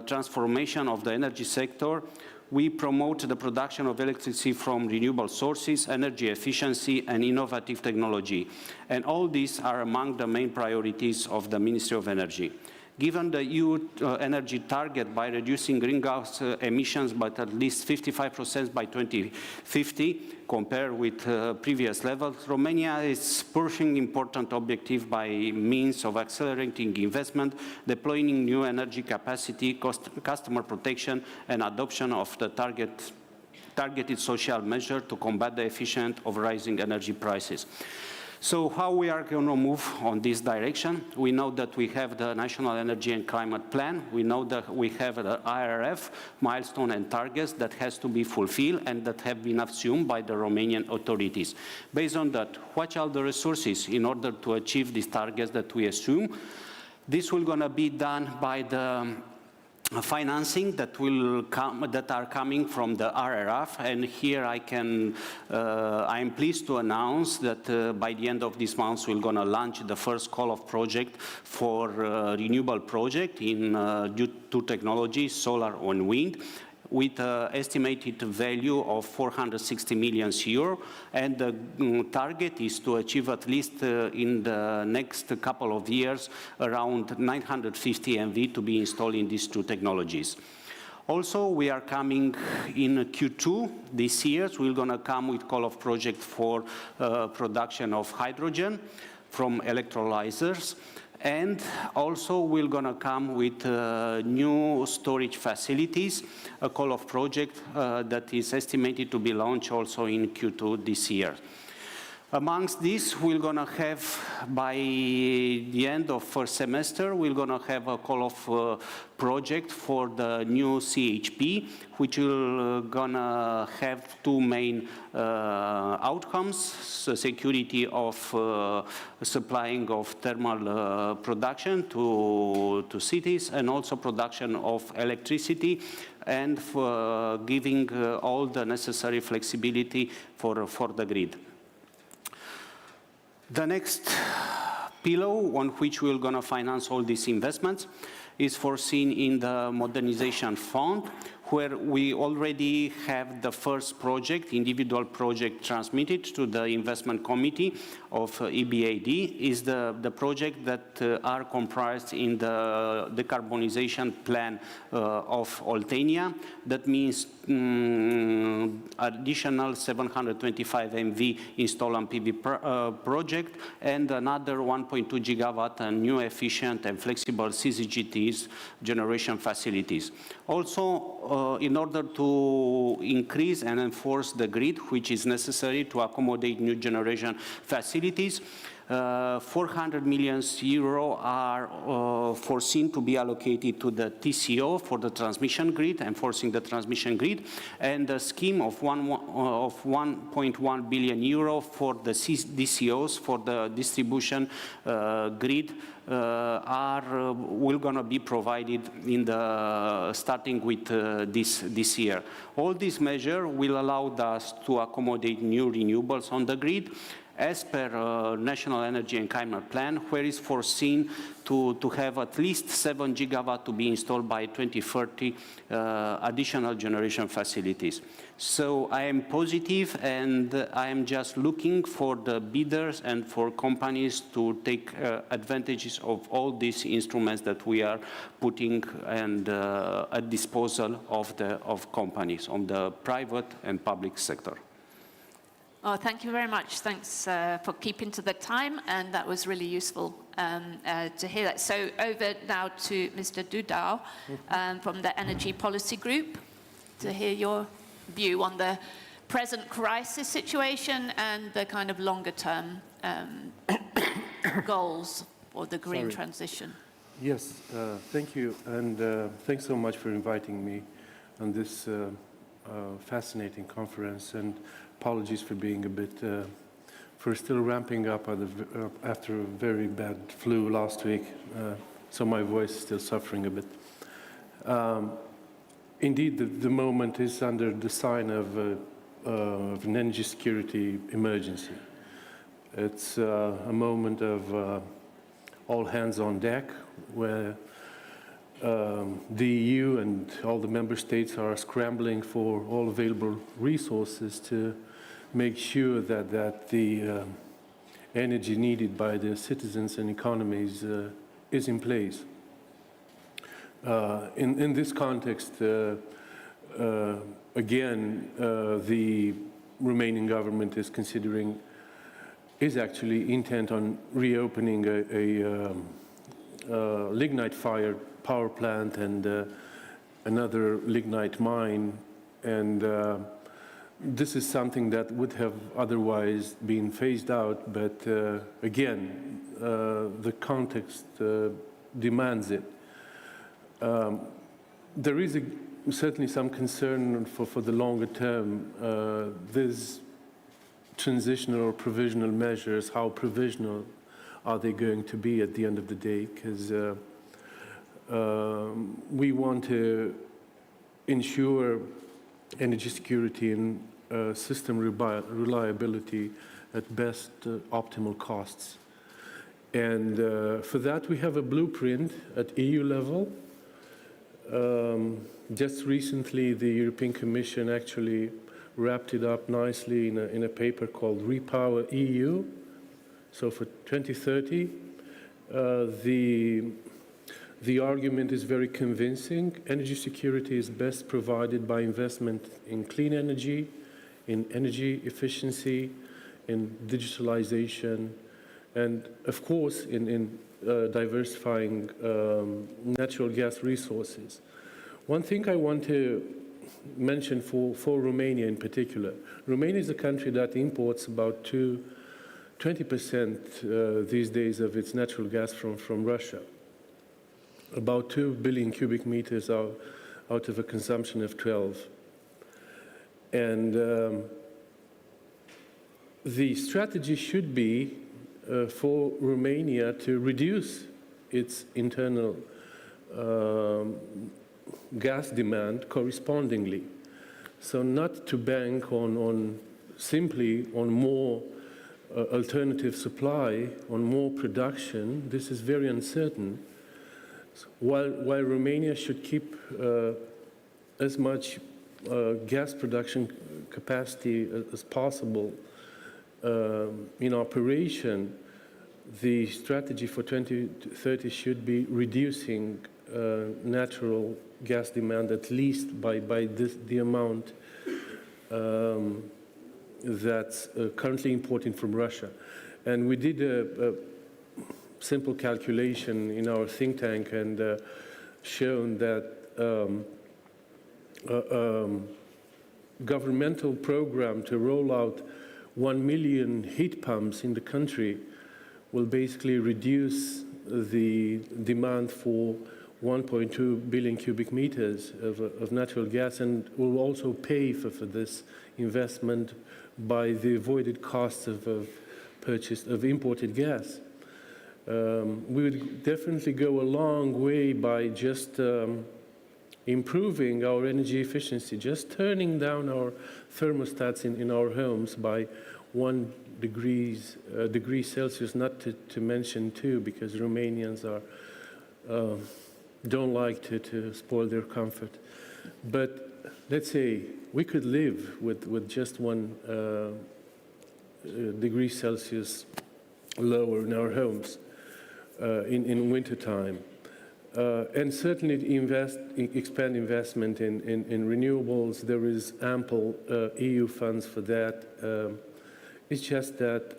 transformation of the energy sector, we promote the production of electricity from renewable sources, energy efficiency, and innovative technology. And all these are among the main priorities of the Ministry of Energy. Given the EU energy target by reducing greenhouse emissions by at least 55% by 2050, compared with previous levels, Romania is pursuing important objectives by means of accelerating investment, deploying new energy capacity, customer protection, and adoption of the targeted social measures to combat the effect of rising energy prices. So how we are going to move on this direction? We know that we have the National Energy and Climate Plan. We know that we have the IRF milestone and targets that has to be fulfilled and that have been assumed by the Romanian authorities. Based on that, what are the resources in order to achieve these targets that we assume? This will going to be done by the financing that are coming from the RRF, and here I am pleased to announce that by the end of this month we're going to launch the first call of project for renewable project in due to technology, solar and wind, with an estimated value of 460 million euro, and the target is to achieve at least in the next couple of years around 950 MV to be installed in these two technologies. Also, we are coming in Q2 this year, so we're going to come with call of project for production of hydrogen from electrolyzers. And also we're going to come with new storage facilities, a call of project that is estimated to be launched also in Q2 this year. Amongst these, we're going to have, by the end of first semester, we're going to have a call of project for the new CHP, which will going to have two main outcomes: security of supplying of thermal production to cities, and also production of electricity, and for giving all the necessary flexibility for the grid. The next pillar on which we're going to finance all these investments is foreseen in the modernization fund, where we already have the first project, individual project, transmitted to the investment committee of EBAD, is the project that are comprised in the decarbonization plan of Oltenia. That means additional 725 MV install on PV project and another 1.2 gigawatt and new efficient and flexible CCGTs generation facilities. Also, in order to increase and enforce the grid, which is necessary to accommodate new generation facilities, 400 million euro are foreseen to be allocated to the TCO for the transmission grid, enforcing the transmission grid, and a scheme of 1.1 billion euro for the DCOs for the distribution grid will gonna be provided in the starting with this year. All these measures will allow us to accommodate new renewables on the grid, as per National Energy and Climate Plan, where is foreseen to have at least 7 gigawatt to be installed by 2030 additional generation facilities. So I am positive, and I am just looking for the bidders and for companies to take advantages of all these instruments that we are putting and at disposal of companies on the private and public sector. Oh, thank you very much. Thanks for keeping to the time, and that was really useful to hear that. So over now to Mr. Dudau from the Energy Policy Group to hear your view on the present crisis situation and the kind of longer-term goals for the green transition. Yes, thank you, and thanks so much for inviting me on this fascinating conference, and apologies for being a bit, for still ramping up after a very bad flu last week, so my voice is still suffering a bit. Indeed, the moment is under the sign of an energy security emergency. It's a moment of all hands on deck, where the EU and all the member states are scrambling for all available resources to make sure that the energy needed by the citizens and economies is in place. In this context, again, the Romanian government is actually intent on reopening a lignite-fired power plant and another lignite mine, and this is something that would have otherwise been phased out, but again, the context demands it. There is certainly some concern for the longer term. These transitional or provisional measures, how provisional are they going to be at the end of the day? Because we want to ensure energy security and system reliability at best optimal costs. And for that, we have a blueprint at EU level. Just recently, the European Commission actually wrapped it up nicely in a paper called Repower EU. So for 2030, the argument is very convincing. Energy security is best provided by investment in clean energy, in energy efficiency, in digitalization, and of course in diversifying natural gas resources. One thing I want to mention for Romania in particular, Romania is a country that imports about 20% these days of its natural gas from Russia. About 2 billion cubic meters out of a consumption of 12. And the strategy should be for Romania to reduce its internal gas demand correspondingly. So not to bank simply on more alternative supply, on more production, this is very uncertain. While Romania should keep as much gas production capacity as possible in operation, the strategy for 2030 should be reducing natural gas demand at least by the amount that's currently importing from Russia. And we did a simple calculation in our think tank and shown that governmental program to roll out 1 million heat pumps in the country will basically reduce the demand for 1.2 billion cubic meters of natural gas, and will also pay for this investment by the avoided costs of purchase of imported gas. We would definitely go a long way by just improving our energy efficiency, just turning down our thermostats in our homes by 1 degree Celsius, not to mention 2, because Romanians don't like to spoil their comfort. But let's say we could live with just 1 degree Celsius lower in our homes in wintertime. And certainly expand investment in renewables. There is ample EU funds for that. It's just that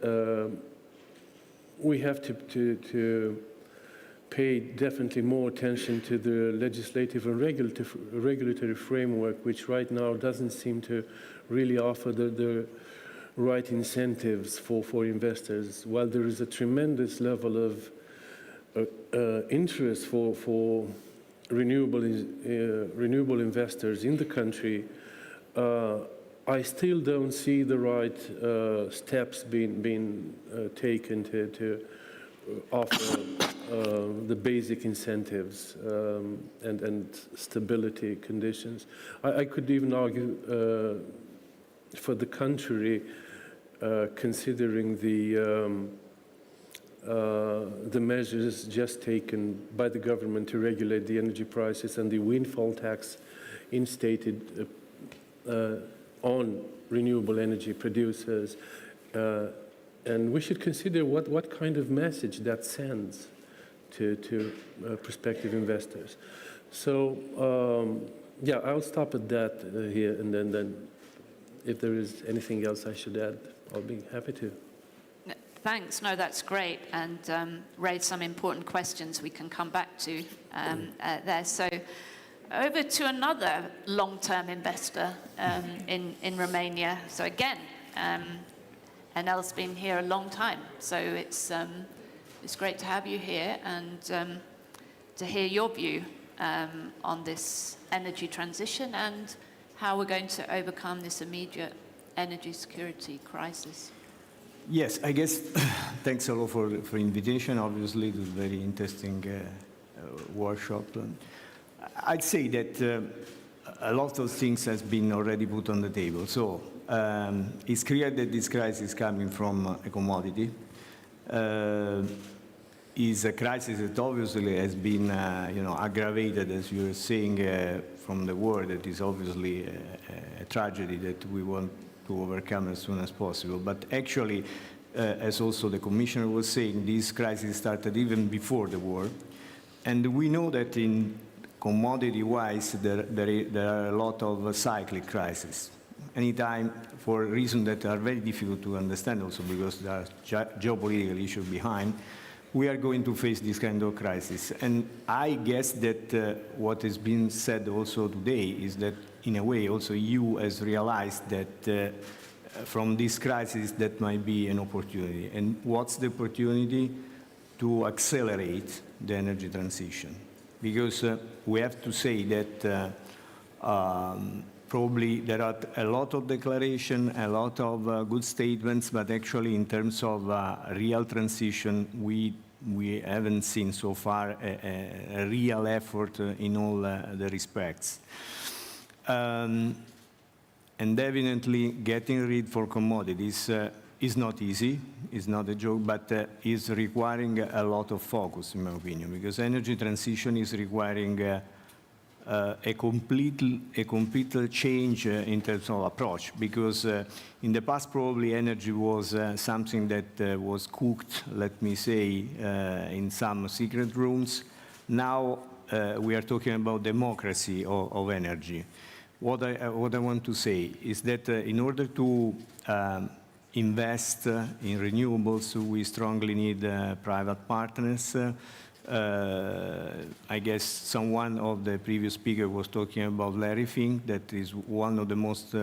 we have to pay definitely more attention to the legislative and regulatory framework, which right now doesn't seem to really offer the right incentives for investors. While there is a tremendous level of interest for renewable investors in the country, I still don't see the right steps being taken to offer the basic incentives and stability conditions. I could even argue for the contrary, considering the measures just taken by the government to regulate the energy prices and the windfall tax instated on renewable energy producers. And we should consider what kind of message that sends to prospective investors. So, yeah, I'll stop at that here, and then if there is anything else I should add, I'll be happy to. Thanks. No, that's great, and raised some important questions we can come back to there. So over to another long-term investor in Romania. So again, Enel's been here a long time, so it's great to have you here and to hear your view on this energy transition and how we're going to overcome this immediate energy security crisis. Yes, I guess thanks a lot for invitation. Obviously, it was a very interesting workshop. I'd say that a lot of things has been already put on the table. So it's clear that this crisis is coming from a commodity. Is a crisis that obviously has been aggravated, as you were saying, from the war. That is obviously a tragedy that we want to overcome as soon as possible. But actually, as also the Commissioner was saying, this crisis started even before the war. And we know that in commodity-wise, there are a lot of cyclic crises. Anytime, for reasons that are very difficult to understand also because there are geopolitical issues behind, we are going to face this kind of crisis. And I guess that what has been said also today is that, in a way, also EU has realized that from this crisis that might be an opportunity. And what's the opportunity? To accelerate the energy transition. Because we have to say that probably there are a lot of declarations, a lot of good statements, but actually in terms of real transition, we haven't seen so far a real effort in all the respects. And definitely getting rid for commodities It's not easy, it's not a joke, but is requiring a lot of focus, in my opinion, because energy transition is requiring a complete change in terms of approach, because in the past probably energy was something that was cooked, let me say, in some secret rooms. Now we are talking about democracy of energy. What I want to say is that in order to invest in renewables, we strongly need private partners. I guess someone of the previous speaker was talking about Larry Fink, that is one of the most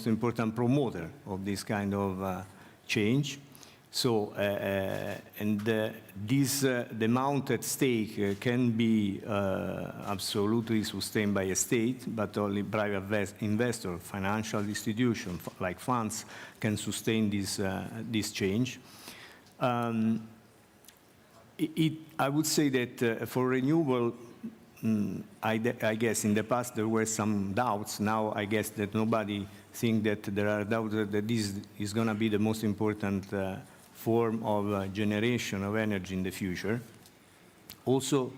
important promoter of this kind of change. So, the amount at stake can be absolutely sustained by a state, but only private investor, financial institution like funds can sustain this change. I would say that for renewable, I guess in the past there were some doubts. Now I guess that nobody thinks that there are doubts that this is going to be the most important form of generation of energy in the future. Also,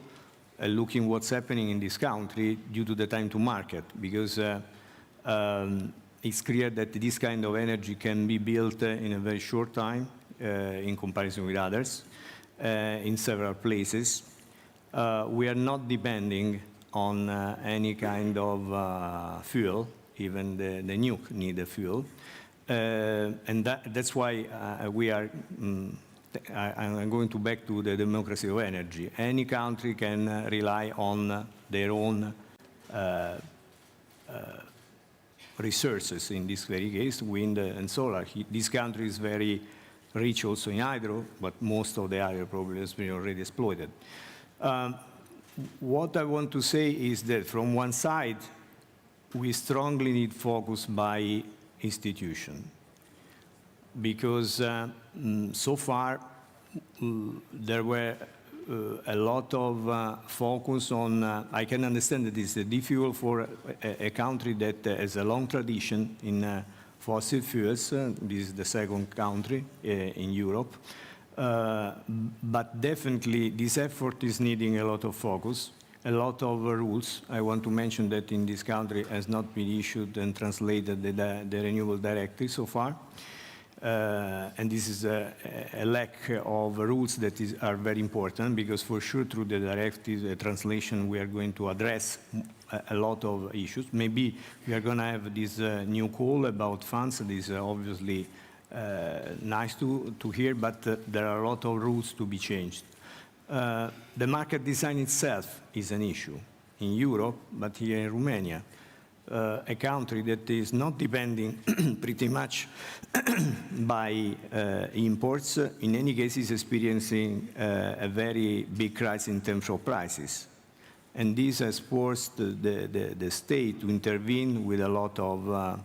looking what's happening in this country due to the time to market, because it's clear that this kind of energy can be built in a very short time in comparison with others in several places. We are not depending on any kind of fuel, even the nuke need a fuel. And that's why we are, I'm going back to the democracy of energy. Any country can rely on their own resources, in this very case, wind and solar. This country is very rich also in hydro, but most of the hydro probably has been already exploited. What I want to say is that from one side, we strongly need focus by institution, because so far there were a lot of focus on, I can understand that it's difficult for a country that has a long tradition in fossil fuels. This is the second country in Europe. But definitely this effort is needing a lot of focus, a lot of rules. I want to mention that in this country has not been issued and translated the Renewable Directive so far. And this is a lack of rules that are very important, because for sure through the directive, the translation, we are going to address a lot of issues. Maybe we are going to have this new call about funds. This is obviously nice to hear, but there are a lot of rules to be changed. The market design itself is an issue in Europe, but here in Romania, a country that is not depending pretty much by imports, in any case is experiencing a very big crisis in terms of prices. And this has forced the state to intervene with a lot of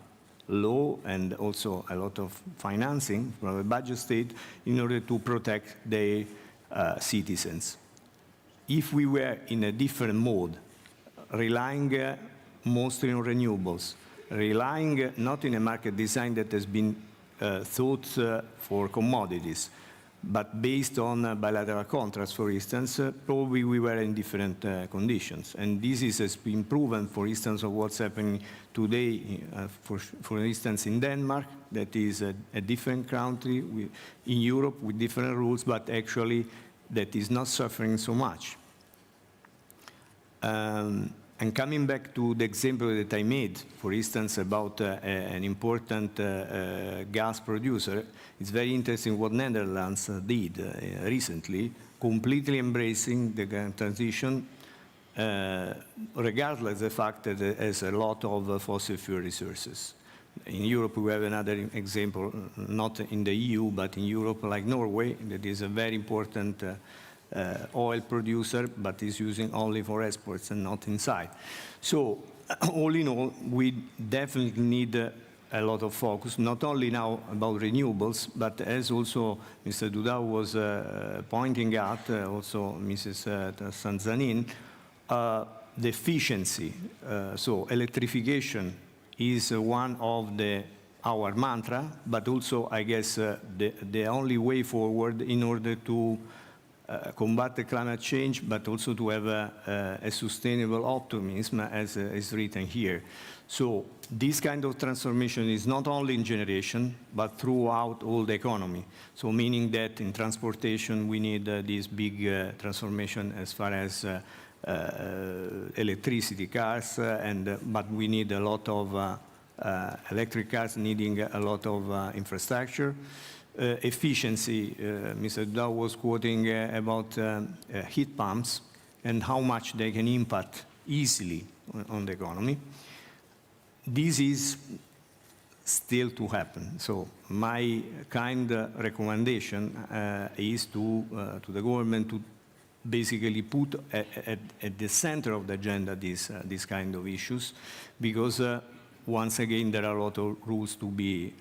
law and also a lot of financing from the budget state in order to protect their citizens. If we were in a different mode, relying mostly on renewables, relying not in a market design that has been thought for commodities, but based on bilateral contracts, for instance, probably we were in different conditions. And this has been proven, for instance, of what's happening today, for instance, in Denmark, that is a different country in Europe with different rules, but actually that is not suffering so much. And coming back to the example that I made, for instance, about an important gas producer, it's very interesting what Netherlands did recently, completely embracing the transition, regardless of the fact that it has a lot of fossil fuel resources. In Europe, we have another example, not in the EU, but in Europe, like Norway, that is a very important oil producer, but is using only for exports and not inside. So all in all, we definitely need a lot of focus, not only now about renewables, but as also Mr. Duda was pointing out, also Mrs. Sanzanin, the efficiency. So electrification is one of the our mantra, but also, I guess, the only way forward in order to combat the climate change, but also to have a sustainable optimism, as is written here. So this kind of transformation is not only in generation, but throughout all the economy. So meaning that in transportation, we need this big transformation as far as electricity cars, but we need a lot of electric cars needing a lot of infrastructure. Efficiency, Mr. Dow was quoting about heat pumps and how much they can impact easily on the economy. This is still to happen. So my kind recommendation is to the government to basically put at the center of the agenda these kind of issues, because once again, there are a lot of rules to be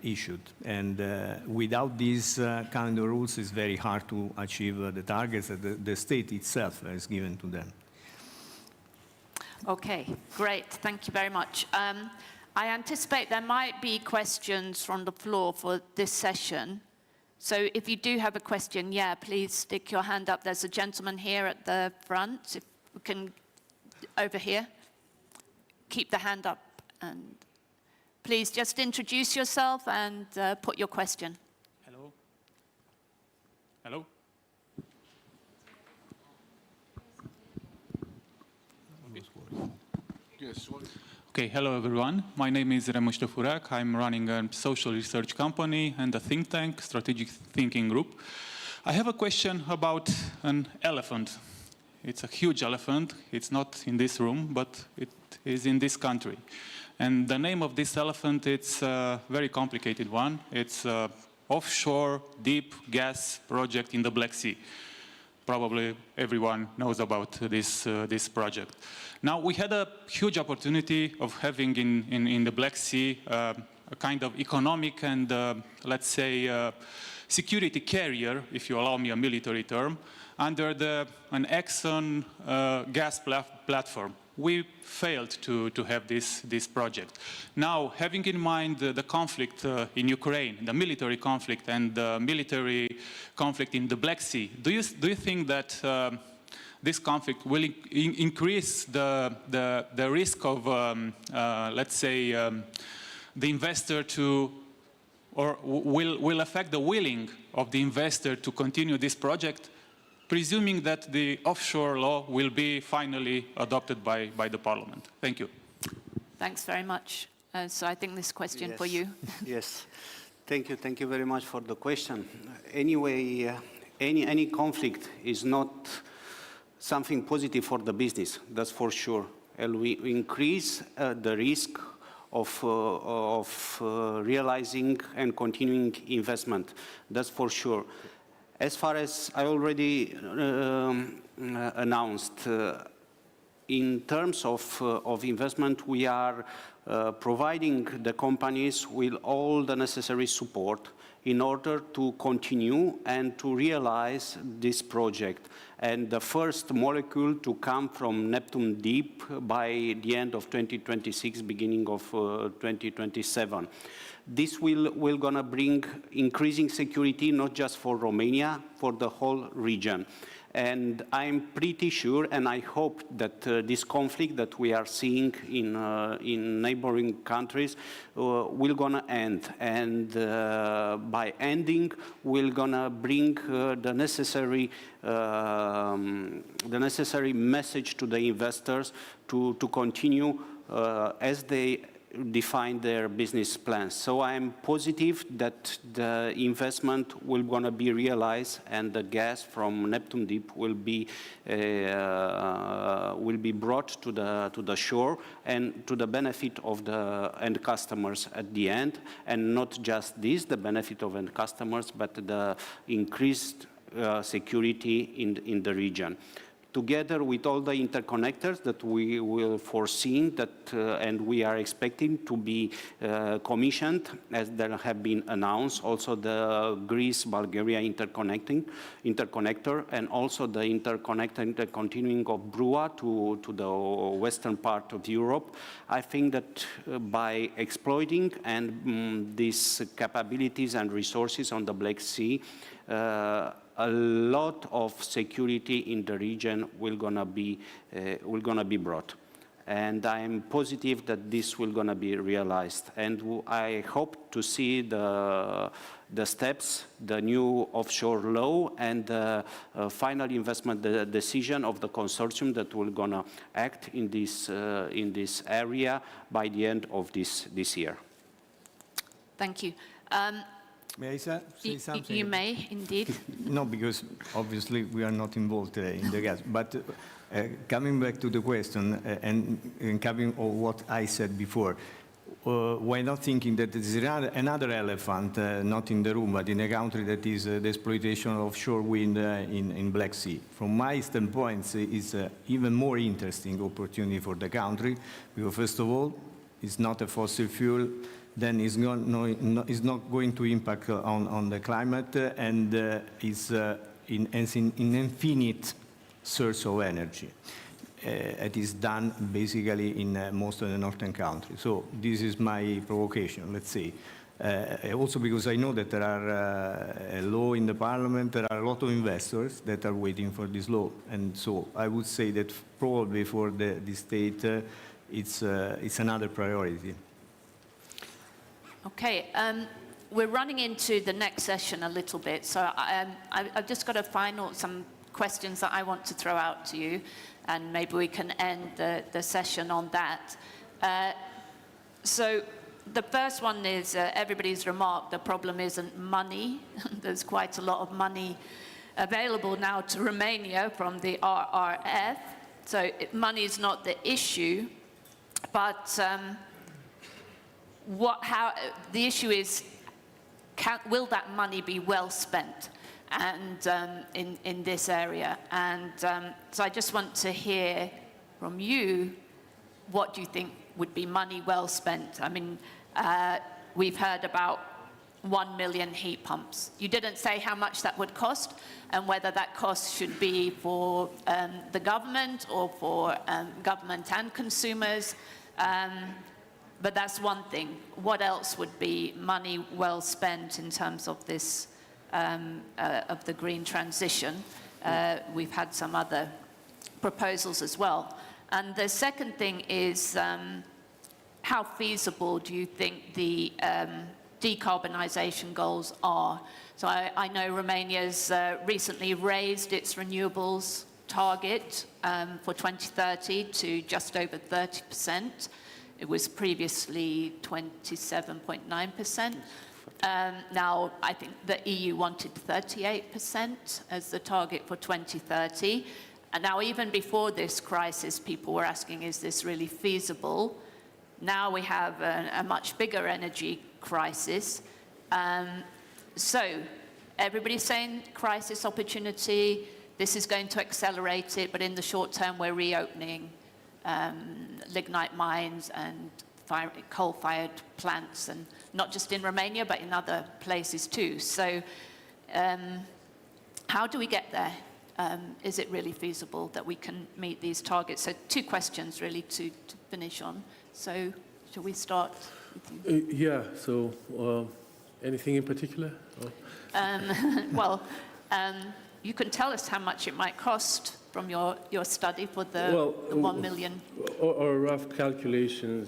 issued. And without these kind of rules, it's very hard to achieve the targets that the state itself has given to them. Okay, great. Thank you very much. I anticipate there might be questions from the floor for this session. So if you do have a question, yeah, please stick your hand up. There's a gentleman here at the front. If we can, over here. Keep the hand up, and please just introduce yourself and put your question. Hello. Hello. Yes. Okay, hello everyone. My name is Remus Tefurak. I'm running a social research company and a think tank, strategic thinking group. I have a question about an elephant. It's a huge elephant. It's not in this room, but it is in this country. And the name of this elephant, it's a very complicated one. It's an offshore deep gas project in the Black Sea. Probably everyone knows about this project. Now, we had a huge opportunity of having in the Black Sea a kind of economic and, let's say, security carrier, if you allow me a military term, under an Exxon gas platform. We failed to have this project. Now, having in mind the conflict in Ukraine, the military conflict and the military conflict in the Black Sea, do you think that this conflict will increase the risk of, let's say, the investor to, or will affect the willing of the investor to continue this project, presuming that the offshore law will be finally adopted by the parliament? Thank you. Thanks very much. So I think this question for you. Yes. Thank you very much for the question. Anyway, any conflict is not something positive for the business, that's for sure. And we increase the risk of realizing and continuing investment, that's for sure. As far as I already announced, in terms of investment, we are providing the companies with all the necessary support in order to continue and to realize this project. And the first molecule to come from Neptune Deep by the end of 2026, beginning of 2027. This will gonna bring increasing security, not just for Romania, for the whole region. And I'm pretty sure, and I hope that this conflict that we are seeing in neighboring countries will gonna end. And by ending, we're gonna bring the necessary message to the investors to continue as they define their business plans. So I'm positive that the investment will gonna be realized and the gas from Neptune Deep will be brought to the shore and to the benefit of the end customers at the end. And not just this, the benefit of end customers, but the increased security in the region. together with all the interconnectors that we will foresee that, and we are expecting to be commissioned, as there have been announced, also the Greece-Bulgaria interconnector, and also the intercontinental of Brua to the western part of Europe. I think that by exploiting and these capabilities and resources on the Black Sea, a lot of security in the region will gonna be brought, and I'm positive that this will gonna be realized. And I hope to see the steps, the new offshore law, and the final investment decision of the consortium that will gonna act in this area by the end of this year. Thank you. May I say something? You may, indeed. No, because obviously we are not involved in the gas. But coming back to the question and coming on what I said before, why not thinking that there is another elephant, not in the room, but in a country that is the exploitation of offshore wind in Black Sea? From my standpoint, it's an even more interesting opportunity for the country, because first of all, it's not a fossil fuel, then it's not going to impact on the climate, and it's an infinite source of energy. It is done basically in most of the northern countries. So this is my provocation, let's say. Also because I know that there are a law in the parliament, there are a lot of investors that are waiting for this law. And so I would say that probably for the state, it's another priority. Okay, we're running into the next session a little bit, so I've just got some questions that I want to throw out to you, and maybe we can end the session on that. So the first one is everybody's remarked the problem isn't money. There's quite a lot of money available now to Romania from the RRF, so money is not the issue, but the issue is, will that money be well spent, and in this area? And so I just want to hear from you, what do you think would be money well spent? I mean, we've heard about 1 million heat pumps. You didn't say how much that would cost, and whether that cost should be for the government or for government and consumers. But that's one thing. What else would be money well spent in terms of this, of the green transition? We've had some other proposals as well. And the second thing is, how feasible do you think the decarbonisation goals are? So I know Romania's recently raised its renewables target for 2030 to just over 30%. It was previously 27.9%. Now, I think the EU wanted 38% as the target for 2030. And now, even before this crisis, people were asking, is this really feasible? Now we have a much bigger energy crisis. So everybody's saying crisis opportunity, this is going to accelerate it, but in the short term, we're reopening lignite mines and coal-fired plants, and not just in Romania, but in other places too. So how do we get there? Is it really feasible that we can meet these targets? So 2 questions really to finish on. So shall we start with you? Yeah, so anything in particular? Well, you can tell us how much it might cost from your study for the 1 million. Our rough calculation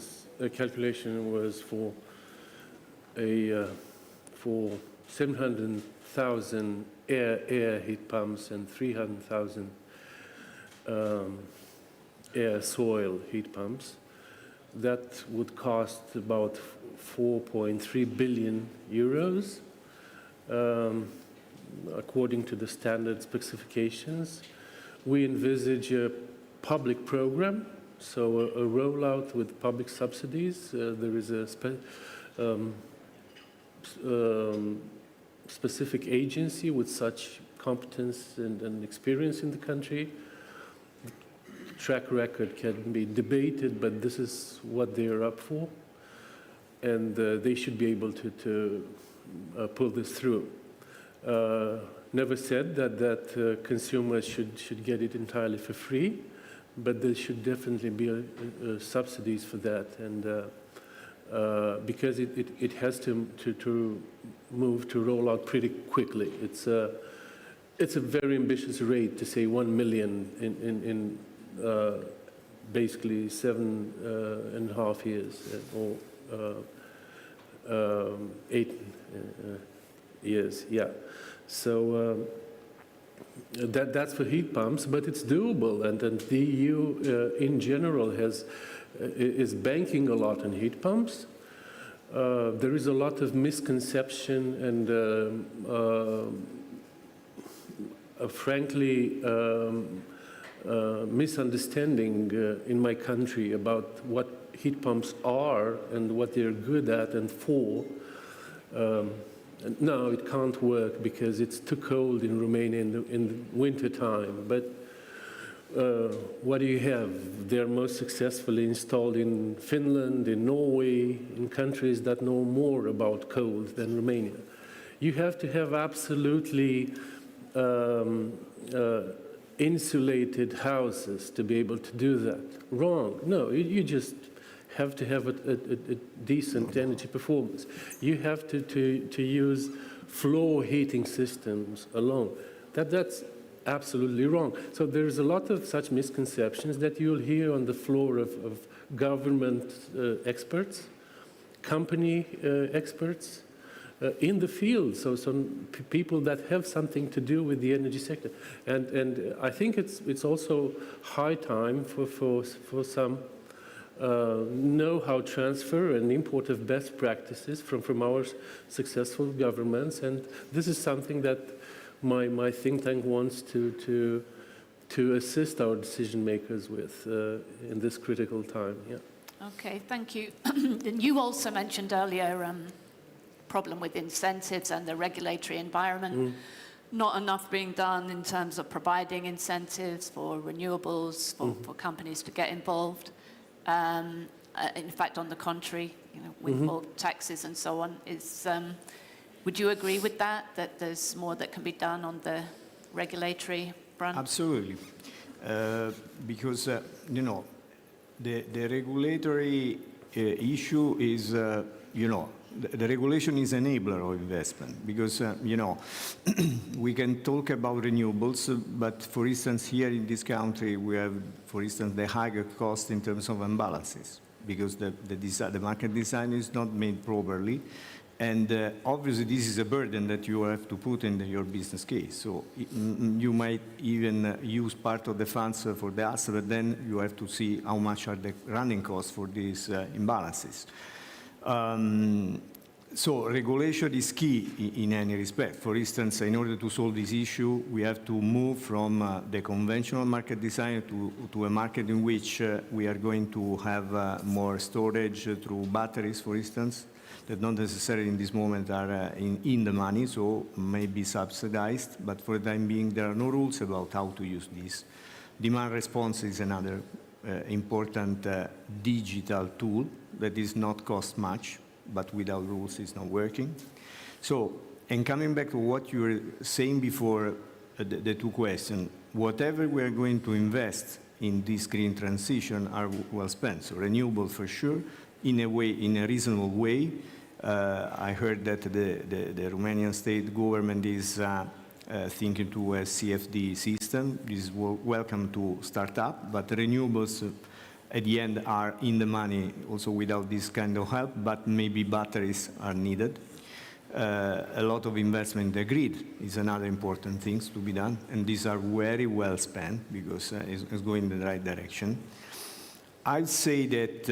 was for 700,000 air heat pumps and 300,000 air soil heat pumps. That would cost about 4.3 billion euros, according to the standard specifications. We envisage a public program, so a rollout with public subsidies. There is a specific agency with such competence and experience in the country. track record can be debated, but this is what they're up for. And they should be able to pull this through. Never said that consumers should get it entirely for free, but there should definitely be subsidies for that, and because it has to move to roll out pretty quickly. It's a very ambitious rate to say 1 million in basically 7.5 years, or 8 years, yeah. So that's for heat pumps, but it's doable, and the EU in general is banking a lot on heat pumps. There is a lot of misconception and frankly misunderstanding in my country about what heat pumps are and what they're good at and for. No, it can't work because it's too cold in Romania in the winter time. But what do you have? They're most successfully installed in Finland, in Norway, in countries that know more about cold than Romania. You have to have absolutely insulated houses to be able to do that. Wrong. No, you just have to have a decent energy performance. You have to use floor heating systems alone. That's absolutely wrong. So there's a lot of such misconceptions that you'll hear on the floor of government experts, company experts, in the field, so some people that have something to do with the energy sector. And I think it's also high time for some know-how transfer and import of best practices from our successful governments, and this is something that my think tank wants to assist our decision makers with in this critical time. Yeah. Okay, thank you. And you also mentioned earlier problem with incentives and the regulatory environment. Not enough being done in terms of providing incentives for renewables, for companies to get involved. In fact, on the contrary, windfall taxes and so on. Would you agree with that there's more that can be done on the regulatory front? Absolutely. Because, the regulatory issue is, the regulation is an enabler of investment because, we can talk about renewables, but for instance, here in this country, we have, for instance, the higher cost in terms of imbalances because the market design is not made properly. And obviously, this is a burden that you have to put in your business case. So you might even use part of the funds for the asset, but then you have to see how much are the running costs for these imbalances. So regulation is key in any respect. For instance, in order to solve this issue, we have to move from the conventional market design to a market in which we are going to have more storage through batteries, for instance, that not necessarily in this moment are in the money, so may be subsidized. But for the time being, there are no rules about how to use this. Demand response is another important digital tool that is not cost much, but without rules it's not working. So, and coming back to what you were saying before, the two questions, whatever we are going to invest in this green transition are well spent. So renewable for sure, in a way, in a reasonable way. I heard that the Romanian state government is thinking to a CFD system. This is welcome to start up, but renewables at the end are in the money also without this kind of help, but maybe batteries are needed. A lot of investment in the grid is another important thing to be done, and these are very well spent because it's going in the right direction. I'd say that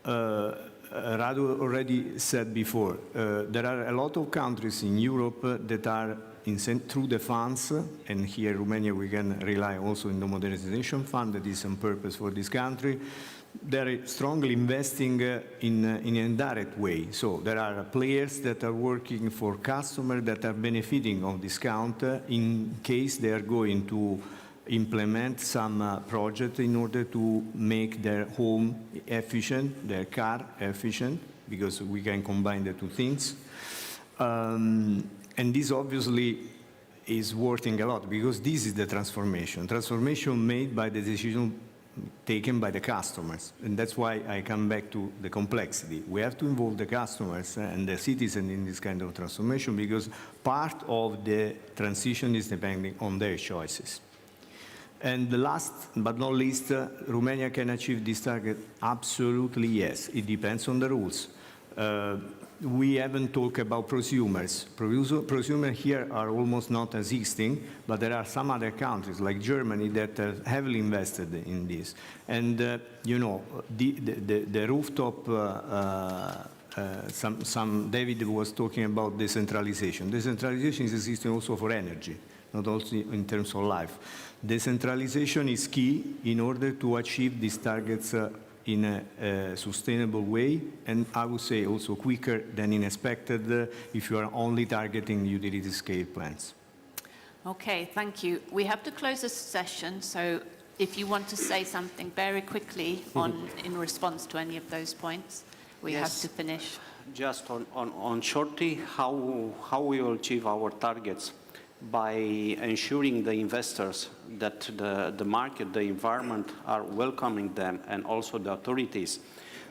Radu already said before, there are a lot of countries in Europe that are through the funds, and here in Romania we can rely also on the modernization fund that is on purpose for this country. They're strongly investing in an indirect way. So there are players that are working for customers that are benefiting of discount in case they are going to implement some project in order to make their home efficient, their car efficient, because we can combine the two things. And this obviously is working a lot, because this is the transformation made by the decision taken by the customers. And that's why I come back to the complexity. We have to involve the customers and the citizens in this kind of transformation, because part of the transition is depending on their choices. And the last but not least, Romania can achieve this target? Absolutely yes. It depends on the rules. We haven't talked about prosumers. Prosumers here are almost not existing, but there are some other countries like Germany that have heavily invested in this. And you know, the rooftop, David was talking about decentralization. Decentralization is existing also for energy, not only in terms of life. Decentralization is key in order to achieve these targets in a sustainable way, and I would say also quicker than expected if you are only targeting utility scale plants. Okay, thank you. We have to close this session, so if you want to say something very quickly in response to any of those points, we have to finish. Just on shortly, how we will achieve our targets? By ensuring the investors that the market, the environment are welcoming them, and also the authorities.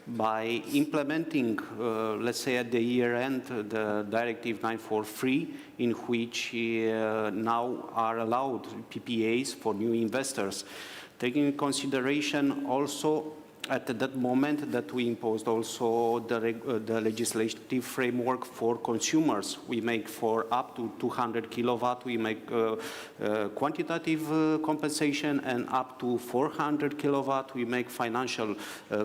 By implementing, let's say at the year end, the Directive 943, in which now are allowed PPAs for new investors. Taking into consideration also at that moment that we imposed also the legislative framework for consumers. We make for up to 200 kilowatt, we make quantitative compensation, and up to 400 kilowatt, we make financial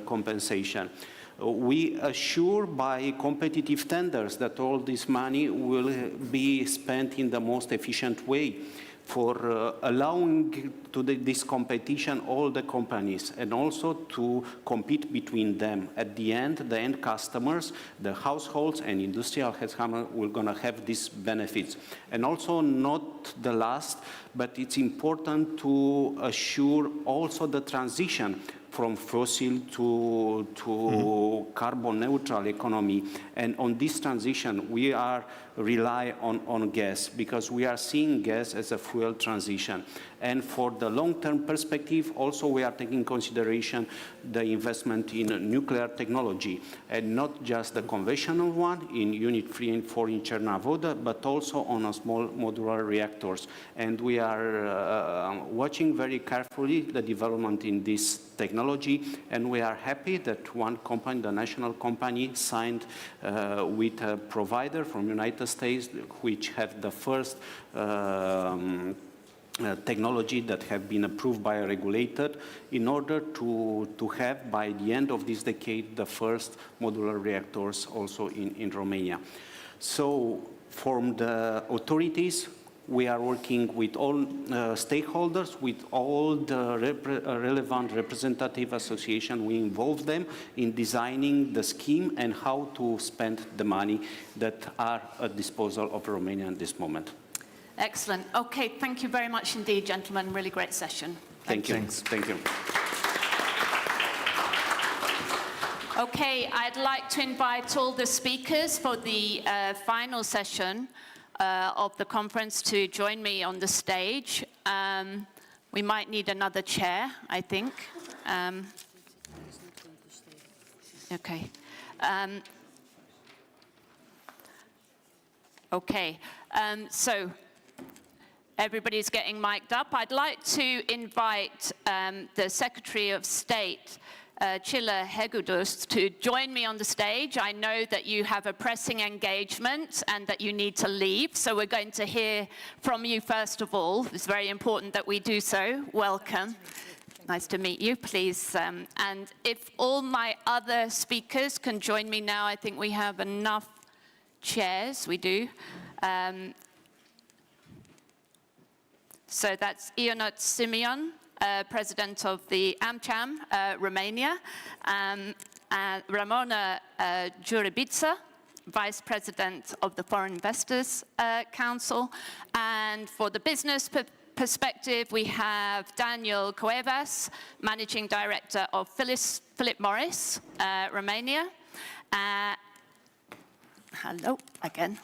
compensation. We assure by competitive tenders that all this money will be spent in the most efficient way, for allowing to this competition all the companies, and also to compete between them. At the end customers, the households and industrial customers will gonna have these benefits. And also not the last, but it's important to assure also the transition from fossil to carbon neutral economy. And on this transition, we are rely on gas, because we are seeing gas as a fuel transition. And for the long-term perspective, also we are taking consideration the investment in nuclear technology, and not just the conventional one in Unit 3 and 4 in Cernavoda, but also on a small modular reactors. And we are watching very carefully the development in this technology, and we are happy that one company, the national company, signed with a provider from United States, which have the first technology that have been approved by a regulator, in order to have, by the end of this decade, the first modular reactors also in Romania. So from the authorities, we are working with all stakeholders, with all the relevant representative associations. We involve them in designing the scheme and how to spend the money that are at disposal of Romania at this moment. Excellent. Okay, thank you very much indeed, gentlemen. Really great session. Thank you. Thanks. Thank you. Okay, I'd like to invite all the speakers for the final session of the conference to join me on the stage. We might need another chair, I think. Okay. Okay, so everybody's getting mic'd up. I'd like to invite the Secretary of State, Csilla Hegedűs, to join me on the stage. I know that you have a pressing engagement and that you need to leave, so we're going to hear from you first of all. It's very important that we do so. Welcome. Nice to meet you, please. And if all my other speakers can join me now, I think we have enough chairs. We do. So that's Ionut Simeon, President of the AmCham, Romania, Ramona Juribița, Vice President of the Foreign Investors Council, and for the business perspective, we have Daniel Cuevas, Managing Director of Philip Morris, Romania. Hello again.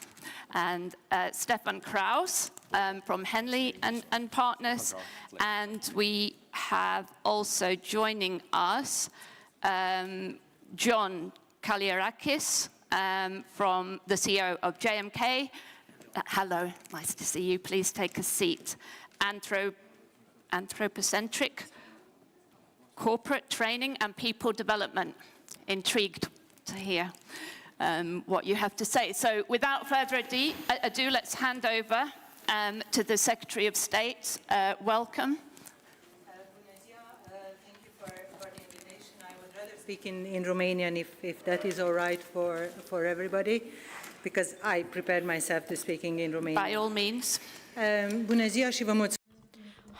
And Stefan Kraus from Henley and Partners. And we have also joining us John Kaliarakis from the CEO of JMK. Hello, nice to see you. Please take a seat. Anthropocentric corporate training and people development. Intrigued to hear what you have to say. So without further ado, let's hand over to the Secretary of State. Welcome. Thank you for the invitation. I would rather speak in Romanian if that is all right for everybody, because I prepared myself to speaking in Romanian. By all means. Bună ziua și vă mulțumesc.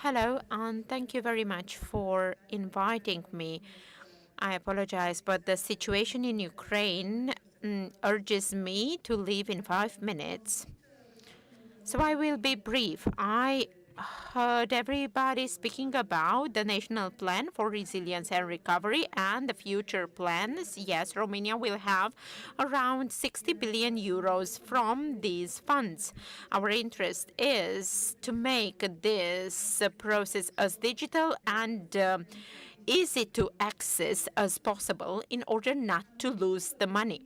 Hello, and thank you very much for inviting me. I apologize, but the situation in Ukraine urges me to leave in 5 minutes. So I will be brief. I heard everybody speaking about the National Plan for Resilience and Recovery and the future plans. Yes, Romania will have around 60 billion euros from these funds. Our interest is to make this process as digital and easy to access as possible in order not to lose the money.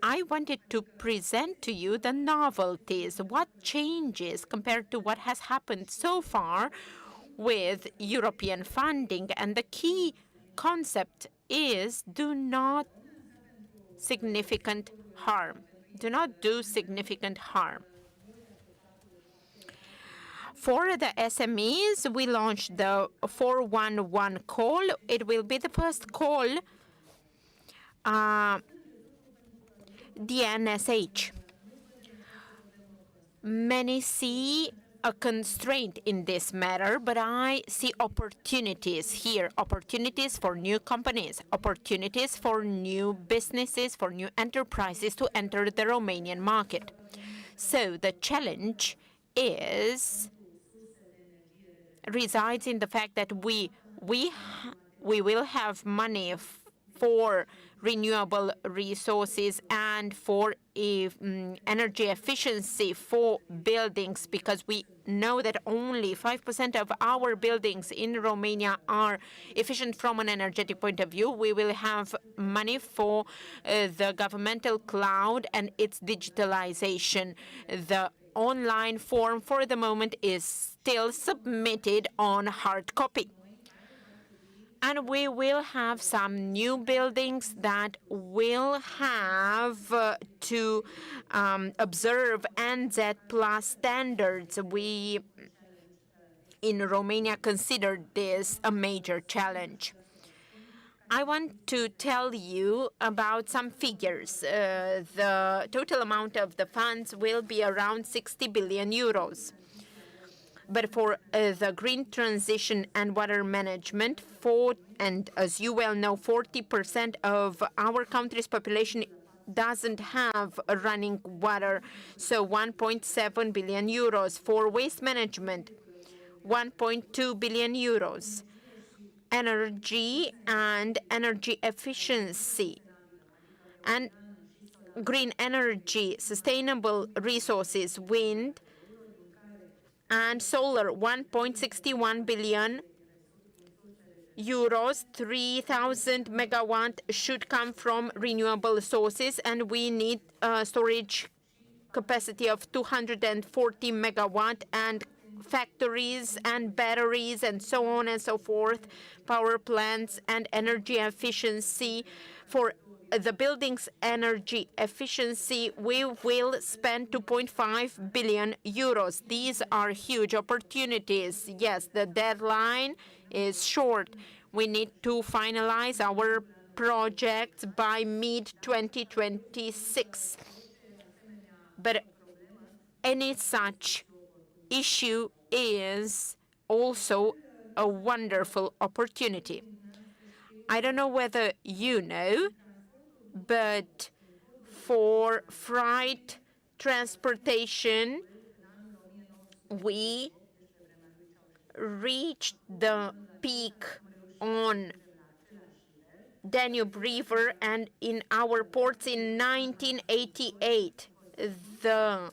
I wanted to present to you the novelties, what changes compared to what has happened so far with European funding. And the key concept is do not significant harm. Do not do significant harm. For the SMEs, we launched the 411 call. It will be the first call the NSH. Many see a constraint in this matter, but I see opportunities here, opportunities for new companies, opportunities for new businesses, for new enterprises to enter the Romanian market. So the challenge resides in the fact that we will have money for renewable resources and for energy efficiency for buildings, because we know that only 5% of our buildings in Romania are efficient from an energetic point of view. We will have money for the governmental cloud and its digitalization. The online form for the moment is still submitted on hard copy. And we will have some new buildings that will have to observe NZ Plus standards. We in Romania consider this a major challenge. I want to tell you about some figures. The total amount of the funds will be around 60 billion euros. But for the green transition and water management, and as you well know, 40% of our country's population doesn't have running water, so 1.7 billion euros. For waste management, 1.2 billion euros. Energy and energy efficiency and green energy, sustainable resources, wind and solar, 1.61 billion euros. 3,000 megawatt should come from renewable sources, and we need storage capacity of 240 megawatt, and factories and batteries and so on and so forth, power plants and energy efficiency. For the building's energy efficiency, we will spend 2.5 billion euros. These are huge opportunities. Yes, the deadline is short. We need to finalize our project by mid-2026. But any such issue is also a wonderful opportunity. I don't know whether you know, but for freight transportation, we reached the peak on Danube River and in our ports in 1988. The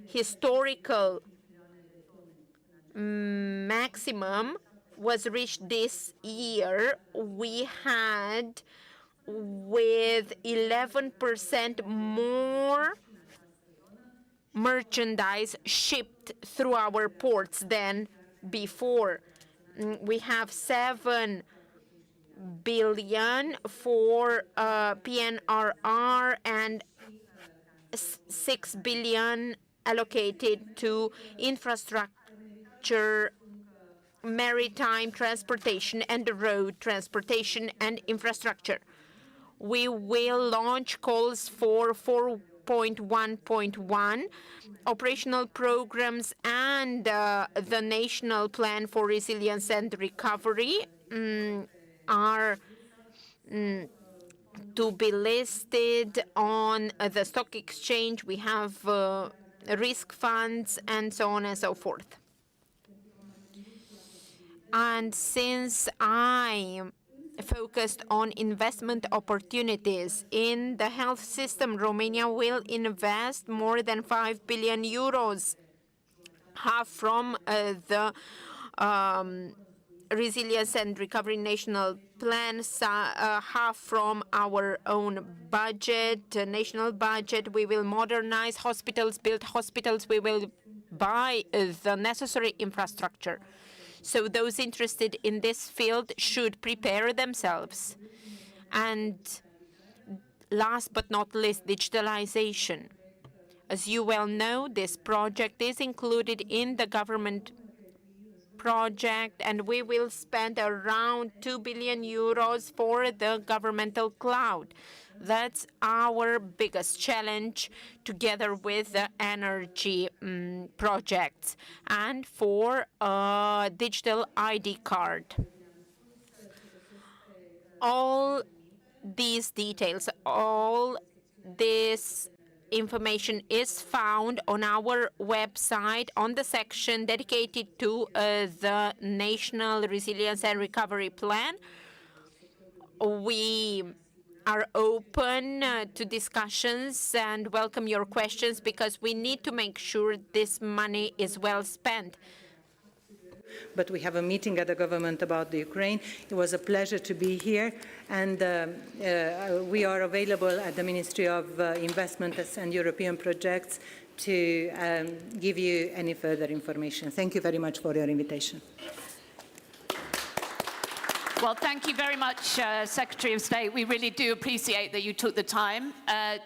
historical maximum was reached this year. We had with 11% more merchandise shipped through our ports than before. We have 7 billion for PNRR and 6 billion allocated to infrastructure, maritime transportation, and road transportation and infrastructure. We will launch calls for 4.1.1 operational programs and the National Plan for Resilience and Recovery are to be listed on the stock exchange. We have risk funds and so on and so forth. And since I focused on investment opportunities in the health system, Romania will invest more than 5 billion euros, half from the Resilience and Recovery National Plan, half from our own budget, national budget. We will modernize hospitals, build hospitals. We will buy the necessary infrastructure. So those interested in this field should prepare themselves. And last but not least, digitalization. As you well know, this project is included in the government project, and we will spend around 2 billion euros for the governmental cloud. That's our biggest challenge, together with the energy projects, and for a digital ID card. All these details, all this information is found on our website on the section dedicated to the National Resilience and Recovery Plan. We are open to discussions and welcome your questions, because we need to make sure this money is well spent. But we have a meeting at the government about the Ukraine. It was a pleasure to be here, and we are available at the Ministry of Investments and European Projects to give you any further information. Thank you very much for your invitation. Well, thank you very much, Secretary of State. We really do appreciate that you took the time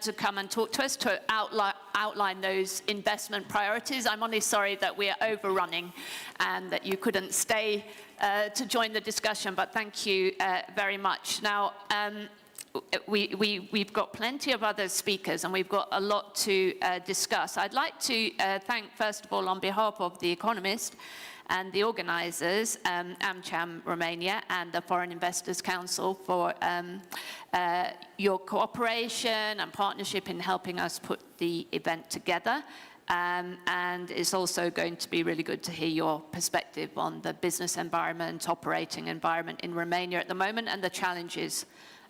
to come and talk to us, to outline those investment priorities. I'm only sorry that we are overrunning and that you couldn't stay to join the discussion, but thank you very much. Now, we've got plenty of other speakers and we've got a lot to discuss. I'd like to thank, first of all, on behalf of The Economist and the organisers, AmCham Romania and the Foreign Investors Council, for your cooperation and partnership in helping us put the event together. And it's also going to be really good to hear your perspective on the business environment, operating environment in Romania at the moment, and the challenges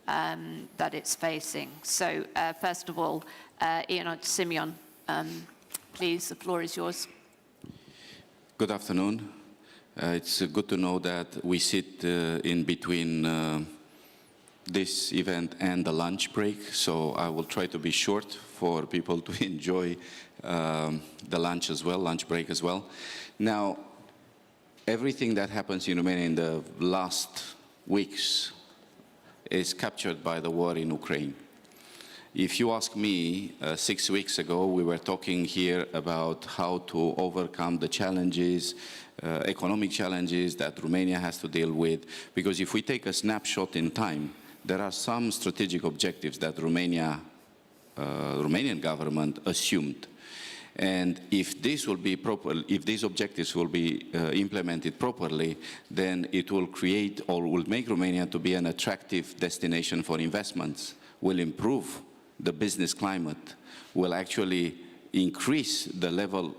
that it's facing. So first of all, Ian Simeon, please, the floor is yours. Good afternoon. It's good to know that we sit in between this event and the lunch break, so I will try to be short for people to enjoy the lunch break as well. Now, everything that happens in Romania in the last weeks is captured by the war in Ukraine. If you ask me, 6 weeks ago, we were talking here about how to overcome the challenges, economic challenges that Romania has to deal with. Because if we take a snapshot in time, there are some strategic objectives that Romanian government assumed. And if this will be if these objectives will be implemented properly, then it will create or will make Romania to be an attractive destination for investments, will improve the business climate, will actually increase the level,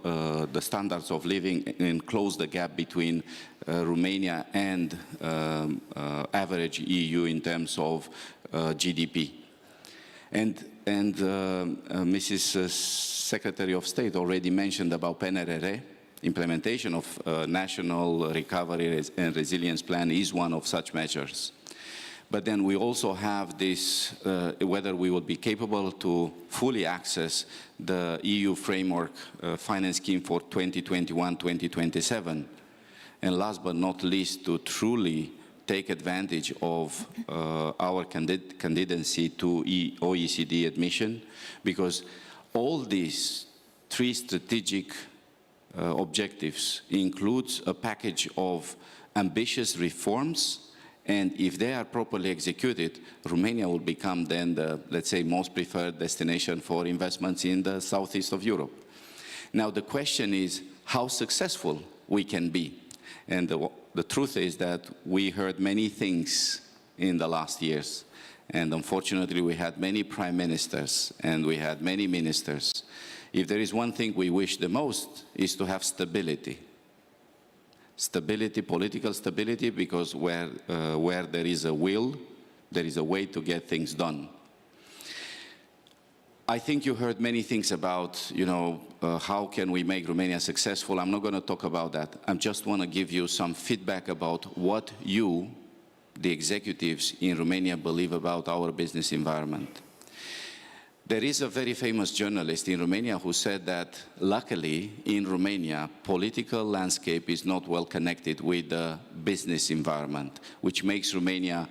the standards of living and close the gap between Romania and average EU in terms of GDP. And Mrs. Secretary of State already mentioned about PNRR. Implementation of National Recovery and Resilience Plan is one of such measures. But then we also have this, whether we will be capable to fully access the EU framework finance scheme for 2021-2027. And last but not least, to truly take advantage of our candidacy to OECD admission, because all these three strategic objectives includes a package of ambitious reforms, and if they are properly executed, Romania will become then the, let's say, most preferred destination for investments in the southeast of Europe. Now the question is how successful we can be. And the truth is that we heard many things in the last years. And unfortunately, we had many prime ministers and we had many ministers. If there is one thing we wish the most, is to have stability. Stability, political stability, because where there is a will, there is a way to get things done. I think you heard many things about, you know, how can we make Romania successful. I'm not going to talk about that. I just want to give you some feedback about what you, the executives in Romania, believe about our business environment. There is a very famous journalist in Romania who said that, luckily, in Romania, political landscape is not well connected with the business environment, which makes Romania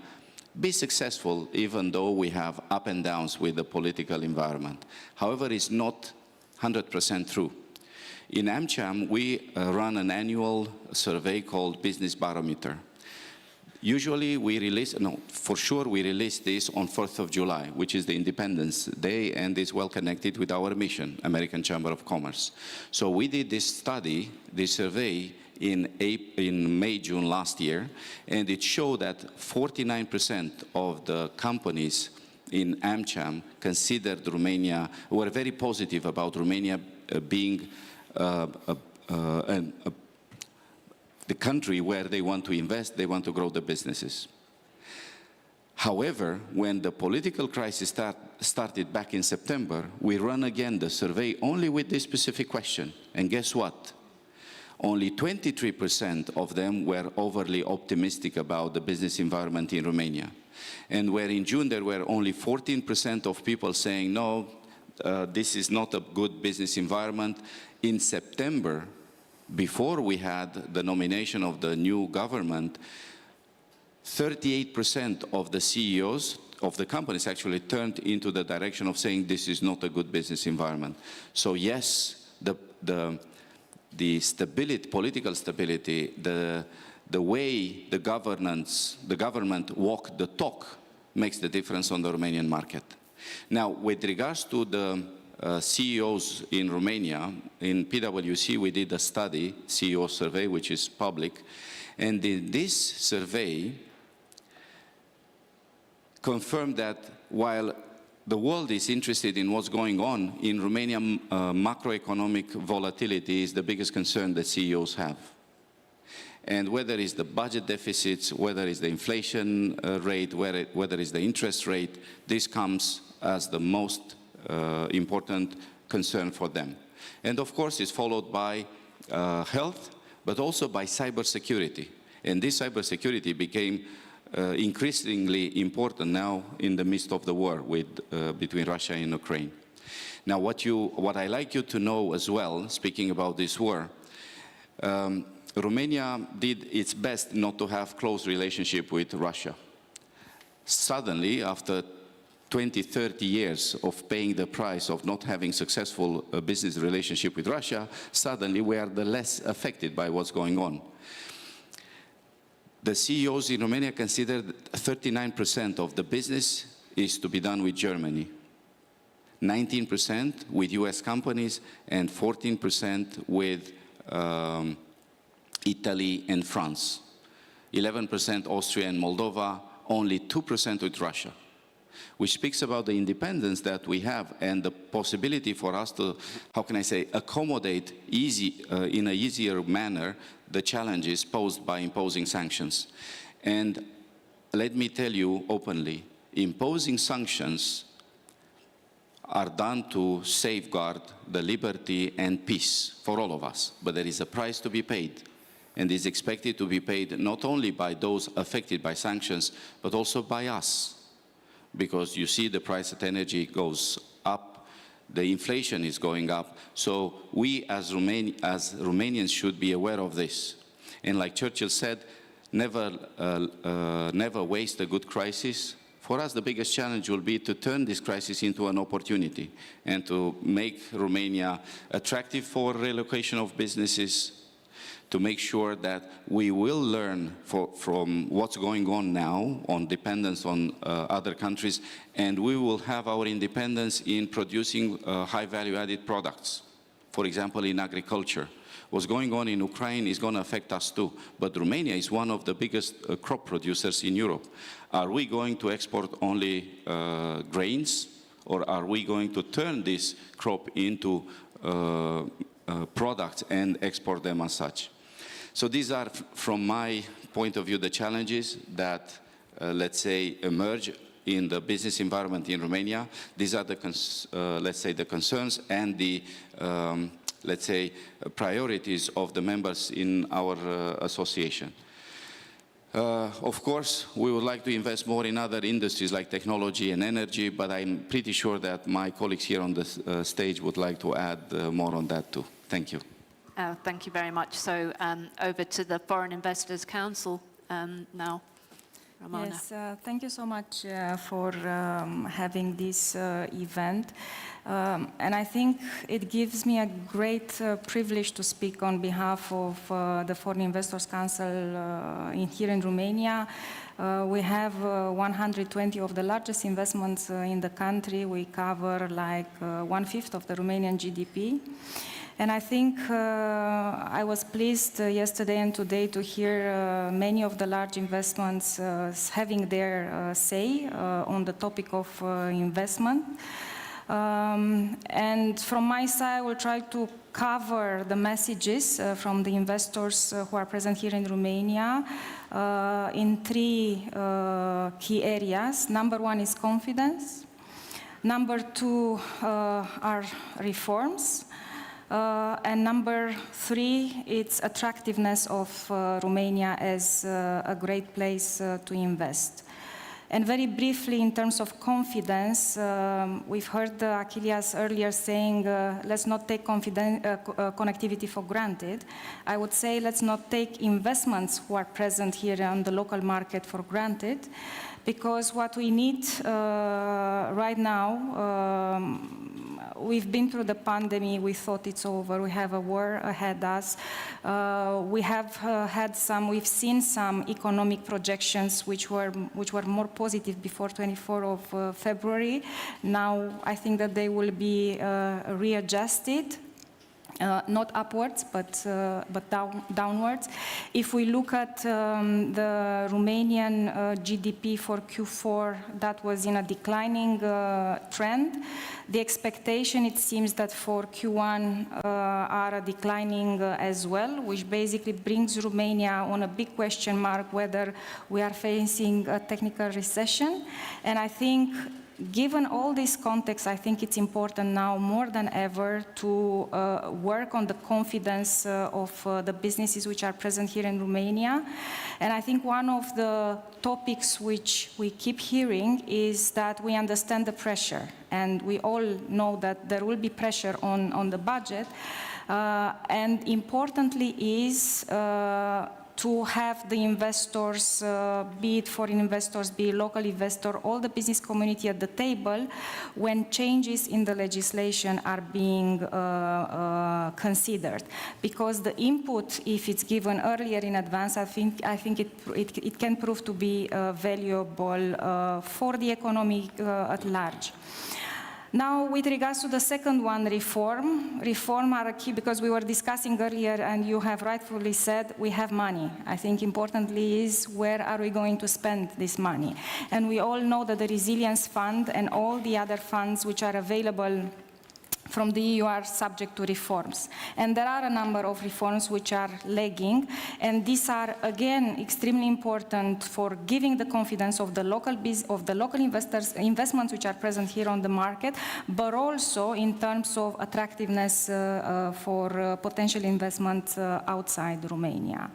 be successful, even though we have up and downs with the political environment. However, it's not 100% true. In AmCham, we run an annual survey called Business Barometer. Usually we release, no, for sure we release this on 4th of July, which is the Independence Day, and is well connected with our mission, American Chamber of Commerce. So we did this study, this survey, in May, June last year, and it showed that 49% of the companies in AmCham considered Romania, were very positive about Romania being the country where they want to invest, they want to grow the businesses. However, when the political crisis started back in September, we ran again the survey only with this specific question. And guess what? Only 23% of them were overly optimistic about the business environment in Romania. And where in June there were only 14% of people saying, no, this is not a good business environment. In September, before we had the nomination of the new government, 38% of the CEOs of the companies actually turned into the direction of saying this is not a good business environment. So yes, the stability, political stability, the way the government walk the talk makes the difference on the Romanian market. Now, with regards to the CEOs in Romania, in PwC we did a study, CEO survey, which is public, and in this survey confirmed that while the world is interested in what's going on, in Romania, macroeconomic volatility is the biggest concern that CEOs have. And whether it's the budget deficits, whether it's the inflation rate, whether it's the interest rate, this comes as the most important concern for them. And of course, it's followed by health, but also by cybersecurity. And this cybersecurity became increasingly important now in the midst of the war between Russia and Ukraine. Now, what I like you to know as well, speaking about this war, Romania did its best not to have close relationship with Russia. Suddenly, after 20, 30 years of paying the price of not having successful business relationship with Russia, suddenly we are the less affected by what's going on. The CEOs in Romania consider that 39% of the business is to be done with Germany, 19% with US companies, and 14% with Italy and France, 11% Austria and Moldova, only 2% with Russia. which speaks about the independence that we have and the possibility for us to, how can I say, accommodate in an easier manner the challenges posed by imposing sanctions. And let me tell you openly, imposing sanctions are done to safeguard the liberty and peace for all of us. But there is a price to be paid, and is expected to be paid not only by those affected by sanctions, but also by us. Because you see the price of energy goes up, the inflation is going up. So we as Romanians should be aware of this. And like Churchill said, never waste a good crisis. For us, the biggest challenge will be to turn this crisis into an opportunity and to make Romania attractive for relocation of businesses, to make sure that we will learn from what's going on now on dependence on other countries, and we will have our independence in producing high value-added products. For example, in agriculture. What's going on in Ukraine is going to affect us too, but Romania is one of the biggest crop producers in Europe. Are we going to export only grains, or are we going to turn this crop into products and export them as such? So these are, from my point of view, the challenges that, let's say, emerge in the business environment in Romania. These are the, let's say, the concerns and the, let's say, priorities of the members in our association. Of course, we would like to invest more in other industries like technology and energy, but I'm pretty sure that my colleagues here on the stage would like to add more on that too. Thank you. Thank you very much. So over to the Foreign Investors Council now. Romana. Yes, thank you so much for having this event. And I think it gives me a great privilege to speak on behalf of the Foreign Investors Council here in Romania. We have 120 of the largest investments in the country. We cover like 1/5 of the Romanian GDP. And I think I was pleased yesterday and today to hear many of the large investments having their say on the topic of investment. And from my side, I will try to cover the messages from the investors who are present here in Romania in 3 key areas. Number 1 is confidence. Number 2 are reforms. And number 3, it's attractiveness of Romania as a great place to invest. And very briefly, in terms of confidence, we've heard Achilles earlier saying, let's not take connectivity for granted. I would say let's not take investments who are present here on the local market for granted, because what we need right now, we've been through the pandemic, we thought it's over, we have a war ahead of us. We have we've seen some economic projections which were more positive before 24th of February. Now I think that they will be readjusted. Not upwards, but downwards. If we look at the Romanian GDP for Q4, that was in a declining trend. The expectation, it seems that for Q1 are declining as well, which basically brings Romania on a big question mark whether we are facing a technical recession. And I think, given all this context, I think it's important now more than ever to work on the confidence of the businesses which are present here in Romania. And I think one of the topics which we keep hearing is that we understand the pressure. And we all know that there will be pressure on the budget. And importantly is to have the investors, be it foreign investors, be it local investor, all the business community at the table when changes in the legislation are being considered. Because the input, if it's given earlier in advance, I think it can prove to be valuable for the economy at large. Now, with regards to the second one, reform are key because we were discussing earlier and you have rightfully said we have money. I think importantly is where are we going to spend this money? And we all know that the Resilience Fund and all the other funds which are available from the EU are subject to reforms. And there are a number of reforms which are lagging, and these are, again, extremely important for giving the confidence of the local investments which are present here on the market, but also in terms of attractiveness for potential investment outside Romania.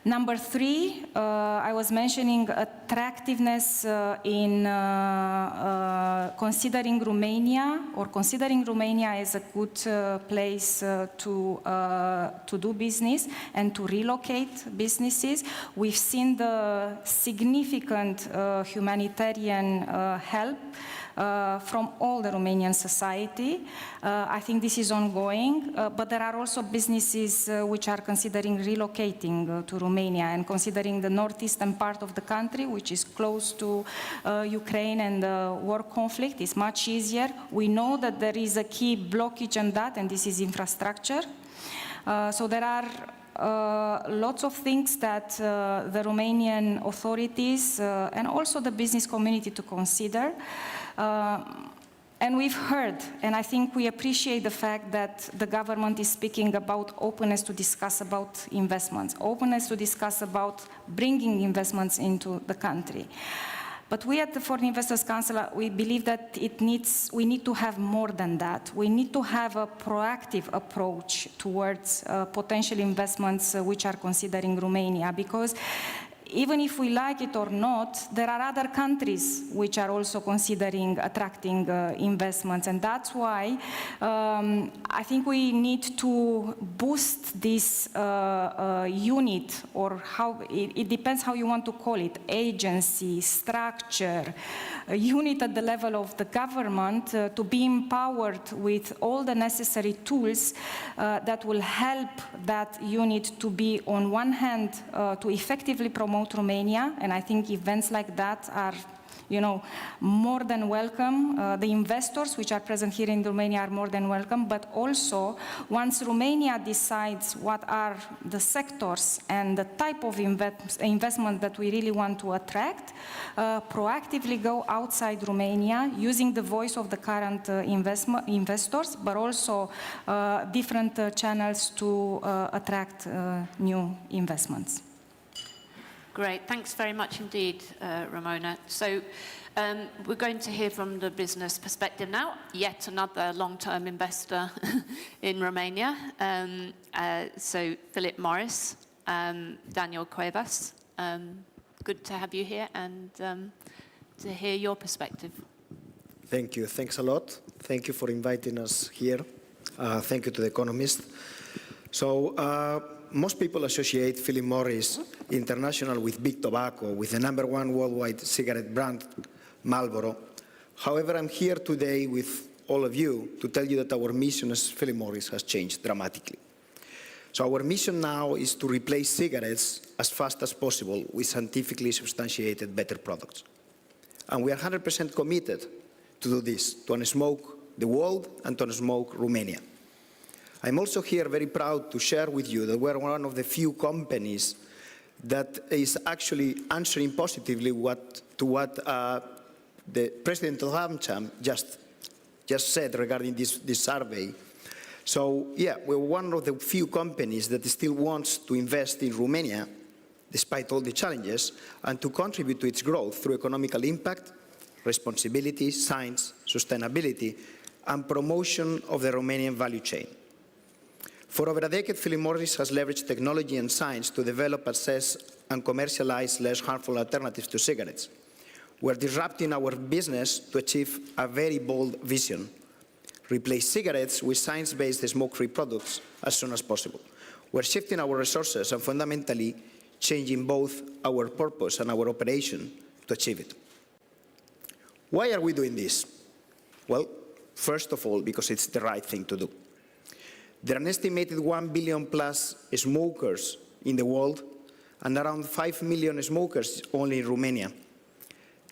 Number 3, I was mentioning attractiveness in considering Romania as a good place to do business and to relocate businesses. We've seen the significant humanitarian help from all the Romanian society. I think this is ongoing, but there are also businesses which are considering relocating to Romania and considering the northeastern part of the country, which is close to Ukraine and the war conflict, is much easier. We know that there is a key blockage on that, and this is infrastructure. So there are lots of things that the Romanian authorities and also the business community to consider. And we've heard, and I think we appreciate the fact that the government is speaking about openness to discuss about investments, openness to discuss about bringing investments into the country. But we at the Foreign Investors Council, we believe that we need to have more than that. We need to have a proactive approach towards potential investments which are considering Romania, because even if we like it or not, there are other countries which are also considering attracting investments. And that's why I think we need to boost this unit, or how, it depends how you want to call it, agency, structure, a unit at the level of the government to be empowered with all the necessary tools that will help that unit to be, on one hand, to effectively promote Romania, and I think events like that are, more than welcome. The investors which are present here in Romania are more than welcome, but also once Romania decides what are the sectors and the type of investment that we really want to attract, proactively go outside Romania using the voice of the current investors, but also different channels to attract new investments. Great, thanks very much indeed, Ramona. So we're going to hear from the business perspective now, yet another long-term investor in Romania. So Philip Morris, Daniel Cuevas, good to have you here and to hear your perspective. Thank you, thanks a lot. Thank you for inviting us here. Thank you to The Economist. So, most people associate Philip Morris International with big tobacco, with the #1 worldwide cigarette brand, Marlboro. However, I'm here today with all of you to tell you that our mission as Philip Morris has changed dramatically. So our mission now is to replace cigarettes as fast as possible with scientifically substantiated better products. And we are 100% committed to do this, to unsmoke the world and to unsmoke Romania. I'm also here very proud to share with you that we're one of the few companies that is actually answering positively to what the President of Roundtable just said regarding this survey. So yeah, we're one of the few companies that still wants to invest in Romania, despite all the challenges, and to contribute to its growth through economical impact, responsibility, science, sustainability, and promotion of the Romanian value chain. For over a decade, Philip Morris has leveraged technology and science to develop, assess, and commercialize less harmful alternatives to cigarettes. We're disrupting our business to achieve a very bold vision: replace cigarettes with science-based smoke-free products as soon as possible. We're shifting our resources and fundamentally changing both our purpose and our operation to achieve it. Why are we doing this? Well, first of all, because it's the right thing to do. There are an estimated 1 billion plus smokers in the world and around 5 million smokers only in Romania.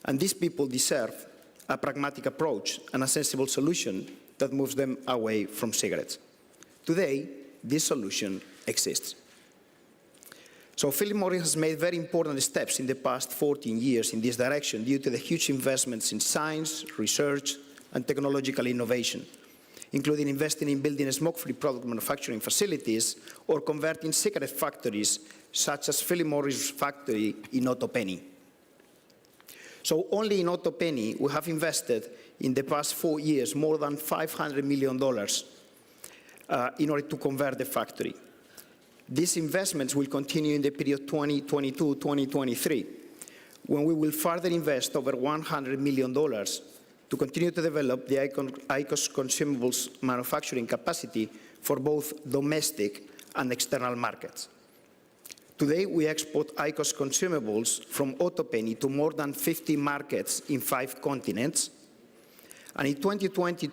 And these people deserve a pragmatic approach, and a sensible solution that moves them away from cigarettes. Today, this solution exists. So Philip Morris has made very important steps in the past 14 years in this direction due to the huge investments in science, research, and technological innovation, including investing in building smoke-free product manufacturing facilities or converting cigarette factories, such as Philip Morris factory in Ottopenny. So only in Ottopenny, we have invested in the past 4 years more than $500 million in order to convert the factory. These investments will continue in the period 2022-2023, when we will further invest over $100 million to continue to develop the IQOS consumables manufacturing capacity for both domestic and external markets. Today, we export IQOS consumables from Ottopenny to more than 50 markets in 5 continents. And in 2020,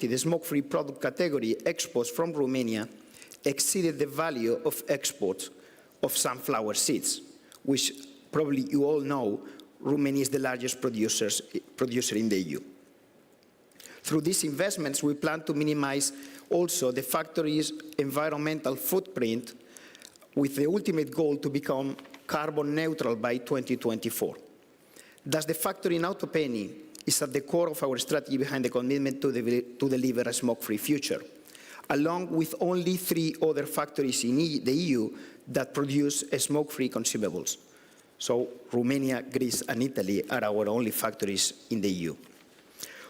the smoke-free product category exports from Romania exceeded the value of exports of sunflower seeds, which probably you all know Romania is the largest producer in the EU. Through these investments, we plan to minimize also the factory's environmental footprint with the ultimate goal to become carbon neutral by 2024. Thus, the factory in Ottopenny is at the core of our strategy behind the commitment to deliver a smoke-free future, along with only 3 other factories in the EU that produce smoke-free consumables. So Romania, Greece, and Italy are our only factories in the EU.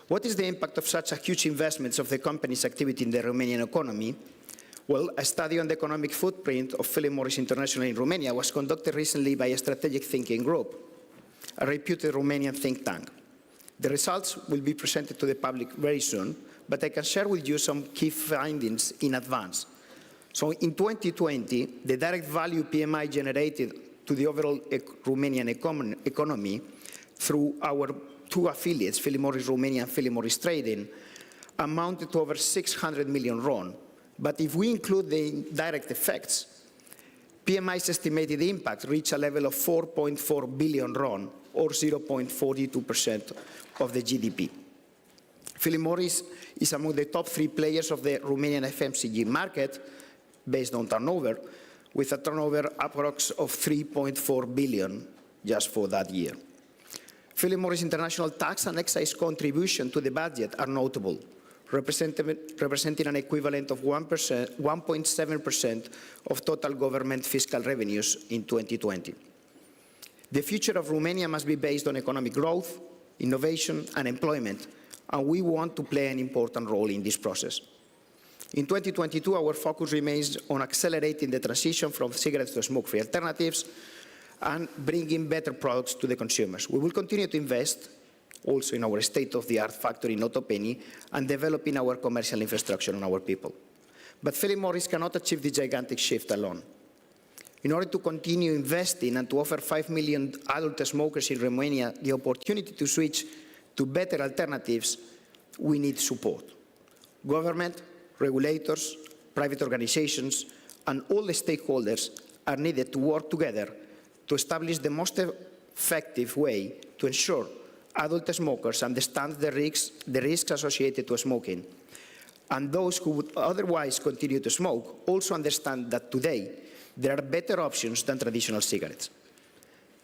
What is the impact of such a huge investments of the company's activity in the Romanian economy? Well, a study on the economic footprint of Philip Morris International in Romania was conducted recently by a strategic thinking group, a reputed Romanian think tank. The results will be presented to the public very soon, but I can share with you some key findings in advance. So in 2020, the direct value PMI generated to the overall Romanian economy through our 2 affiliates, Philip Morris Romania and Philip Morris Trading, amounted to over 600 million RON. But if we include the direct effects, PMI's estimated impact reached a level of 4.4 billion RON, or 0.42% of the GDP. Philip Morris is among the top 3 players of the Romanian FMCG market, based on turnover, with a turnover approx of 3.4 billion just for that year. Philip Morris International tax and excise contribution to the budget are notable, representing an equivalent of 1.7% of total government fiscal revenues in 2020. The future of Romania must be based on economic growth, innovation, and employment, and we want to play an important role in this process. In 2022, our focus remains on accelerating the transition from cigarettes to smoke-free alternatives and bringing better products to the consumers. We will continue to invest also in our state-of-the-art factory in Ottopenny and developing our commercial infrastructure and our people. But Philip Morris cannot achieve the gigantic shift alone. In order to continue investing and to offer 5 million adult smokers in Romania the opportunity to switch to better alternatives, we need support. Government, regulators, private organizations, and all the stakeholders are needed to work together to establish the most effective way to ensure adult smokers understand the risks associated to smoking, and those who would otherwise continue to smoke also understand that today there are better options than traditional cigarettes.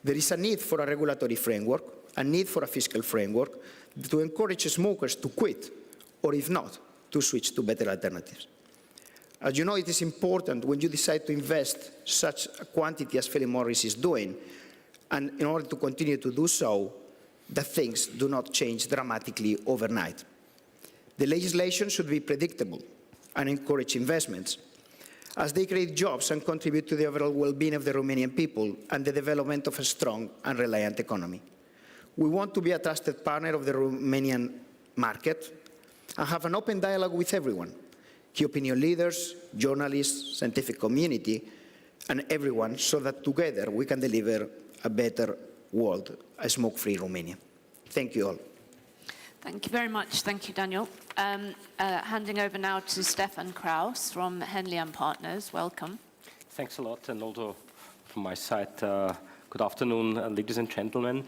There is a need for a regulatory framework, a need for a fiscal framework to encourage smokers to quit, or if not, to switch to better alternatives. As you know, it is important when you decide to invest such a quantity as Philip Morris is doing, and in order to continue to do so, that things do not change dramatically overnight. The legislation should be predictable and encourage investments, as they create jobs and contribute to the overall well-being of the Romanian people and the development of a strong and reliant economy. We want to be a trusted partner of the Romanian market and have an open dialogue with everyone, key opinion leaders, journalists, scientific community, and everyone, so that together we can deliver a better world, a smoke-free Romania. Thank you all. Thank you very much. Thank you, Daniel. Handing over now to Stefan Kraus from Henley & Partners. Welcome. Thanks a lot, and also from my side, good afternoon, ladies and gentlemen.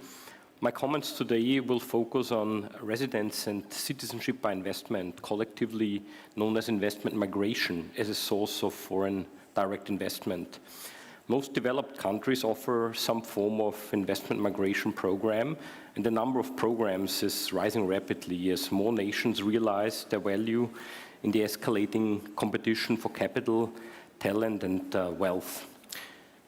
My comments today will focus on residence and citizenship by investment, collectively known as investment migration, as a source of foreign direct investment. Most developed countries offer some form of investment migration program, and the number of programs is rising rapidly as more nations realize their value in the escalating competition for capital, talent, and wealth.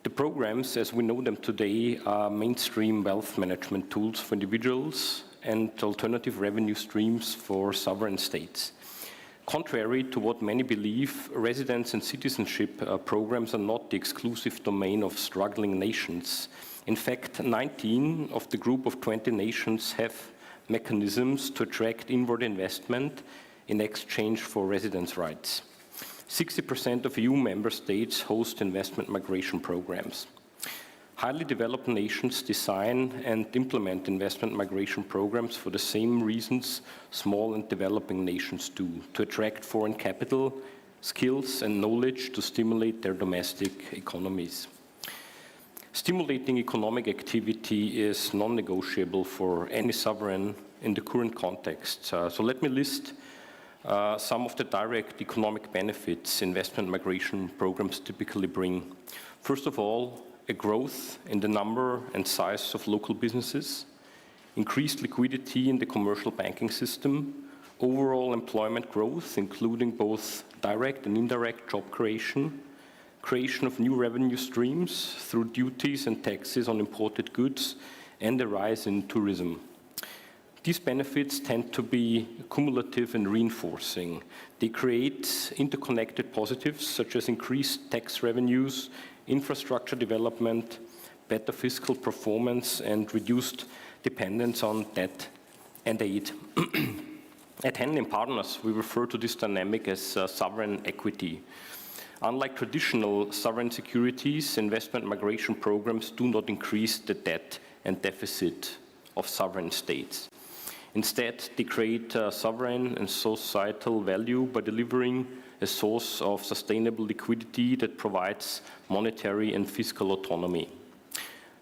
The programs, as we know them today, are mainstream wealth management tools for individuals and alternative revenue streams for sovereign states. Contrary to what many believe, residence and citizenship programs are not the exclusive domain of struggling nations. In fact, 19 of the group of 20 nations have mechanisms to attract inward investment in exchange for residence rights. 60% of EU member states host investment migration programs. Highly developed nations design and implement investment migration programs for the same reasons small and developing nations do, to attract foreign capital, skills, and knowledge to stimulate their domestic economies. Stimulating economic activity is non-negotiable for any sovereign in the current context. So let me list some of the direct economic benefits investment migration programs typically bring. First of all, a growth in the number and size of local businesses, increased liquidity in the commercial banking system, overall employment growth, including both direct and indirect job creation, creation of new revenue streams through duties and taxes on imported goods, and a rise in tourism. These benefits tend to be cumulative and reinforcing. They create interconnected positives such as increased tax revenues, infrastructure development, better fiscal performance, and reduced dependence on debt and aid. At Henley & Partners, we refer to this dynamic as sovereign equity. Unlike traditional sovereign securities, investment migration programs do not increase the debt and deficit of sovereign states. Instead, they create sovereign and societal value by delivering a source of sustainable liquidity that provides monetary and fiscal autonomy.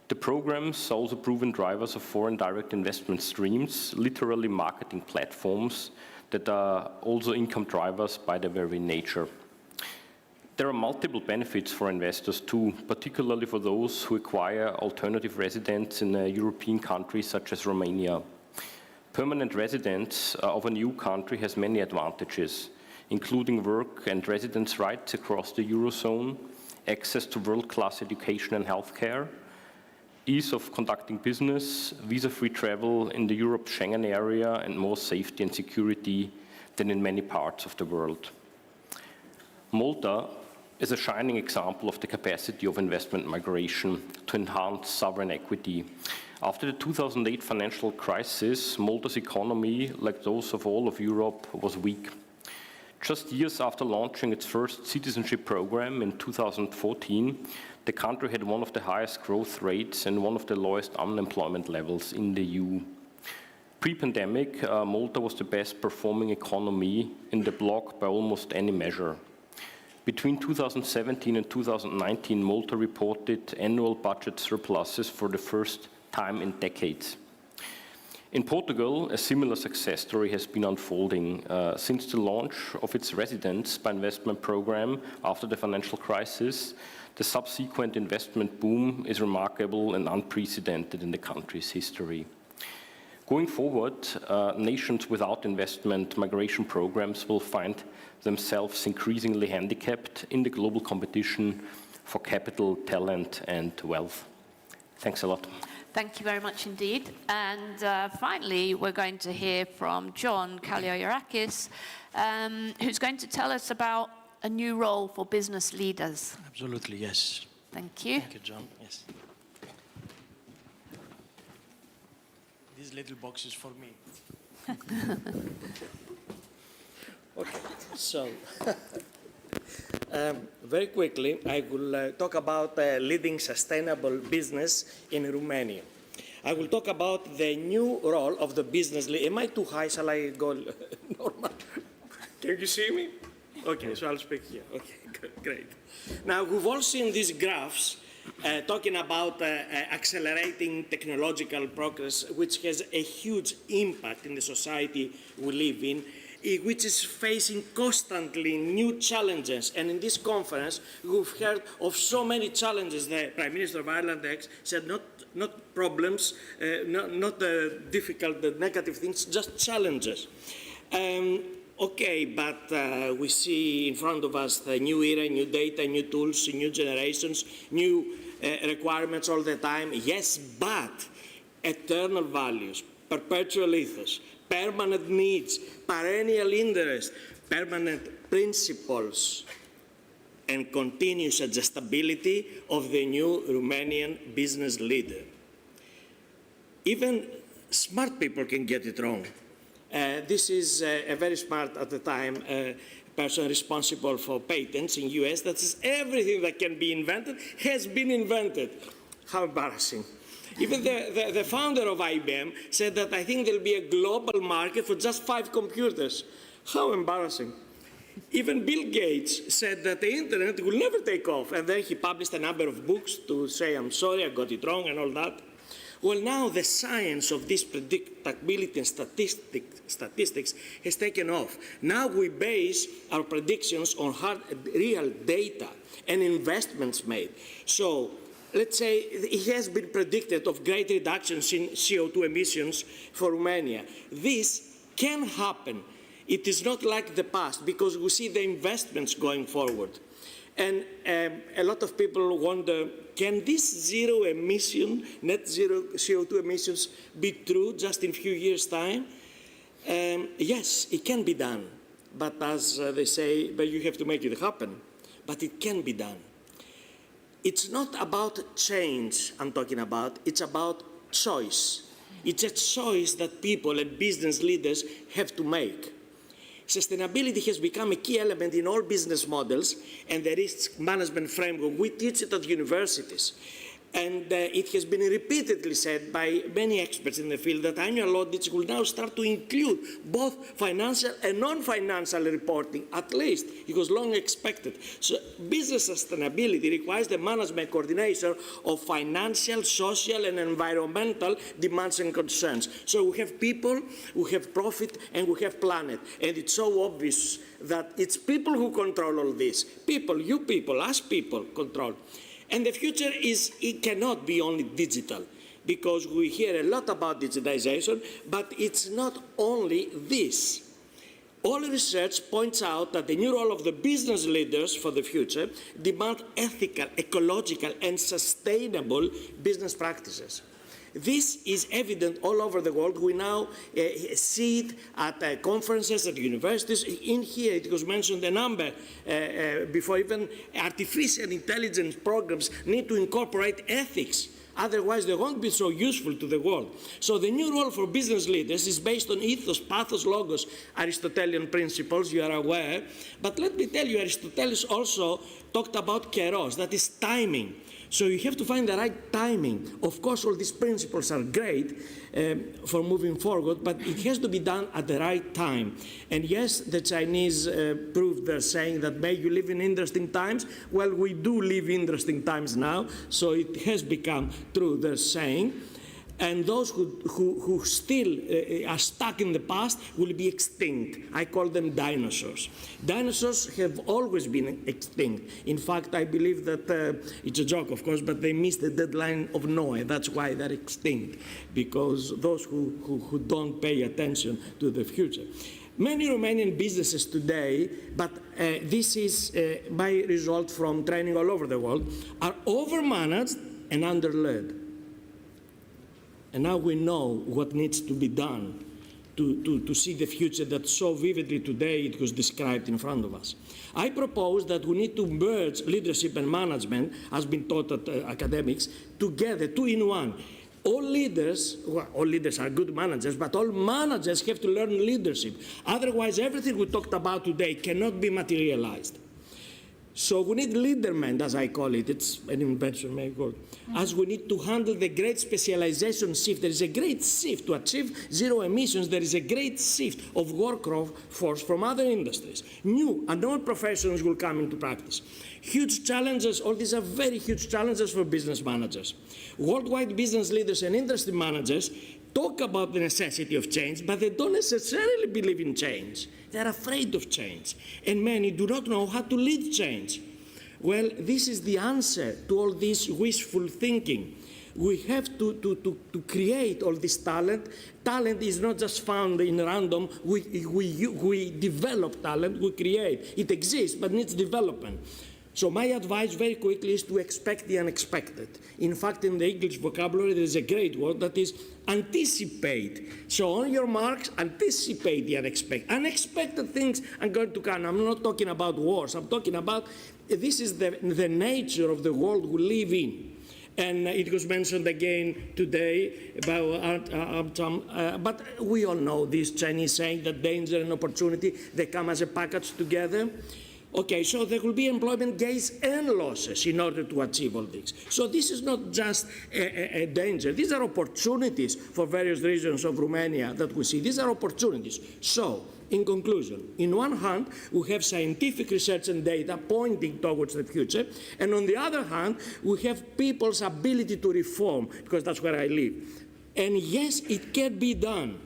The programs are also proven drivers of foreign direct investment streams, literally marketing platforms that are also income drivers by their very nature. There are multiple benefits for investors too, particularly for those who acquire alternative residence in a European country such as Romania. Permanent residence of a new country has many advantages, including work and residence rights across the Eurozone, access to world-class education and healthcare, ease of conducting business, visa-free travel in the Europe-Schengen area, and more safety and security than in many parts of the world. Malta is a shining example of the capacity of investment migration to enhance sovereign equity. After the 2008 financial crisis, Malta's economy, like those of all of Europe, was weak. Just years after launching its first citizenship program in 2014, the country had one of the highest growth rates and one of the lowest unemployment levels in the EU. Pre-pandemic, Malta was the best performing economy in the bloc by almost any measure. Between 2017 and 2019, Malta reported annual budget surpluses for the first time in decades. In Portugal, a similar success story has been unfolding. Since the launch of its residence by investment program after the financial crisis, the subsequent investment boom is remarkable and unprecedented in the country's history. Going forward, nations without investment migration programs will find themselves increasingly handicapped in the global competition for capital, talent, and wealth. Thanks a lot. Thank you very much indeed. And finally, we're going to hear from John Kalliorakis, who's going to tell us about a new role for business leaders. Absolutely, yes. Thank you. Thank you, John. Yes. This little box is for me. Okay, so very quickly, I will talk about leading sustainable business in Romania. I will talk about the new role of the business leader. Am I too high? Shall I go normal? Can you see me? Okay, so I'll speak here. Okay, great. Now, we've all seen these graphs talking about accelerating technological progress, which has a huge impact in the society we live in, which is facing constantly new challenges. And in this conference, we've heard of so many challenges. The Prime Minister of Ireland said not problems, not difficult, negative things, just challenges. Okay, but we see in front of us the new era, new data, new tools, new generations, new requirements all the time. Yes, but eternal values, perpetual ethos, permanent needs, perennial interest, permanent principles, and continuous adjustability of the new Romanian business leader. Even smart people can get it wrong. This is a very smart, at the time, person responsible for patents in the US that says everything that can be invented has been invented. How embarrassing. Even the founder of IBM said that I think there'll be a global market for just 5 computers. How embarrassing. Even Bill Gates said that the internet will never take off, and then he published a number of books to say, I'm sorry, I got it wrong and all that. Well, now the science of this predictability and statistics has taken off. Now we base our predictions on real data and investments made. So let's say it has been predicted of great reductions in CO2 emissions for Romania. This can happen. It is not like the past because we see the investments going forward. And a lot of people wonder, can this zero emission, net zero CO2 emissions be true just in a few years' time? Yes, it can be done. But as they say, but you have to make it happen. But it can be done. It's not about change I'm talking about, it's about choice. It's a choice that people and business leaders have to make. Sustainability has become a key element in all business models and the risk management framework. We teach it at universities. And it has been repeatedly said by many experts in the field that annual audits will now start to include both financial and non-financial reporting, at least. It was long expected. So business sustainability requires the management coordination of financial, social, and environmental demands and concerns. So we have people, we have profit, and we have planet. And it's so obvious that it's people who control all this. People, you people, us people control. And the future it cannot be only digital, because we hear a lot about digitization, but it's not only this. All research points out that the new role of the business leaders for the future demand ethical, ecological, and sustainable business practices. This is evident all over the world. We now see it at conferences, at universities. In here, it was mentioned a number before, even artificial intelligence programs need to incorporate ethics. Otherwise, they won't be so useful to the world. So the new role for business leaders is based on ethos, pathos, logos, Aristotelian principles, you are aware. But let me tell you, Aristotle also talked about kairos, that is timing. So you have to find the right timing. Of course, all these principles are great for moving forward, but it has to be done at the right time. And yes, the Chinese proved their saying that may you live in interesting times. Well, we do live in interesting times now, so it has become true, their saying. And those who still are stuck in the past will be extinct. I call them dinosaurs. Dinosaurs have always been extinct. In fact, I believe that, it's a joke, of course, but they missed the deadline of Noah. That's why they're extinct, because those who don't pay attention to the future. Many Romanian businesses today, but this is my result from training all over the world, are overmanaged and underled. And now we know what needs to be done to see the future that so vividly today it was described in front of us. I propose that we need to merge leadership and management, as been taught at academics, together, 2 in 1. All leaders are good managers, but all managers have to learn leadership. Otherwise, everything we talked about today cannot be materialized. So we need leaderment, as I call it. It's an invention, maybe called. As we need to handle the great specialization shift. There is a great shift to achieve zero emissions. There is a great shift of workforce from other industries. New and old professions will come into practice. Huge challenges, all these are very huge challenges for business managers. Worldwide business leaders and industry managers talk about the necessity of change, but they don't necessarily believe in change. They're afraid of change, and many do not know how to lead change. Well, this is the answer to all this wishful thinking. We have to create all this talent. Talent is not just found in random. We develop talent, we create. It exists, but needs development. So my advice very quickly is to expect the unexpected. In fact, in the English vocabulary, there is a great word that is anticipate. So on your marks, anticipate the unexpected. Unexpected things are going to come. I'm not talking about wars. I'm talking about this is the nature of the world we live in. And it was mentioned again today about but we all know this Chinese saying that danger and opportunity, they come as a package together. Okay, so there will be employment gains and losses in order to achieve all this. So this is not just a danger. These are opportunities for various regions of Romania that we see. These are opportunities. So, in conclusion, in one hand, we have scientific research and data pointing towards the future, and on the other hand, we have people's ability to reform, because that's where I live. And yes, it can be done.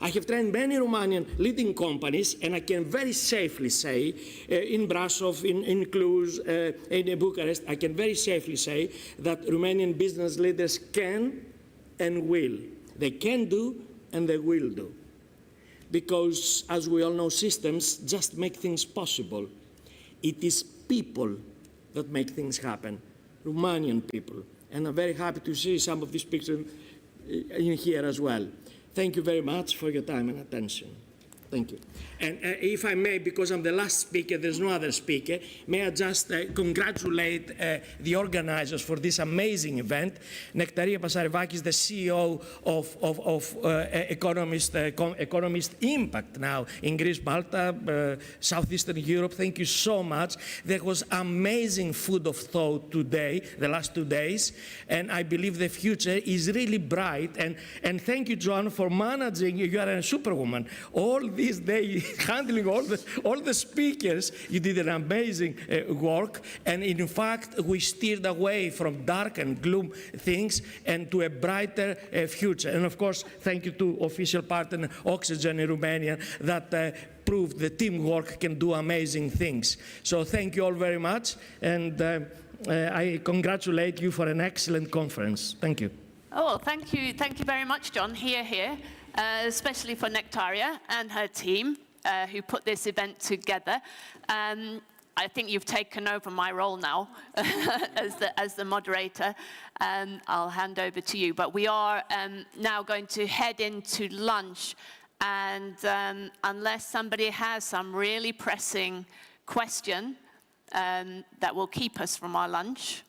I have trained many Romanian leading companies, and I can very safely say, in Brasov, in Cluj, in Bucharest, I can very safely say that Romanian business leaders can and will. They can do and they will do. Because, as we all know, systems just make things possible. It is people that make things happen, Romanian people. And I'm very happy to see some of these pictures in here as well. Thank you very much for your time and attention. Thank you. And if I may, because I'm the last speaker, there's no other speaker, may I just congratulate the organizers for this amazing event. Nektaria Pasarevakis, the CEO of Economist Impact now in Greece, Malta, Southeastern Europe. Thank you so much. There was amazing food of thought today, the last 2 days, and I believe the future is really bright. And thank you, John, for managing. You are a superwoman. All these days, handling all the speakers, you did an amazing work. And in fact, we steered away from dark and gloom things and to a brighter future. And of course, thank you to official partner Oxygen in Romania that proved that teamwork can do amazing things. So thank you all very much. And I congratulate you for an excellent conference. Thank you. Oh, thank you very much, John. Here. Especially for Nektaria and her team who put this event together. I think you've taken over my role now as the moderator. I'll hand over to you. But we are now going to head into lunch. And unless somebody has some really pressing question that will keep us from our lunch,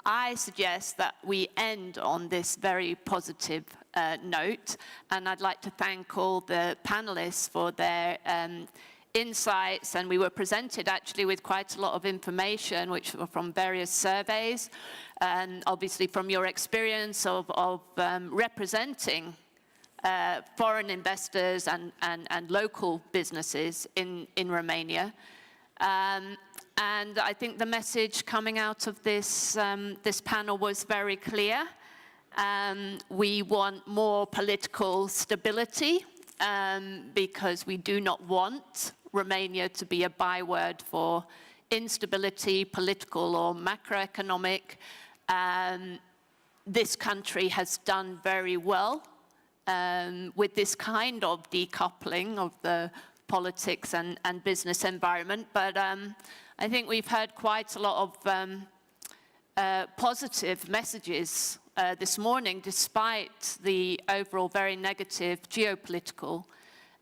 I suggest that we end on this very positive note, and I'd like to thank all the panelists for their insights, and we were presented actually with quite a lot of information which were from various surveys, and obviously from your experience of representing foreign investors and local businesses in Romania. And I think the message coming out of this, this panel was very clear. We want more political stability because we do not want Romania to be a byword for instability, political or macroeconomic. This country has done very well with this kind of decoupling of the politics and business environment, but I think we've heard quite a lot of positive messages this morning, despite the overall very negative geopolitical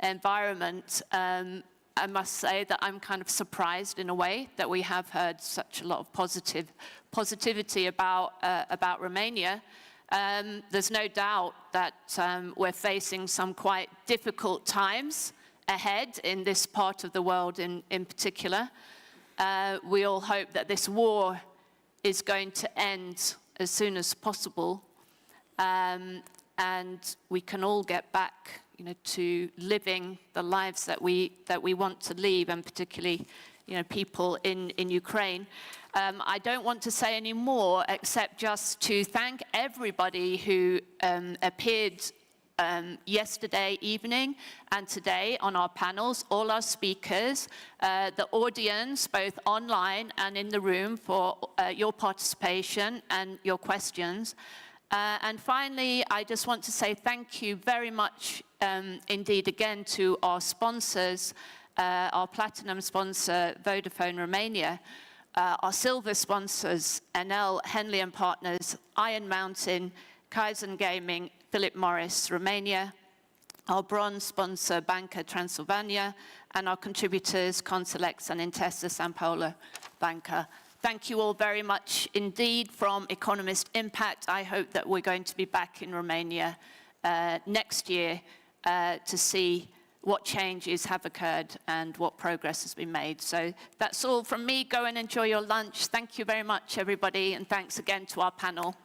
environment. I must say that I'm kind of surprised in a way that we have heard such a lot of positivity about Romania. There's no doubt that we're facing some quite difficult times ahead in this part of the world in particular. We all hope that this war is going to end as soon as possible, and we can all get back, to living the lives that we want to live, and particularly, people in Ukraine. I don't want to say any more except just to thank everybody who appeared yesterday evening and today on our panels, all our speakers, the audience, both online and in the room, for your participation and your questions. And finally, I just want to say thank you very much indeed again to our sponsors, our platinum sponsor, Vodafone Romania, our silver sponsors, Enel, Henley & Partners, Iron Mountain, Kaizen Gaming, Philip Morris, Romania, our bronze sponsor, Banca Transylvania, and our contributors, Consolex and Intesa Sanpaolo Banca. Thank you all very much indeed from Economist Impact. I hope that we're going to be back in Romania next year to see what changes have occurred and what progress has been made. So that's all from me. Go and enjoy your lunch. Thank you very much, everybody, and thanks again to our panel.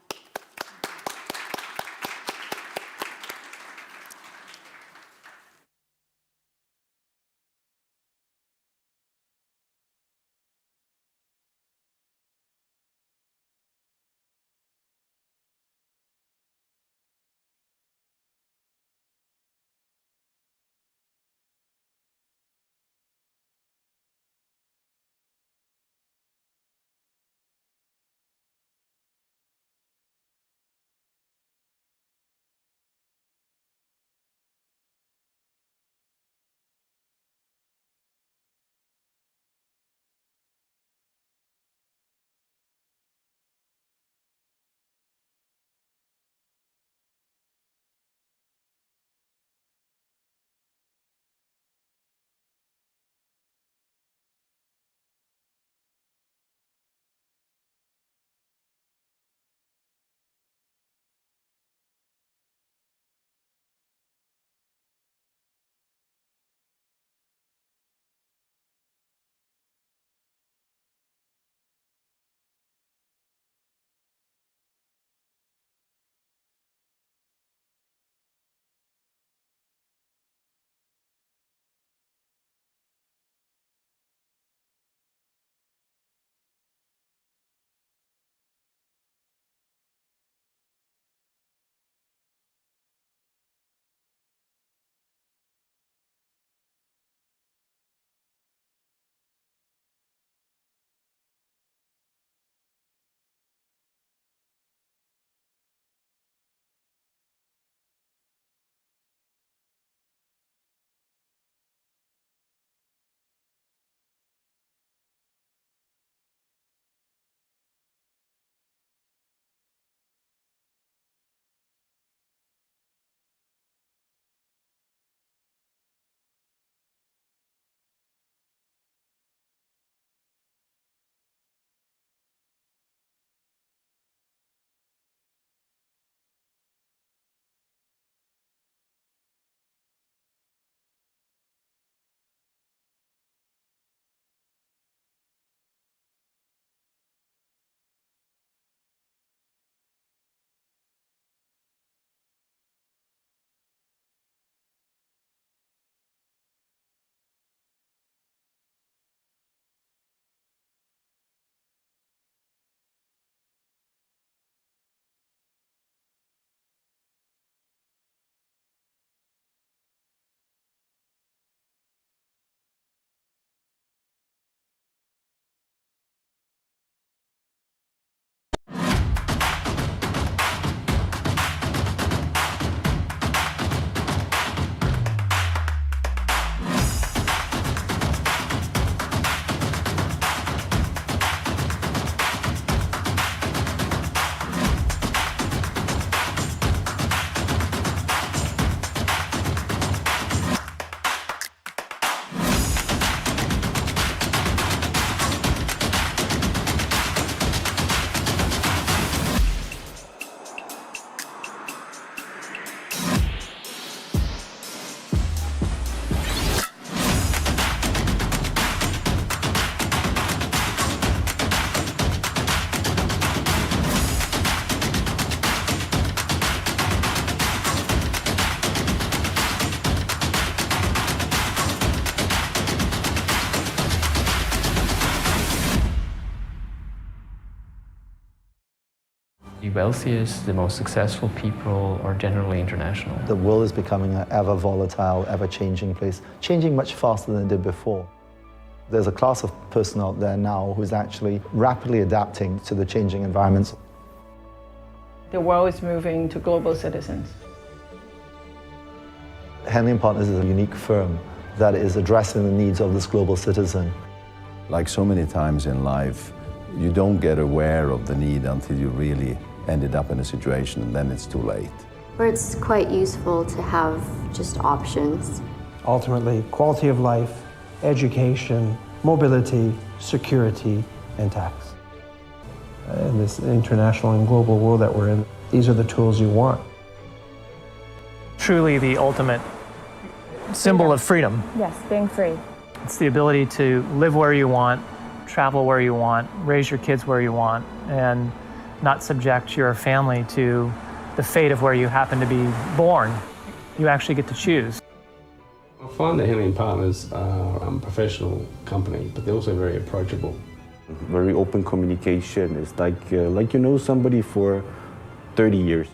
wealthiest, the most successful people are generally international. The world is becoming an ever volatile, ever changing place, changing much faster than it did before. There's a class of person out there now who's actually rapidly adapting to the changing environments. The world is moving to global citizens. Henley & Partners is a unique firm that is addressing the needs of this global citizen. Like so many times in life, you don't get aware of the need until you really ended up in a situation, and then it's too late. Where it's quite useful to have just options. Ultimately, quality of life, education, mobility, security, and tax. In this international and global world that we're in, these are the tools you want. Truly the ultimate symbol of freedom. Yes, being free. It's the ability to live where you want, travel where you want, raise your kids where you want, and not subject your family to the fate of where you happen to be born. You actually get to choose. I find that Henley & Partners are a professional company, but they're also very approachable. Very open communication. It's like you know somebody for 30 years.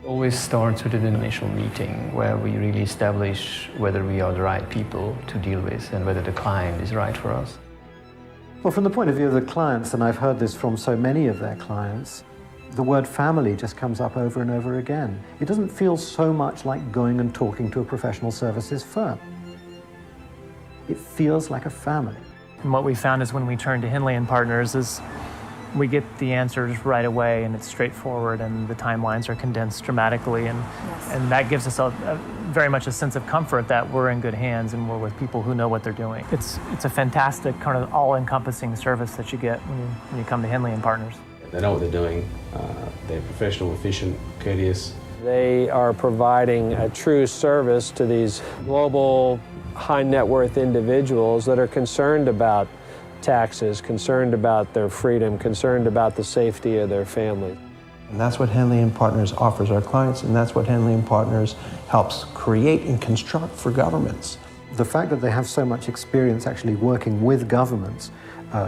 Always starts with an initial meeting where we really establish whether we are the right people to deal with and whether the client is right for us. Well, from the point of view of the clients, and I've heard this from so many of their clients, the word family just comes up over and over again. It doesn't feel so much like going and talking to a professional services firm. It feels like a family. And what we found is when we turn to Henley & Partners is we get the answers right away, and it's straightforward, and the timelines are condensed dramatically, and that gives us very much a sense of comfort that we're in good hands and we're with people who know what they're doing. It's a fantastic kind of all-encompassing service that you get when you come to Henley & Partners. They know what they're doing. They're professional, efficient, courteous. They are providing a true service to these global high net worth individuals that are concerned about taxes, concerned about their freedom, concerned about the safety of their family. And that's what Henley & Partners offers our clients, and that's what Henley & Partners helps create and construct for governments. The fact that they have so much experience actually working with governments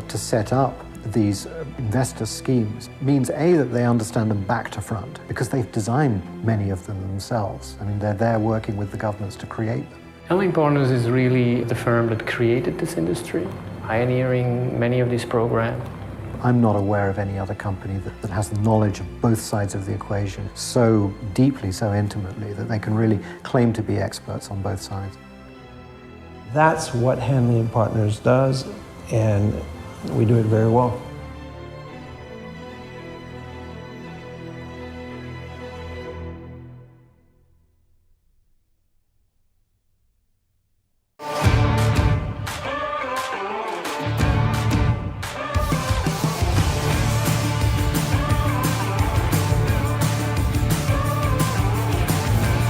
to set up these investor schemes means, A, that they understand them back to front, because they've designed many of them themselves. I mean, they're there working with the governments to create them. Henley & Partners is really the firm that created this industry, pioneering many of these programs. I'm not aware of any other company that has the knowledge of both sides of the equation so deeply, so intimately, that they can really claim to be experts on both sides. That's what Henley & Partners does, and we do it very well.